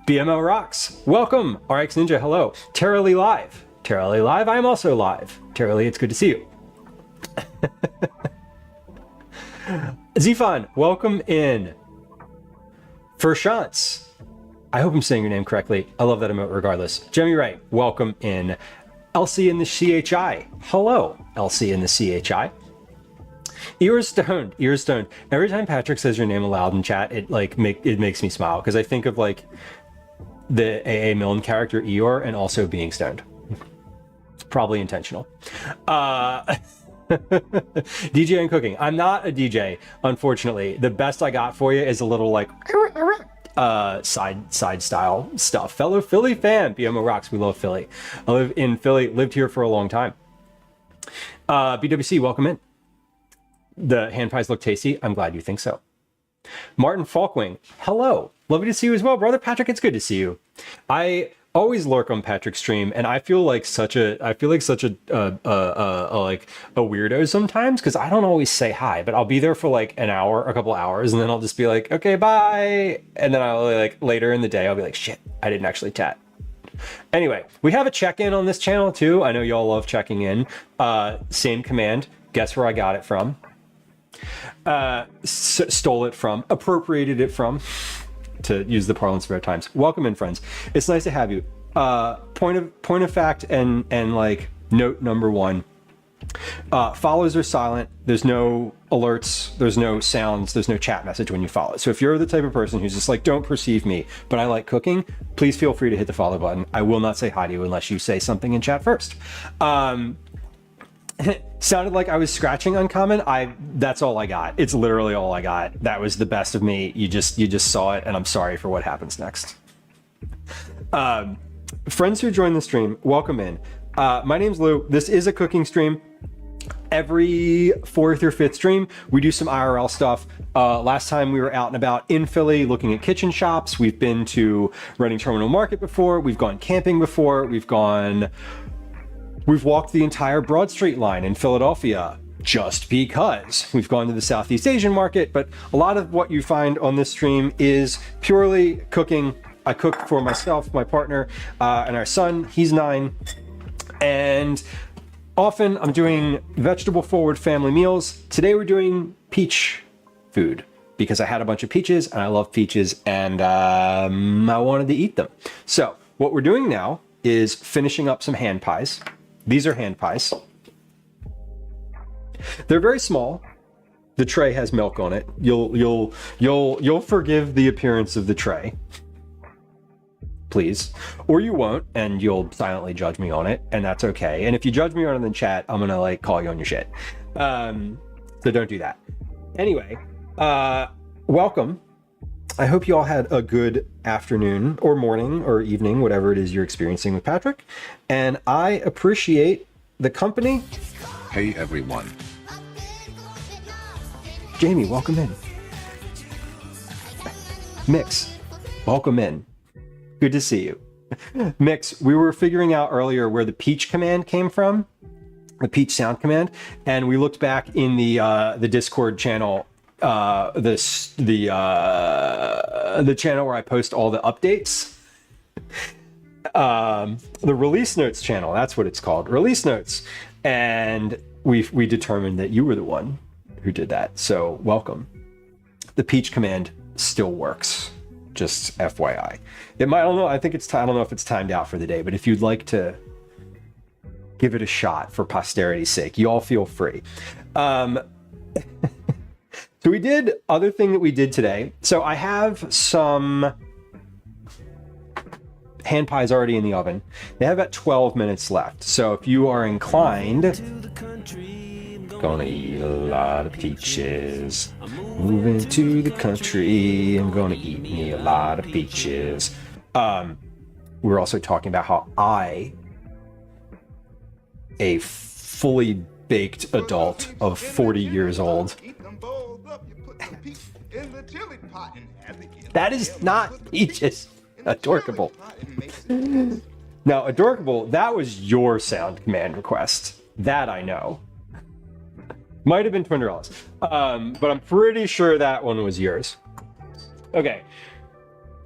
S2: BML Rocks, welcome. RX Ninja, hello. Terrally Live. Terrally Live, I'm also live. Terrally, it's good to see you. Zfon, welcome in. Fershance, I hope I'm saying your name correctly. I love that emote regardless. Jemmy Wright, welcome in. Elsie in the CHI, hello. Elsie in the CHI. Ear stoned. Ear stoned. Every time Patrick says your name aloud in chat, it like it makes me smile because I think of like the A.A. Milne character Eeyore and also being stoned. It's probably intentional. DJ and cooking. I'm not a DJ, unfortunately. The best I got for you is a little like side style stuff. Fellow Philly fan, BMO rocks. We love Philly. I live in Philly, lived here for a long time. BWC, welcome in. The hand pies look tasty. I'm glad you think so. Martin Falkwing, hello. Lovely to see you as well, brother. Patrick, it's good to see you. I always lurk on Patrick's stream, and I feel like such a weirdo sometimes because I don't always say hi, but I'll be there for like an hour, a couple hours, and then I'll just be like, okay, bye. And then I'll like later in the day, I'll be like, shit, I didn't actually chat. Anyway, we have a check-in on this channel too. I know y'all love checking in. Same command. Guess where I got it from? Stole it from, appropriated it from, to use the parlance of our times. Welcome in, friends. It's nice to have you. Point of fact and like note number one. Follows are silent. There's no alerts. There's no sounds. There's no chat message when you follow. So if you're the type of person who's just like, don't perceive me, but I like cooking, please feel free to hit the follow button. I will not say hi to you unless you say something in chat first. Sounded like I was scratching uncommon. That's all I got. It's literally all I got. That was the best of me. You just saw it, and I'm sorry for what happens next. Friends who join the stream, welcome in. My name's Lou. This is a cooking stream. Every fourth or fifth stream, we do some IRL stuff. Last time we were out and about in Philly looking at kitchen shops. We've been to Reading Terminal Market before. We've gone camping before. We've walked the entire Broad Street line in Philadelphia just because. We've gone to the Southeast Asian market, but a lot of what you find on this stream is purely cooking. I cook for myself, my partner, and our son. He's 9. And often I'm doing vegetable forward family meals. Today we're doing peach food because I had a bunch of peaches and I love peaches and I wanted to eat them. So what we're doing now is finishing up some hand pies. These are hand pies. They're very small. The tray has milk on it. You'll forgive the appearance of the tray, please, or you won't, and you'll silently judge me on it, and that's okay. And if you judge me on it in the chat, I'm gonna like call you on your shit. So don't do that. Anyway, welcome. I hope you all had a good afternoon or morning or evening, whatever it is you're experiencing with Patrick. And I appreciate the company.
S8: Hey everyone.
S2: Jamie, welcome in. Mix, welcome in. Good to see you. Mix, we were figuring out earlier where the peach command came from, the peach sound command, and we looked back in the Discord channel, the channel where I post all the updates. The release notes channel, that's what it's called, release notes. And we determined that you were the one who did that. So welcome. The peach command still works. Just FYI. It might, I don't know. I think I don't know if it's timed out for the day, but if you'd like to give it a shot for posterity's sake, you all feel free. So we did other thing that we did today. So I have some hand pies already in the oven. They have about 12 minutes left. So if you are inclined, gonna eat a lot of peaches. Moving to the country, I'm gonna eat me a lot of peaches. We're also talking about how a fully baked adult of 40 years old. That is not peaches. Adorkable. Now, Adorkable, that was your sound command request. That I know. Might have been Twinderellas. But I'm pretty sure that one was yours. Okay.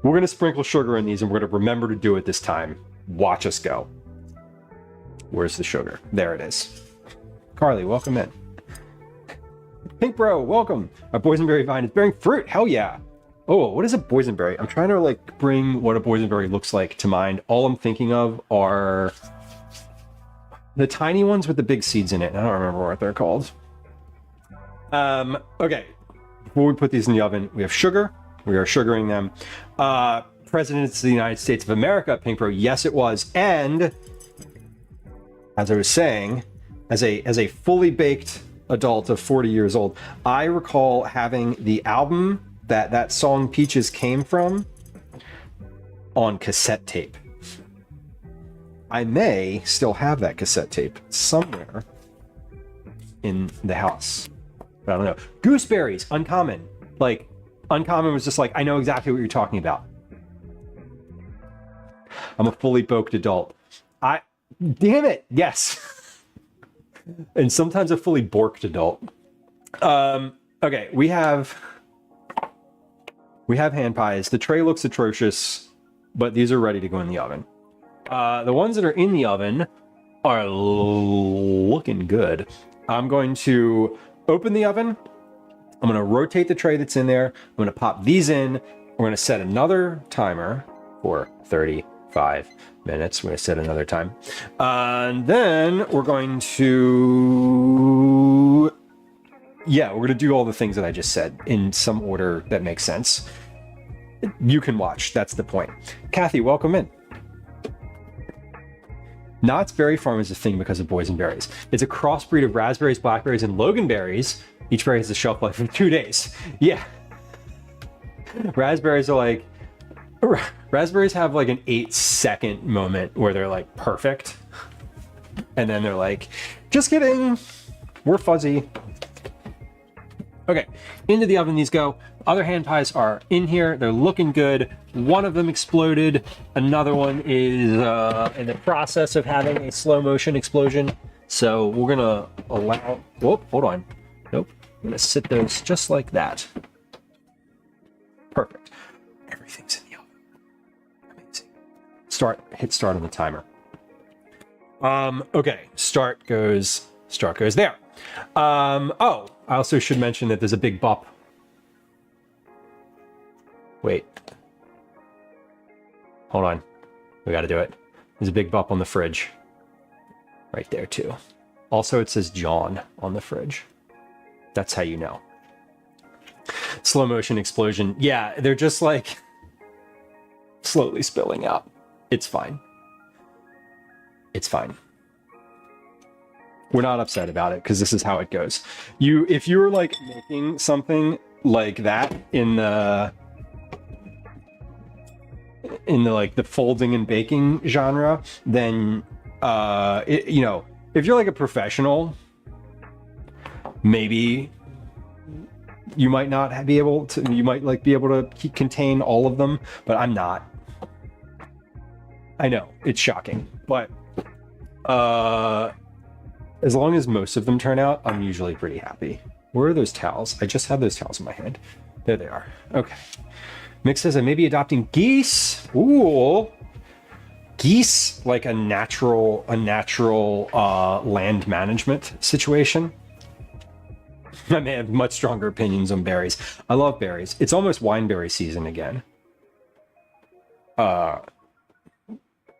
S2: We're going to sprinkle sugar in these and we're going to remember to do it this time. Watch us go. Where's the sugar? There it is. Carly, welcome in. Pink Bro, welcome. Our boysenberry vine is bearing fruit. Hell yeah. Oh, what is a boysenberry? I'm trying to like bring what a boysenberry looks like to mind. All I'm thinking of are the tiny ones with the big seeds in it. I don't remember what they're called. Okay. Before we put these in the oven, we have sugar. We are sugaring them. Presidents of the United States of America, Pink Pro. Yes, it was. And as I was saying, as a fully baked adult of 40 years old, I recall having the album that song Peaches came from on cassette tape. I may still have that cassette tape somewhere in the house, but I don't know. Gooseberries, Uncommon. Like, Uncommon was just like, I know exactly what you're talking about. I'm a fully baked adult. Damn it, yes. And sometimes a fully borked adult. Okay, we have hand pies. The tray looks atrocious, but these are ready to go in the oven. The ones that are in the oven are looking good. I'm going to open the oven. I'm going to rotate the tray that's in there. I'm going to pop these in. We're going to set another timer for 35 minutes. We're going to set another time. And then we're going to... Yeah, we're going to do all the things that I just said in some order that makes sense. You can watch. That's the point. Kathy, welcome in. Knott's Berry Farm is a thing because of boysenberries. It's a crossbreed of raspberries, blackberries, and loganberries. Each berry has a shelf life of 2 days. Yeah. Raspberries are like... Raspberries have like an 8-second moment where they're like perfect. And then they're like, just kidding. We're fuzzy. Okay, into the oven these go. Other hand pies are in here. They're looking good. One of them exploded. Another one is in the process of having a slow motion explosion. So we're gonna allow, whoop, hold on. Nope, I'm gonna sit those just like that. Perfect. Everything's in the oven. Amazing. Hit start on the timer. Okay, start goes there. Oh, I also should mention that there's a big bop. Wait. Hold on. We got to do it. There's a big bop on the fridge. Right there, too. Also, it says John on the fridge. That's how you know. Slow motion explosion. Yeah, they're just like slowly spilling out. It's fine. It's fine. We're not upset about it because this is how it goes. If you're like making something like that in the like the folding and baking genre, then you know, if you're like a professional, maybe you might not be able to. You might like be able to contain all of them, but I'm not. I know it's shocking, but as long as most of them turn out, I'm usually pretty happy. Where are those towels? I just had those towels in my hand. There they are. Okay. Mick says I may be adopting geese. Ooh. Geese, like a natural land management situation. I may have much stronger opinions on berries. I love berries. It's almost wineberry season again.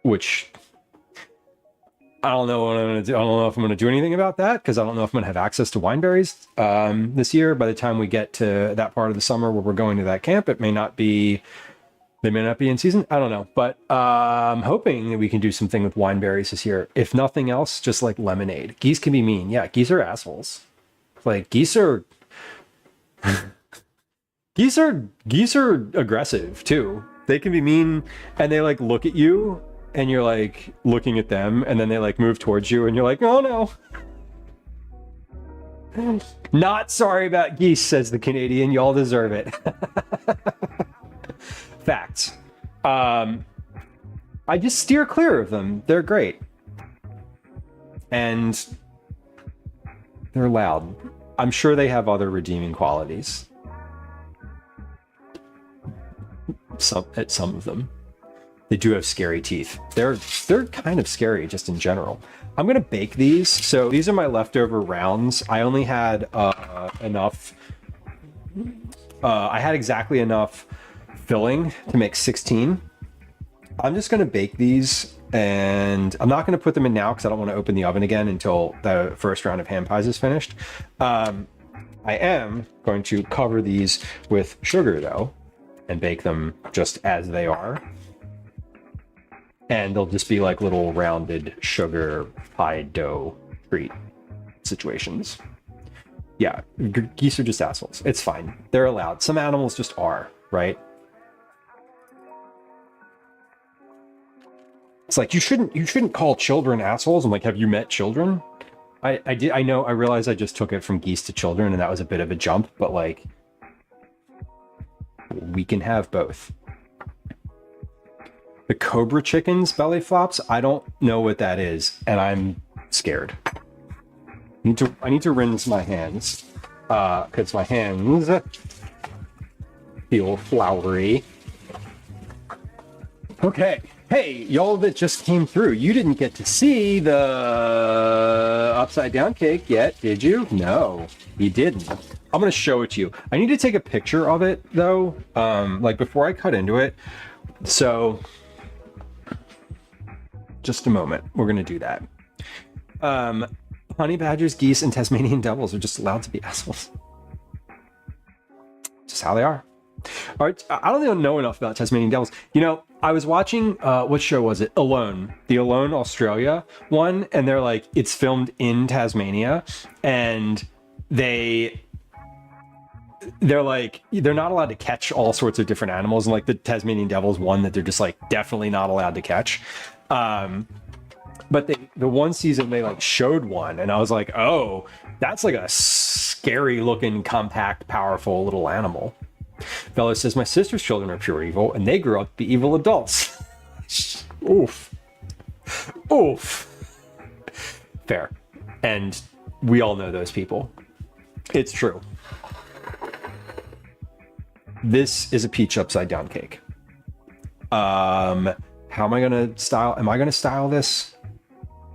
S2: Which I don't know what I'm gonna do. I don't know if I'm gonna do anything about that because I don't know if I'm gonna have access to wineberries this year. By the time we get to that part of the summer where we're going to that camp, it may not be. They may not be in season. I don't know, but I'm hoping that we can do something with wineberries this year. If nothing else, just like lemonade. Geese can be mean. Yeah, geese are assholes. Like geese are geese are aggressive too. They can be mean and they like look at you and you're like looking at them and then they like move towards you and you're like, oh no. Not sorry about geese, says the Canadian. Y'all deserve it. Facts. I just steer clear of them. They're great. And they're loud. I'm sure they have other redeeming qualities. Some of them. They do have scary teeth. They're kind of scary just in general. I'm gonna bake these. So these are my leftover rounds. I only had enough. I had exactly enough filling to make 16. I'm just gonna bake these, and I'm not gonna put them in now because I don't want to open the oven again until the first round of ham pies is finished. I am going to cover these with sugar though, and bake them just as they are. And they'll just be like little rounded sugar pie dough treat situations. Yeah, geese are just assholes. It's fine. They're allowed. Some animals just are, right? It's like you shouldn't call children assholes. I'm like, have you met children? I realized I just took it from geese to children, and that was a bit of a jump, but like we can have both. The cobra chicken's belly flops, I don't know what that is, and I'm scared. I need to rinse my hands, because my hands feel floury. Okay. Hey, y'all that just came through, you didn't get to see the upside down cake yet, did you? No, you didn't. I'm gonna show it to you. I need to take a picture of it though, like before I cut into it. So, just a moment, we're gonna do that. Honey badgers, geese, and Tasmanian devils are just allowed to be assholes. Just how they are. All right, I don't even know enough about Tasmanian devils. You know, I was watching, what show was it? Alone. The Alone Australia one, and they're like, it's filmed in Tasmania, and they're like, they're not allowed to catch all sorts of different animals, and like the Tasmanian devil's one that they're just like definitely not allowed to catch. But the one season they like showed one, and I was like, oh, that's like a scary looking, compact, powerful little animal. Fellow says, my sister's children are pure evil, and they grew up to be evil adults. Oof. Oof. Fair. And we all know those people. It's true. This is a peach upside down cake. How am I gonna style this?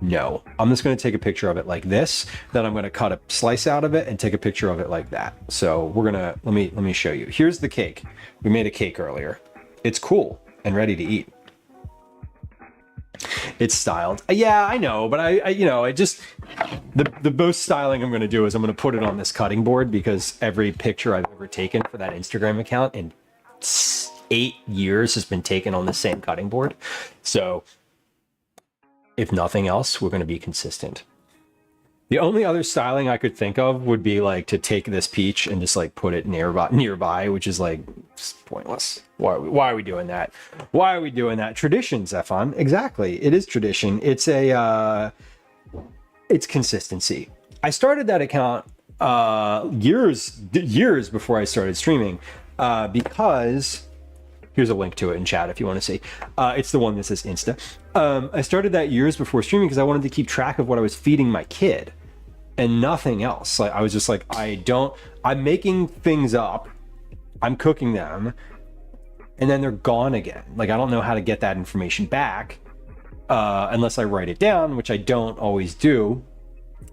S2: No, I'm just going to take a picture of it like this. Then I'm going to cut a slice out of it and take a picture of it like that. So we're going to, let me show you. Here's the cake. We made a cake earlier. It's cool and ready to eat. It's styled. Yeah, I know, but I just, the most styling I'm going to do is I'm going to put it on this cutting board, because every picture I've ever taken for that Instagram account in 8 years has been taken on the same cutting board. So if nothing else, we're going to be consistent. The only other styling I could think of would be like to take this peach and just like put it nearby, which is like pointless. Why are we doing that? Why are we doing that? Tradition, Zephon. Exactly. It is tradition. It's consistency. I started that account years before I started streaming, because here's a link to it in chat if you want to see. It's the one that says Insta. I started that years before streaming because I wanted to keep track of what I was feeding my kid and nothing else. Like, I was just like, I'm making things up, I'm cooking them, and then they're gone again. Like, I don't know how to get that information back unless I write it down, which I don't always do.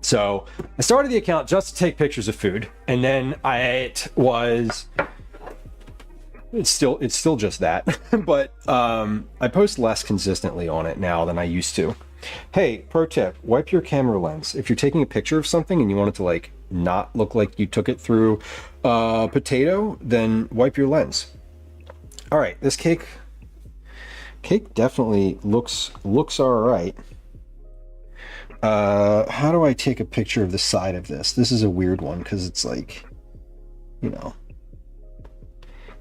S2: So I started the account just to take pictures of food, and then it's still just that, but I post less consistently on it now than I used to. Hey, pro tip, wipe your camera lens. If you're taking a picture of something and you want it to like not look like you took it through a potato, then wipe your lens. All right, this cake definitely looks all right. How do I take a picture of the side of this? This is a weird one because it's like, you know,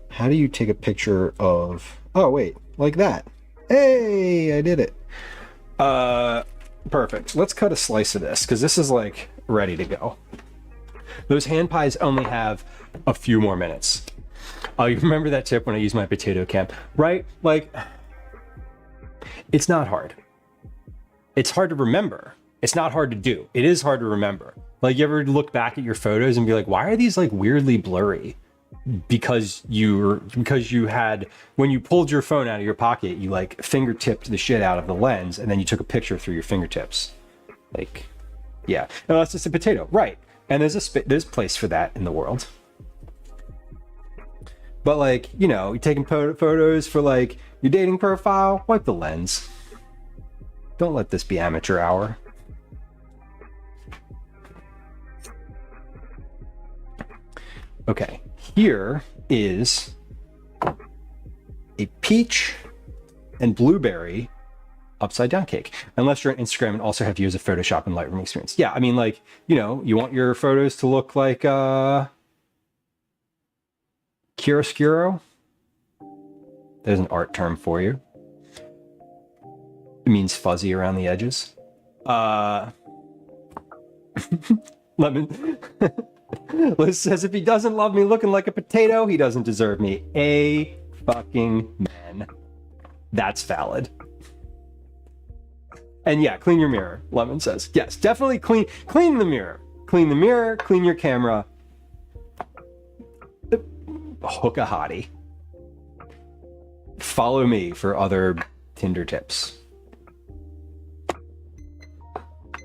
S2: how do you take a picture of, oh wait, like that. Hey, I did it. Perfect. Let's cut a slice of this because this is like ready to go. Those hand pies only have a few more minutes. You remember that tip when I used my potato cam, right? Like, it's not hard. It's hard to remember. It's not hard to do. It is hard to remember. Like, you ever look back at your photos and be like, why are these like weirdly blurry? Because you had, when you pulled your phone out of your pocket, you like fingertipped the shit out of the lens and then you took a picture through your fingertips. Like, yeah, no, that's just a potato, right? And there's place for that in the world. But like, you know, you're taking photos for like your dating profile, wipe the lens. Don't let this be amateur hour. Okay, here is a peach and blueberry upside down cake. Unless you're on Instagram and also have to use a Photoshop and Lightroom experience. Yeah, I mean, like, you know, you want your photos to look like chiaroscuro. There's an art term for you. It means fuzzy around the edges. Lemon. Liz says if he doesn't love me looking like a potato, he doesn't deserve me. A fucking man. That's valid. And yeah, clean your mirror, Lemon says. Yes, definitely clean the mirror. Clean the mirror, clean your camera. Hook a hottie. Follow me for other Tinder tips.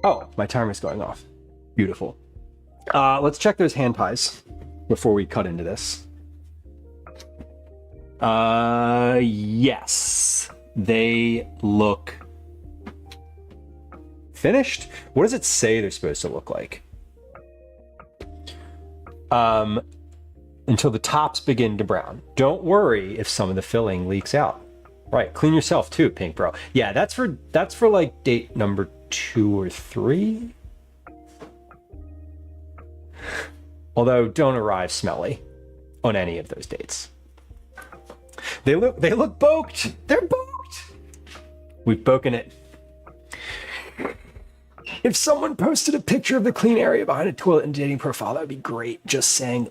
S2: Oh, my timer's going off. Beautiful. Let's check those hand pies before we cut into this. Yes. They look finished. What does it say they're supposed to look like? Until the tops begin to brown. Don't worry if some of the filling leaks out. Right, clean yourself too, Pink Bro. Yeah, that's for like date number 2 or 3. Although don't arrive smelly on any of those dates. They look boked. They're boked. We've boken it. If someone posted a picture of the clean area behind a toilet in dating profile, that would be great. Just saying,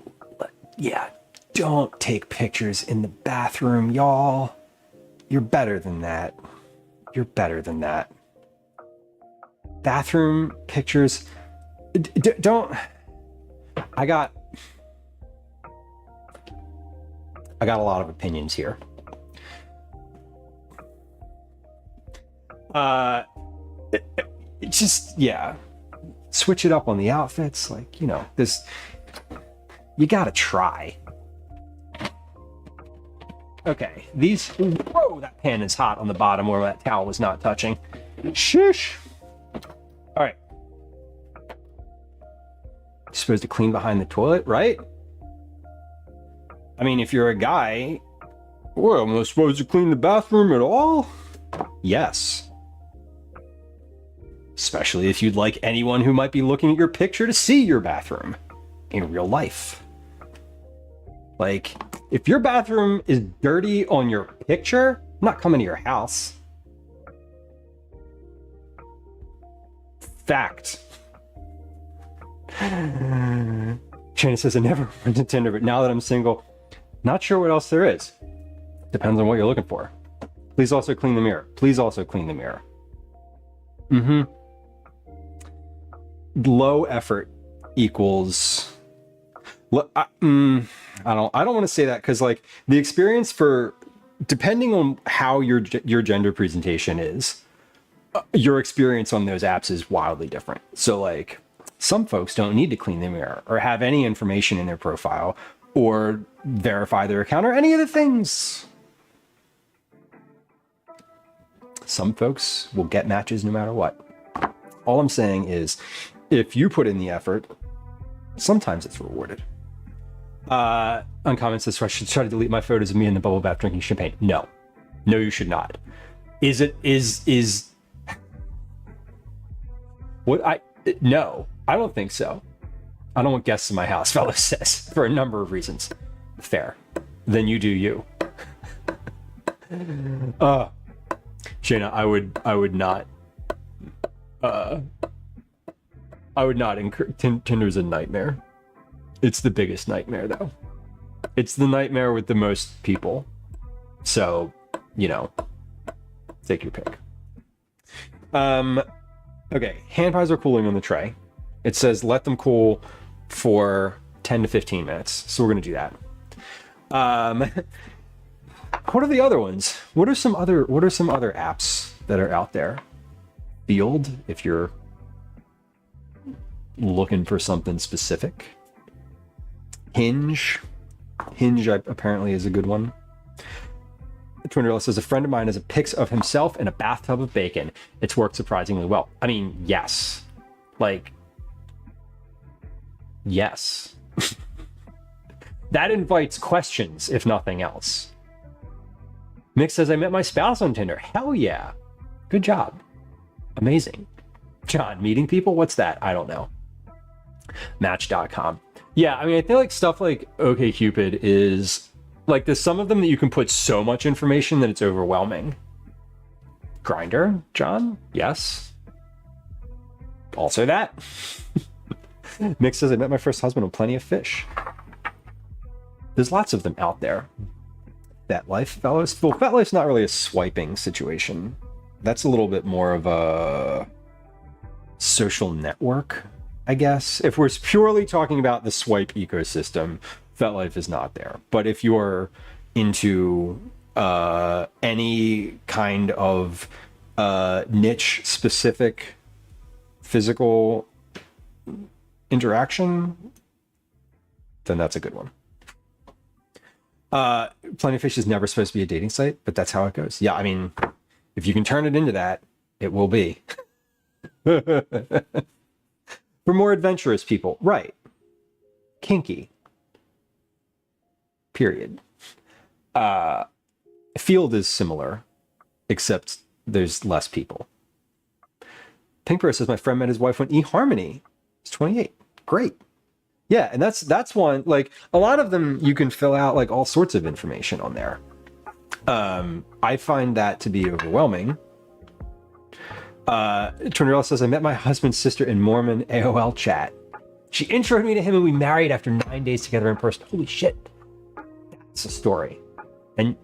S2: yeah, don't take pictures in the bathroom, y'all. You're better than that. You're better than that. Bathroom pictures, don't. I got a lot of opinions here. It's just, yeah, switch it up on the outfits. Like, you know, this, you gotta try. Okay, these, whoa, that pan is hot on the bottom where that towel was not touching. Shush. All right. You're supposed to clean behind the toilet, right? I mean, if you're a guy, well, am I supposed to clean the bathroom at all? Yes. Especially if you'd like anyone who might be looking at your picture to see your bathroom in real life. Like, if your bathroom is dirty on your picture, I'm not coming to your house. Fact. Shana says, I never went to Tinder, but now that I'm single, not sure what else there is. Depends on what you're looking for. Please also clean the mirror. Please also clean the mirror. Low effort equals... I don't want to say that because, like, the experience for, depending on how your gender presentation is, your experience on those apps is wildly different. So, like, some folks don't need to clean the mirror or have any information in their profile or verify their account or any of the things. Some folks will get matches no matter what. All I'm saying is, if you put in the effort, sometimes it's rewarded. Uncommon says, I should try to delete my photos of me in the bubble bath drinking champagne. No, you should not. No, I don't think so. I don't want guests in my house, fellow says, for a number of reasons. Fair. Then you do you. Shayna, I would not encourage. Tinder's a nightmare. It's the biggest nightmare, though. It's the nightmare with the most people. So, you know, take your pick. Okay, hand pies are cooling on the tray. It says let them cool for 10 to 15 minutes. So we're gonna do that. What are the other ones? What are some other apps that are out there? Field, if you're looking for something specific. Hinge apparently is a good one. Twinderella says, a friend of mine has a pics of himself in a bathtub of bacon. It's worked surprisingly well. I mean, yes. Like, yes. That invites questions, if nothing else. Mick says, I met my spouse on Tinder. Hell yeah. Good job. Amazing. John, meeting people? What's that? I don't know. Match.com. Yeah, I mean, I feel like stuff like OkCupid is like there's some of them that you can put so much information that it's overwhelming. Grindr, John? Yes. Also that. Mick says, I met my first husband on Plenty of Fish. There's lots of them out there. FetLife, fellows. Well, FetLife's not really a swiping situation. That's a little bit more of a social network, I guess. If we're purely talking about the swipe ecosystem, FetLife is not there. But if you're into any kind of niche specific physical interaction, then that's a good one. Plenty of Fish is never supposed to be a dating site, but that's how it goes. Yeah, I mean, if you can turn it into that, it will be. For more adventurous people, right. Kinky. Period. Field is similar, except there's less people. Pink Bear says, my friend met his wife on eHarmony. He's 28. Great. Yeah, and that's one, like, a lot of them you can fill out, like, all sorts of information on there. I find that to be overwhelming. Tornarella says, I met my husband's sister in Mormon AOL chat. She introed me to him and we married after 9 days together in person. Holy shit. That's a story. And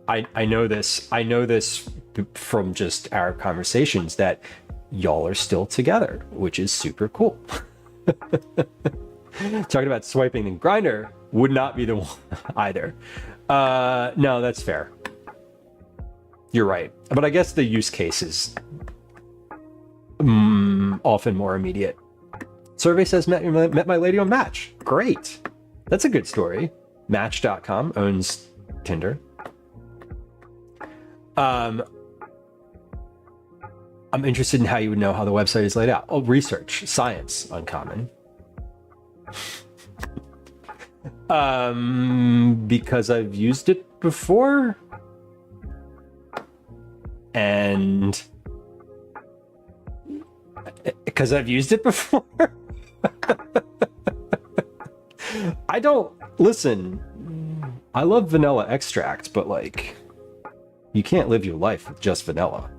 S2: I know this from just our conversations that y'all are still together, which is super cool. Talking about swiping and Grindr would not be the one either. No, that's fair. You're right. But I guess the use case is often more immediate. Survey says, met my lady on Match. Great. That's a good story. Match.com owns Tinder. I'm interested in how you would know how the website is laid out. Oh, research, science, uncommon. Because I've used it before. And because I've used it before. I don't listen. I love vanilla extract, but like, you can't live your life with just vanilla.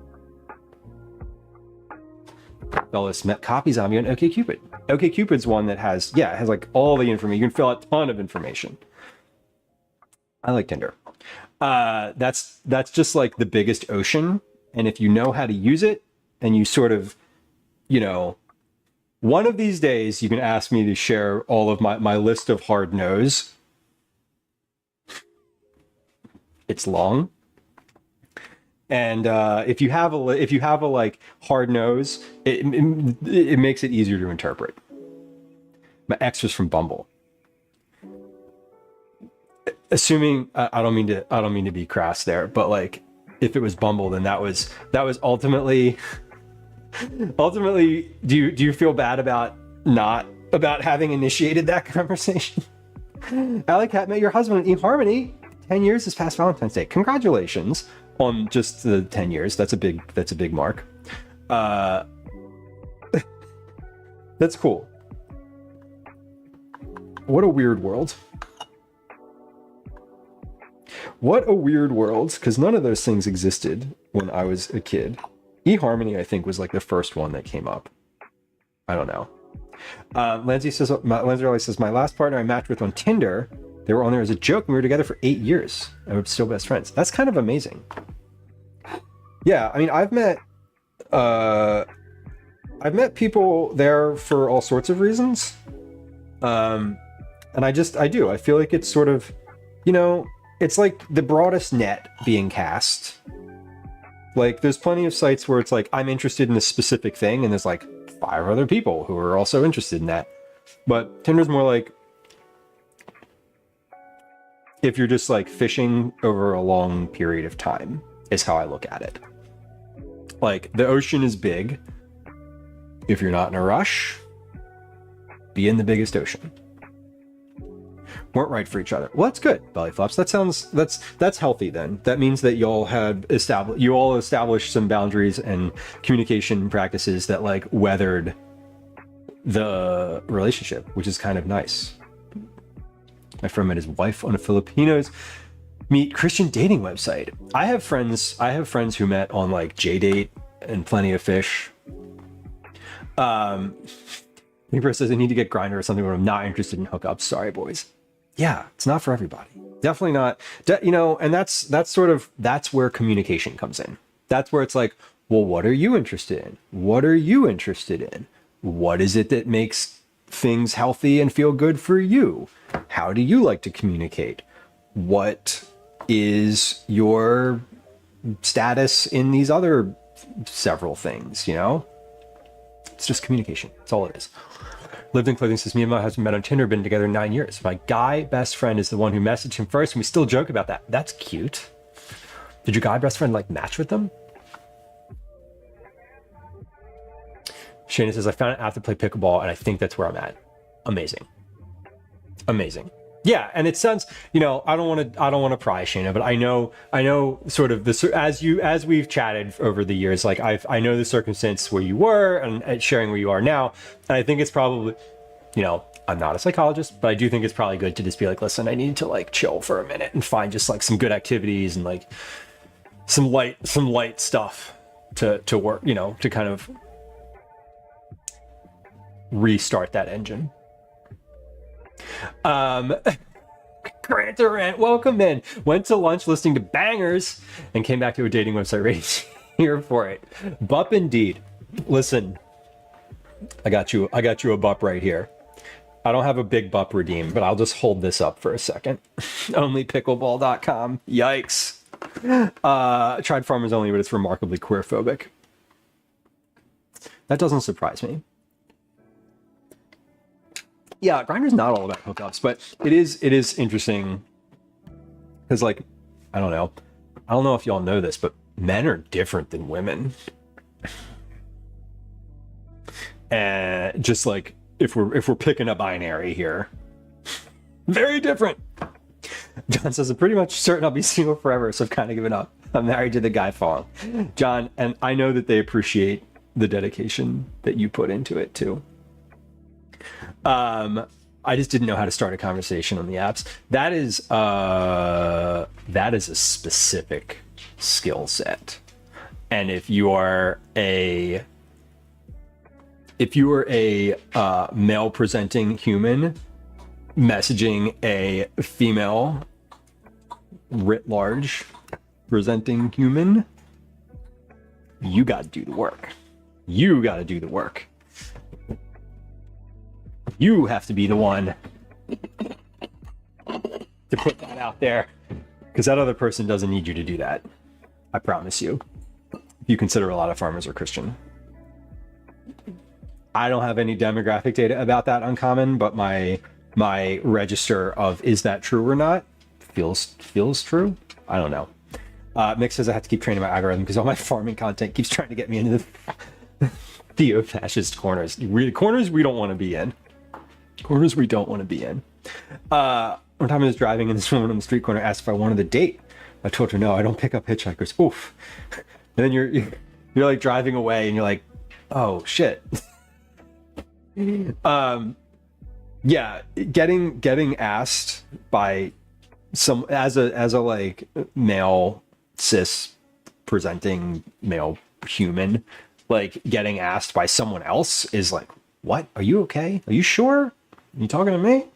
S2: Fellas met copies on me on OkCupid. OkCupid's one that has like all the information. You can fill out a ton of information. I like Tinder. That's just like the biggest ocean. And if you know how to use it and you sort of, you know, one of these days you can ask me to share all of my list of hard no's. It's long. And if you have a like hard nose, it makes it easier to interpret. My ex was from Bumble. Assuming I don't mean to be crass there, but like if it was Bumble, then that was ultimately. Do you feel bad about having initiated that conversation? Alec Cat met your husband in eHarmony. 10 years this past Valentine's Day. Congratulations on just the 10 years. That's a big mark. That's cool. What a weird world. What a weird world, because none of those things existed when I was a kid. eHarmony, I think, was like the first one that came up. I don't know. Lindsay Riley says, my last partner I matched with on Tinder, they were on there as a joke, and we were together for 8 years, and we're still best friends. That's kind of amazing. Yeah, I mean, I've met people there for all sorts of reasons. And I do. I feel like it's sort of, you know, it's like the broadest net being cast. Like, there's plenty of sites where it's like, I'm interested in this specific thing, and there's like 5 other people who are also interested in that. But Tinder's more like, if you're just like fishing over a long period of time, is how I look at it. Like, the ocean is big. If you're not in a rush, be in the biggest ocean. weren't right for each other. Well, that's good, belly flops. That's healthy then. That means that you all established some boundaries and communication practices that like weathered the relationship, which is kind of nice. My friend met his wife on a Filipinos meet Christian dating website. I have friends who met on like JDate and Plenty of Fish. Libra says I need to get Grindr or something when I'm not interested in hookups. Sorry, boys. Yeah, it's not for everybody. Definitely not. And that's where communication comes in. That's where it's like, well, what are you interested in? What are you interested in? What is it that makes things healthy and feel good for you? How do you like to communicate? What is your status in these other several things, you know? It's just communication. That's all it is. Lived in Clothing says, me and my husband met on Tinder, been together 9 years. My guy best friend is the one who messaged him first, and we still joke about that. That's cute. Did your guy best friend like match with them? Shana says, I found an app to play pickleball, and I think that's where I'm at. Amazing. Amazing. Yeah, and it sounds, I don't want to pry, Shana, but I know sort of this as we've chatted over the years, like I know the circumstance where you were and sharing where you are now, and I think it's probably, I'm not a psychologist, but I do think it's probably good to just be like, listen, I need to like chill for a minute and find just like some good activities and like some light stuff to work, to kind of restart that engine. Grant Durant, welcome in. Went to lunch listening to bangers and came back to a dating website rating. Here for it. Bup indeed. Listen, I got you a bup right here. I don't have a big bup redeem, but I'll just hold this up for a second. Onlypickleball.com. Yikes. Tried Farmers Only, but it's remarkably queerphobic. That doesn't surprise me. Yeah, Grindr's not all about hookups, but it is interesting because, like, I don't know if y'all know this, but men are different than women. And just like if we're picking a binary here, very different. John says, I'm pretty much certain I'll be single forever, so I've kind of given up. I'm married to the guy Fong. John, and I know that they appreciate the dedication that you put into it too. I just didn't know how to start a conversation on the apps. That is a specific skill set. And if you are a male presenting human messaging a female writ large presenting human, you got to do the work. You got to do the work. You have to be the one to put that out there, because that other person doesn't need you to do that. I promise you. If you consider a lot of farmers are Christian. I don't have any demographic data about that uncommon, but my register of is that true or not feels true. I don't know. Mick says I have to keep training my algorithm because all my farming content keeps trying to get me into the theo-fascist corners. Corners we don't want to be in. Corners we don't want to be in. One time I was driving and this woman on the street corner asked if I wanted a date. I told her no, I don't pick up hitchhikers. Oof. And then you're like driving away and you're like, oh shit. Yeah, getting asked by some as a like male cis presenting male human, like getting asked by someone else is like, what? Are you okay? Are you sure? Are you talking to me?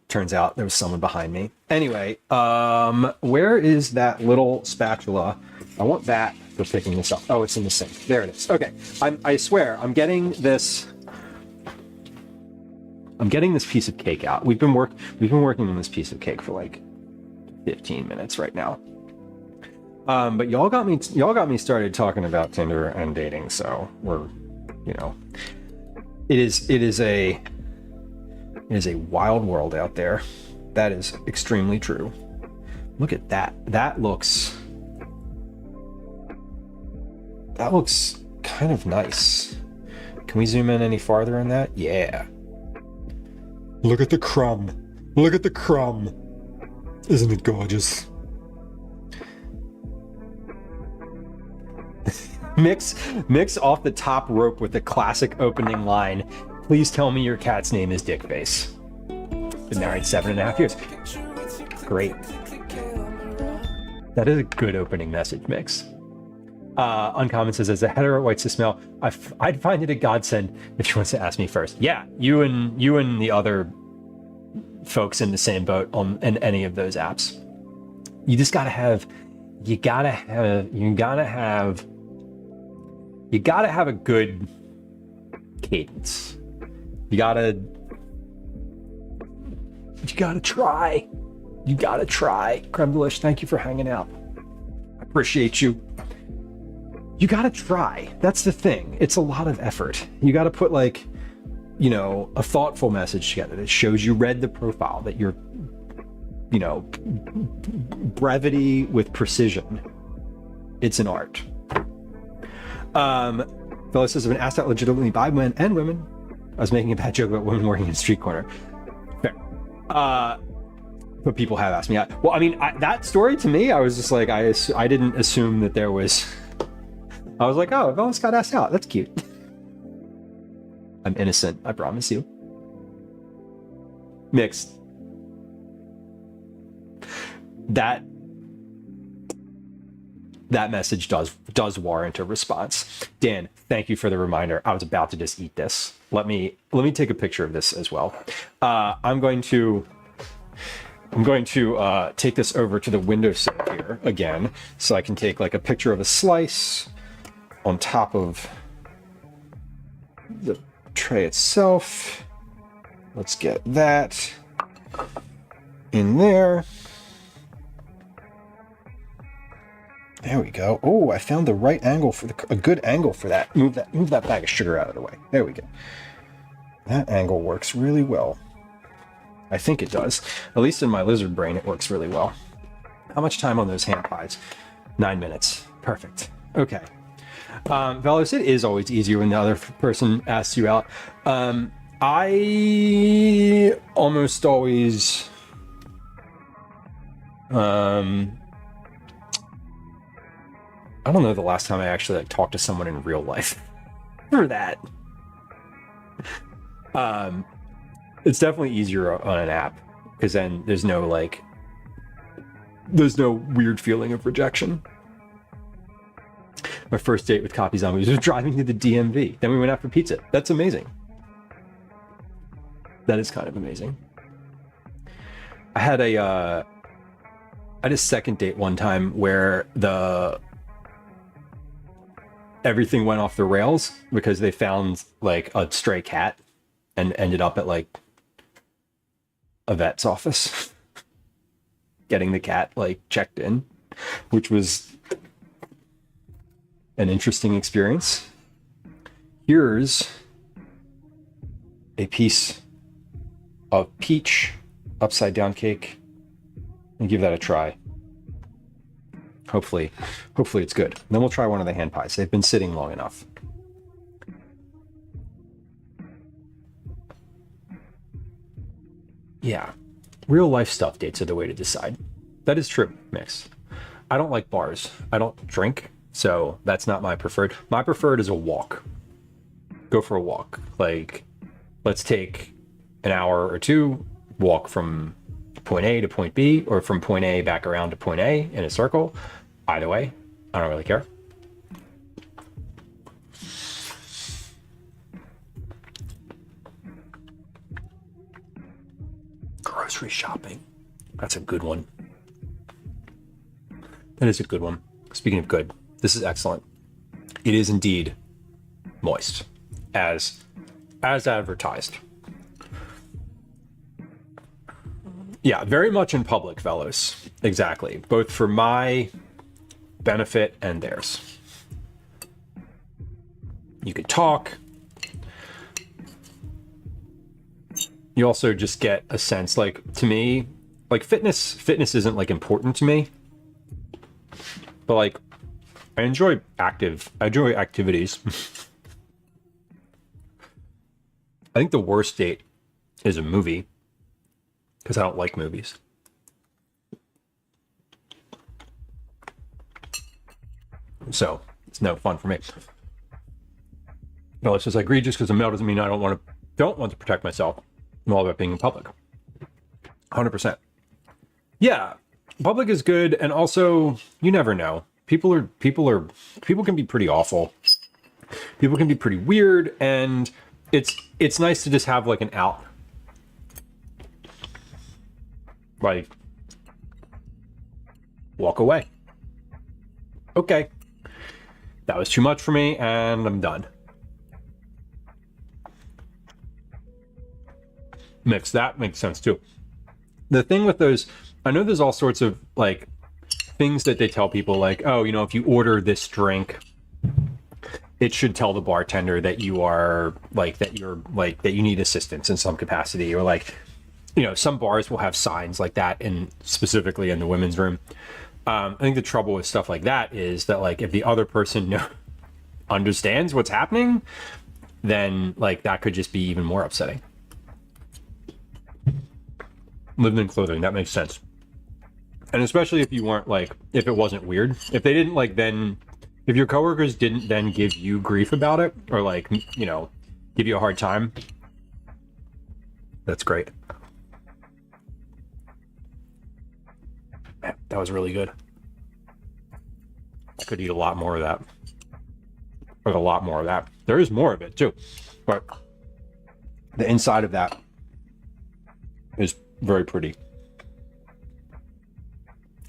S2: Turns out there was someone behind me. Anyway, where is that little spatula? I want that for picking this up. Oh, it's in the sink. There it is. Okay. I swear, I'm getting this piece of cake out. We've been working on this piece of cake for like 15 minutes right now. But y'all got me started talking about Tinder and dating, so we're, it is a wild world out there. That is extremely true. Look at that. That looks kind of nice. Can we zoom in any farther on that? Yeah. Look at the crumb. Look at the crumb. Isn't it gorgeous? Mix off the top rope with the classic opening line. Please tell me your cat's name is Dickface. Been married 7.5 years. Great. That is a good opening message, Mix. Uncommon says, as a hetero white cis male, I'd find it a godsend if she wants to ask me first. Yeah, you and the other folks in the same boat in any of those apps. You just gotta have a good cadence. You gotta try. You gotta try. Creme Delish, thank you for hanging out. I appreciate you. You gotta try. That's the thing. It's a lot of effort. You gotta put like, you know, a thoughtful message together that shows you read the profile, that you're, you know, brevity with precision. It's an art. Fellow says, I've been asked out legitimately by men and women. I was making a bad joke about women working in street corner. Fair. But people have asked me out. Well, I mean, that story to me, I was just like, I didn't assume that there was. I was like, oh, Velas got asked out. That's cute. I'm innocent, I promise you. Mixed. That message does warrant a response. Dan, thank you for the reminder. I was about to just eat this. Let me take a picture of this as well. I'm going to take this over to the windowsill here again, so I can take like a picture of a slice on top of the tray itself. Let's get that in there. There we go. Oh, I found the right angle for a good angle for that. Move that bag of sugar out of the way. There we go. That angle works really well. I think it does. At least in my lizard brain, it works really well. How much time on those hand pies? 9 minutes. Perfect. Okay. Velos, it is always easier when the other person asks you out. I almost always... I don't know the last time I actually like talked to someone in real life for that. It's definitely easier on an app because then there's no weird feeling of rejection. My first date with Copy Zombies was driving to the DMV. Then we went out for pizza. That's amazing. That is kind of amazing. I had a second date one time where everything went off the rails because they found like a stray cat and ended up at like a vet's office getting the cat like checked in, which was an interesting experience. Here's a piece of peach upside down cake and give that a try. Hopefully it's good. And then we'll try one of the hand pies. They've been sitting long enough. Yeah, real life stuff dates are the way to decide. That is true, Mix. I don't like bars. I don't drink, so that's not my preferred. My preferred is a walk. Go for a walk. Like, let's take an hour or two, walk from point A to point B, or from point A back around to point A in a circle. Either way, I don't really care. Grocery shopping. That's a good one. That is a good one. Speaking of good, this is excellent. It is indeed moist, as advertised. Yeah, very much in public, fellows. Exactly. Both for my benefit and theirs. You could talk. You also just get a sense, like, to me, like fitness isn't like important to me, but like I enjoy activities. I think the worst date is a movie. because I don't like movies. So it's no fun for me. No, it's just egregious because the male doesn't mean I don't want to protect myself. I'm all about being in public. 100%. Yeah, public is good, and also you never know. People can be pretty awful. People can be pretty weird, and it's nice to just have like an out. Like, walk away. Okay. That was too much for me, and I'm done. That makes sense too. The thing with those, I know there's all sorts of like things that they tell people like, oh, you know, if you order this drink, it should tell the bartender that you need assistance in some capacity, or like, you know, some bars will have signs like that, specifically in the women's room. I think the trouble with stuff like that is that like if the other person understands what's happening, then like that could just be even more upsetting. Living in clothing, that makes sense. And especially if you weren't like, if it wasn't weird, if they didn't like then, if your coworkers didn't then give you grief about it, or like, you know, give you a hard time, that's great. Man, that was really good. I could eat a lot more of that. Like a lot more of that. There is more of it too, but the inside of that is very pretty.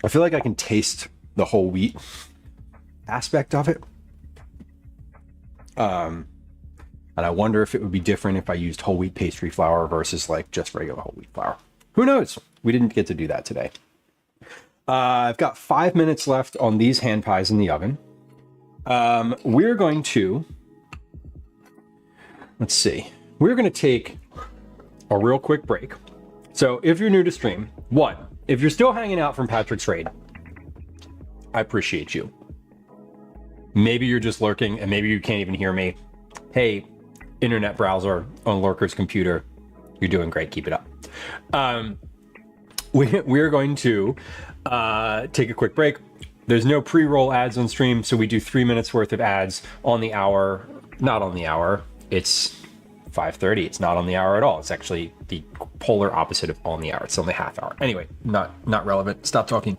S2: I feel like I can taste the whole wheat aspect of it. And I wonder if it would be different if I used whole wheat pastry flour versus like just regular whole wheat flour. Who knows? We didn't get to do that today. I've got 5 minutes left on these hand pies in the oven. We're going to, let's see. We're going to take a real quick break. So if you're new to stream, if you're still hanging out from Patrick's Raid, I appreciate you. Maybe you're just lurking and maybe you can't even hear me. Hey, internet browser on Lurker's computer, you're doing great. Keep it up. We're going to take a quick break. There's no pre-roll ads on stream, so we do 3 minutes worth of ads on the hour. Not on the hour. It's 5:30. It's not on the hour at all. It's actually the polar opposite of on the hour. It's only half hour. Anyway, not relevant. Stop talking.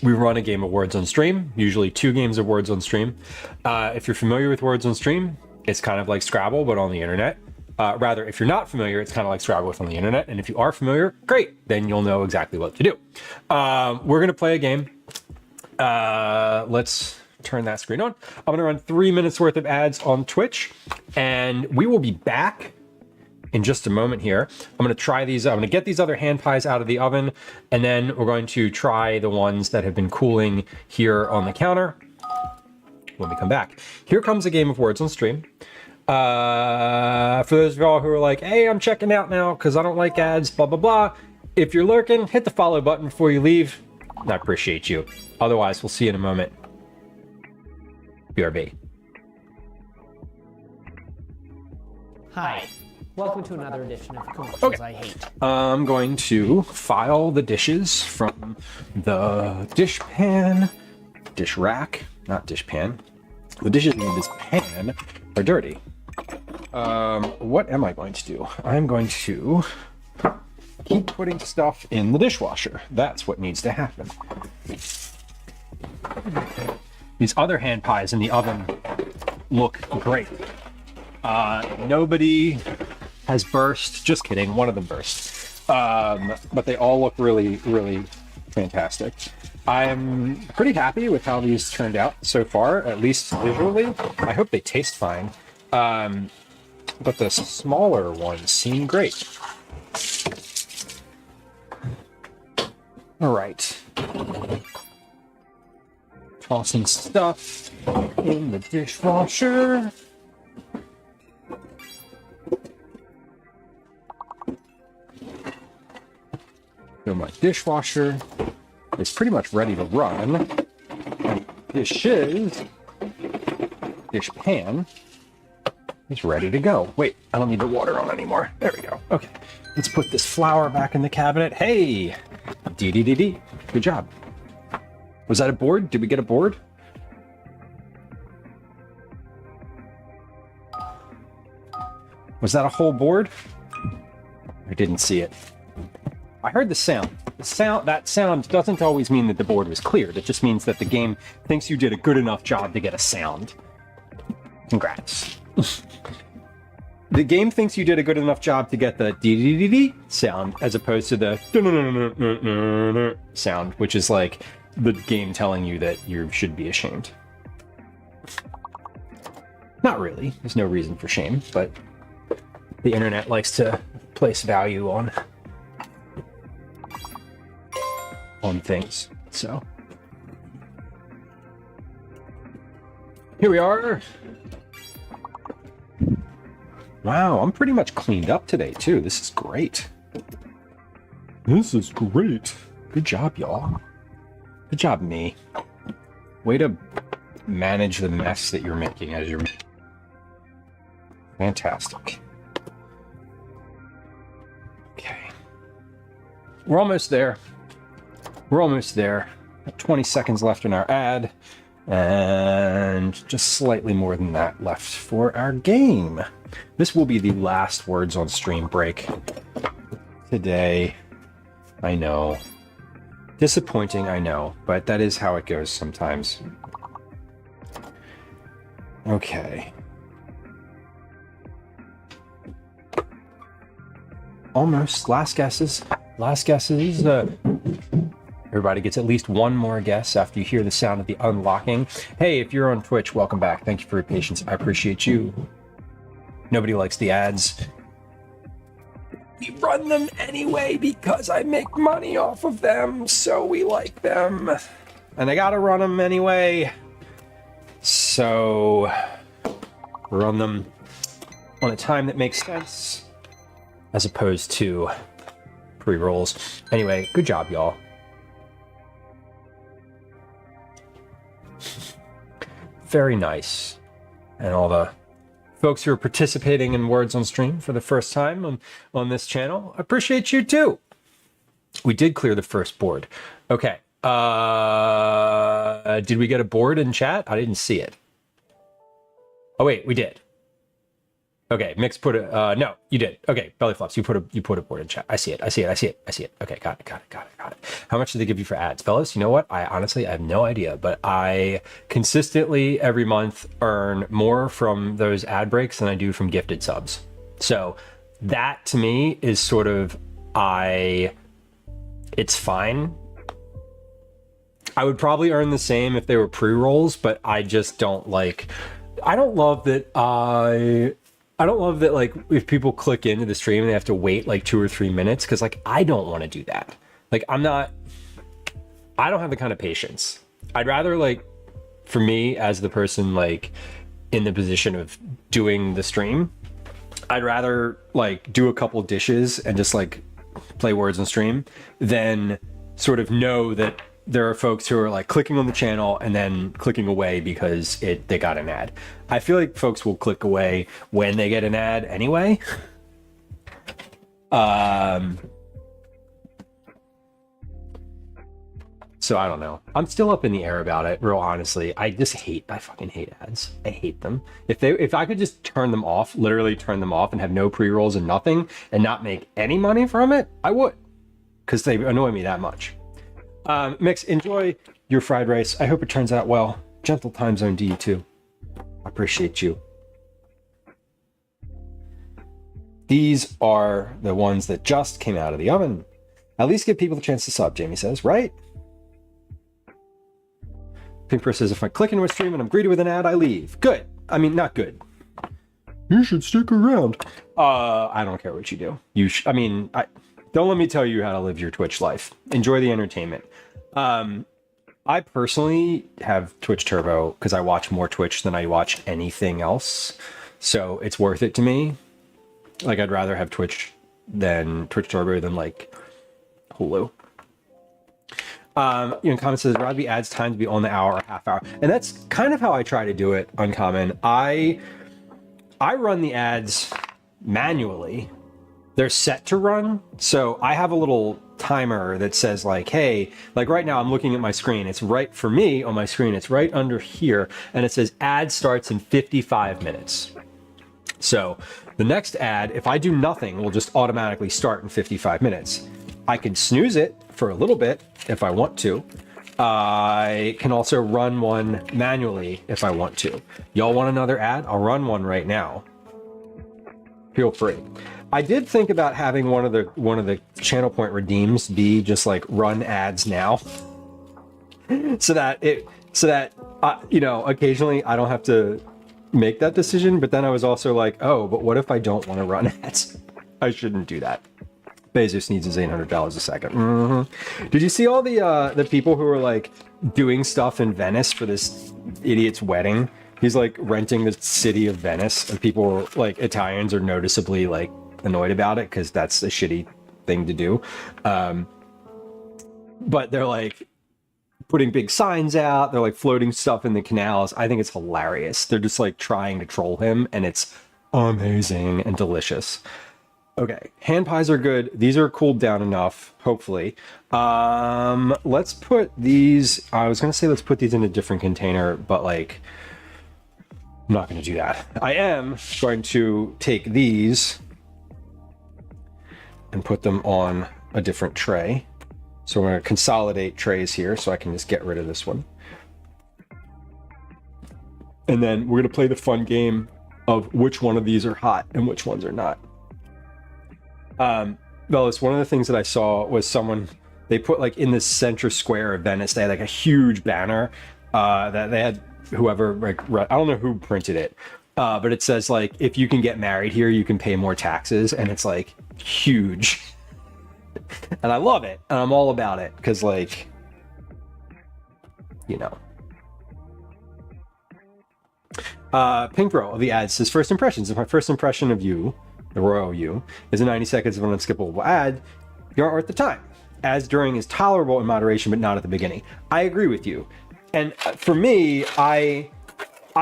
S2: We run a game of Words on Stream, usually 2 games of Words on Stream. If you're familiar with Words on Stream, it's kind of like Scrabble, but on the internet. Rather, if you're not familiar, it's kind of like Scrabble on the internet. And if you are familiar, great. Then you'll know exactly what to do. We're going to play a game. Let's turn that screen on. I'm going to run 3 minutes worth of ads on Twitch, and we will be back in just a moment here. I'm going to try these. I'm going to get these other hand pies out of the oven, and then we're going to try the ones that have been cooling here on the counter when we come back. Here comes a game of Words on Stream. For those of y'all who are like, hey, I'm checking out now because I don't like ads, blah, blah, blah. If you're lurking, hit the follow button before you leave. I appreciate you. Otherwise, we'll see you in a moment. BRB.
S1: Hi. Welcome to another edition of Commercials I Hate.
S2: I'm going to file the dishes from the dish rack, not dish pan. The dishes in this pan are dirty. What am I going to do? I'm going to keep putting stuff in the dishwasher. That's what needs to happen. These other hand pies in the oven look great. Nobody has burst. Just kidding. One of them burst. But they all look really, really fantastic. I'm pretty happy with how these turned out so far, at least visually. I hope they taste fine. But the smaller ones seem great. All right. Tossing stuff in the dishwasher. So my dishwasher is pretty much ready to run. And dish pan is ready to go. Wait, I don't need the water on anymore. There we go. Okay. Let's put this flower back in the cabinet. Hey! D. Good job. Was that a board? Did we get a board? Was that a whole board? I didn't see it. I heard the sound. That sound doesn't always mean that the board was cleared. It just means that the game thinks you did a good enough job to get a sound. Congrats. The game thinks you did a good enough job to get the dee sound as opposed to the sound, which is like the game telling you that you should be ashamed. Not really. There's no reason for shame, but the internet likes to place value on things. So here we are. Wow, I'm pretty much cleaned up today too. This is great. This is great. Good job, y'all. Good job, me. Way to manage the mess that you're making as you're... Fantastic. Okay. We're almost there. We're almost there. 20 seconds left in our ad. And just slightly more than that left for our game. This will be the last words on stream break today. I know. Disappointing, I know, but that is how it goes sometimes. Okay. Almost. Last guesses. Last guesses. Everybody gets at least one more guess after you hear the sound of the unlocking. Hey, if you're on Twitch, welcome back. Thank you for your patience. I appreciate you. Nobody likes the ads. We run them anyway because I make money off of them, so we like them. And I gotta run them anyway. So, run them on a time that makes sense, as opposed to pre-rolls. Anyway, good job, y'all. Very nice. And all the folks who are participating in Words on Stream for the first time on this channel, I appreciate you too. We did clear the first board. Okay. Did we get a board in chat? I didn't see it. Oh wait, we did. Okay, Mix put it. No, you did. Okay, Belly Flops, you put a board in chat. I see it. Okay, got it. How much do they give you for ads, fellas? You know what? I honestly have no idea, but I consistently every month earn more from those ad breaks than I do from gifted subs. So that to me is sort of it's fine. I would probably earn the same if they were pre-rolls, but I just don't like. I don't love that like if people click into the stream and they have to wait like 2 or 3 minutes, because like I don't want to do that. Like I don't have the kind of patience. I'd rather like, for me as the person like in the position of doing the stream, I'd rather like do a couple dishes and just like play Words on Stream than sort of know that there are folks who are like clicking on the channel and then clicking away because they got an ad. I feel like folks will click away when they get an ad anyway. So I don't know. I'm still up in the air about it, real honestly. I fucking hate ads. I hate them. If I could just turn them off, literally turn them off and have no pre-rolls and nothing and not make any money from it, I would. Because they annoy me that much. Mix, enjoy your fried rice. I hope it turns out well. Gentle time zone to you too. I appreciate you. These are the ones that just came out of the oven. At least give people the chance to sub, Jamie says, right? Pinkper says, if I click into a stream and I'm greeted with an ad, I leave. Good. I mean, not good. You should stick around. I don't care what you do. Don't let me tell you how to live your Twitch life. Enjoy the entertainment. I personally have Twitch Turbo because I watch more Twitch than I watch anything else. So it's worth it to me. Like I'd rather have Twitch Turbo than like Hulu. Comment says, rather be ads time to be on the hour or half hour. And that's kind of how I try to do it, Uncommon. I run the ads manually they're set to run. So I have a little timer that says like, hey, like right now I'm looking at my screen. It's right for me on my screen. It's right under here. And it says ad starts in 55 minutes. So the next ad, if I do nothing, will just automatically start in 55 minutes. I can snooze it for a little bit if I want to. I can also run one manually if I want to. Y'all want another ad? I'll run one right now. Feel free. I did think about having one of the channel point redeems be just like run ads now, so that you know, occasionally I don't have to make that decision. But then I was also like, oh, but what if I don't want to run ads? I shouldn't do that. Bezos needs his $800 a second. Did you see all the people who were like doing stuff in Venice for this idiot's wedding? He's like renting the city of Venice, and people were like, Italians are noticeably like annoyed about it because that's a shitty thing to do. But they're like putting big signs out. They're like floating stuff in the canals. I think it's hilarious. They're just like trying to troll him, and it's amazing and delicious. Okay, hand pies are good. These are cooled down enough, hopefully. Let's put these, I was gonna say let's put these in a different container, but like, I'm not gonna do that. I am going to take these and put them on a different tray. So we're gonna consolidate trays here so I can just get rid of this one. And then we're gonna play the fun game of which one of these are hot and which ones are not. Bellis, one of the things that I saw was someone, they put like in the center square of Venice, they had like a huge banner that they had whoever, like, I don't know who printed it, but it says like, if you can get married here, you can pay more taxes. And it's like huge. And I love it. And I'm all about it. Cause like, you know, Pink Row of the ad says, first impressions. If my first impression of you, the royal you, is a 90 seconds of an unskippable ad, you aren't worth the time. Ads during is tolerable in moderation, but not at the beginning. I agree with you. And for me, I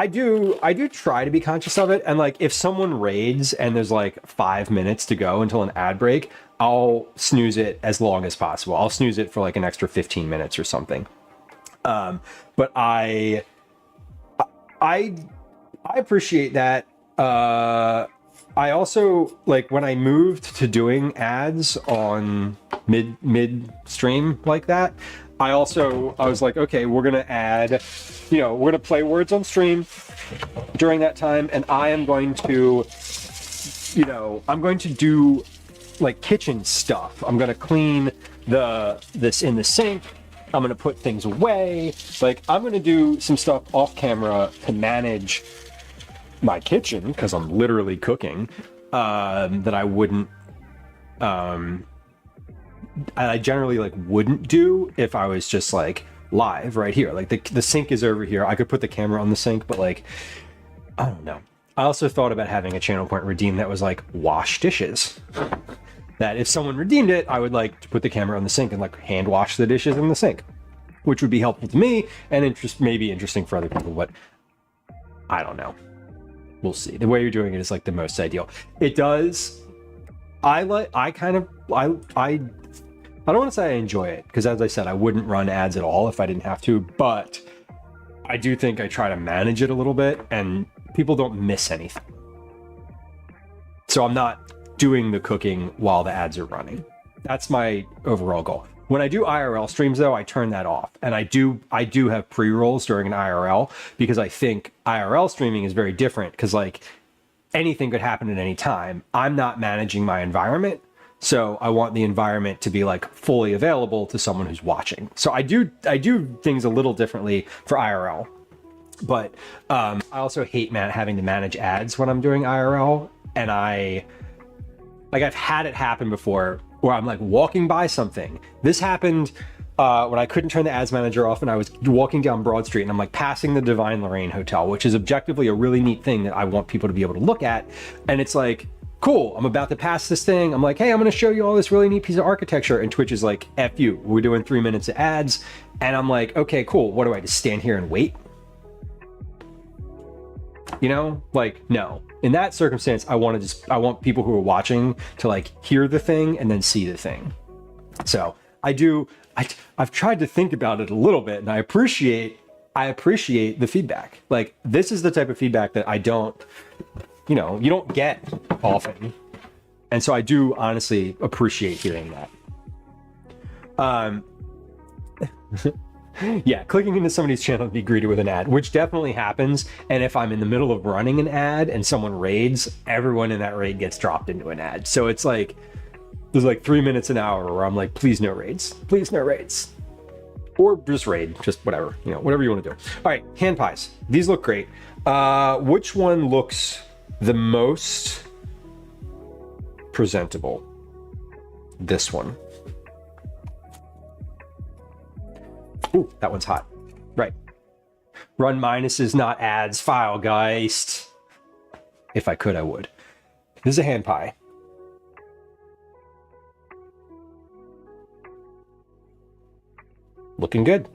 S2: do try to be conscious of it. And like, if someone raids and there's like 5 minutes to go until an ad break, I'll snooze it as long as possible. I'll snooze it for like an extra 15 minutes or something. But I appreciate that. I also, like, when I moved to doing ads on mid stream like that, I was like, okay, we're gonna add, you know, we're gonna play words on stream during that time, and I am going to, you know, I'm going to do like kitchen stuff. I'm gonna clean this in the sink. I'm gonna put things away. Like, I'm gonna do some stuff off camera to manage my kitchen, because I'm literally cooking, that I wouldn't, I generally like wouldn't do if I was just like live right here. Like the sink is over here. I could put the camera on the sink, but like, I don't know. I also thought about having a channel point redeem that was like wash dishes. That if someone redeemed it, I would like to put the camera on the sink and like hand wash the dishes in the sink, which would be helpful to me and maybe interesting for other people, but I don't know. We'll see. The way you're doing it is like the most ideal. It does. I don't want to say I enjoy it, because as I said, I wouldn't run ads at all if I didn't have to, but I do think I try to manage it a little bit and people don't miss anything. So I'm not doing the cooking while the ads are running. That's my overall goal. When I do IRL streams though, I turn that off. And I do have pre-rolls during an IRL, because I think IRL streaming is very different, because like anything could happen at any time. I'm not managing my environment. So I want the environment to be like fully available to someone who's watching. So I do things a little differently for IRL, but I also hate having to manage ads when I'm doing IRL. And I've had it happen before where I'm like walking by something. This happened when I couldn't turn the ads manager off, and I was walking down Broad Street, and I'm like passing the Divine Lorraine Hotel, which is objectively a really neat thing that I want people to be able to look at. And it's like, cool, I'm about to pass this thing. I'm like, hey, I'm going to show you all this really neat piece of architecture. And Twitch is like, F you, we're doing 3 minutes of ads. And I'm like, okay, cool. What do I just stand here and wait? You know, like, no. In that circumstance, I want people who are watching to like hear the thing and then see the thing. So I've tried to think about it a little bit, and I appreciate the feedback. Like, this is the type of feedback that I don't, you don't get often. And so I do honestly appreciate hearing that. Yeah, clicking into somebody's channel to be greeted with an ad, which definitely happens. And if I'm in the middle of running an ad and someone raids, everyone in that raid gets dropped into an ad. So it's like, there's like 3 minutes an hour where I'm like, please no raids, please no raids. Or just raid, just whatever, whatever you want to do. All right, hand pies. These look great. Which one looks the most presentable? This one. Ooh, that one's hot. Right. Run minuses, not ads. File Geist. If I could, I would. This is a hand pie. Looking good.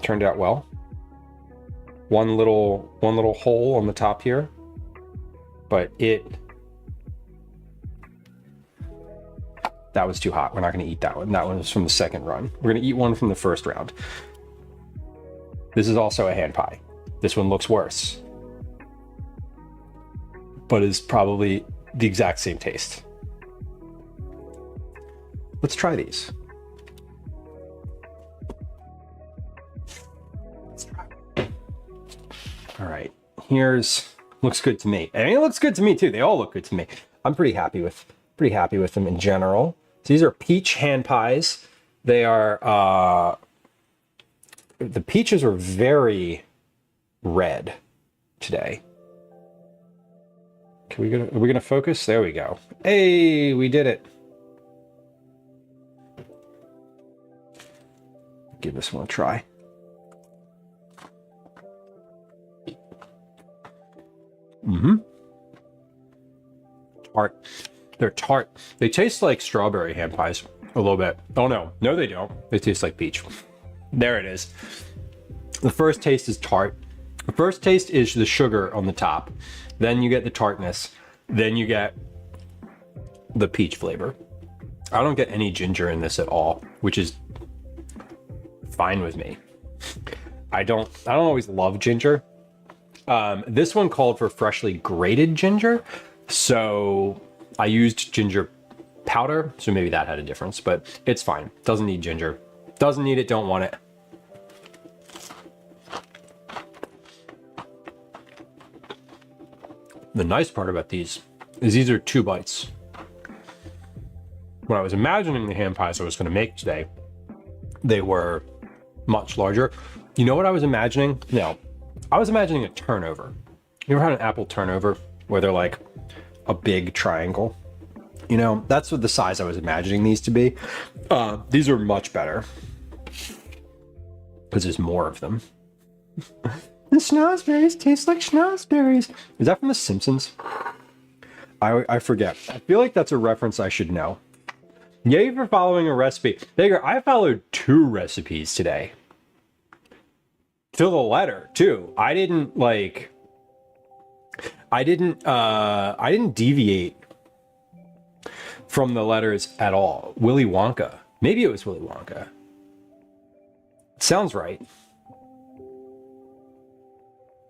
S2: Turned out well. One little hole on the top here, but that was too hot. We're not going to eat that one. That one was from the second run. We're going to eat one from the first round. This is also a hand pie. This one looks worse, but is probably the exact same taste. Let's try these. All right, looks good to me. I mean, it looks good to me too. They all look good to me. I'm pretty happy with them in general. So these are peach hand pies. They are, the peaches are very red today. Are we gonna focus? There we go. Hey, we did it. Give this one a try. Tart. They're tart. They taste like strawberry hand pies a little bit. Oh no, they don't. They taste like peach. There it is. The first taste is tart. The first taste is the sugar on the top. Then you get the tartness. Then you get the peach flavor. I don't get any ginger in this at all, which is fine with me. I don't always love ginger. This one called for freshly grated ginger, so I used ginger powder, so maybe that had a difference, but it's fine. Doesn't need ginger. Doesn't need it, don't want it. The nice part about these is these are 2 bites. When I was imagining the hand pies I was going to make today, they were much larger. You know what I was imagining? No, I was imagining a turnover. You ever had an apple turnover where they're like a big triangle? That's what the size I was imagining these to be. These are much better because there's more of them. The schnozberries taste like schnozberries. Is that from The Simpsons? I forget. I feel like that's a reference I should know. Yay for following a recipe. Baker, I followed 2 recipes today. To the letter, too. I didn't deviate from the letters at all. Willy Wonka. Maybe it was Willy Wonka. Sounds right.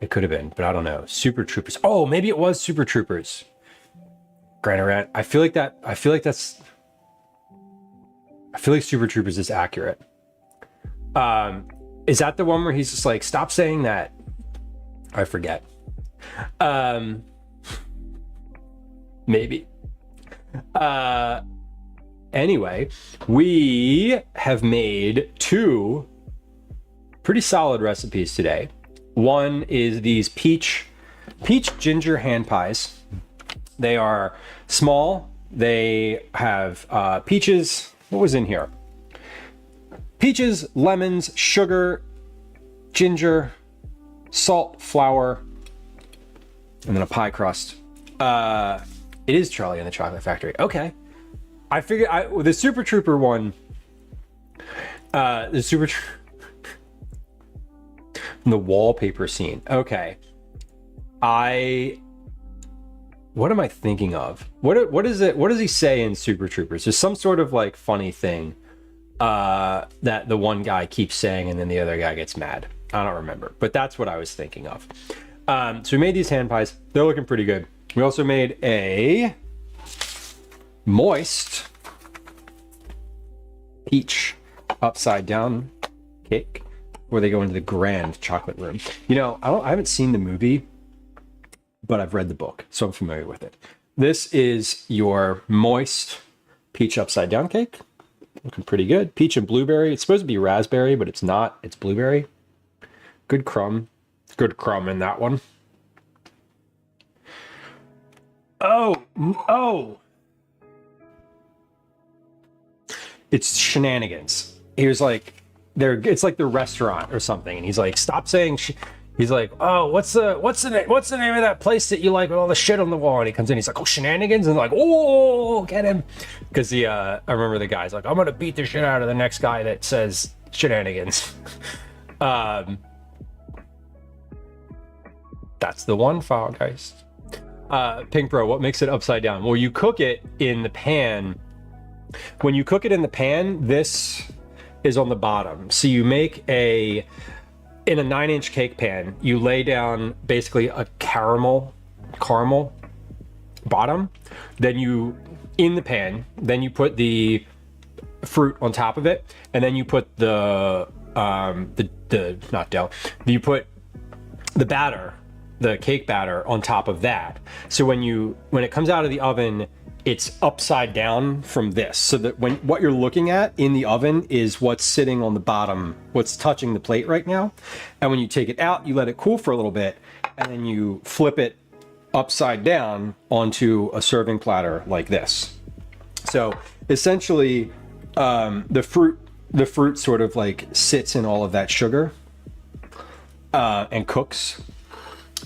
S2: It could have been, but I don't know. Super Troopers. Oh, maybe it was Super Troopers. Granarant. I feel like Super Troopers is accurate. Is that the one where he's just like, stop saying that? I forget. Maybe. Anyway, we have made 2 pretty solid recipes today. One is these peach ginger hand pies. They are small. They have peaches. What was in here? Peaches, lemons, sugar, ginger, salt, flour, and then a pie crust. It is Charlie and the Chocolate Factory. Okay. I figured the Super Trooper one, The wallpaper scene. Okay. What am I thinking of? What is it? What does he say in Super Troopers? There's some sort of like funny thing that the one guy keeps saying and then the other guy gets mad. I don't remember, but that's what I was thinking of. So we made these hand pies. They're looking pretty good. We also made a moist peach upside down cake where they go into the grand chocolate room. You know, I haven't seen the movie, but I've read the book, so I'm familiar with it. This is your moist peach upside down cake. Looking pretty good. Peach and blueberry. It's supposed to be raspberry, but it's not. It's blueberry. Good crumb. Good crumb in that one. Oh. It's shenanigans. He was like, it's like the restaurant or something, and he's like, stop saying. He's like, oh, what's the name of that place that you like with all the shit on the wall? And he comes in, he's like, oh, shenanigans, and like, oh, get him, because I remember the guy's like, I'm gonna beat the shit out of the next guy that says shenanigans. That's the one file, guys. Pink Bro, what makes it upside down? Well, you cook it in the pan. When you cook it in the pan, this is on the bottom. So you make in a 9-inch cake pan, you lay down basically a caramel bottom. Then you, in the pan, then you put the fruit on top of it, and then you put you put the batter, the cake batter on top of that. So when it comes out of the oven, it's upside down from this, so that what you're looking at in the oven is what's sitting on the bottom, what's touching the plate right now. And when you take it out, you let it cool for a little bit, and then you flip it upside down onto a serving platter like this. So essentially, the fruit sort of like sits in all of that sugar and cooks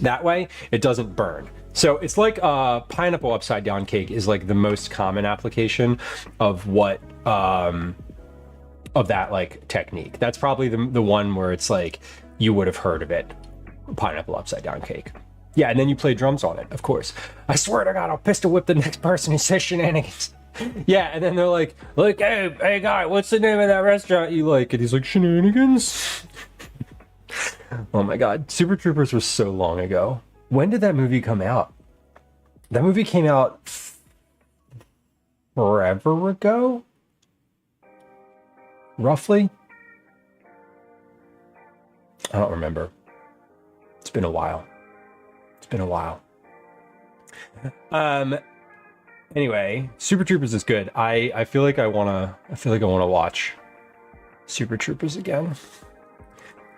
S2: that way. It doesn't burn. So it's like pineapple upside down cake is like the most common application of what of that like technique. That's probably the one where it's like you would have heard of it. Pineapple upside down cake. Yeah, and then you play drums on it, of course. I swear to God, I'll pistol whip the next person who says shenanigans. Yeah, and then they're like, hey guy, what's the name of that restaurant you like? And he's like, shenanigans. Oh my God, Super Troopers was so long ago. When did that movie come out? That movie came out forever ago? Roughly? I don't remember. It's been a while. Anyway, Super Troopers is good. I feel like I wanna watch Super Troopers again.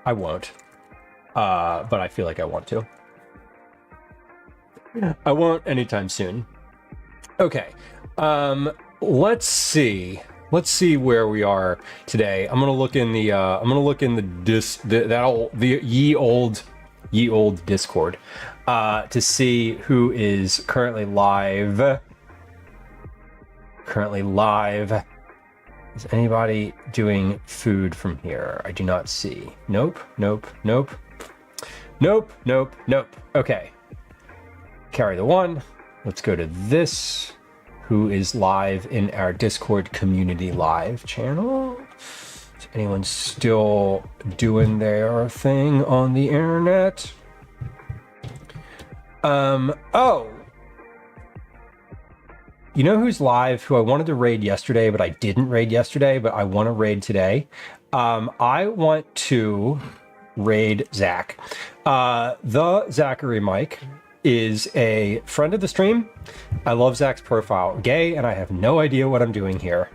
S2: I won't. But I feel like I want to. I won't anytime soon. Okay. Let's see where we are today. I'm gonna look in the ye old Discord to see who is currently live. Is anybody doing food from here? I do not see. Nope. Okay. Carry the one. Let's go to this. Who is live in our Discord community live channel? Is anyone still doing their thing on the internet? Oh. You know who's live, who I wanted to raid yesterday, but I didn't raid yesterday, but I want to raid today? I want to raid Zach. The Zachary Mike is a friend of the stream. I love Zach's profile. Gay, and I have no idea what I'm doing here.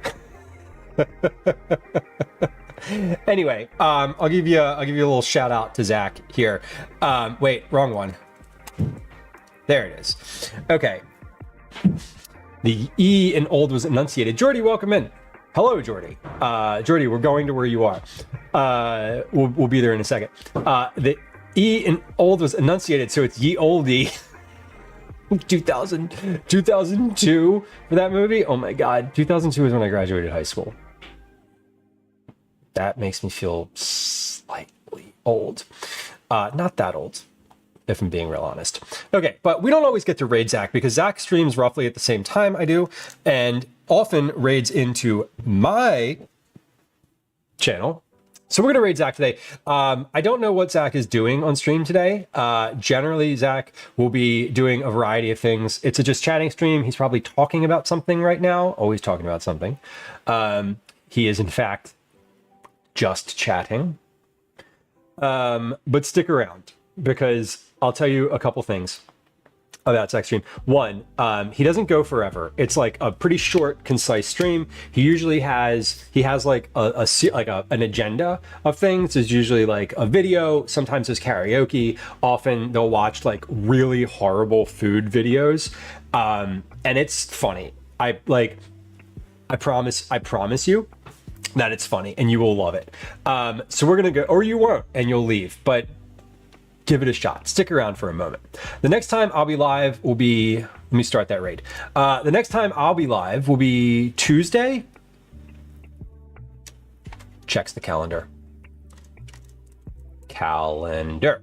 S2: Anyway, I'll give you a little shout out to Zach here. Wait, wrong one. There it is. Okay. The E in old was enunciated. Jordy, welcome in. Hello, Jordy. Jordy, we're going to where you are. We'll be there in a second. The E in old was enunciated, so it's ye oldie. 2002 for that movie. Oh my God, 2002 is when I graduated high school. That makes me feel slightly old. Not that old, if I'm being real honest. Okay, but we don't always get to raid Zach because Zach streams roughly at the same time I do, and often raids into my channel. So we're going to raid Zach today. I don't know what Zach is doing on stream today. Generally, Zach will be doing a variety of things. It's a just chatting stream. He's probably talking about something right now, always talking about something. He is, in fact, just chatting. But stick around because I'll tell you a couple things about Zach's stream. One, he doesn't go forever. It's like a pretty short, concise stream. He usually has like an agenda of things. There's usually like a video. Sometimes there's karaoke. Often they'll watch like really horrible food videos, and it's funny. I promise you that it's funny and you will love it. So we're gonna go, or you won't, and you'll leave, but give it a shot. Stick around for a moment. The next time I'll be live will be, let me start that raid. The next time I'll be live will be Tuesday. Checks the calendar. The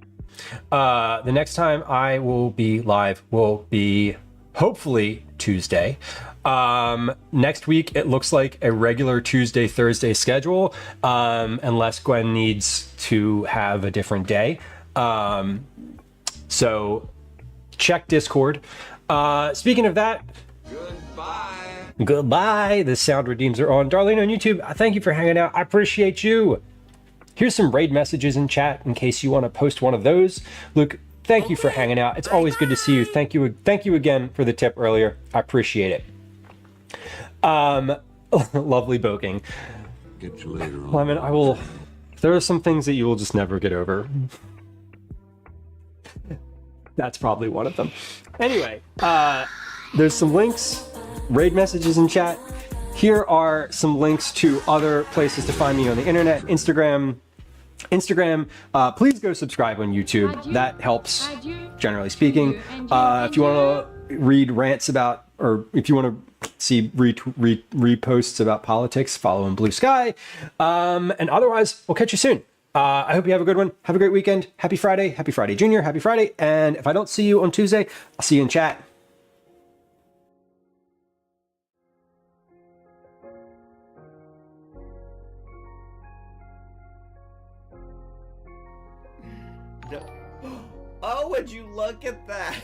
S2: next time I will be live will be hopefully Tuesday. Next week, it looks like a regular Tuesday, Thursday schedule, unless Gwen needs to have a different day. So check Discord. Speaking of that, goodbye. The sound redeems are on. Darlene on YouTube, thank you for hanging out. I appreciate you. Here's some raid messages in chat in case you want to post one of those. Luke, thank you for hanging out. It's always good to see you. Thank you again for the tip earlier. I appreciate it. Lovely boking.
S8: Get you later on.
S2: Lemon, there are some things that you will just never get over. That's probably one of them. Anyway, there's some links, raid messages in chat. Here are some links to other places to find me on the internet. Instagram, please go subscribe on YouTube. That helps, generally speaking. If you want to read rants about, or if you want to see reposts about politics, follow in Blue Sky. And otherwise, we'll catch you soon. I hope you have a good one. Have a great weekend. Happy Friday, Junior, happy Friday. And if I don't see you on Tuesday, I'll see you in chat.
S5: Oh, would you look at that?